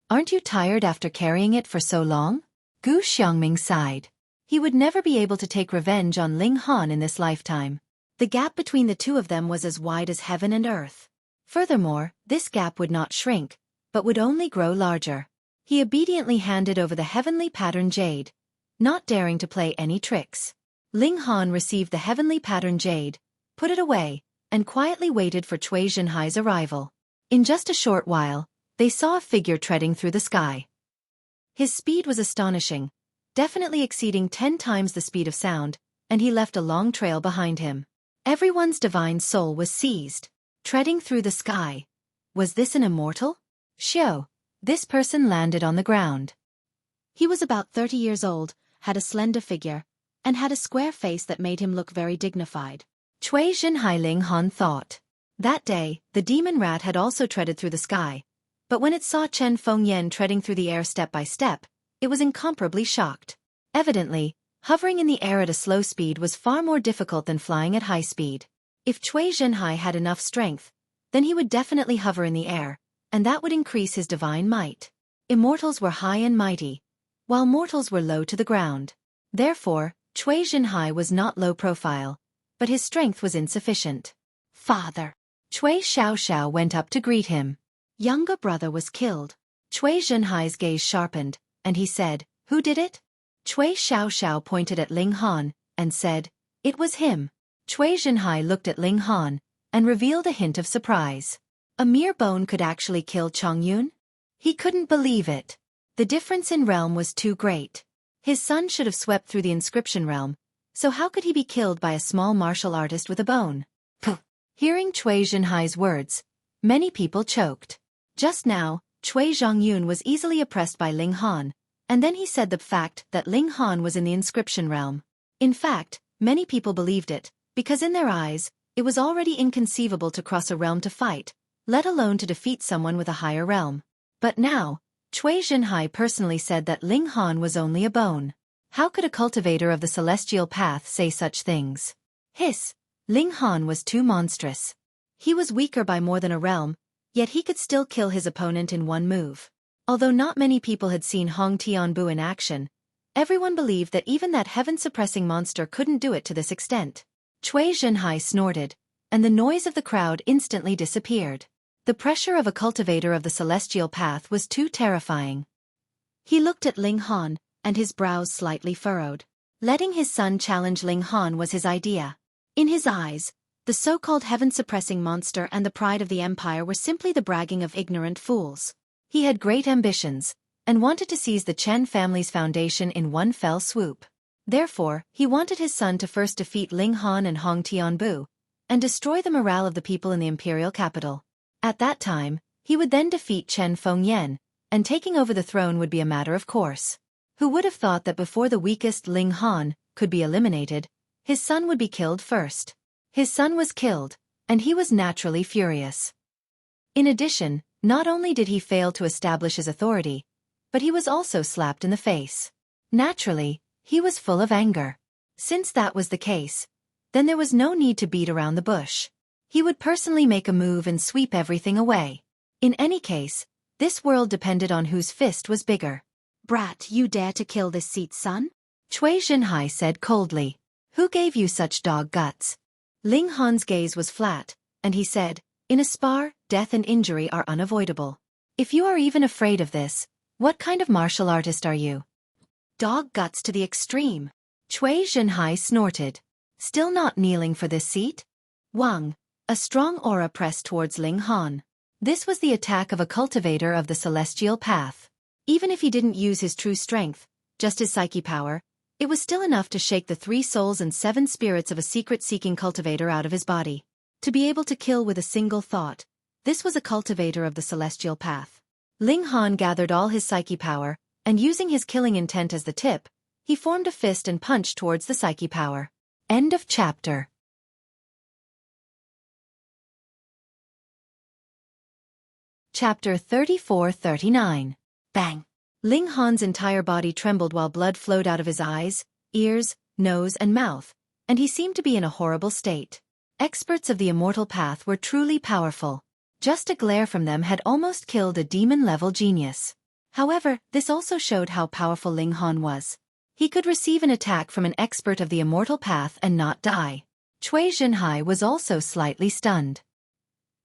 Aren't you tired after carrying it for so long? Gu Xiongming sighed. He would never be able to take revenge on Ling Han in this lifetime. The gap between the two of them was as wide as heaven and earth. Furthermore, this gap would not shrink, but would only grow larger. He obediently handed over the heavenly pattern jade, not daring to play any tricks. Ling Han received the heavenly pattern jade, put it away, and quietly waited for Cui Zhenhai's arrival. In just a short while, they saw a figure treading through the sky. His speed was astonishing, definitely exceeding 10 times the speed of sound, and he left a long trail behind him. Everyone's divine soul was seized. Treading through the sky. Was this an immortal? Xiao. This person landed on the ground. He was about 30 years old, had a slender figure, and had a square face that made him look very dignified. Cui Zhenhai Ling Han thought. That day, the demon rat had also treaded through the sky, but when it saw Chen Fengyan treading through the air step by step, it was incomparably shocked. Evidently, hovering in the air at a slow speed was far more difficult than flying at high speed. If Cui Zhenhai had enough strength, then he would definitely hover in the air, and that would increase his divine might. Immortals were high and mighty, while mortals were low to the ground. Therefore, Cui Zhenhai was not low profile, but his strength was insufficient. Father! Cui Xiaoxiao went up to greet him. Younger brother was killed. Cui Zhenhai's gaze sharpened, and he said, Who did it? Cui Xiaoxiao pointed at Ling Han, and said, It was him. Cui Zhenhai looked at Ling Han, and revealed a hint of surprise. A mere bone could actually kill Chongyun? He couldn't believe it. The difference in realm was too great. His son should have swept through the inscription realm, so how could he be killed by a small martial artist with a bone? Puh! Hearing Cui Zhenhai's words, many people choked. Just now, Cui Zhongyun was easily oppressed by Ling Han, and then he said the fact that Ling Han was in the inscription realm. In fact, many people believed it, because in their eyes, it was already inconceivable to cross a realm to fight, let alone to defeat someone with a higher realm. But now, Cui Zhenhai personally said that Ling Han was only a bone. How could a cultivator of the celestial path say such things? Hiss! Ling Han was too monstrous. He was weaker by more than a realm, yet he could still kill his opponent in one move. Although not many people had seen Hong Tianbu in action, everyone believed that even that heaven-suppressing monster couldn't do it to this extent. Cui Zhenhai snorted, and the noise of the crowd instantly disappeared. The pressure of a cultivator of the celestial path was too terrifying. He looked at Ling Han, and his brows slightly furrowed. Letting his son challenge Ling Han was his idea. In his eyes, the so-called heaven-suppressing monster and the pride of the empire were simply the bragging of ignorant fools. He had great ambitions, and wanted to seize the Chen family's foundation in one fell swoop. Therefore, he wanted his son to first defeat Ling Han and Hong Tianbu, and destroy the morale of the people in the imperial capital. At that time, he would then defeat Chen Fengyan, and taking over the throne would be a matter of course. Who would have thought that before the weakest Ling Han could be eliminated, his son would be killed first? His son was killed, and he was naturally furious. In addition, not only did he fail to establish his authority, but he was also slapped in the face. Naturally, he was full of anger. Since that was the case, then there was no need to beat around the bush. He would personally make a move and sweep everything away. In any case, this world depended on whose fist was bigger. Brat, you dare to kill this seat's son? Cui Zhenhai said coldly. Who gave you such dog guts? Ling Han's gaze was flat, and he said, In a spar, death and injury are unavoidable. If you are even afraid of this, what kind of martial artist are you? Dog guts to the extreme. Cui Zhenhai snorted. Still not kneeling for this seat? Wang. A strong aura pressed towards Ling Han. This was the attack of a cultivator of the celestial path. Even if he didn't use his true strength, just his psyche power, it was still enough to shake the 3 souls and 7 spirits of a secret-seeking cultivator out of his body. To be able to kill with a single thought, this was a cultivator of the celestial path. Ling Han gathered all his psyche power, and using his killing intent as the tip, he formed a fist and punched towards the psyche power. End of chapter. Chapter 34-39. Bang! Ling Han's entire body trembled while blood flowed out of his eyes, ears, nose and mouth, and he seemed to be in a horrible state. Experts of the immortal path were truly powerful. Just a glare from them had almost killed a demon-level genius. However, this also showed how powerful Ling Han was. He could receive an attack from an expert of the immortal path and not die. Cui Zhenhai was also slightly stunned.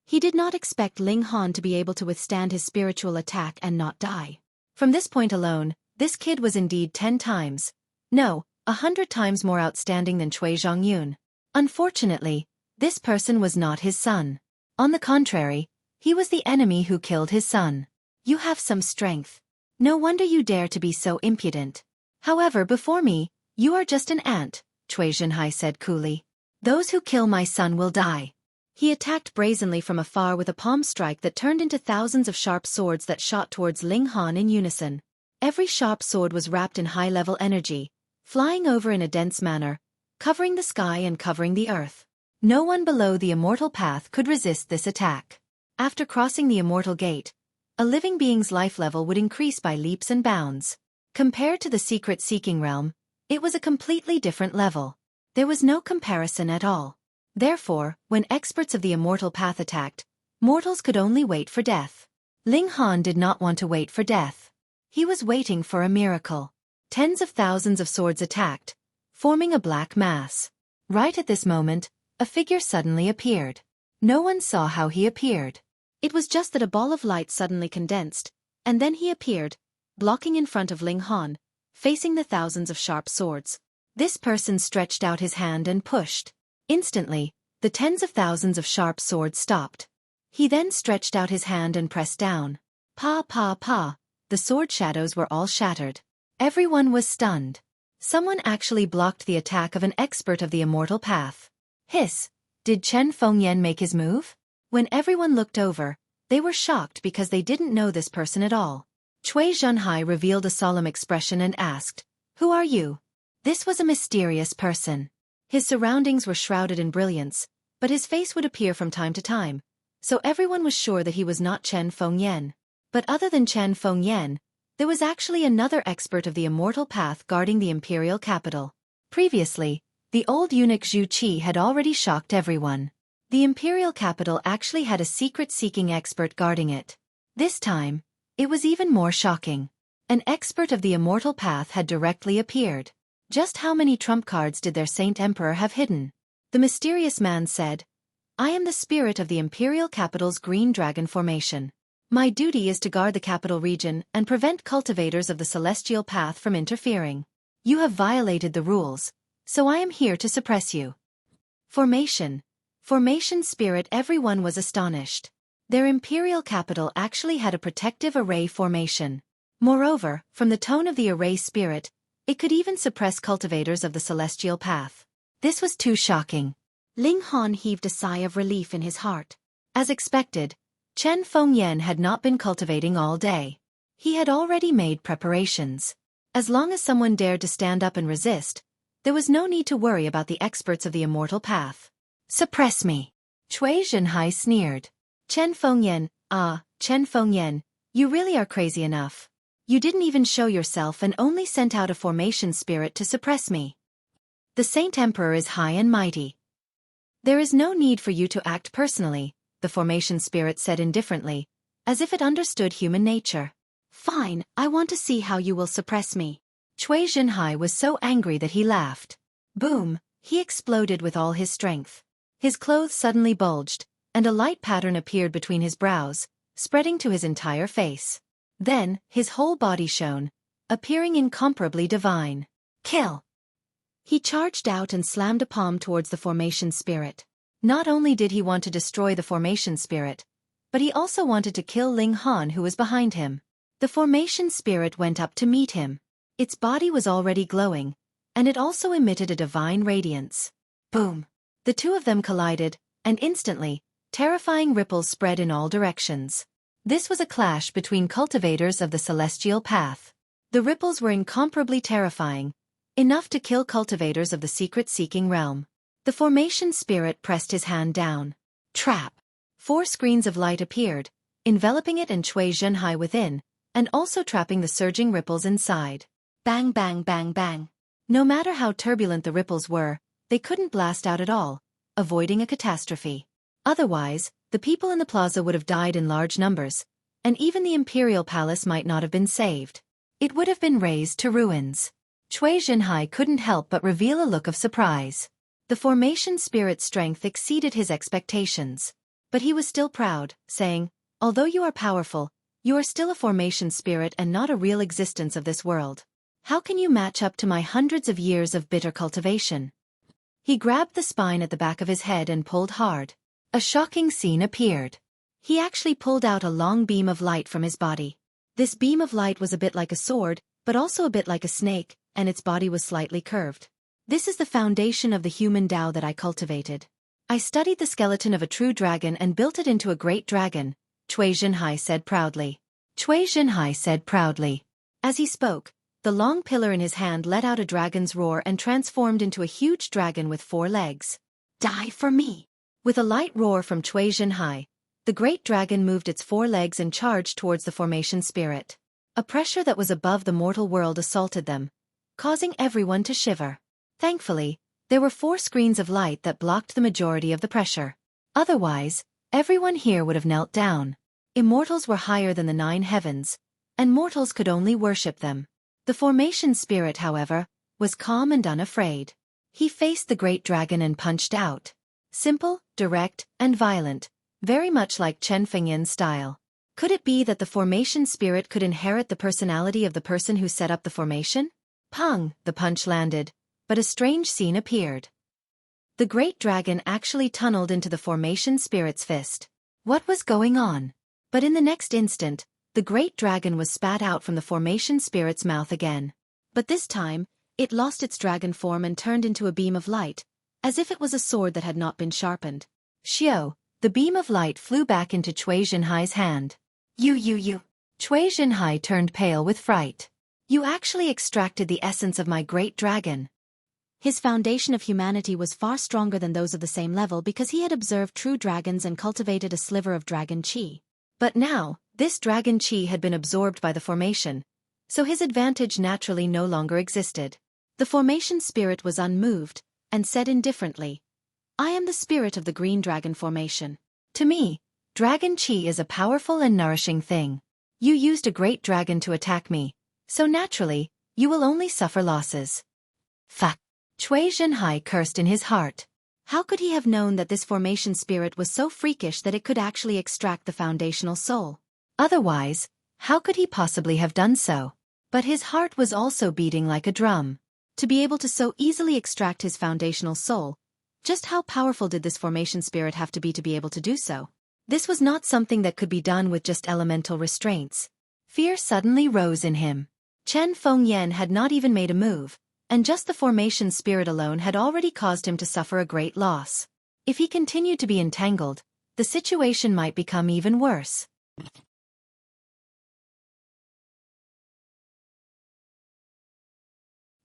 He did not expect Ling Han to be able to withstand his spiritual attack and not die. From this point alone, this kid was indeed 10 times, no, 100 times more outstanding than Cui Zhongyun. Unfortunately, this person was not his son. On the contrary, he was the enemy who killed his son. You have some strength. No wonder you dare to be so impudent. However, before me, you are just an ant, Cui Zhenhai said coolly. Those who kill my son will die. He attacked brazenly from afar with a palm strike that turned into thousands of sharp swords that shot towards Ling Han in unison. Every sharp sword was wrapped in high-level energy, flying over in a dense manner, covering the sky and covering the earth. No one below the immortal path could resist this attack. After crossing the immortal gate, a living being's life level would increase by leaps and bounds. Compared to the secret-seeking realm, it was a completely different level. There was no comparison at all. Therefore, when experts of the immortal path attacked, mortals could only wait for death. Ling Han did not want to wait for death. He was waiting for a miracle. Tens of thousands of swords attacked, forming a black mass. Right at this moment, a figure suddenly appeared. No one saw how he appeared. It was just that a ball of light suddenly condensed, and then he appeared, blocking in front of Ling Han, facing the thousands of sharp swords. This person stretched out his hand and pushed. Instantly, the tens of thousands of sharp swords stopped. He then stretched out his hand and pressed down. Pa pa pa, the sword shadows were all shattered. Everyone was stunned. Someone actually blocked the attack of an expert of the immortal path. Hiss, did Chen Fengyan make his move? When everyone looked over, they were shocked because they didn't know this person at all. Cui Zhenhai revealed a solemn expression and asked, "Who are you?" This was a mysterious person. His surroundings were shrouded in brilliance, but his face would appear from time to time, so everyone was sure that he was not Chen Fengyan. But other than Chen Fengyan, there was actually another expert of the immortal path guarding the imperial capital. Previously, the old eunuch Xueqi had already shocked everyone. The imperial capital actually had a secret-seeking expert guarding it. This time, it was even more shocking. An expert of the immortal path had directly appeared. Just how many trump cards did their Saint Emperor have hidden? The mysterious man said, "I am the spirit of the imperial capital's green dragon formation. My duty is to guard the capital region and prevent cultivators of the celestial path from interfering. You have violated the rules, so I am here to suppress you." Formation spirit. Everyone was astonished. Their imperial capital actually had a protective array formation. Moreover, from the tone of the array spirit, it could even suppress cultivators of the celestial path. This was too shocking. Ling Han heaved a sigh of relief in his heart. As expected, Chen Fengyan had not been cultivating all day. He had already made preparations. As long as someone dared to stand up and resist, there was no need to worry about the experts of the immortal path. "Suppress me," Cui Zhenhai sneered. Chen Fengyan, you really are crazy enough. You didn't even show yourself and only sent out a formation spirit to suppress me. The Saint Emperor is high and mighty. There is no need for you to act personally, the formation spirit said indifferently, as if it understood human nature. Fine, I want to see how you will suppress me. Cui Zhenhai was so angry that he laughed. Boom, he exploded with all his strength. His clothes suddenly bulged, and a light pattern appeared between his brows, spreading to his entire face. Then, his whole body shone, appearing incomparably divine. Kill! He charged out and slammed a palm towards the formation spirit. Not only did he want to destroy the formation spirit, but he also wanted to kill Ling Han who was behind him. The formation spirit went up to meet him. Its body was already glowing, and it also emitted a divine radiance. Boom! The two of them collided, and instantly, terrifying ripples spread in all directions. This was a clash between cultivators of the celestial path. The ripples were incomparably terrifying, enough to kill cultivators of the secret-seeking realm. The formation spirit pressed his hand down. Trap! 4 screens of light appeared, enveloping it and Cui Zhenhai within, and also trapping the surging ripples inside. Bang bang bang bang. No matter how turbulent the ripples were, they couldn't blast out at all, avoiding a catastrophe. Otherwise, the people in the plaza would have died in large numbers, and even the imperial palace might not have been saved. It would have been razed to ruins. Cui Zhenhai couldn't help but reveal a look of surprise. The formation spirit's strength exceeded his expectations. But he was still proud, saying, "Although you are powerful, you are still a formation spirit and not a real existence of this world. How can you match up to my hundreds of years of bitter cultivation?" He grabbed the spine at the back of his head and pulled hard. A shocking scene appeared. He actually pulled out a long beam of light from his body. This beam of light was a bit like a sword, but also a bit like a snake, and its body was slightly curved. "This is the foundation of the human Tao that I cultivated. I studied the skeleton of a true dragon and built it into a great dragon," Cui Zhenhai said proudly. Cui Zhenhai said proudly. As he spoke, the long pillar in his hand let out a dragon's roar and transformed into a huge dragon with 4 legs. "Die for me!" With a light roar from Cui Zhenhai, the great dragon moved its 4 legs and charged towards the formation spirit. A pressure that was above the mortal world assaulted them, causing everyone to shiver. Thankfully, there were 4 screens of light that blocked the majority of the pressure. Otherwise, everyone here would have knelt down. Immortals were higher than the 9 heavens, and mortals could only worship them. The formation spirit, however, was calm and unafraid. He faced the great dragon and punched out. Simple, direct, and violent, very much like Chen Fengyan's style. Could it be that the formation spirit could inherit the personality of the person who set up the formation? Pung! The punch landed, but a strange scene appeared. The great dragon actually tunneled into the formation spirit's fist. What was going on? But in the next instant, the great dragon was spat out from the formation spirit's mouth again. But this time, it lost its dragon form and turned into a beam of light, as if it was a sword that had not been sharpened. "Xiao!" The beam of light flew back into Cui Zhenhai's hand. You. Cui Zhenhai turned pale with fright. "You actually extracted the essence of my great dragon." His foundation of humanity was far stronger than those of the same level because he had observed true dragons and cultivated a sliver of dragon chi. But now, this dragon chi had been absorbed by the formation, so his advantage naturally no longer existed. The formation spirit was unmoved, and said indifferently, "I am the spirit of the green dragon formation. To me, dragon chi is a powerful and nourishing thing. You used a great dragon to attack me, so naturally, you will only suffer losses." Fuck! Cui Zhenhai cursed in his heart. How could he have known that this formation spirit was so freakish that it could actually extract the foundational soul? Otherwise, how could he possibly have done so? But his heart was also beating like a drum. To be able to so easily extract his foundational soul, just how powerful did this formation spirit have to be able to do so? This was not something that could be done with just elemental restraints. Fear suddenly rose in him. Chen Fengyan had not even made a move, and just the formation spirit alone had already caused him to suffer a great loss. If he continued to be entangled, the situation might become even worse.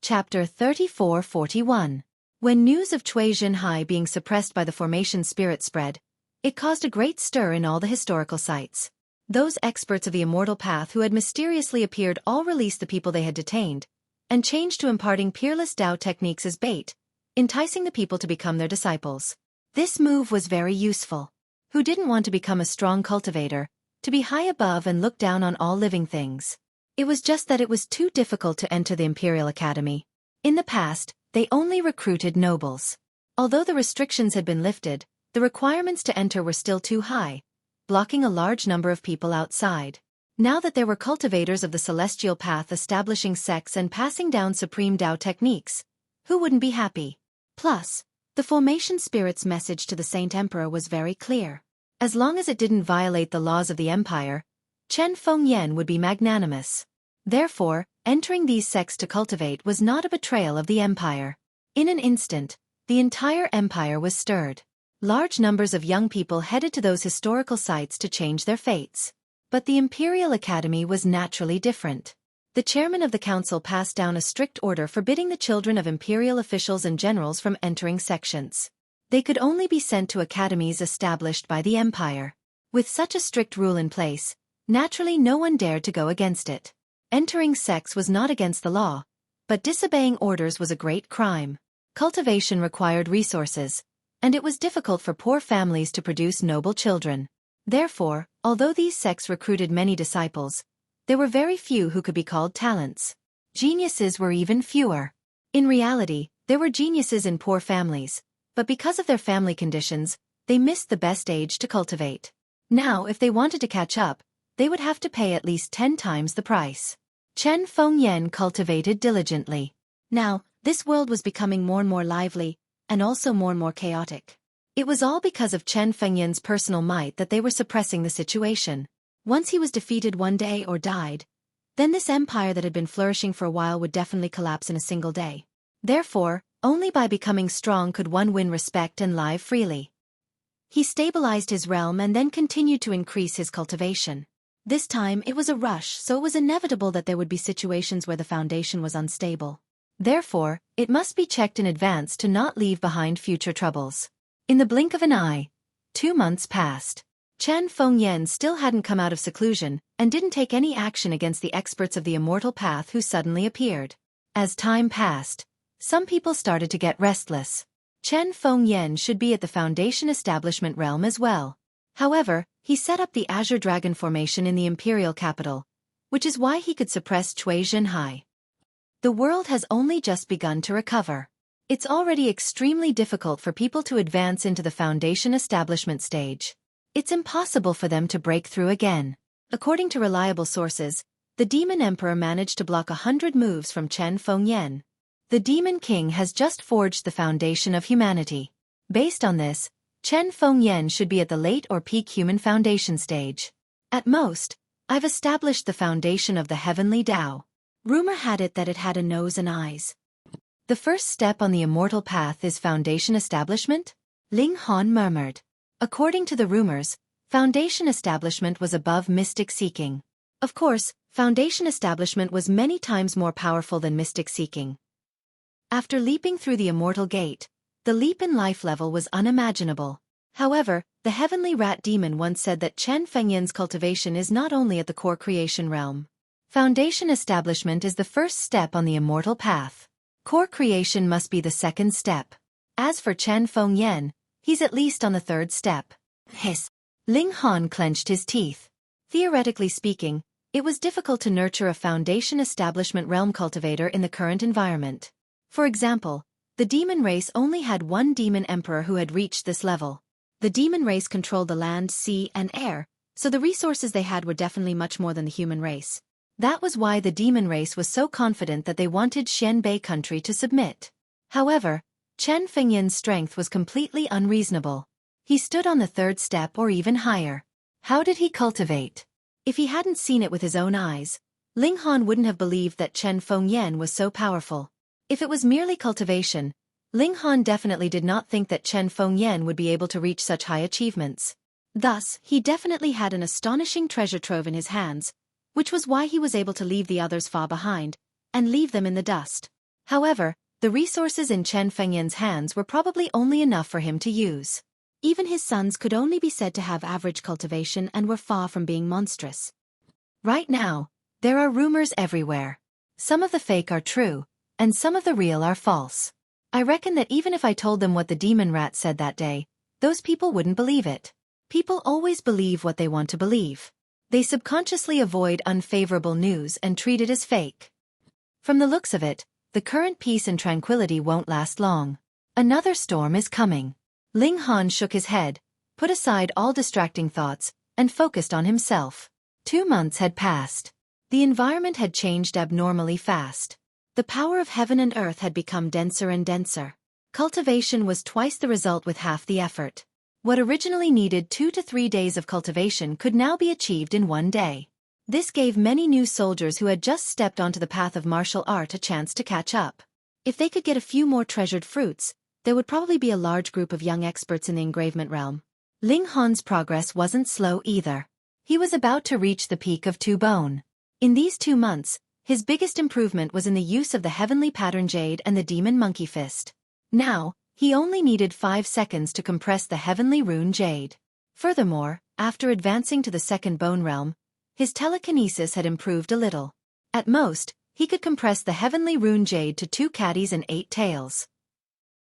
Chapter 34-41. When news of Cui Zhenhai being suppressed by the formation spirit spread, it caused a great stir in all the historical sites. Those experts of the immortal path who had mysteriously appeared all released the people they had detained, and changed to imparting peerless Tao techniques as bait, enticing the people to become their disciples. This move was very useful. Who didn't want to become a strong cultivator, to be high above and look down on all living things? It was just that it was too difficult to enter the Imperial Academy. In the past, they only recruited nobles. Although the restrictions had been lifted, the requirements to enter were still too high, blocking a large number of people outside. Now that there were cultivators of the celestial path establishing sects and passing down supreme Tao techniques, who wouldn't be happy? Plus, the formation spirit's message to the Saint Emperor was very clear. As long as it didn't violate the laws of the empire, Chen Fengyan would be magnanimous. Therefore, entering these sects to cultivate was not a betrayal of the empire. In an instant, the entire empire was stirred. Large numbers of young people headed to those historical sites to change their fates. But the Imperial Academy was naturally different. The chairman of the council passed down a strict order forbidding the children of imperial officials and generals from entering sections. They could only be sent to academies established by the empire. With such a strict rule in place, naturally no one dared to go against it. Entering sects was not against the law, but disobeying orders was a great crime. Cultivation required resources, and it was difficult for poor families to produce noble children. Therefore, although these sects recruited many disciples, there were very few who could be called talents. Geniuses were even fewer. In reality, there were geniuses in poor families, but because of their family conditions, they missed the best age to cultivate. Now, if they wanted to catch up, they would have to pay at least 10 times the price. Chen Fengyan cultivated diligently. Now, this world was becoming more and more lively, and also more and more chaotic. It was all because of Chen Fengyan's personal might that they were suppressing the situation. Once he was defeated one day or died, then this empire that had been flourishing for a while would definitely collapse in a single day. Therefore, only by becoming strong could one win respect and live freely. He stabilized his realm and then continued to increase his cultivation. This time it was a rush, so it was inevitable that there would be situations where the foundation was unstable. Therefore, it must be checked in advance to not leave behind future troubles. In the blink of an eye, 2 months passed. Chen Fengyan still hadn't come out of seclusion and didn't take any action against the experts of the immortal path who suddenly appeared. As time passed, some people started to get restless. Chen Fengyan should be at the Foundation establishment realm as well. However, he set up the Azure Dragon formation in the imperial capital, which is why he could suppress Cui Zhenhai. The world has only just begun to recover. It's already extremely difficult for people to advance into the Foundation establishment stage. It's impossible for them to break through again. According to reliable sources, the Demon Emperor managed to block 100 moves from Chen Fengyan. The Demon King has just forged the foundation of humanity. Based on this, Chen Fengyan should be at the late or peak human foundation stage. At most, I've established the foundation of the heavenly Tao. Rumor had it that it had a nose and eyes. The first step on the immortal path is foundation establishment? Ling Han murmured. According to the rumors, foundation establishment was above mystic seeking. Of course, foundation establishment was many times more powerful than mystic seeking. After leaping through the immortal gate, the leap in life level was unimaginable. However, the heavenly rat demon once said that Chen Fengyan's cultivation is not only at the core creation realm. Foundation establishment is the first step on the immortal path. Core creation must be the second step. As for Chen Fengyan, he's at least on the third step. Hiss. Ling Han clenched his teeth. Theoretically speaking, it was difficult to nurture a foundation establishment realm cultivator in the current environment. For example, the demon race only had one demon emperor who had reached this level. The demon race controlled the land, sea, and air, so the resources they had were definitely much more than the human race. That was why the demon race was so confident that they wanted Xianbei country to submit. However, Chen Fengyan's strength was completely unreasonable. He stood on the third step or even higher. How did he cultivate? If he hadn't seen it with his own eyes, Ling Han wouldn't have believed that Chen Fengyan was so powerful. If it was merely cultivation, Ling Han definitely did not think that Chen Fengyan would be able to reach such high achievements. Thus, he definitely had an astonishing treasure trove in his hands, which was why he was able to leave the others far behind, and leave them in the dust. However, the resources in Chen Fengyan's hands were probably only enough for him to use. Even his sons could only be said to have average cultivation and were far from being monstrous. Right now, there are rumors everywhere. Some of the fake are true, and some of the real are false. I reckon that even if I told them what the demon rat said that day, those people wouldn't believe it. People always believe what they want to believe. They subconsciously avoid unfavorable news and treat it as fake. From the looks of it, the current peace and tranquility won't last long. Another storm is coming. Ling Han shook his head, put aside all distracting thoughts, and focused on himself. 2 months had passed. The environment had changed abnormally fast. The power of heaven and earth had become denser and denser. Cultivation was twice the result with half the effort. What originally needed 2 to 3 days of cultivation could now be achieved in 1 day. This gave many new soldiers who had just stepped onto the path of martial art a chance to catch up. If they could get a few more treasured fruits, there would probably be a large group of young experts in the engravement realm. Ling Han's progress wasn't slow either. He was about to reach the peak of 2 bone. In these 2 months, his biggest improvement was in the use of the heavenly pattern jade and the demon monkey fist. Now, he only needed 5 seconds to compress the heavenly rune jade. Furthermore, after advancing to the second bone realm, his telekinesis had improved a little. At most, he could compress the heavenly rune jade to 2 caddies and 8 tails.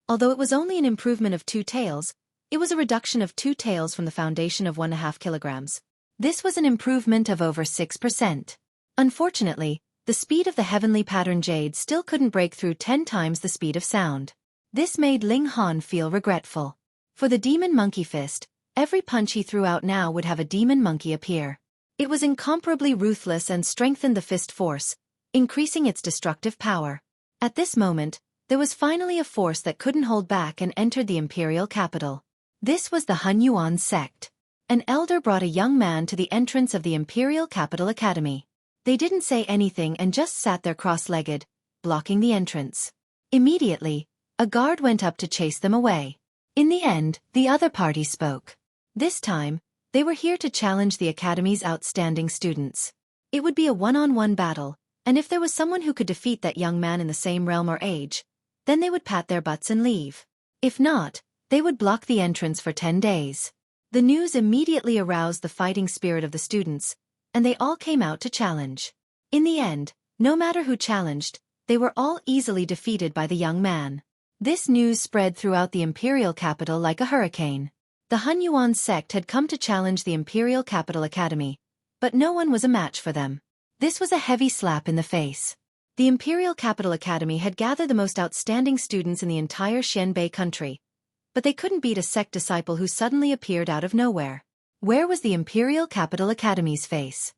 Although it was only an improvement of 2 tails, it was a reduction of 2 tails from the foundation of 1.5 kilograms. This was an improvement of over 6%. Unfortunately, the speed of the heavenly pattern jade still couldn't break through 10 times the speed of sound. This made Ling Han feel regretful. For the demon monkey fist, every punch he threw out now would have a demon monkey appear. It was incomparably ruthless and strengthened the fist force, increasing its destructive power. At this moment, there was finally a force that couldn't hold back and entered the imperial capital. This was the Han Yuan sect. An elder brought a young man to the entrance of the Imperial Capital Academy. They didn't say anything and just sat there cross-legged, blocking the entrance. Immediately, a guard went up to chase them away. In the end, the other party spoke. This time, they were here to challenge the Academy's outstanding students. It would be a one-on-one battle, and if there was someone who could defeat that young man in the same realm or age, then they would pat their butts and leave. If not, they would block the entrance for 10 days. The news immediately aroused the fighting spirit of the students, and they all came out to challenge. In the end, no matter who challenged, they were all easily defeated by the young man. This news spread throughout the imperial capital like a hurricane. The Han Yuan sect had come to challenge the Imperial Capital Academy, but no one was a match for them. This was a heavy slap in the face. The Imperial Capital Academy had gathered the most outstanding students in the entire Xianbei country, but they couldn't beat a sect disciple who suddenly appeared out of nowhere. Where was the Imperial Capital Academy's face?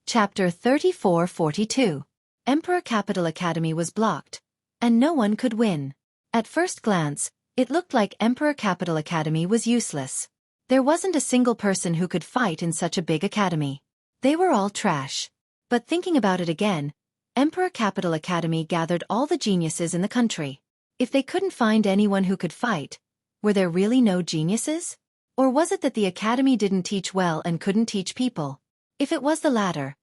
Chapter 34-42. Emperor Capital Academy was blocked, and no one could win. At first glance, it looked like Emperor Capital Academy was useless. There wasn't a single person who could fight in such a big academy. They were all trash. But thinking about it again, Emperor Capital Academy gathered all the geniuses in the country. If they couldn't find anyone who could fight, were there really no geniuses? Or was it that the academy didn't teach well and couldn't teach people? If it was the latter,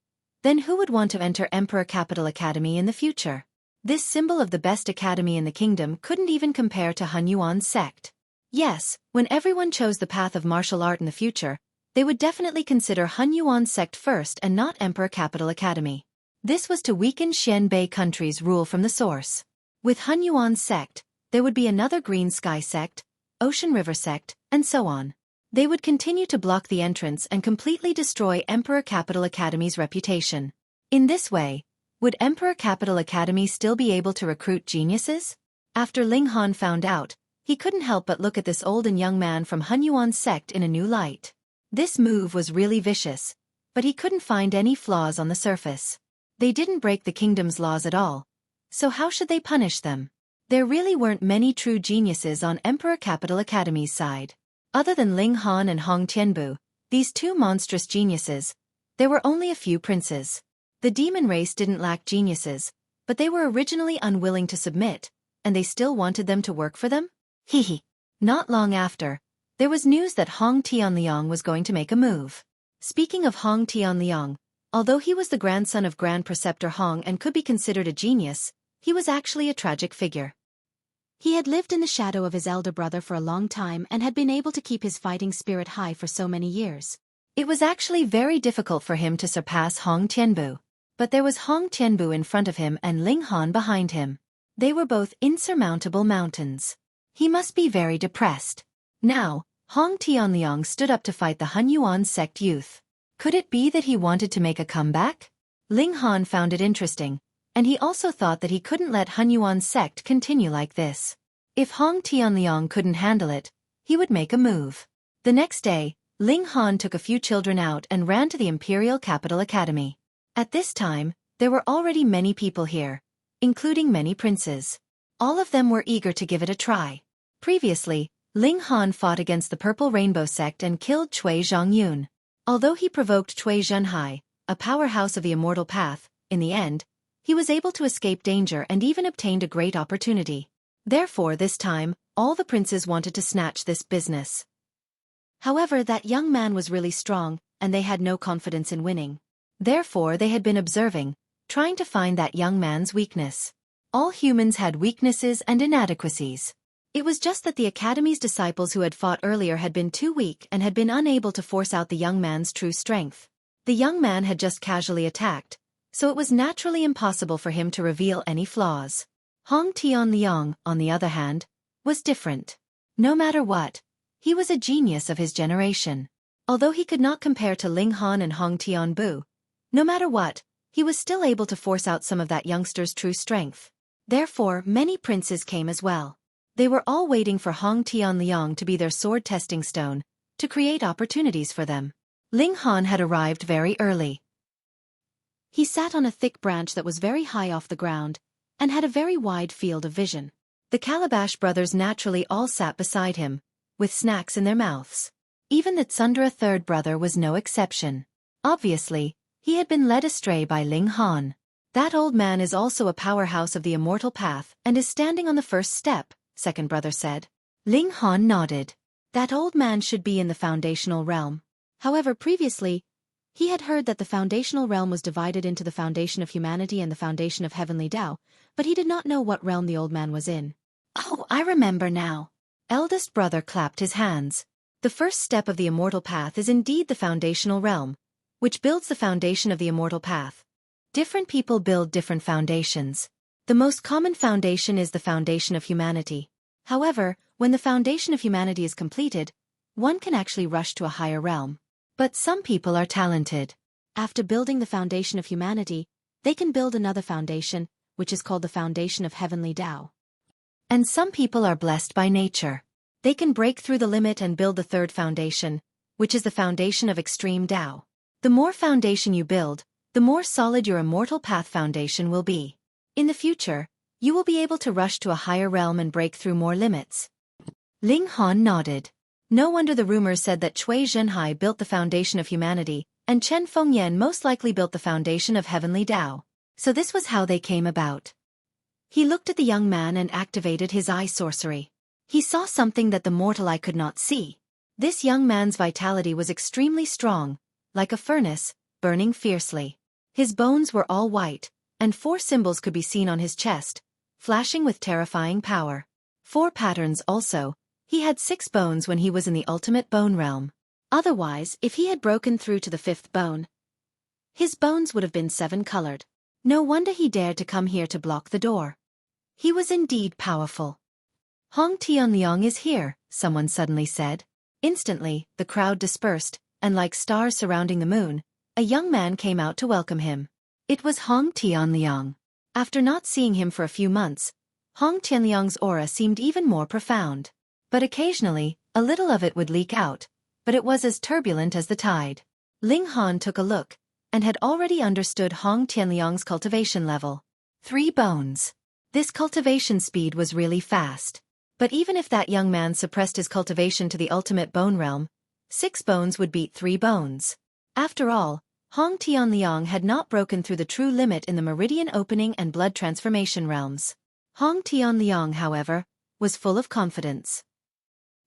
then who would want to enter Emperor Capital Academy in the future? This symbol of the best academy in the kingdom couldn't even compare to Han Yuan's sect. Yes, when everyone chose the path of martial art in the future, they would definitely consider Han Yuan's sect first and not Emperor Capital Academy. This was to weaken Xianbei country's rule from the source. With Han Yuan's sect, there would be another Green Sky sect, Ocean River sect, and so on. They would continue to block the entrance and completely destroy Emperor Capital Academy's reputation. In this way, would Emperor Capital Academy still be able to recruit geniuses? After Ling Han found out, he couldn't help but look at this old and young man from Han Yuan's sect in a new light. This move was really vicious, but he couldn't find any flaws on the surface. They didn't break the kingdom's laws at all, so how should they punish them? There really weren't many true geniuses on Emperor Capital Academy's side. Other than Ling Han and Hong Tianbu, these two monstrous geniuses, there were only a few princes. The demon race didn't lack geniuses, but they were originally unwilling to submit, and they still wanted them to work for them? Hehe. Not long after, there was news that Hong Tianliang was going to make a move. Speaking of Hong Tianliang, although he was the grandson of Grand Preceptor Hong and could be considered a genius, he was actually a tragic figure. He had lived in the shadow of his elder brother for a long time and had been able to keep his fighting spirit high for so many years. It was actually very difficult for him to surpass Hong Tianbu. But there was Hong Tianbu in front of him and Ling Han behind him. They were both insurmountable mountains. He must be very depressed. Now, Hong Tianliang stood up to fight the Han Yuan sect youth. Could it be that he wanted to make a comeback? Ling Han found it interesting, and he also thought that he couldn't let Han Yuan's sect continue like this. If Hong Tianliang couldn't handle it, he would make a move. The next day, Ling Han took a few children out and ran to the Imperial Capital Academy. At this time, there were already many people here, including many princes. All of them were eager to give it a try. Previously, Ling Han fought against the Purple Rainbow sect and killed Cui Zhongyun. Although he provoked Cui Zhenhai, a powerhouse of the Immortal Path, in the end, he was able to escape danger and even obtained a great opportunity. Therefore this time, all the princes wanted to snatch this business. However, that young man was really strong, and they had no confidence in winning. Therefore they had been observing, trying to find that young man's weakness. All humans had weaknesses and inadequacies. It was just that the Academy's disciples who had fought earlier had been too weak and had been unable to force out the young man's true strength. The young man had just casually attacked, so it was naturally impossible for him to reveal any flaws. Hong Tianliang, on the other hand, was different. No matter what, he was a genius of his generation. Although he could not compare to Ling Han and Hong Tianbu, no matter what, he was still able to force out some of that youngster's true strength. Therefore, many princes came as well. They were all waiting for Hong Tianliang to be their sword testing stone, to create opportunities for them. Ling Han had arrived very early. He sat on a thick branch that was very high off the ground, and had a very wide field of vision. The Calabash brothers naturally all sat beside him, with snacks in their mouths. Even the Tsundra third brother was no exception. Obviously, he had been led astray by Ling Han. That old man is also a powerhouse of the immortal path and is standing on the first step, second brother said. Ling Han nodded. That old man should be in the foundational realm. However, previously, he had heard that the foundational realm was divided into the foundation of humanity and the foundation of heavenly Tao, but he did not know what realm the old man was in. Oh, I remember now. Eldest brother clapped his hands. The first step of the immortal path is indeed the foundational realm, which builds the foundation of the immortal path. Different people build different foundations. The most common foundation is the foundation of humanity. However, when the foundation of humanity is completed, one can actually rush to a higher realm. But some people are talented. After building the foundation of humanity, they can build another foundation, which is called the foundation of heavenly Tao. And some people are blessed by nature. They can break through the limit and build the third foundation, which is the foundation of extreme Tao. The more foundation you build, the more solid your immortal path foundation will be. In the future, you will be able to rush to a higher realm and break through more limits. Ling Han nodded. No wonder the rumors said that Cui Zhenhai built the foundation of humanity, and Chen Fengyan most likely built the foundation of heavenly Tao. So this was how they came about. He looked at the young man and activated his eye sorcery. He saw something that the mortal eye could not see. This young man's vitality was extremely strong, like a furnace, burning fiercely. His bones were all white, and 4 symbols could be seen on his chest, flashing with terrifying power. 4 patterns also. He had 6 bones when he was in the ultimate bone realm. Otherwise, if he had broken through to the 5th bone, his bones would have been 7-colored. No wonder he dared to come here to block the door. He was indeed powerful. Hong Tianliang is here, someone suddenly said. Instantly, the crowd dispersed, and like stars surrounding the moon, a young man came out to welcome him. It was Hong Tianliang. After not seeing him for a few months, Hong Tianliang's aura seemed even more profound. But occasionally, a little of it would leak out, but it was as turbulent as the tide. Ling Han took a look, and had already understood Hong Tianliang's cultivation level. 3 bones. This cultivation speed was really fast. But even if that young man suppressed his cultivation to the ultimate bone realm, 6 bones would beat 3 bones. After all, Hong Tianliang had not broken through the true limit in the meridian opening and blood transformation realms. Hong Tianliang, however, was full of confidence.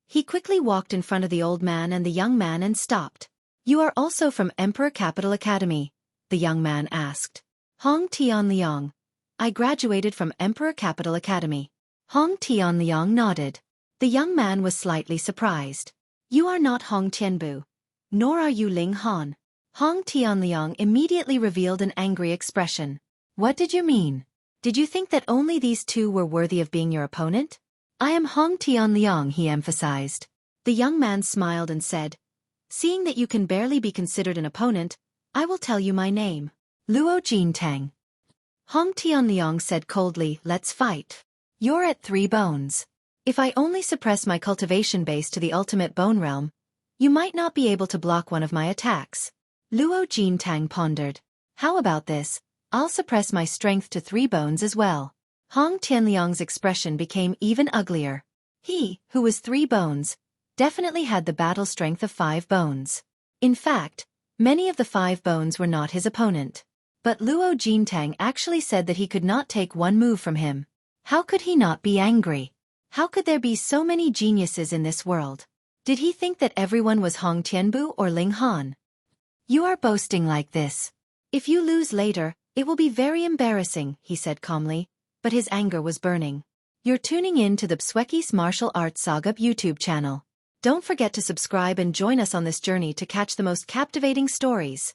He quickly walked in front of the old man and the young man and stopped. You are also from Emperor Capital Academy? The young man asked. Hong Tianliang. I graduated from Emperor Capital Academy. Hong Tianliang nodded. The young man was slightly surprised. You are not Hong Tianbu. Nor are you Ling Han. Hong Tianliang immediately revealed an angry expression. What did you mean? Did you think that only these 2 were worthy of being your opponent? I am Hong Tianliang, he emphasized. The young man smiled and said, Seeing that you can barely be considered an opponent, I will tell you my name. Luo Jintang. Hong Tianliang said coldly, Let's fight. You're at 3 bones. If I only suppress my cultivation base to the ultimate bone realm, you might not be able to block one of my attacks. Luo Jintang pondered. How about this? I'll suppress my strength to 3 bones as well. Hong Tianliang's expression became even uglier. He, who was 3 bones, definitely had the battle strength of 5 bones. In fact, many of the 5 bones were not his opponent. But Luo Jintang actually said that he could not take one move from him. How could he not be angry? How could there be so many geniuses in this world? Did he think that everyone was Hong Tianbu or Ling Han? You are boasting like this. If you lose later, it will be very embarrassing, he said calmly. but his anger was burning. You're tuning in to the Xueqi's Martial Arts Saga YouTube channel. Don't forget to subscribe and join us on this journey to catch the most captivating stories.